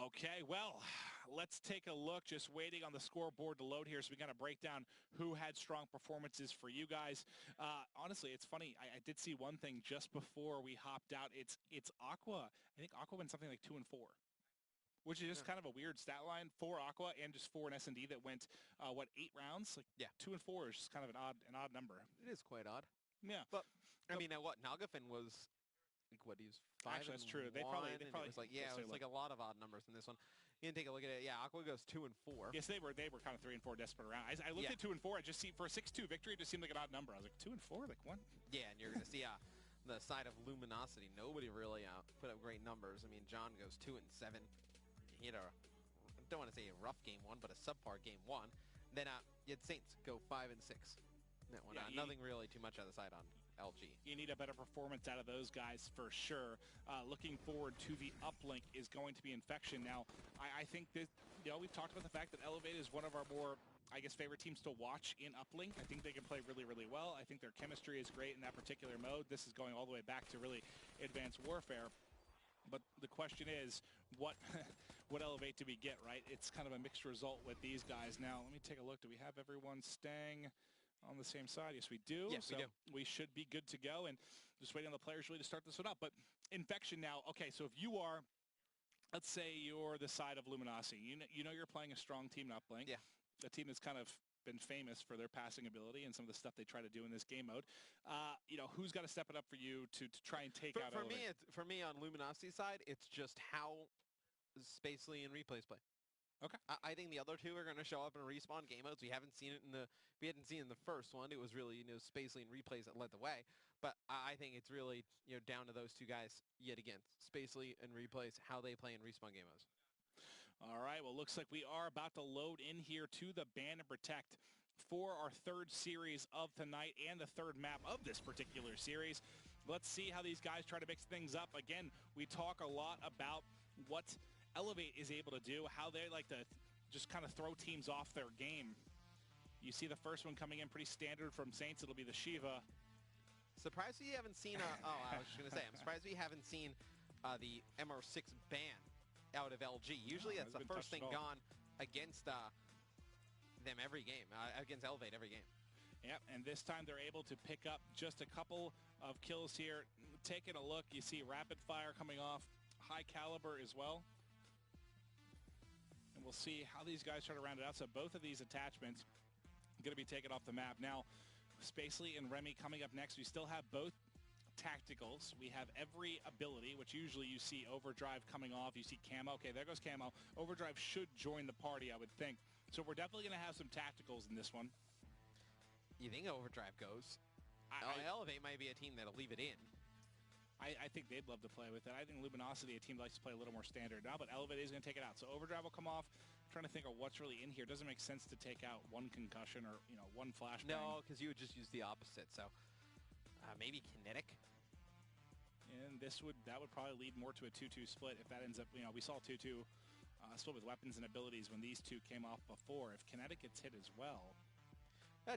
Okay, well, let's take a look. Just waiting on the scoreboard to load here so we kind of break down who had strong performances for you guys. Honestly, it's funny. I did see one thing just before we hopped out. It's Aqua. I think Aqua went something like 2-4. Which is just kind of a weird stat line for Aqua and just for an S&D that went, 8 rounds? Like, 2 and 4 is just kind of an odd number. It is quite odd. Yeah. But, I mean, Nagafin was, like, what, he was 5 Actually, that's true. They probably it was like, it was like a lot of odd numbers in this one. You can take a look at it. Yeah, Aqua goes 2-4. Yes, they were kind of 3 and 4 desperate around. I looked at 2 and 4. I just see for a 6-2 victory, it just seemed like an odd number. I was like, 2 and 4? Like, what? Yeah, and you're going to see the side of Luminosity. Nobody really put up great numbers. I mean, John goes 2-7. He had I don't want to say a rough game 1, but a subpar game 1. Then you had Saints go 5-6. That one, nothing really too much on the side on LG. You need a better performance out of those guys for sure. Looking forward to the uplink is going to be Infection. Now, I think that, we've talked about the fact that Elevate is one of our more, I guess, favorite teams to watch in uplink. I think they can play really, really well. I think their chemistry is great in that particular mode. This is going all the way back to really Advanced Warfare. But the question is, what Elevate do we get, right? It's kind of a mixed result with these guys. Now, let me take a look. Do we have everyone staying on the same side? Yes, we do. Yes, we do. We should be good to go, and just waiting on the players really to start this one up. But Infection now, okay, so if you are, let's say you're the side of Luminosity. You know you're playing a strong team in uplink. Yeah. A team that's kind of been famous for their passing ability and some of the stuff they try to do in this game mode. Who's got to step it up for you to try and take out Elevate? For me on Luminosity's side, it's just how Spacely and Replays play. Okay. I think the other 2 are going to show up in respawn game modes. We hadn't seen it in the first one. It was really Spacely and Replays that led the way. But I think it's really down to those 2 guys yet again, Spacely and Replays, how they play in respawn game modes. All right, well, looks like we are about to load in here to the Ban and Protect for our 3rd series of tonight and the 3rd map of this particular series. Let's see how these guys try to mix things up. Again, we talk a lot about what Elevate is able to do, how they like to just kind of throw teams off their game. You see the first one coming in pretty standard from Saints. It'll be the Shiva. Surprised we haven't seen I was just going to say, I'm surprised we haven't seen the MR6 ban out of LG. Usually that's the first thing gone against them every game, against Elevate every game. Yep, and this time they're able to pick up just a couple of kills here. Taking a look, you see Rapid Fire coming off, High Caliber as well. And we'll see how these guys try to round it out. So both of these attachments going to be taken off the map. Now, Spacely and Remy coming up next. We still have both tacticals. We have every ability, which usually you see Overdrive coming off. You see Camo. Okay, there goes Camo. Overdrive should join the party, I would think. So we're definitely going to have some tacticals in this one. You think Overdrive goes? Elevate might be a team that'll leave it in. I think they'd love to play with it. I think Luminosity, a team that likes to play a little more standard now, but Elevate is going to take it out. So Overdrive will come off. I'm trying to think of what's really in here. It doesn't make sense to take out 1 concussion or, 1 flashbang. No, because you would just use the opposite. So maybe Kinetic. And that would probably lead more to a 2-2 split if that ends up, we saw 2-2 split with weapons and abilities when these 2 came off before. If Kinetic gets hit as well.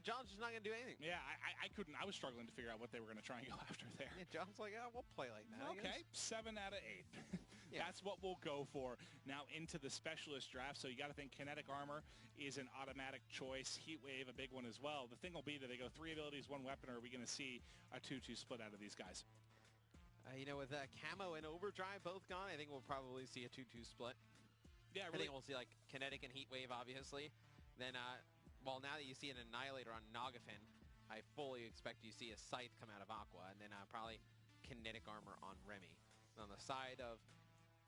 John's just not going to do anything. Yeah, I couldn't. I was struggling to figure out what they were going to try and go after there. Yeah, John's like, we'll play like that. Okay, 7 out of 8. Yeah. That's what we'll go for. Now into the specialist draft. So you got to think Kinetic Armor is an automatic choice. Heatwave, a big one as well. The thing will be that they go 3 abilities, 1 weapon, or are we going to see a 2-2 split out of these guys? With Camo and Overdrive both gone, I think we'll probably see a 2-2 split. Yeah, really. I think we'll see like Kinetic and Heatwave, obviously. Then, now that you see an Annihilator on Nagafin, I fully expect you see a Scythe come out of Aqua, and then probably Kinetic Armor on Remy. On the side of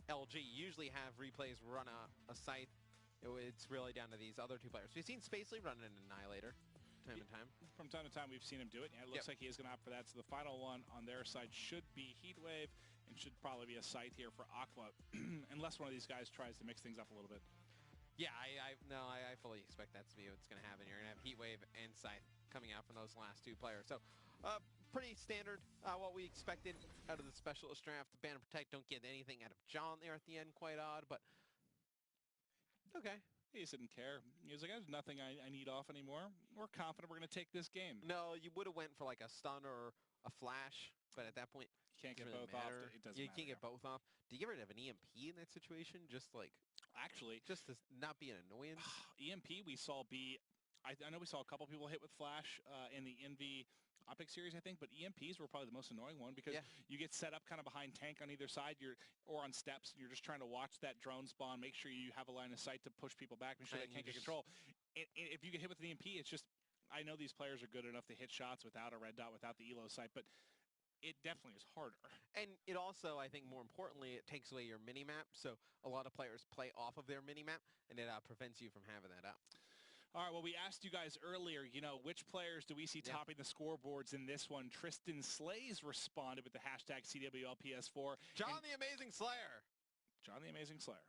LG, usually have replays run a scythe. It's really down to these other two players. We've seen Spacely run an Annihilator time and time. From time to time, we've seen him do it. And it looks like he is going to opt for that. So the final one on their side should be Heatwave and should probably be a scythe here for Aqua, unless one of these guys tries to mix things up a little bit. Yeah, I fully expect that to be what's going to happen. You're going to have Heatwave and Scythe coming out from those last two players. So, pretty standard, what we expected out of the Specialist draft. Ban and Protect don't get anything out of John there at the end. Quite odd, but okay. He just didn't care. He was like, there's nothing I need off anymore. We're confident we're going to take this game. No, you would have went for like a stun or a flash, but at that point, you can't get really both off. matter. It doesn't you matter. can't get both off. Do you get rid of an EMP in that situation? Just like... Actually... Just to not be an annoyance? EMP we saw be... I know we saw a couple people hit with Flash in the Envy Optic series, I think, but EMPs were probably the most annoying one because you get set up kind of behind tank on either side or on steps. You're just trying to watch that drone spawn, make sure you have a line of sight to push people back, make sure they can't get control. If you get hit with an EMP, it's just... I know these players are good enough to hit shots without a red dot, without the elo sight, but it definitely is harder. And it also, I think more importantly, it takes away your mini-map. So a lot of players play off of their mini-map, and it prevents you from having that up. All right, well, we asked you guys earlier, which players do we see topping the scoreboards in this one? Tristan Slays responded with the hashtag CWLPS4. John the Amazing Slayer. John the Amazing Slayer.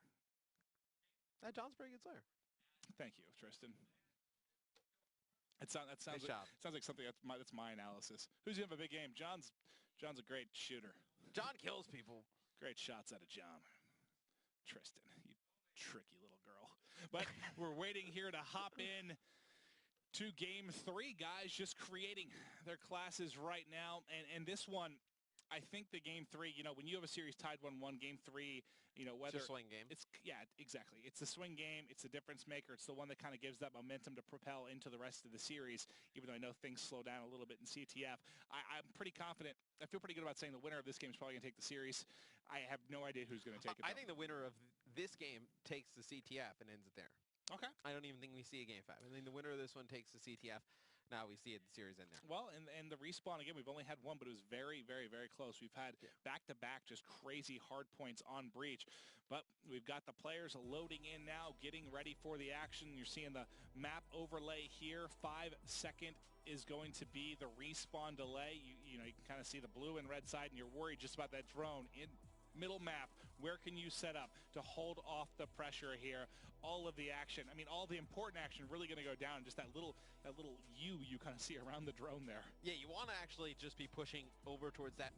John's a pretty good Slayer. Thank you, Tristan. That sounds like something that's my analysis. Who's gonna have a big game? John's a great shooter. John kills people. Great shots out of John. Tristan, you tricky little girl. But we're waiting here to hop in to game 3, guys. Just creating their classes right now, and this one. I think the game 3, when you have a series tied 1-1, game 3, whether it's a swing game. Exactly. It's the swing game. It's the difference maker. It's the one that kind of gives that momentum to propel into the rest of the series, even though I know things slow down a little bit in CTF. I'm pretty confident. I feel pretty good about saying the winner of this game is probably going to take the series. I have no idea who's going to take it. I think the winner of this game takes the CTF and ends it there. Okay. I don't even think we see a game 5. I think the winner of this one takes the CTF. Now we see it, the series in there. Well, and the respawn, again, we've only had one, but it was very, very, very close. We've had back-to-back just crazy hard points on Breach. But we've got the players loading in now, getting ready for the action. You're seeing the map overlay here. 5 second is going to be the respawn delay. You can kind of see the blue and red side, and you're worried just about that drone in middle map. Where can you set up to hold off the pressure here? All of the action, all the important action really going to go down. Just that little U you kind of see around the drone there. Yeah, you want to actually just be pushing over towards that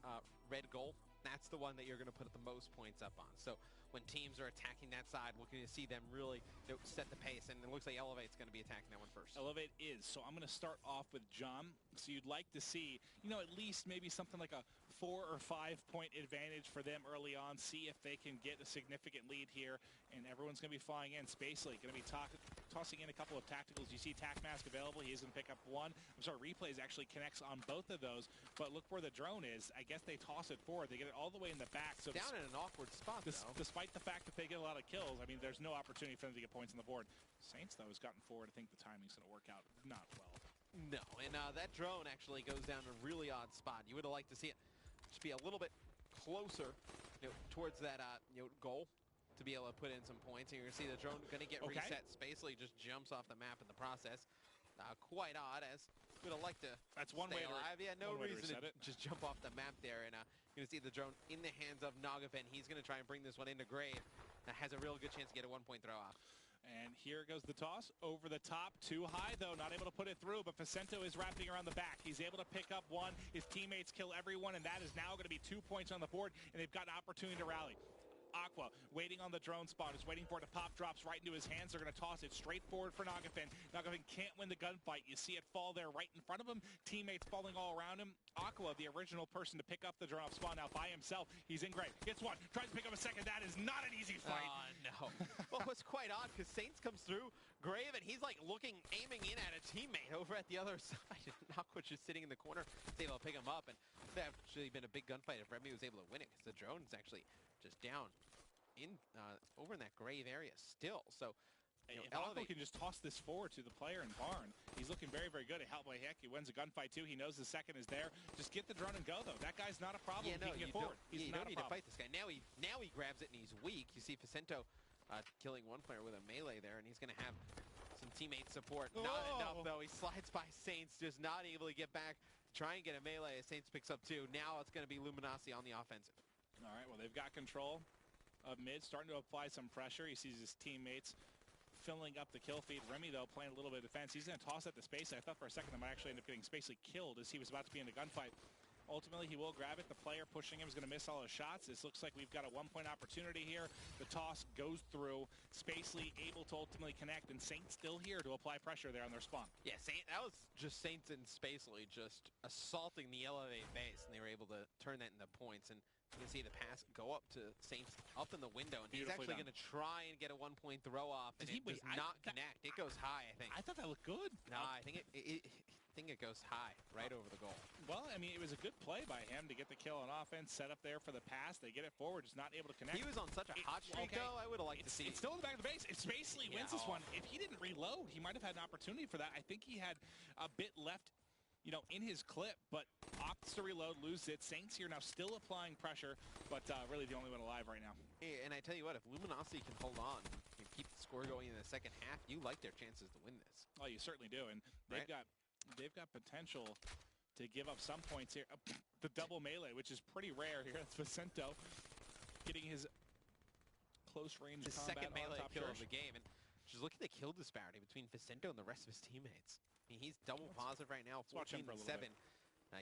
red goal. That's the one that you're going to put the most points up on. So when teams are attacking that side, we're going to see them really set the pace. And it looks like Elevate's going to be attacking that one first. Elevate is. So I'm going to start off with John. So you'd like to see, at least maybe something like a 4 or 5 point advantage for them early on. See if they can get a significant lead here. And everyone's going to be flying in. Spacely going to be tossing in a couple of tacticals. You see Tac Mask available. He is going to pick up one. I'm sorry, Replays actually connects on both of those. But look where the drone is. I guess they toss it forward. They get it all the way in the back. So down in an awkward spot, though. Despite the fact that they get a lot of kills, there's no opportunity for them to get points on the board. Saints, though, has gotten forward. I think the timing's going to work out not well. No, and that drone actually goes down to a really odd spot. You would have liked to see it just be a little bit closer towards that goal to be able to put in some points. And you're going to see the drone going to get reset. Spacely just jumps off the map in the process. Quite odd, as would have liked to That's one stay way alive. No reason to it. just jump off the map there. And you're going to see the drone in the hands of Nagafen. He's going to try and bring this one into Grave. That has a real good chance to get a 1-point throw off. And here goes the toss. Over the top. Too high, though. Not able to put it through, but Facento is wrapping around the back. He's able to pick up one. His teammates kill everyone, and that is now going to be 2 points on the board, and they've got an opportunity to rally. Aqua waiting on the drone spawn, is waiting for it to pop, drops right into his hands. They're going to toss it straight forward for Nagafen. Nagafen can't win the gunfight. You see it fall there right in front of him. Teammates falling all around him. Aqua, the original person to pick up the drone off spawn now by himself. He's in Grave. Gets one. Tries to pick up a second. That is not an easy fight. No. Well, it's quite odd because Saints comes through Grave, and he's like aiming in at a teammate over at the other side. Aqua just sitting in the corner. He's able to pick him up, and it would have actually been a big gunfight if Remy was able to win it because the drone's actually just down over in that Grave area still. So If Akko can just toss this forward to the player in Barn, he's looking very, very good. Heck, he wins a gunfight too. He knows the second is there. Just get the drone and go, though. That guy's not a problem. Yeah, no, he can you get forward. Don't, He's you not don't a need problem. to fight this guy. Now he grabs it and he's weak. You see Facento killing one player with a melee there, and he's going to have some teammate support. Not enough, though. He slides by Saints, just not able to get back. Try and get a melee as Saints picks up 2. Now it's going to be Luminosity on the offensive. All right, well, they've got control of mid, starting to apply some pressure. He sees his teammates filling up the kill feed. Remy, though, playing a little bit of defense. He's going to toss at the space. I thought for a second that might actually end up getting Spacely killed as he was about to be in a gunfight. Ultimately, he will grab it. The player pushing him is going to miss all his shots. This looks like we've got a one-point opportunity here. The toss goes through. Spacely able to ultimately connect, and Saints still here to apply pressure there on their spawn. Yeah, that was just Saints and Spacely just assaulting the Elevate base, and they were able to turn that into points. And you can see the pass go up to Saints up in the window, and he's actually going to try and get a one-point throw off, and it does not connect. It goes high, I think. I thought that looked good. No, I think it goes high, right over the goal. Well, I mean, it was a good play by him to get the kill on offense, set up there for the pass. They get it forward, just not able to connect. He was on such a hot streak, though. I would have liked to see. It's still in the back of the base. If Spacely wins this one, if he didn't reload, he might have had an opportunity for that. I think he had a bit left, in his clip, but opts to reload, loses it. Saints here now still applying pressure, but really the only one alive right now. Hey, and I tell you what, if Luminosity can hold on and keep the score going in the second half, you like their chances to win this. Oh, you certainly do, and they've got potential to give up some points here. The double melee, which is pretty rare here. That's Facento getting his close range the combat second melee top kill Church. of the game, and just look at the kill disparity between Facento and the rest of his teammates. I mean, he's double positive right now, 14 and 7.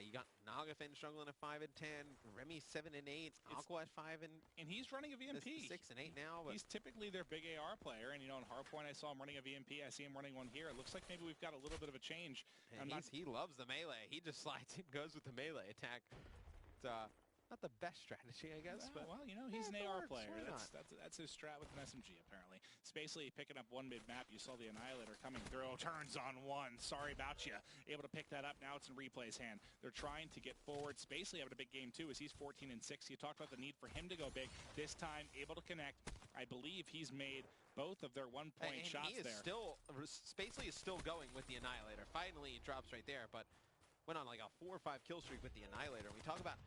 You got Nagafin struggling at 5 and 10, Remy 7 and 8, Aqua at 5 and he's running a VMP. 6 and 8 now. But he's typically their big AR player, and on Hardpoint I saw him running a VMP. I see him running one here. It looks like maybe we've got a little bit of a change. And he loves the melee. He just slides and goes with the melee attack. It's not the best strategy, I guess. Well, he's an AR player. That's his strat with an SMG, apparently. Spacely picking up one mid-map. You saw the Annihilator coming through. Turns on one. Sorry about you. Able to pick that up. Now it's in Replay's hand. They're trying to get forward. Spacely having a big game, too, as he's 14 and 6. You talked about the need for him to go big. This time, able to connect. I believe he's made both of their one-point shots there. Spacely is still going with the Annihilator. Finally, he drops right there, but went on like a 4 or 5 kill streak with the Annihilator. We talk about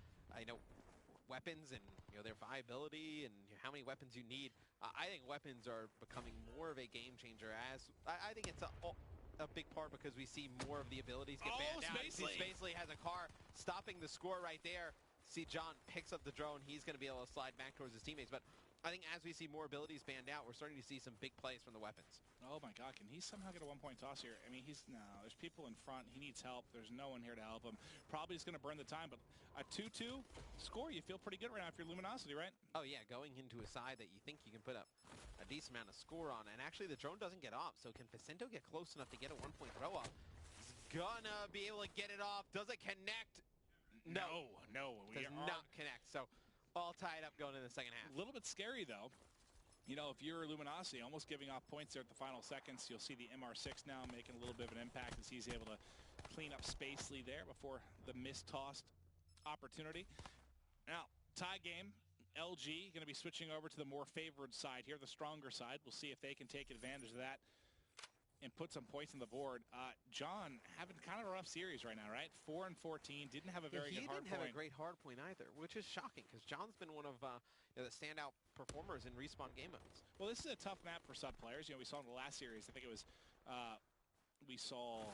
weapons and their viability and how many weapons you need. I think weapons are becoming more of a game changer. As I think it's a big part because we see more of the abilities get banned out. Spacely has a car stopping the score right there. See John picks up the drone. He's going to be able to slide back towards his teammates. But I think as we see more abilities banned out, we're starting to see some big plays from the weapons. Oh my God, can he somehow get a one-point toss here? I mean, there's people in front. He needs help. There's no one here to help him. Probably just going to burn the time, but a 2-2 score, you feel pretty good right now if you're Luminosity, right? Oh yeah, going into a side that you think you can put up a decent amount of score on, and actually the drone doesn't get off, so can Facento get close enough to get a one-point throw off? He's gonna be able to get it off. Does it connect? No. Does not connect, so all tied up going in the second half. A little bit scary, though. If you're Luminosity, almost giving off points there at the final seconds, you'll see the MR6 now making a little bit of an impact as he's able to clean up Spacely there before the mistossed opportunity. Now, tie game. LG going to be switching over to the more favored side here, the stronger side. We'll see if they can take advantage of that and put some points on the board. John having kind of a rough series right now, right? 4 and 14, didn't have a very good hard point. He didn't have a great hard point either, which is shocking because John's been one of the standout performers in Respawn game modes. Well, this is a tough map for sub players. We saw in the last series, I think it was, we saw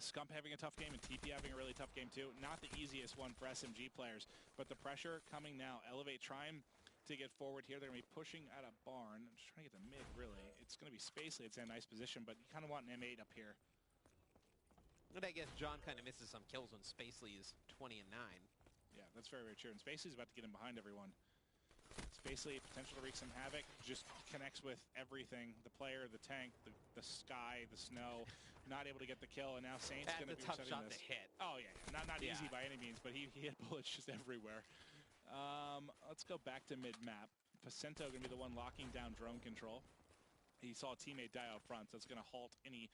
Scump having a tough game and TP having a really tough game too. Not the easiest one for SMG players, but the pressure coming now. Elevate trying to get forward here. They're going to be pushing at a barn. I'm just trying to get the mid, really. It's going to be Spacely. It's in a nice position, but you kind of want an M8 up here. And I guess John kind of misses some kills when Spacely is 20 and 9. Yeah, that's very, very true. And Spacely's about to get in behind everyone. Spacely, potential to wreak some havoc, just connects with everything. The player, the tank, the sky, the snow. Not able to get the kill, and now Saint's going to be tough shot this. to hit. Oh, yeah. Not easy by any means, but he hit bullets just everywhere. Let's go back to mid-map. Facento going to be the one locking down drone control. He saw a teammate die out front, so it's going to halt any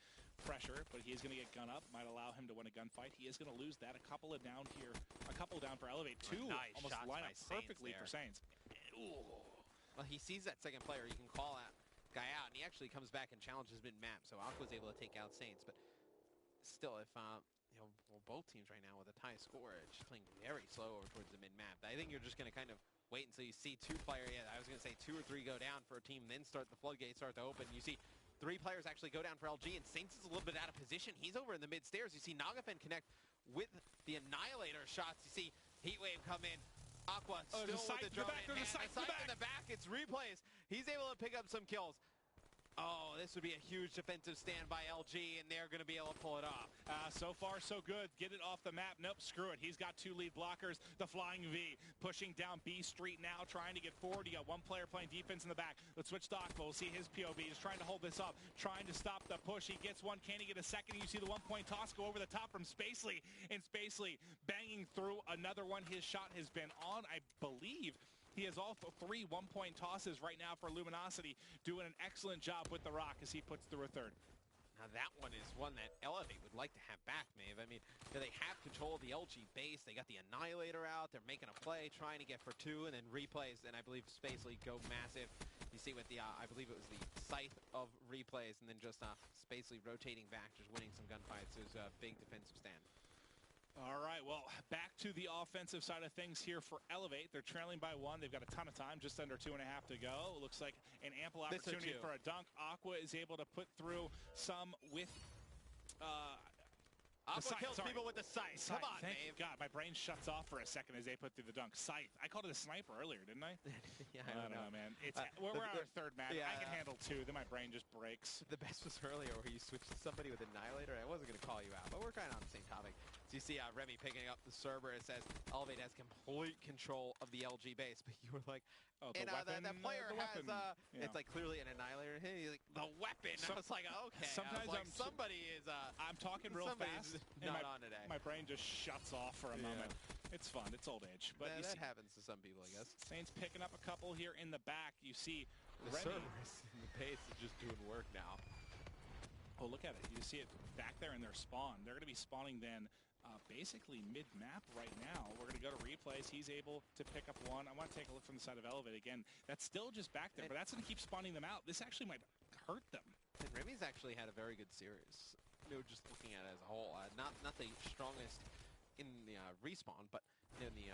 pressure, but he is going to get gun up. Might allow him to win a gunfight. He is going to lose that. A couple down here. A couple down for Elevate. Two almost line up perfectly for Saints. Ooh. Well, he sees that second player. You can call out guy out, and he actually comes back and challenges mid-map. So Aqua's able to take out Saints, but still, if you know, well, both teams right now with a tie score, it's just playing very slow over towards the mid-map. I think you're just going to kind of wait until you see two players. Yeah, I was going to say 2 or 3 go down for a team, then start the floodgates start to open. You see 3 players actually go down for LG, and Saints is a little bit out of position. He's over in the mid-stairs. You see Nagafen connect with the Annihilator shots. You see Heatwave come in. Aqua still with the drone in hand. Sight in the back. It's replays. He's able to pick up some kills. Oh, this would be a huge defensive stand by LG, and they're going to be able to pull it off. So far, so good. Get it off the map. Nope, screw it. He's got 2 lead blockers. The Flying V pushing down B Street now, trying to get forward. You got 1 player playing defense in the back. Let's switch to Aqua. We'll see his POV. He's trying to hold this up, trying to stop the push. He gets one. Can he get a second? You see the 1-point toss go over the top from Spacely, and Spacely banging through another one. His shot has been on, I believe. He has all 3 1-point tosses right now for Luminosity, doing an excellent job with the rock as he puts through a third. Now that one is one that Elevate would like to have back, Maeve. I mean, they have control of the LG base. They got the Annihilator out. They're making a play, trying to get for 2, and then replays. And I believe Spacely go massive. You see with the, I believe it was the Scythe of replays, and then just Spacely rotating back, just winning some gunfights. It was a big defensive stand. All right, well, back to the offensive side of things here for Elevate. They're trailing by 1. They've got a ton of time, just under 2.5 to go. It looks like an ample opportunity for a dunk. Aqua is able to put through some with... Aqua kills people with the Scythe. Come on, Thank God, my brain shuts off for a second as they put through the dunk. Scythe. I called it a sniper earlier, didn't I? Yeah, I don't know, man. It's, we're on our 3rd match. Yeah, I can handle 2, then my brain just breaks. The best was earlier where you switched to somebody with Annihilator. I wasn't going to call you out, but we're kind of on the same topic. So you see Remy picking up the server. It says Elevate has complete control of the LG base, but you were like, oh, and that player has, it's like clearly an Annihilator. He's like, the weapon. I was like, okay. Sometimes like, somebody is, I'm talking real fast. Not on today. My brain just shuts off for a moment. It's fun. It's old age. But that happens to some people, I guess. Saints picking up a couple here in the back. You see the Cerberus in the base is just doing work now. Oh, look at it. You see it back there in their spawn. They're going to be spawning then basically mid-map right now. We're going to go to replays. He's able to pick up 1. I want to take a look from the side of Elevate again. That's still just back there, but that's going to keep spawning them out. This actually might hurt them. And Remy's actually had a very good series. You know, just looking at it as a whole. Not the strongest in the respawn, but in the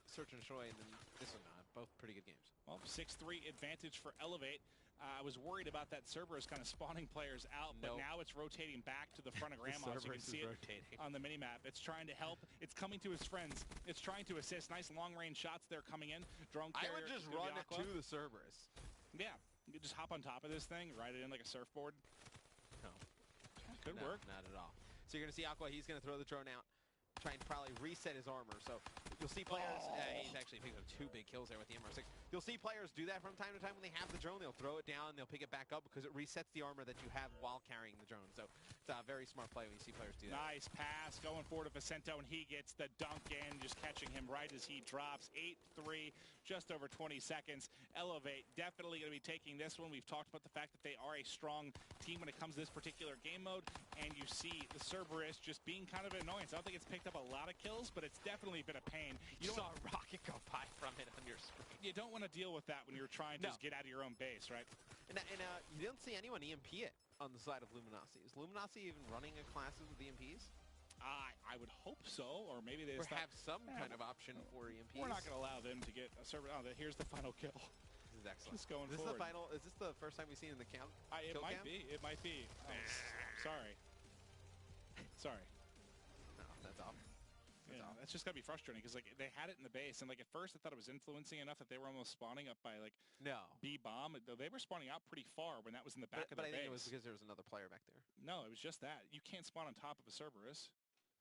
search and destroy, and then this one, both pretty good games. Well, 6-3 advantage for Elevate. I was worried about that Cerberus kind of spawning players out, but now it's rotating back to the front of Grandma. So you can see it on the minimap. It's trying to help. It's coming to his friends. It's trying to assist. Nice long-range shots there coming in. Drone carrier. I would just run it to the Cerberus. Yeah. You could just hop on top of this thing, ride it in like a surfboard. No. Could work. Not at all. So you're going to see Aqua. He's going to throw the drone out. Try and probably reset his armor. So you'll see players, he's actually picked up 2 big kills there with the MR6. You'll see players do that from time to time when they have the drone. They'll throw it down, they'll pick it back up because it resets the armor that you have while carrying the drone. So it's a very smart play when you see players do that. Nice pass going forward to Vicento, and he gets the dunk in, just catching him right as he drops. 8-3, just over 20 seconds. Elevate definitely going to be taking this one. We've talked about the fact that they are a strong team when it comes to this particular game mode, and you see the Cerberus just being kind of an annoyance. I don't think it's picked up a lot of kills, but it's definitely been a pain. You saw a rocket go by from it on your screen. You don't want to deal with that when you're trying to just get out of your own base, right? And you don't see anyone EMP it on the side of Luminosity. Is Luminosity even running a classes with EMPs? I would hope so, or maybe they have some kind of option for EMPs. We're not going to allow them to get a server. Oh, here's the final kill. This is excellent. Just going this forward. Is the final. Is this the first time we've seen in the count? It might be. It might be. Oh, sorry. Sorry. No, that's off. That's just gotta be frustrating because like they had it in the base, and like at first I thought it was influencing enough that they were almost spawning up by like B bomb. They were spawning out pretty far when that was in the back of the base. But I think it was because there was another player back there. No, it was just that you can't spawn on top of a Cerberus.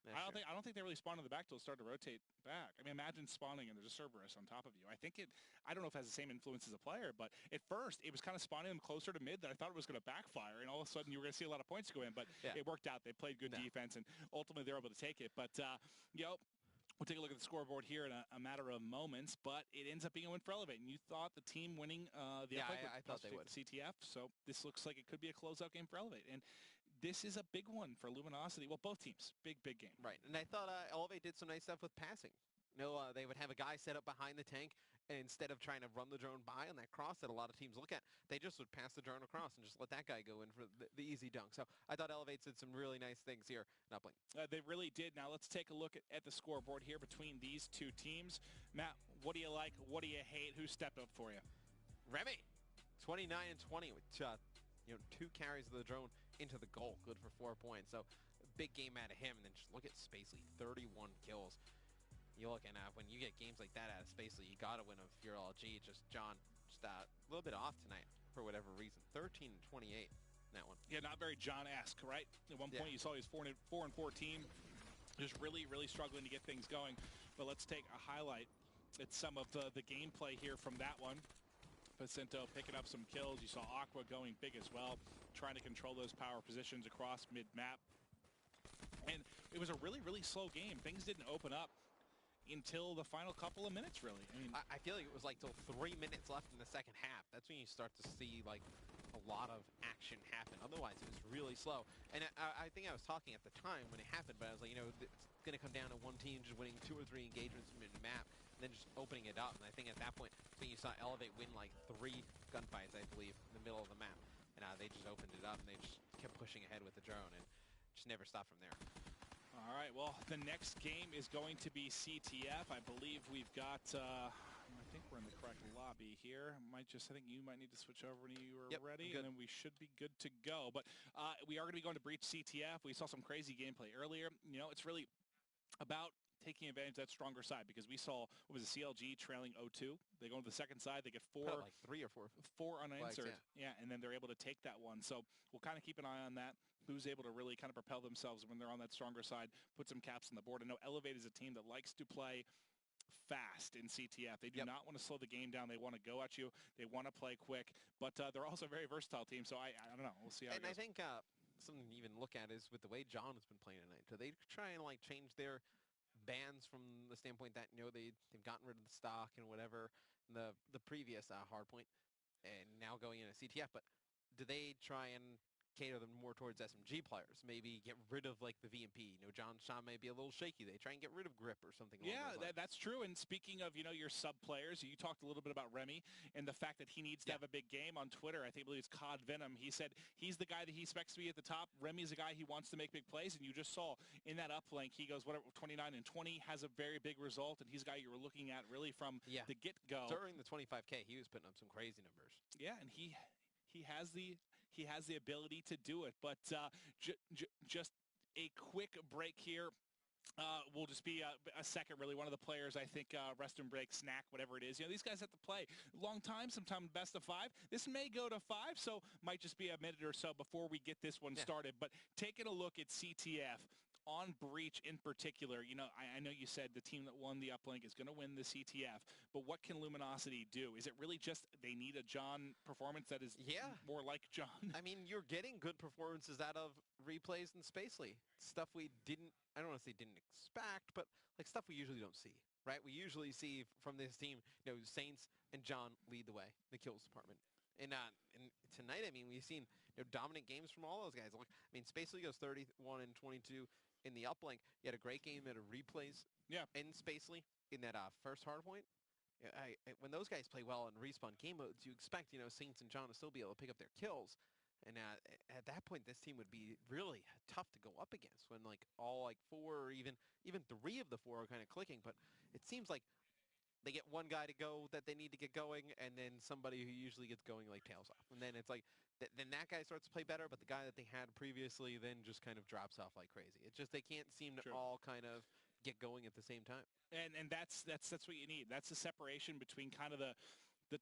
Yeah, I don't think they really spawned in the back till it started to rotate back. I mean, imagine spawning and there's a Cerberus on top of you. I don't know if it has the same influence as a player, but at first it was kind of spawning them closer to mid that I thought it was going to backfire, and all of a sudden you were going to see a lot of points go in, but it worked out. They played good defense, and ultimately they were able to take it. But, we'll take a look at the scoreboard here in a matter of moments, but it ends up being a win for Elevate, and you thought the team winning the I thought they would. CTF, so this looks like it could be a closeout game for Elevate. And this is a big one for Luminosity. Well, both teams. Big game. Right. And I thought Elevate did some nice stuff with passing. No, they would have a guy set up behind the tank, and instead of trying to run the drone by on that cross that a lot of teams look at, they just would pass the drone across and just let that guy go in for the easy dunk. So I thought Elevates did some really nice things here in Uplink. They really did. Now let's take a look at the scoreboard here between these two teams. Matt, what do you like? What do you hate? Who stepped up for you? Remy, 29 and 20 with 2 carries of the drone into the goal. Good for 4 points. So big game out of him. And then just look at Spacely, 31 kills. You look at when you get games like that out of Spacely, you got to win if you're LG. Just John, just a little bit off tonight for whatever reason. 13 and 28 in that one. Yeah, not very John-esque, right? At one point you saw he was 4 and 14. Just really, really struggling to get things going. But let's take a highlight at some of the gameplay here from that one. Jacinto picking up some kills. You saw Aqua going big as well, trying to control those power positions across mid-map. And it was a really, really slow game. Things didn't open up until the final couple of minutes, really. I mean, I feel like it was like till 3 minutes left in the second half. That's when you start to see like a lot of action happen. Otherwise, it was really slow. And I think I was talking at the time when it happened, but I was like, it's going to come down to one team just winning 2 or 3 engagements mid-map, and then just opening it up. And I think at that point, you saw Elevate win like 3 gunfights, I believe, in the middle of the map. And they just opened it up, and they just kept pushing ahead with the drone, and just never stopped from there. All right, well, the next game is going to be CTF. I believe we've got, I think we're in the correct lobby here. I think you might need to switch over when you are ready, and then we should be good to go. But we are going to be going to Breach CTF. We saw some crazy gameplay earlier. It's really about taking advantage of that stronger side, because we saw, what was it, CLG trailing 0-2. They go to the second side, they get 4. Like 3 or 4. 4 unanswered. Yeah, and then they're able to take that one. So we'll kind of keep an eye on that. Who's able to really kind of propel themselves when they're on that stronger side, put some caps on the board. I know Elevate is a team that likes to play fast in CTF. They do not want to slow the game down. They want to go at you. They want to play quick. But they're also a very versatile team, so I don't know. We'll see how it goes. And I think something to even look at is with the way John has been playing tonight. Do they try and like change their bans from the standpoint that they've gotten rid of the stock and whatever the previous hardpoint, and now going into CTF, but do they try and cater them more towards SMG players? Maybe get rid of like the VMP. John Shaw may be a little shaky. They try and get rid of Grip or something. Yeah, that's true. And speaking of your sub players, you talked a little bit about Remy and the fact that he needs to have a big game on Twitter. I believe it's Cod Venom. He said he's the guy that he expects to be at the top. Remy's the guy he wants to make big plays, and you just saw in that uplink, he goes 29 and 20, has a very big result, and he's a guy you were looking at really from the get-go. During the 25K, he was putting up some crazy numbers. Yeah, and he has the ability to do it. But just a quick break here. Will just be a second, really. One of the players, I think, Rest and Break, Snack, whatever it is. These guys have to play long time, sometimes best of 5. This may go to 5, so might just be a minute or so before we get this one started. But taking a look at CTF, on Breach in particular, I know you said the team that won the uplink is going to win the CTF, but what can Luminosity do? Is it really just they need a John performance that is more like John? I mean, you're getting good performances out of replays and Spacely. Stuff we didn't, I don't want to say didn't expect, but like stuff we usually don't see, right? We usually see from this team, Saints and John lead the way, the kills department. And tonight, I mean, we've seen dominant games from all those guys. Look, I mean, Spacely goes 31 and 22 in the uplink. He had a great game at a replays in Spacely in that first hardpoint. When those guys play well in respawn game modes, you expect, Saints and John to still be able to pick up their kills. And at that point, this team would be really tough to go up against when like all like 4 or even 3 of the 4 are kind of clicking. But it seems like they get one guy to go that they need to get going, and then somebody who usually gets going like tails off. And then it's like, then that guy starts to play better, but the guy that they had previously then just kind of drops off like crazy. It's just they can't seem to all kind of get going at the same time. And that's what you need. That's the separation between kind of the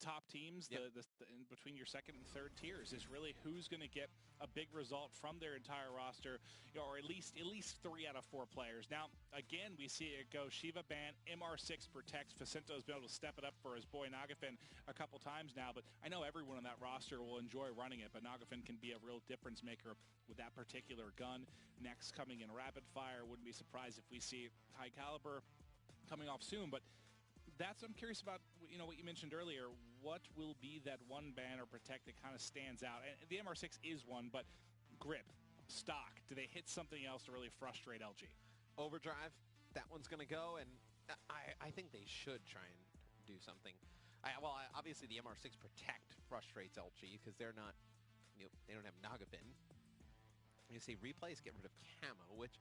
top teams, in between your second and third tiers, is really who's going to get a big result from their entire roster, or at least 3 out of 4 players. Now, again, we see it go Shiva ban, MR6 protects. Jacinto's been able to step it up for his boy Nagafin a couple times now, but I know everyone on that roster will enjoy running it, but Nagafin can be a real difference maker with that particular gun. Next, coming in rapid fire, wouldn't be surprised if we see high caliber coming off soon, but I'm curious about, what you mentioned earlier. What will be that one ban or protect that kind of stands out? And the MR6 is one, but Grip, Stock, do they hit something else to really frustrate LG? Overdrive, that one's going to go, and I think they should try and do something. Obviously the MR6 Protect frustrates LG because they're not, they don't have Nagapin. You see replays get rid of Camo, which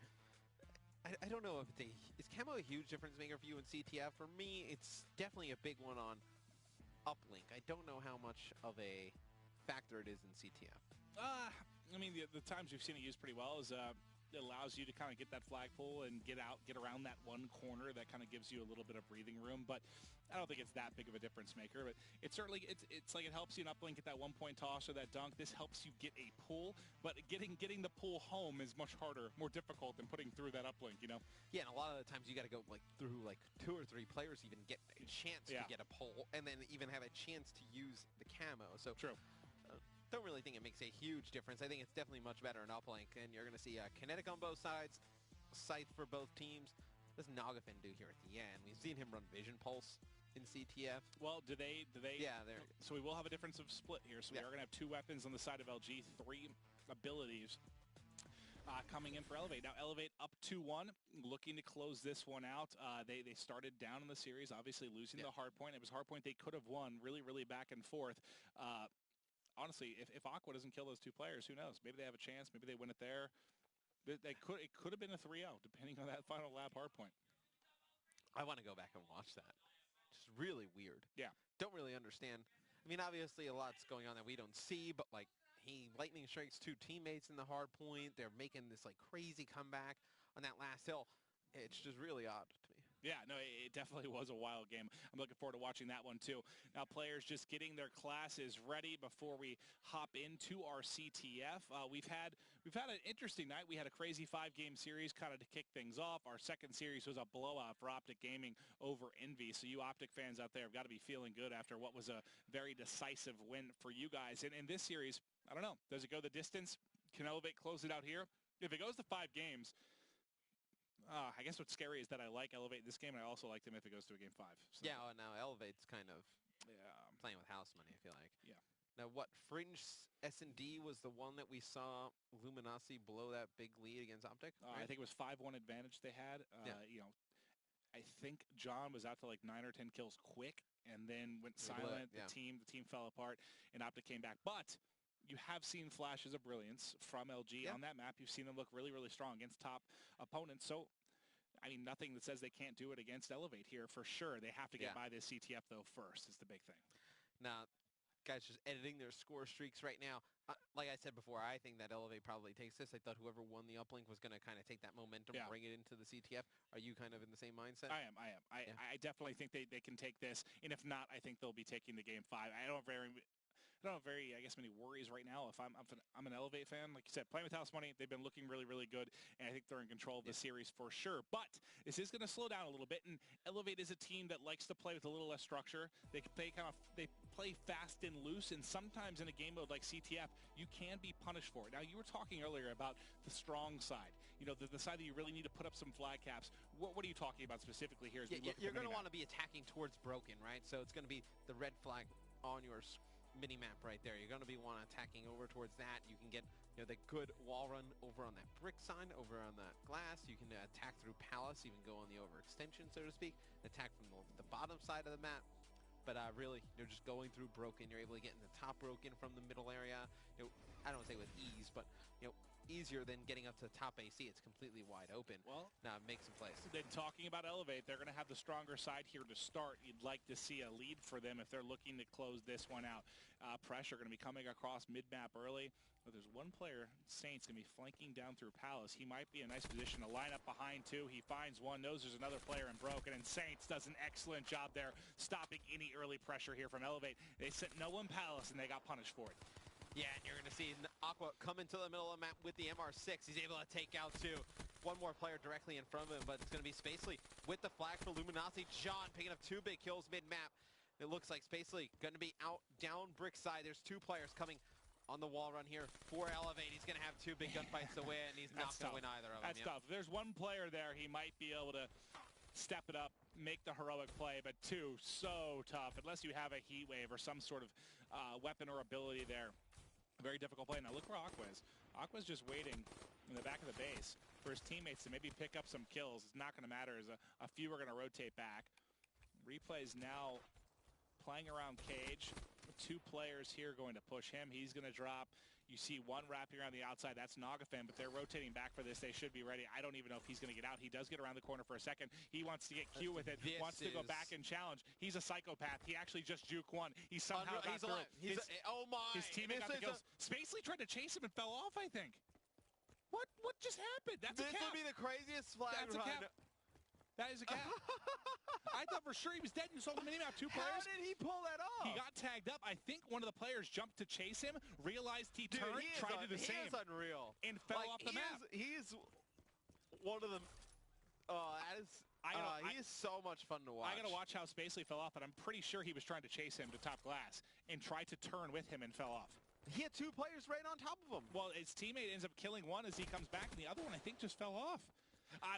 I don't know if is Camo a huge difference maker for you in CTF? For me, it's definitely a big one on uplink. I don't know how much of a factor it is in CTF. I mean, the times we've seen it used pretty well is it allows you to kind of get that flagpole and get around that one corner that kind of gives you a little bit of breathing room. But I don't think it's that big of a difference maker. But it's certainly it's like it helps you in uplink get that 1-point toss or that dunk. This helps you get a pull, but getting the pull home is much harder, more difficult than putting through that uplink. Yeah, and a lot of the times you got to go through 2 or 3 players even get a chance to get a pull, and then even have a chance to use the Camo. So true. Don't really think it makes a huge difference. I think it's definitely much better in uplink, and you're going to see kinetic on both sides, scythe for both teams. What does Nagapin do here at the end? We've seen him run Vision Pulse in CTF. Well, do they? Yeah, there. So we will have a difference of split here. So we are going to have 2 weapons on the side of LG, 3 abilities coming in for Elevate. Now Elevate up 2-1, looking to close this one out. They started down in the series, obviously losing the hard point. It was hard point they could have won, really back and forth. Honestly, if Aqua doesn't kill those 2 players, who knows? Maybe they have a chance. Maybe they win it there. It could have been a 3-0, depending on that final lab hardpoint. I want to go back and watch that. Just really weird. Yeah. Don't really understand. I mean, obviously a lot's going on that we don't see, but he lightning strikes 2 teammates in the hardpoint. They're making this crazy comeback on that last hill. It's just really odd to me. Yeah, no, it definitely was a wild game. I'm looking forward to watching that one too. Now players just getting their classes ready before we hop into our CTF. We've had an interesting night. We had a crazy 5-game series kind of to kick things off. Our second series was a blowout for Optic Gaming over Envy. So you Optic fans out there have got to be feeling good after what was a very decisive win for you guys. And in this series, I don't know, does it go the distance? Can Elevate close it out here? If it goes to 5 games, I guess what's scary is that I like Elevate this game, and I also like them if it goes to a game 5. So. Yeah, now Elevate's kind of playing with house money, I feel like. Yeah. Now, Fringe S&D was the one that we saw Luminosity blow that big lead against Optic? Right? I think it was 5-1 advantage they had. I think John was out to 9 or 10 kills quick, and then went silent. The team fell apart, and Optic came back. But you have seen flashes of brilliance from LG on that map. You've seen them look really strong against top opponents. So, I mean, nothing that says they can't do it against Elevate here for sure. They have to get by this CTF, though, first is the big thing. Now, guys just editing their score streaks right now. Like I said before, I think that Elevate probably takes this. I thought whoever won the uplink was going to kind of take that momentum, bring it into the CTF. Are you kind of in the same mindset? I am. I definitely think they can take this. And if not, I think they'll be taking the game 5. I don't have I guess, many worries right now. If I'm an Elevate fan, like you said, playing with house money, they've been looking really good, and I think they're in control of the series for sure. But this is going to slow down a little bit, and Elevate is a team that likes to play with a little less structure. They play fast and loose, and sometimes in a game mode like CTF, you can be punished for it. Now, you were talking earlier about the strong side, the side that you really need to put up some flag caps. What are you talking about specifically here? You're going to want to be attacking towards Broken, right? So it's going to be the red flag on your mini-map right there. You're going to be attacking over towards that. You can get the good wall run over on that brick sign, over on that glass. You can attack through Palace, even go on the overextension, so to speak, attack from the bottom side of the map. But really, you're just going through Broken. You're able to get in the top Broken from the middle area. I don't say with ease, but easier than getting up to the top AC. It's completely wide open. Well, now make some plays. Then talking about Elevate, they're going to have the stronger side here to start. You'd like to see a lead for them if they're looking to close this one out. Pressure going to be coming across mid-map early. But there's one player, Saints, going to be flanking down through Palace. He might be in a nice position to line up behind 2. He finds one, knows there's another player in Broken, and Saints does an excellent job there stopping any early pressure here from Elevate. They sent no one Palace, and they got punished for it. Yeah, and you're going to see Aqua come into the middle of the map with the MR6. He's able to take out 2. One more player directly in front of him, but it's going to be Spacely with the flag for Luminosity. John picking up 2 big kills mid-map. It looks like Spacely going to be out down brick side. There's 2 players coming on the wall run here for Elevate. He's going to have 2 big gunfights to win. He's not going to win either of them. That's tough. If there's one player there, he might be able to step it up, make the heroic play, but 2, so tough. Unless you have a heat wave or some sort of weapon or ability there. Very difficult play. Now look where Aqua is. Aqua's just waiting in the back of the base for his teammates to maybe pick up some kills. It's not going to matter as a few are going to rotate back. Replay's now playing around Cage. 2 players here going to push him. He's going to drop. You see one wrapping around the outside. That's Nogafan, but they're rotating back for this. They should be ready. I don't even know if he's going to get out. He does get around the corner for a second. He wants to get Q with it, wants to go back and challenge. He's a psychopath. He actually just juke one. He somehow got through. Oh my! His teammate got the kills. Spacely tried to chase him and fell off, I think. What just happened? That's a cap. This would be the craziest flag run. That is a cap. I thought for sure he was dead. You saw the minimap. 2 players. How did he pull that off? He got tagged up. I think one of the players jumped to chase him, realized he turned, tried to do the same. He is unreal. And fell off the map. He's one of the... he is so much fun to watch. I got to watch how Spacely fell off, but I'm pretty sure he was trying to chase him to top glass and tried to turn with him and fell off. He had 2 players right on top of him. Well, his teammate ends up killing one as he comes back, and the other one, I think, just fell off.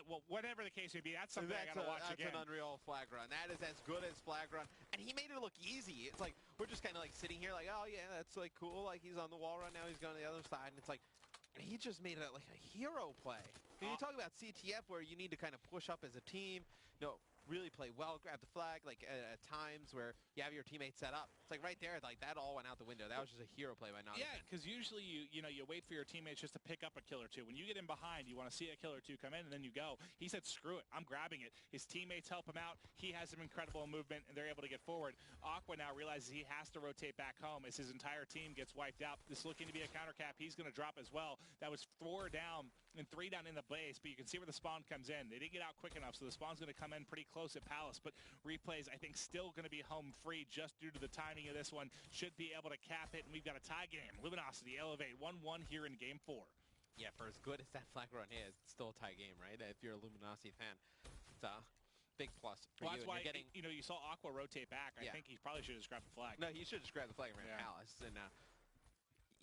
Well, whatever the case may be, that's something I got to watch again. That's an unreal flag run. That is as good as flag run. And he made it look easy. It's like, we're just kind of like sitting here like, oh yeah, that's like cool. Like he's on the wall right now. He's going to the other side. And it's like, and he just made it like a hero play. When you talk about CTF where you need to kind of push up as a team, really play well, grab the flag, like at times where you have your teammates set up. It's like right there, like that all went out the window. That was just a hero play by Nogafan. Yeah, because usually you wait for your teammates just to pick up a kill or 2. When you get in behind, you want to see a kill or 2 come in, and then you go. He said, screw it, I'm grabbing it. His teammates help him out. He has some incredible movement, and they're able to get forward. Aqua now realizes he has to rotate back home as his entire team gets wiped out. This is looking to be a counter cap. He's going to drop as well. That was 4 down and 3 down in the base, but you can see where the spawn comes in. They didn't get out quick enough, so the spawn's going to come in pretty close at Palace, but Replays, I think, still going to be home free just due to the timing of this one. Should be able to cap it, and we've got a tie game. Luminosity, Elevate, 1-1 here in Game 4. Yeah, for as good as that flag run is, it's still a tie game, right? If you're a Luminosity fan, it's a big plus for you. That's why, you saw Aqua rotate back. I think he probably should have just grabbed the flag. No, he should have just grabbed the flag and ran Palace. And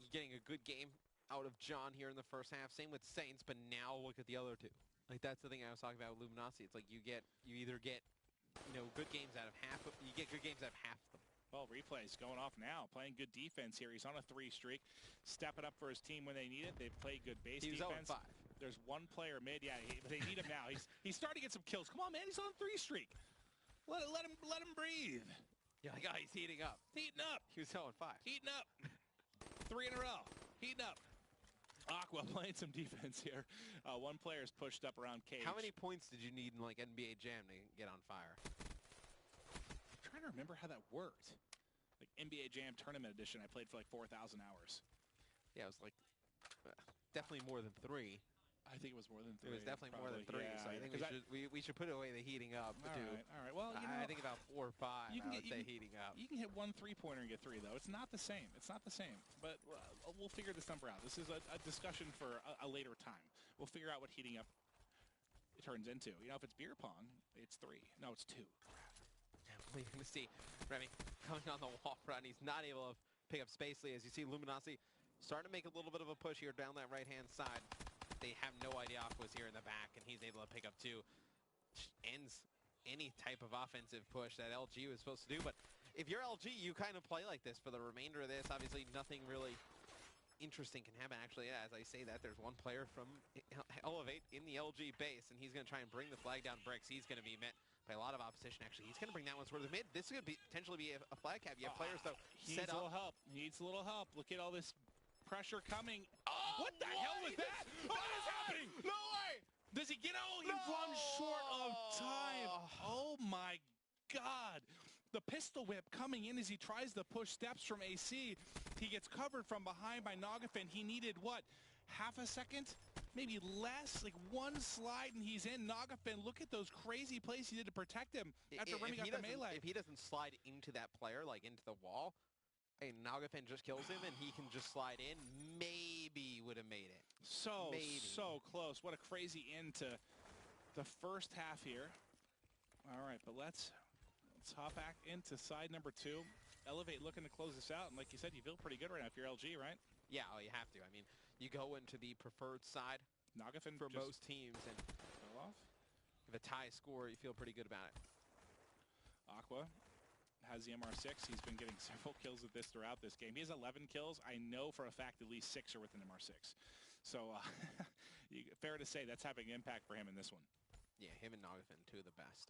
you're getting a good game out of John here in the first half. Same with Saints, but now look at the other 2. Like, that's the thing I was talking about with Luminosity. It's like you either get good games out of half. You get good games out of half of them. Well, Replays going off now, playing good defense here. He's on a 3 streak, stepping up for his team when they need it. They've played good base defense. 0-5. There's 1 player mid. Yeah, they need him now. He's starting to get some kills. Come on, man. He's on a 3 streak. Let him breathe. Yeah, like, he's heating up. Heating up. He was 0-5. Heating up. 3 in a row. Heating up. Aqua playing some defense here. 1 player's pushed up around Cage. How many points did you need in like NBA Jam to get on fire? I'm trying to remember how that worked. Like NBA Jam Tournament Edition, I played for like 4,000 hours. Yeah, it was like definitely more than 3. I think it was more than 3. It was definitely more than 3. Yeah, so I think we should put away the heating up. All right. Well, I think about 4 or 5. I would say heating up. You can hit 1 3-pointer and get 3 though. It's not the same. But we'll figure this number out. This is a discussion for a later time. We'll figure out what heating up it turns into. If it's beer pong, it's 3. No, it's 2. We're going to see Remy coming on the wall front. He's not able to pick up Spacely. As you see, Luminosity starting to make a little bit of a push here down that right-hand side. They have no idea Aqua's here in the back, and he's able to pick up 2. Ends any type of offensive push that LG was supposed to do. But if you're LG, you kind of play like this for the remainder of this. Obviously, nothing really interesting can happen. Actually, as I say that, there's 1 player from Elevate in the LG base, and he's going to try and bring the flag down bricks. He's going to be met by a lot of opposition, actually. He's going to bring that one toward the mid. This could potentially be a flag cap. You have players, though, set up. He needs a little help. Look at all this pressure coming. Oh, what the hell was that? What is happening? No way! Does he get out? He runs short of time. Oh, my God. The pistol whip coming in as he tries to push steps from AC. He gets covered from behind by Nogafan. He needed, what, half a second? Maybe less, like 1 slide, and he's in. Nogafan, look at those crazy plays he did to protect him after running out the melee. If he doesn't slide into that player, like into the wall, and Nogafan just kills him and he can just slide in, maybe would have made it. So close. What a crazy end to the first half here. All right, but let's hop back into side number 2. Elevate looking to close this out, and like you said, you feel pretty good right now if you're LG, right? Yeah, you have to. I mean, you go into the preferred side Nogafan for most teams, and off. If a tie score, you feel pretty good about it. Aqua has the MR6. He's been getting several kills with this throughout this game. He has 11 kills. I know for a fact at least 6 are with an MR6. So fair to say that's having impact for him in this one. Yeah, him and Nogafin, two of the best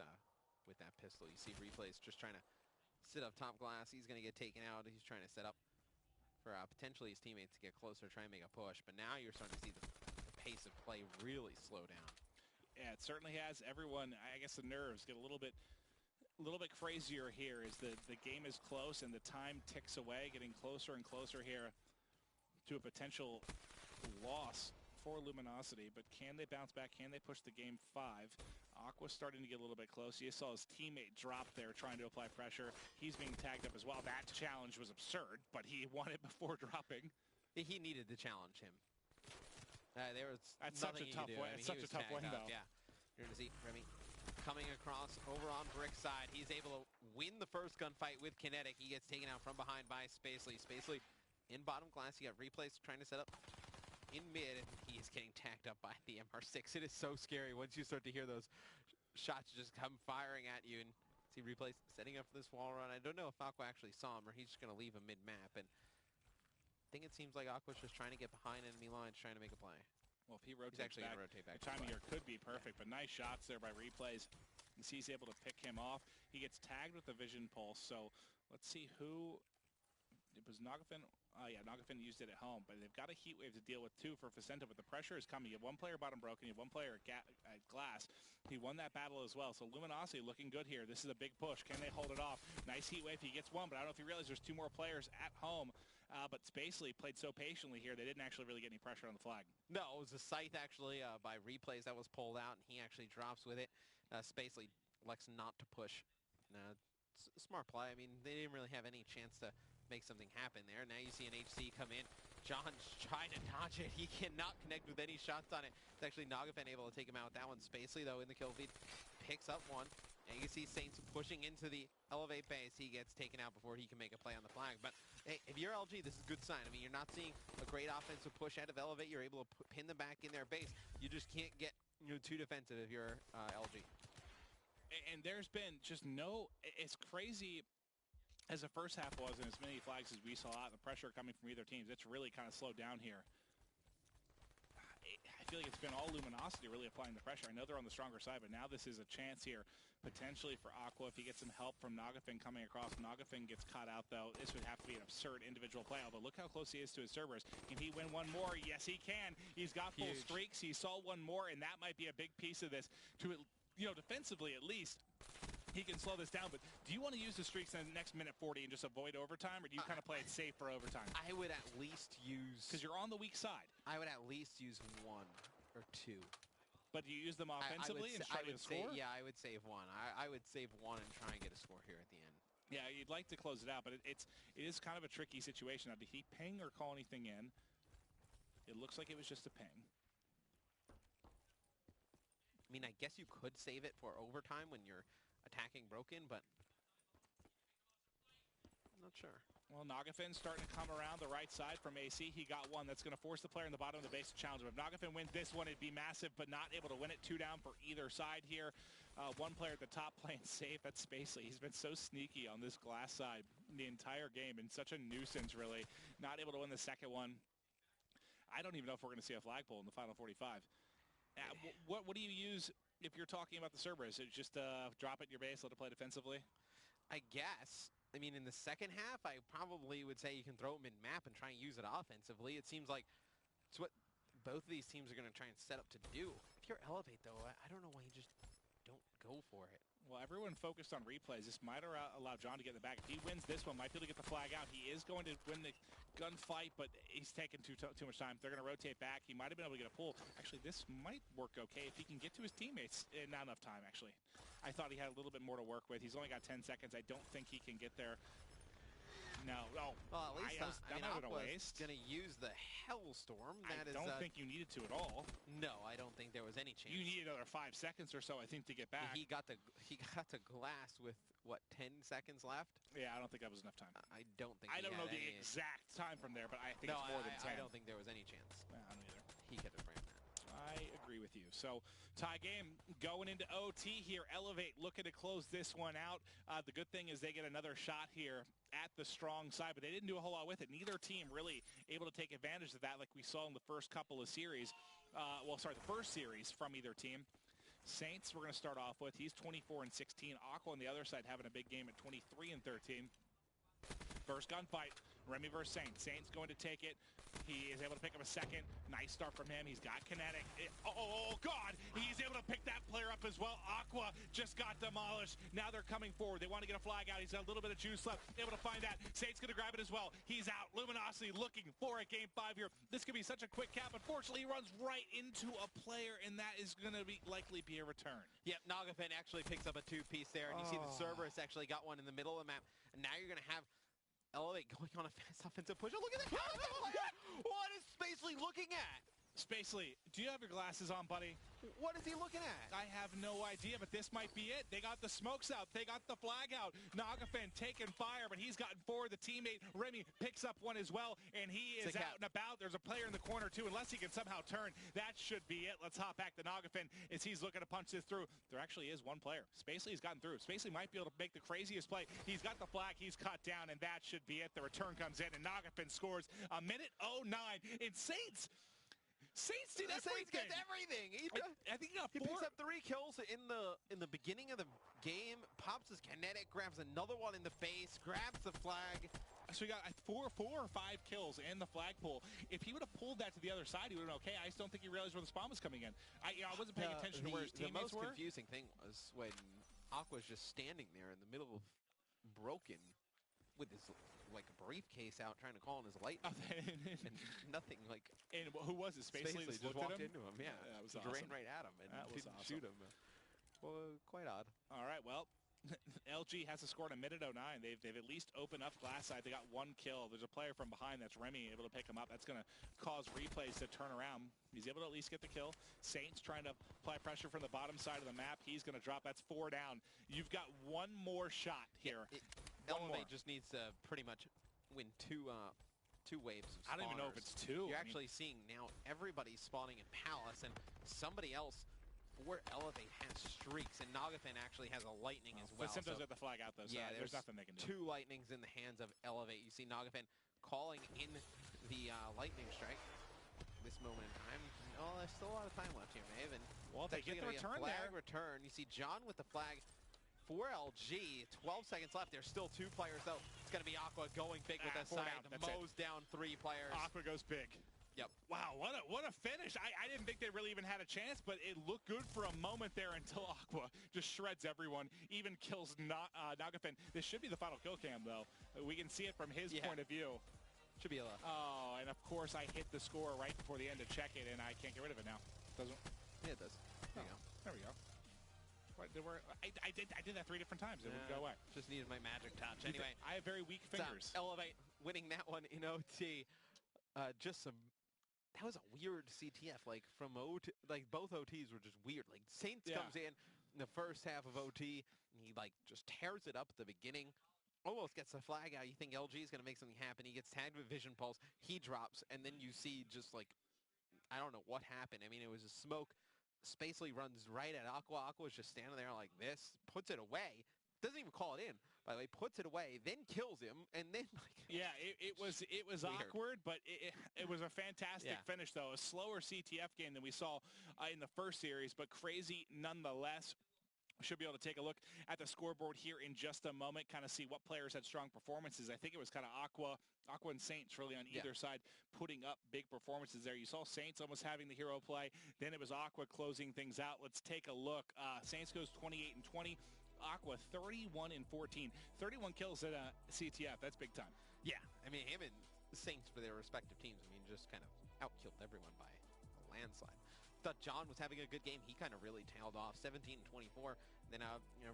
with that pistol. You see Replays just trying to sit up top glass. He's going to get taken out. He's trying to set up for potentially his teammates to get closer, try and make a push. But now you're starting to see the pace of play really slow down. Yeah, it certainly has. Everyone, I guess the nerves get a little bit crazier here as the game is close and the time ticks away, getting closer and closer here to a potential loss for Luminosity. But can they bounce back? Can they push the game 5? Aqua's starting to get a little bit close. You saw his teammate drop there trying to apply pressure. He's being tagged up as well. That challenge was absurd, but he won it before dropping. He needed to challenge him. There was That's such a tough win. It's such a tough win, though. Yeah. You're going to see Remy coming across over on Brick's side. He's able to win the first gunfight with Kinetic. He gets taken out from behind by Spacely. Spacely in bottom glass. You got Replays trying to set up in mid, and he is getting tagged up by the MR6. It is so scary once you start to hear those shots just come firing at you, and see Replays setting up for this wall run. I don't know if Aqua actually saw him, or he's just going to leave him mid-map, and I think it seems like Aqua's just trying to get behind enemy lines, trying to make a play. Well, if he rotates he's actually back, going to rotate back. the timing here could be perfect, but nice shots there by Replays. He's able to pick him off. He gets tagged with the vision pulse, so let's see who... It was Nogafin. Yeah, Nogafin used it at home, but they've got a heat wave to deal with too for Facenta, but the pressure is coming. You have one player bottom broken, you have one player at glass. He won that battle as well, so Luminosity looking good here. This is a big push. Can they hold it off? Nice heat wave. He gets one, but I don't know if you realize there's two more players at home, but Spacely played so patiently here, they didn't actually really get any pressure on the flag. No, it was a scythe actually by Replays that was pulled out, and he actually drops with it. Spacely elects not to push. Smart play. I mean, they didn't really have any chance to make something happen there. Now you see an HC come in. John's trying to dodge it. He cannot connect with any shots on it. It's actually Nogafin able to take him out with that one. Spacely, though, in the kill feed, picks up one. And you can see Saints pushing into the elevate base. He gets taken out before he can make a play on the flag. But hey, if you're LG, this is a good sign. I mean, you're not seeing a great offensive push out of elevate. You're able to pin them back in their base. You just can't get too defensive if you're LG. And there's been just no... It's crazy as the first half was, and as many flags as we saw out, the pressure coming from either teams, it's really kind of slowed down here. I feel like it's been all Luminosity really applying the pressure. I know they're on the stronger side, but now this is a chance here potentially for Aqua if he gets some help from Nogafin coming across. Nogafin gets caught out, though. This would have to be an absurd individual play, although look how close he is to his servers. Can he win one more? Yes, he can. He's got full streaks. He saw one more, and that might be a big piece of this to, defensively at least. He can slow this down, but do you want to use the streaks in the next minute 40 and just avoid overtime, or do you kind of play it safe for overtime? I would at least use... Because you're on the weak side. I would at least use one or two. But do you use them offensively and try to score? Yeah, I would save one. I would save one and try and get a score here at the end. Yeah, you'd like to close it out, but it is kind of a tricky situation. Now, did he ping or call anything in? It looks like it was just a ping. I mean, I guess you could save it for overtime when you're attacking broken, but I'm not sure. Well, Nogafin starting to come around the right side from AC. He got one. That's going to force the player in the bottom of the base to challenge him. If Nogafin wins this one, it'd be massive, but not able to win it. 2 down for either side here. One player at the top playing safe. That's Spacely. He's been so sneaky on this glass side the entire game and such a nuisance, really. Not able to win the second one. I don't even know if we're going to see a flagpole in the final 45. What do you use if you're talking about the server? Is it just drop it in your base, let it play defensively? I guess. I mean, in the second half, I probably would say you can throw it mid-map and try and use it offensively. It seems like it's what both of these teams are going to try and set up to do. If you're Elevate, though, I don't know why you just don't go for it. Well, everyone focused on Replays. This might allow John to get in the back. If he wins this one, might be able to get the flag out. He is going to win the gunfight, but he's taking too much time. They're going to rotate back. He might have been able to get a pull. Actually, this might work okay if he can get to his teammates. Not enough time, actually. I thought he had a little bit more to work with. He's only got 10 seconds. I don't think he can get there. No. Oh, well, at least that might have been a waste. Going to use the Hellstorm. I don't think you needed to at all. No, I don't think there was any chance. You need another 5 seconds or so, I think, to get back. He got to glass with what, 10 seconds left? Yeah, I don't think that was enough time. I don't think. I don't know the exact time from there, but I think it's more than 10. I don't think there was any chance. I don't either. He could have ran that. I agree with you. So tie game going into OT here. Elevate looking to close this one out. The good thing is they get another shot here at the strong side, but they didn't do a whole lot with it. Neither team really able to take advantage of that like we saw in the first couple of series. The first series from either team. Saints we're going to start off with. He's 24 and 16. Aqua on the other side having a big game at 23 and 13. First gunfight, Remy versus Saints. Saints going to take it. He is able to pick up a second. Nice start from him. He's got kinetic. Oh, God. He's able to pick that player up as well. Aqua just got demolished. Now they're coming forward. They want to get a flag out. He's got a little bit of juice left. Able to find that. Saints going to grab it as well. He's out. Luminosity looking for a game 5 here. This could be such a quick cap. Unfortunately, he runs right into a player, and that is going to likely be a return. Yep, Nagafin actually picks up a 2-piece there, and you see the Cerberus actually got one in the middle of the map. And now you're going to have Elevate going on a fast offensive push. Oh, look at the What is Spacely looking at? Spacely, do you have your glasses on, buddy? What is he looking at? I have no idea, but this might be it. They got the smokes out. They got the flag out. Nagafin taking fire, but he's gotten forward. The teammate, Remy, picks up one as well, and he is out and about. There's a player in the corner, too. Unless he can somehow turn, that should be it. Let's hop back to Nagafin as he's looking to punch this through. There actually is one player. Spacely's gotten through. Spacely might be able to make the craziest play. He's got the flag. He's cut down, and that should be it. The return comes in, and Nagafin scores a minute 09. And Saints did everything. Saints gets everything. I think he got 4. He picks up 3 kills in the beginning of the game, pops his kinetic, grabs another one in the face, grabs the flag. So he got 4 or 5 kills in the flagpole. If he would have pulled that to the other side, he would have been okay. I just don't think he realized where the spawn was coming in. I wasn't paying attention to where his teammates were. The most were. confusing thing was when Aqua's just standing there in the middle of Broken with his like a briefcase out trying to call on his lightning and nothing like. And who was it? Spacely just walked into him. Yeah, that was just awesome. ran right at him and That was didn't awesome. shoot him. Well, quite odd. All right, well, LG hasn't scored a minute 09. They've at least opened up glass side. They got 1 kill. There's a player from behind that's Remy able to pick him up. That's going to cause replays to turn around. He's able to at least get the kill. Saints trying to apply pressure from the bottom side of the map. He's going to drop. That's 4 down. You've got one more shot here. Elevate just needs to pretty much win two waves of spawners. I don't even know if it's 2. You're actually seeing now everybody's spawning in Palace, and somebody else for Elevate has streaks, and Nagafin actually has a lightning as well. But Simto's got the flag out, though, so yeah, there's nothing they can do. 2 lightnings in the hands of Elevate. You see Nagafin calling in the lightning strike. This moment in time. Oh, there's still a lot of time left here, Maeve. And well, they get the return there. Return. You see John with the flag for LG. 12 seconds left. There's still 2 players, though. It's going to be Aqua going big with the side. Mows down 3 players. Aqua goes big. Yep. Wow, what a finish. I didn't think they really even had a chance, but it looked good for a moment there until Aqua just shreds everyone, even kills Nagafin. This should be the final kill cam, though. We can see it from his point of view. Should be a lot. Oh, and of course I hit the score right before the end to check it, and I can't get rid of it now. Doesn't? Yeah, it does. There you go. There we go. I did that 3 different times. It wouldn't go away. Just needed my magic touch. Anyway, I have very weak fingers. Elevate winning that one in OT. Just some. That was a weird CTF. Like from OT, like both OTs were just weird. Like Saints comes in the first half of OT, and he like just tears it up at the beginning. Almost gets the flag out. You think LG is going to make something happen. He gets tagged with Vision Pulse. He drops, and then you see just like, I don't know what happened. I mean, it was a smoke. Spacely runs right at Aqua. Aqua's just standing there like this, puts it away. Doesn't even call it in, by the way. Puts it away, then kills him, and then like. Yeah, it was awkward, but it was a fantastic finish though. A slower CTF game than we saw in the first series, but crazy nonetheless. Should be able to take a look at the scoreboard here in just a moment, kind of see what players had strong performances. I think it was kind of Aqua and Saints really on either side putting up big performances there. You saw Saints almost having the hero play. Then it was Aqua closing things out. Let's take a look. Saints goes 28 and 20. Aqua 31 and 14. 31 kills at CTF. That's big time. Yeah, I mean, him and Saints for their respective teams, I mean, just kind of outkilled everyone by a landslide. Thought John was having a good game. He kind of really tailed off. 17 and 24. Then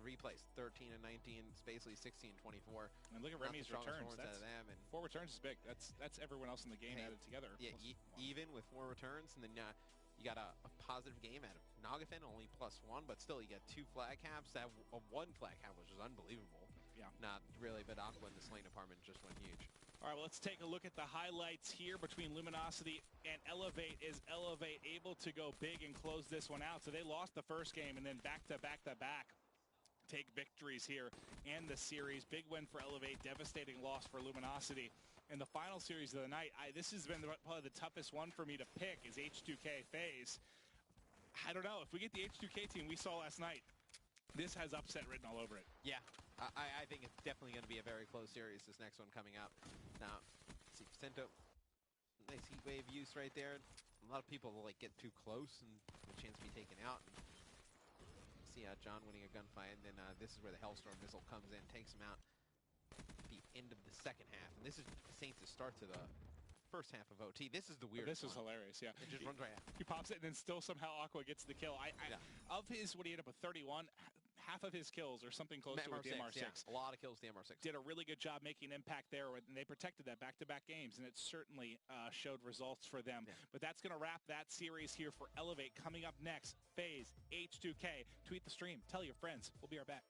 replays 13 and 19. Spacely 16 and 24. And look at Remy's returns. Out of them, and 4 returns is big. That's everyone else in the game added together. Yeah, even with 4 returns, and then you got a positive game out of Nagafin, only +1, but still you get 2 flag caps. That 1 flag cap, which is unbelievable. Yeah. Not really, but Aqua in the Slain department just went huge. All right, well, let's take a look at the highlights here between Luminosity and Elevate. Is Elevate able to go big and close this one out? So they lost the first game and then back-to-back take victories here and the series. Big win for Elevate, devastating loss for Luminosity. In the final series of the night, this has been probably the toughest one for me to pick is H2K FaZe. I don't know. If we get the H2K team we saw last night, this has upset written all over it. Yeah, I think it's definitely going to be a very close series, this next one coming up. Now, see, Pacento, nice heat wave use right there. A lot of people will get too close and have a chance to be taken out. And see John winning a gunfight, and then this is where the Hellstorm missile comes in, takes him out at the end of the second half. And this is Saints' start to the first half of OT. This is the weirdest This is hilarious, yeah. It just runs right out. He pops it, and then still somehow Aqua gets the kill. Of his, what he ended up with 31, half of his kills or something close to with the MR6. Yeah, a lot of kills to MR6. Did a really good job making impact there, and they protected that back-to-back games, and it certainly showed results for them. Yeah. But that's going to wrap that series here for Elevate. Coming up next, FaZe, H2K. Tweet the stream. Tell your friends. We'll be right back.